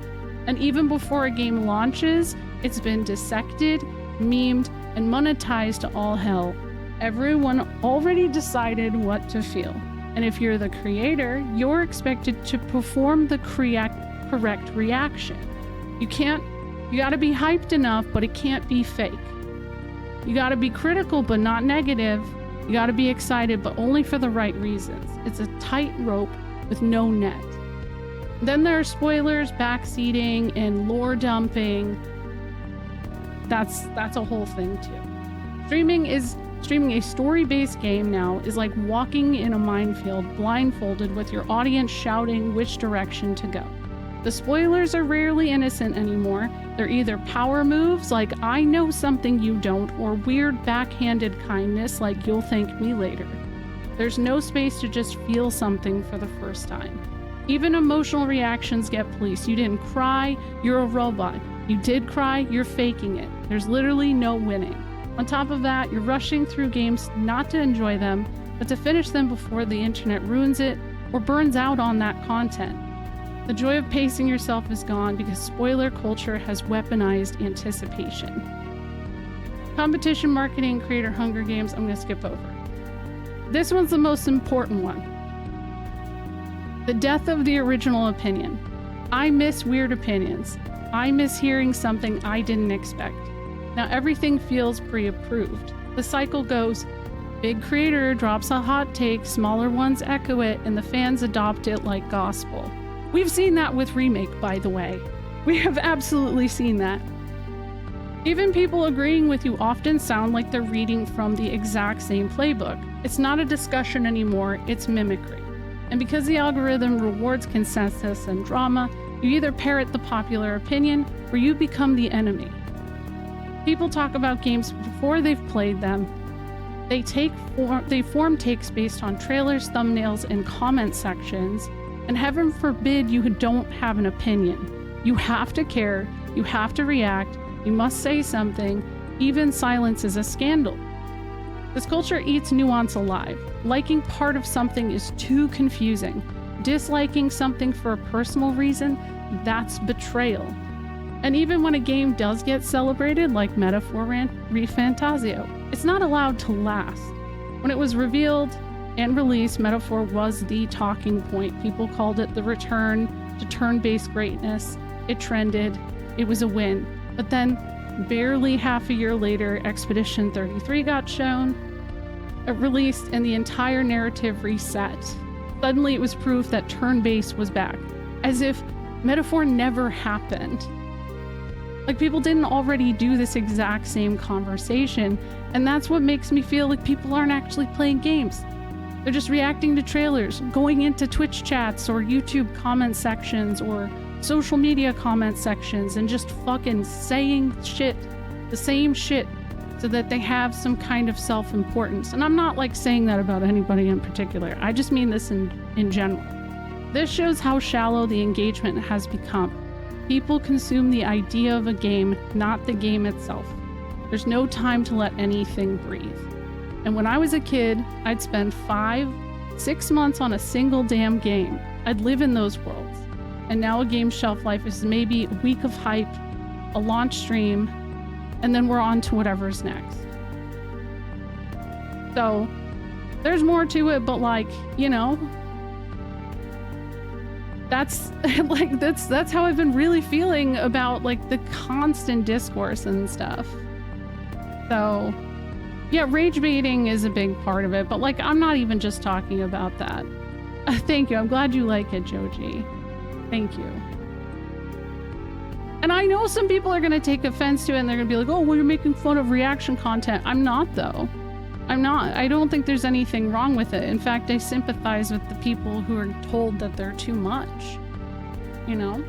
And even before a game launches, it's been dissected, memed, and monetized to all hell. Everyone already decided what to feel. And if you're the creator, you're expected to perform the correct reaction. You gotta be hyped enough, but it can't be fake. You gotta be critical, but not negative. You gotta be excited, but only for the right reasons. It's a tightrope with no net. Then there are spoilers, backseating, and lore dumping. That's a whole thing too. Streaming a story-based game now is like walking in a minefield blindfolded with your audience shouting which direction to go. The spoilers are rarely innocent anymore. They're either power moves like I know something you don't, or weird backhanded kindness like you'll thank me later. There's no space to just feel something for the first time. Even emotional reactions get policed. You didn't cry, you're a robot. You did cry, you're faking it. There's literally no winning. On top of that, you're rushing through games not to enjoy them, but to finish them before the internet ruins it or burns out on that content. The joy of pacing yourself is gone because spoiler culture has weaponized anticipation. Competition marketing, creator hunger games, I'm going to skip over. This one's the most important one. The death of the original opinion. I miss weird opinions. I miss hearing something I didn't expect. Now everything feels pre-approved. The cycle goes, big creator drops a hot take, smaller ones echo it, and the fans adopt it like gospel. We've seen that with Remake, by the way. We have absolutely seen that. Even people agreeing with you often sound like they're reading from the exact same playbook. It's not a discussion anymore, it's mimicry. And because the algorithm rewards consensus and drama, you either parrot the popular opinion or you become the enemy. People talk about games before they've played them. They form takes based on trailers, thumbnails, and comment sections. And heaven forbid you don't have an opinion. You have to care, you have to react, you must say something. Even silence is a scandal. This culture eats nuance alive. Liking part of something is too confusing. Disliking something for a personal reason, that's betrayal. And even when a game does get celebrated, like Metaphor ReFantasio, it's not allowed to last. When it was revealed, and release, Metaphor was the talking point. People called it the return to turn-based greatness. It trended. It was a win. But then, barely half a year later, Expedition 33 got shown, released, and the entire narrative reset. Suddenly, it was proof that turn-based was back, as if Metaphor never happened. Like, people didn't already do this exact same conversation, and that's what makes me feel like people aren't actually playing games. They're just reacting to trailers, going into Twitch chats or YouTube comment sections or social media comment sections and just fucking saying shit, the same shit, so that they have some kind of self-importance. And I'm not like saying that about anybody in particular. I just mean this in general. This shows how shallow the engagement has become. People consume the idea of a game, not the game itself. There's no time to let anything breathe. And when I was a kid, I'd spend 5-6 months on a single damn game. I'd live in those worlds. And now a game's shelf life is maybe a week of hype, a launch stream, and then we're on to whatever's next. So there's more to it, but like, you know, that's like that's how I've been really feeling about like the constant discourse and stuff. So yeah, rage baiting is a big part of it, but like I'm not even just talking about that. Thank you. I'm glad you like it, Joji. Thank you. And I know some people are going to take offense to it and they're going to be like, oh, well, you're making fun of reaction content. I'm not, though. I'm not. I don't think there's anything wrong with it. In fact, I sympathize with the people who are told that they're too much. You know?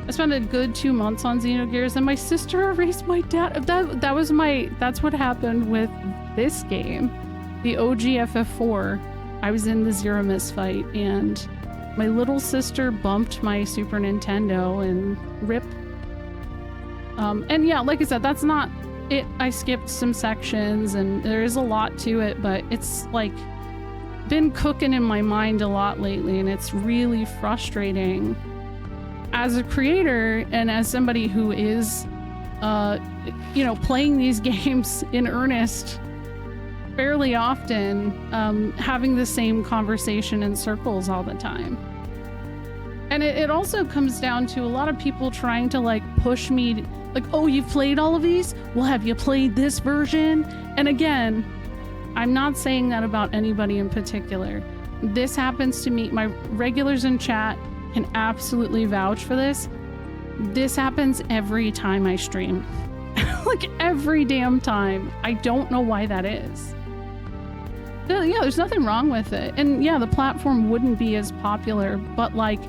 I spent a good 2 months on Xenogears and my sister erased my data. That's what happened with this game. The OG FF4. I was in the Zero Miss fight and my little sister bumped my Super Nintendo and rip. And yeah, like I said, that's not it. I skipped some sections and there is a lot to it, but it's like been cooking in my mind a lot lately and it's really frustrating as a creator and as somebody who is, you know, playing these games in earnest fairly often, having the same conversation in circles all the time. And it also comes down to a lot of people trying to like push me like, oh, you've played all of these? Well, have you played this version? And again, I'm not saying that about anybody in particular. This happens to me. My regulars in chat can absolutely vouch for this. This happens every time I stream. Like every damn time. I don't know why that is. Yeah, there's nothing wrong with it. And yeah, the platform wouldn't be as popular, but like,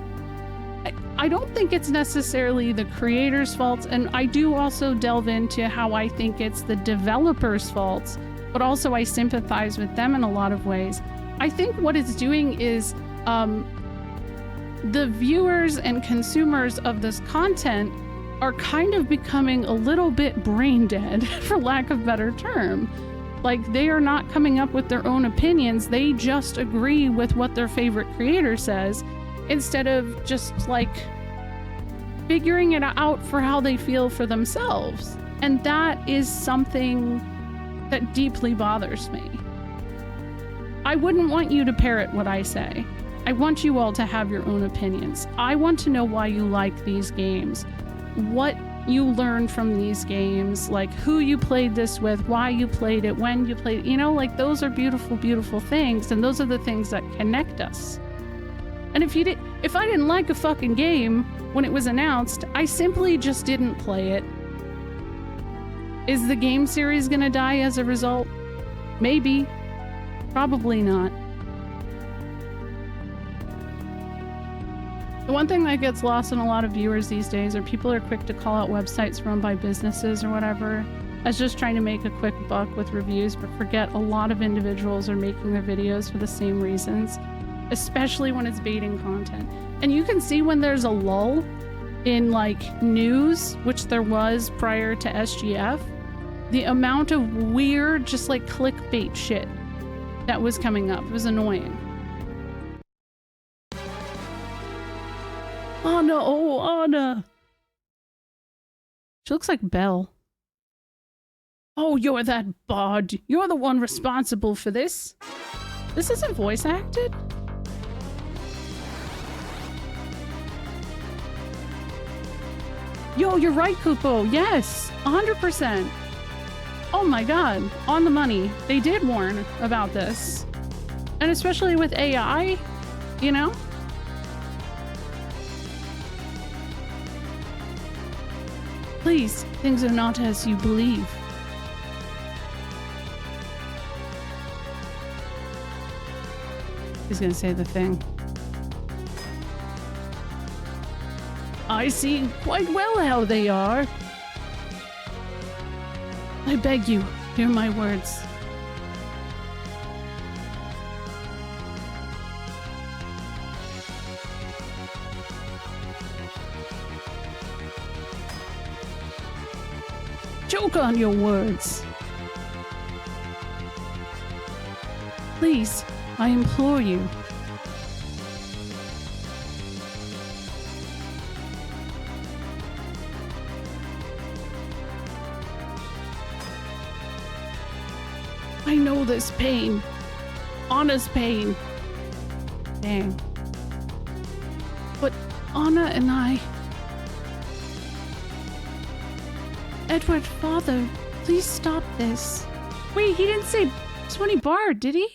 I don't think it's necessarily the creator's fault. And I do also delve into how I think it's the developer's fault, but also I sympathize with them in a lot of ways. I think what it's doing is the viewers and consumers of this content are kind of becoming a little bit brain dead, for lack of a better term. Like, they are not coming up with their own opinions. They just agree with what their favorite creator says, instead of just, like, figuring it out for how they feel for themselves. And that is something that deeply bothers me. I wouldn't want you to parrot what I say. I want you all to have your own opinions. I want to know why you like these games, what you learned from these games, like who you played this with, why you played it, when you played it. You know, like those are beautiful, beautiful things, and those are the things that connect us. And if I didn't like a fucking game when it was announced, I simply just didn't play it. Is the game series gonna die as a result? Maybe. Probably not. The one thing that gets lost in a lot of viewers these days are people are quick to call out websites run by businesses or whatever as just trying to make a quick buck with reviews, but forget a lot of individuals are making their videos for the same reasons, especially when it's baiting content. And you can see when there's a lull in like news, which there was prior to SGF, the amount of weird, just like clickbait shit that was coming up. It was annoying. Anna, oh, Anna. She looks like Belle. Oh, you're that bard. You're the one responsible for this. This isn't voice acted? Yo, you're right, Kupo. Yes, 100%. Oh my god, on the money. They did warn about this. And especially with AI, you know? Please, things are not as you believe. He's gonna say the thing. I see quite well how they are. I beg you, hear my words. Choke on your words. Please, I implore you. I know this pain. Anna's pain. Dang. But Anna and I... Edward, father, please stop this. Wait, he didn't say 20 Bard, did he?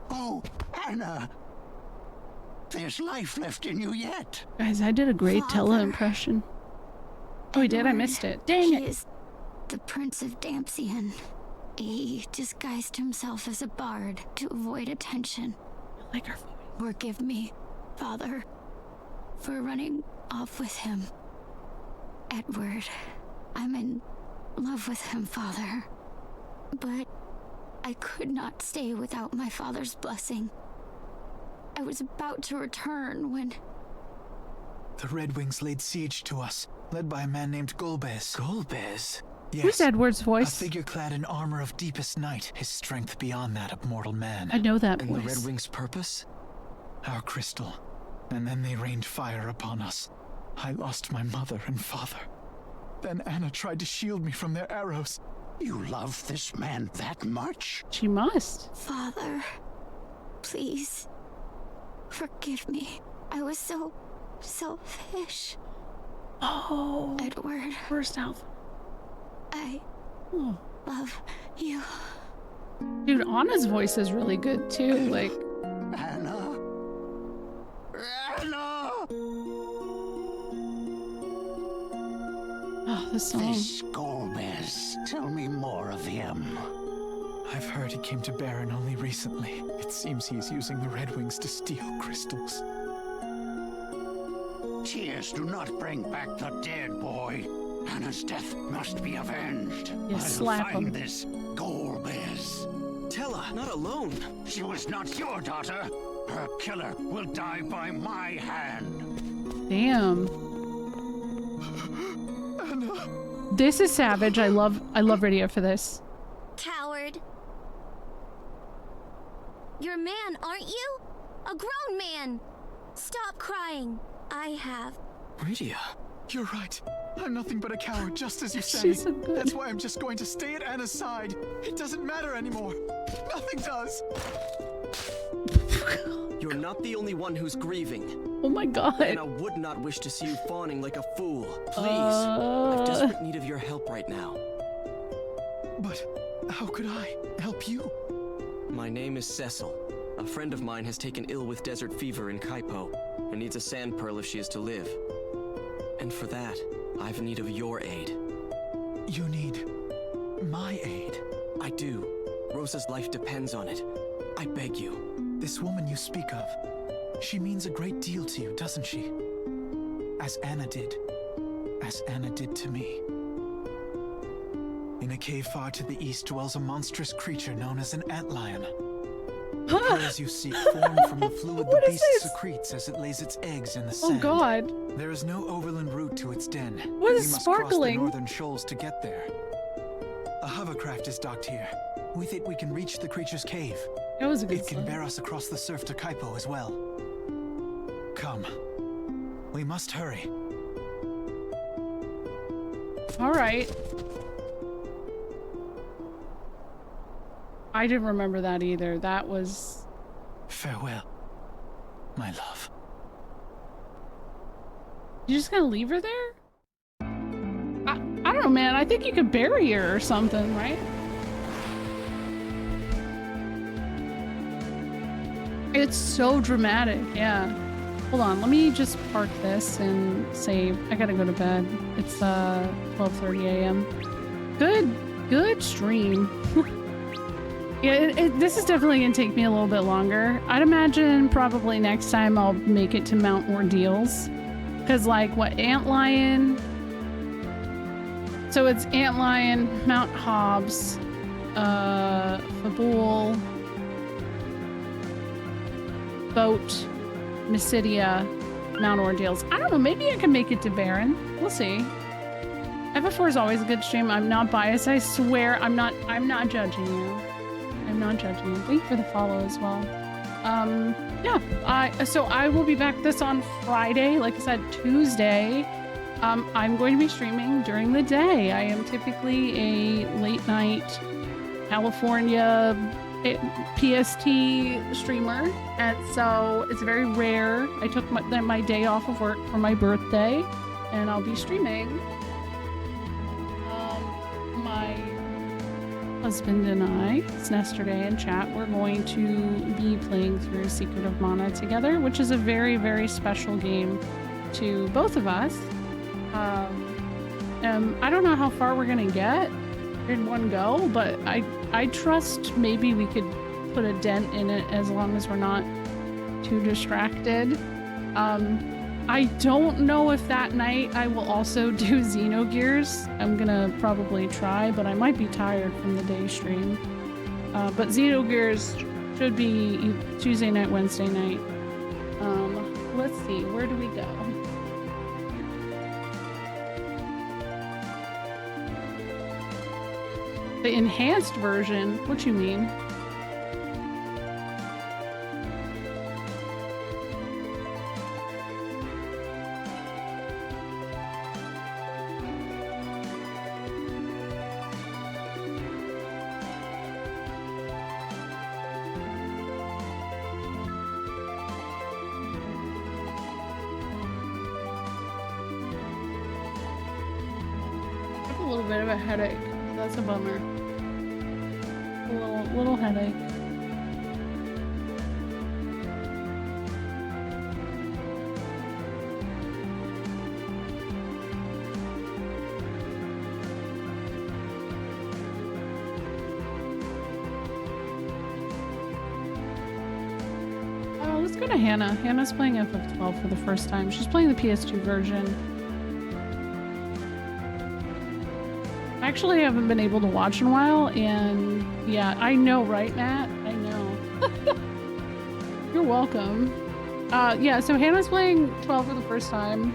Oh, Anna! There's life left in you yet. Guys, I did a great Tella impression. Oh, he did? I missed it. Dang He it. is the Prince of Dampian. He disguised himself as a bard to avoid attention. I like her voice. Forgive me, Father, for running off with him. Edward, I'm in love with him, Father. But I could not stay without my father's blessing. I was about to return when... The Red Wings laid siege to us, led by a man named Golbez. Golbez? Yes, Who's Edward's a voice? figure clad in armor of deepest night, his strength beyond that of mortal man. I know that And voice. the Red Wings' purpose? Our crystal. And then they rained fire upon us. I lost my mother and father. Then Anna tried to shield me from their arrows. You love this man that much? She must. Father, please, forgive me. I was so selfish. Oh, Edward, first alpha. I Oh. love you. Dude, Anna's voice is really good too. Like, Anna? Anna! oh, this song. This Golbez. Tell me more of him. I've heard he came to Baron only recently. It seems he is using the Red Wings to steal crystals. Tears do not bring back the dead, boy. Anna's death must be avenged. You I'll slap find him. this Golbez. Tella, not alone. She was not your daughter. Her killer will die by my hand. Damn. This is savage. I love radio for this. Coward. You're a man, aren't you? A grown man. Stop crying. I have. Rydia. You're right. I'm nothing but a coward, just as you say. She's so good. That's why I'm just going to stay at Anna's side. It doesn't matter anymore. Nothing does. You're not the only one who's grieving. Oh my god. And I would not wish to see you fawning like a fool. Please. I've desperate need of your help right now. But how could I help you? My name is Cecil. A friend of mine has taken ill with desert fever in Kaipo and needs a sand pearl if she is to live. And for that, I've need of your aid. You need my aid. I do. Rosa's life depends on it. I beg you. This woman you speak of, she means a great deal to you, doesn't she? As Anna did. As Anna did to me. In a cave far to the east dwells a monstrous creature known as an antlion. The pearls you seek form from the fluid the What is beast this? secretes as it lays its eggs in the Oh sand. god. There is no overland route to its den. What We is must sparkling? cross the northern shoals to get there. A hovercraft is docked here. With it we can reach the creature's cave. That was a good It can song. bear us across the surf to Kaipo as well. Come. We must hurry. All right. I didn't remember that either. That was... Farewell, my love. You just gonna leave her there? I don't know, man. I think you could bury her or something, right? It's so dramatic, yeah. Hold on, let me just park this and save. I gotta go to bed. It's 12:30 a.m. Good stream. Yeah, this is definitely gonna take me a little bit longer. I'd imagine probably next time I'll make it to Mount Ordeals. Cause like what, Antlion? So it's Antlion, Mount Hobbs, Fabul, Boat, Mysidia, Mount Ordeals. I don't know, maybe I can make it to Baron. We'll see. FF4 is always a good stream. I'm not biased, I swear. I'm not judging you. I'm not judging you. Thank you for the follow as well. Yeah, so I will be back this on Friday. Like I said, Tuesday. I'm going to be streaming during the day. I am typically a late night California PST streamer, and so it's very rare. I took my day off of work for my birthday, and I'll be streaming. My husband and I, it's yesterday in chat, we're going to be playing through Secret of Mana together, which is a very, very special game to both of us. I don't know how far we're gonna get in one go, but I trust maybe we could put a dent in it as long as we're not too distracted. I don't know if that night I will also do Xenogears. I'm gonna probably try, but I might be tired from the day stream. But Xenogears should be Tuesday night, Wednesday night. Let's see, where do we go? The enhanced version? What you mean? I have a little bit of a headache. That's a bummer. A little headache. Let's go to Hannah. Hannah's playing FF12 for the first time. She's playing the PS2 version. Actually, I haven't been able to watch in a while, and yeah, I know, right, Matt? I know. You're welcome. Yeah, so Hannah's playing 12 for the first time.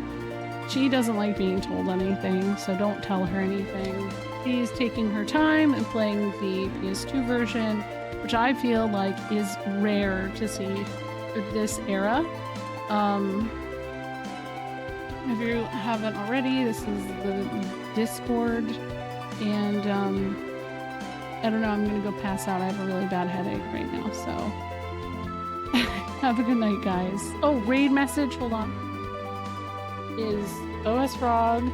She doesn't like being told anything, so don't tell her anything. She's taking her time and playing the PS2 version, which I feel like is rare to see with this era. If you haven't already, this is the Discord. And, I don't know, I'm gonna go pass out. I have a really bad headache right now, so. Have a good night, guys. Oh, raid message, hold on. Is OS Frog.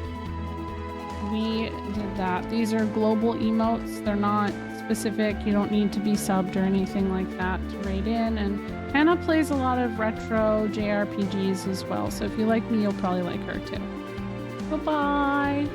We did that. These are global emotes. They're not specific. You don't need to be subbed or anything like that to raid in. And Hannah plays a lot of retro JRPGs as well. So if you like me, you'll probably like her too. Bye-bye.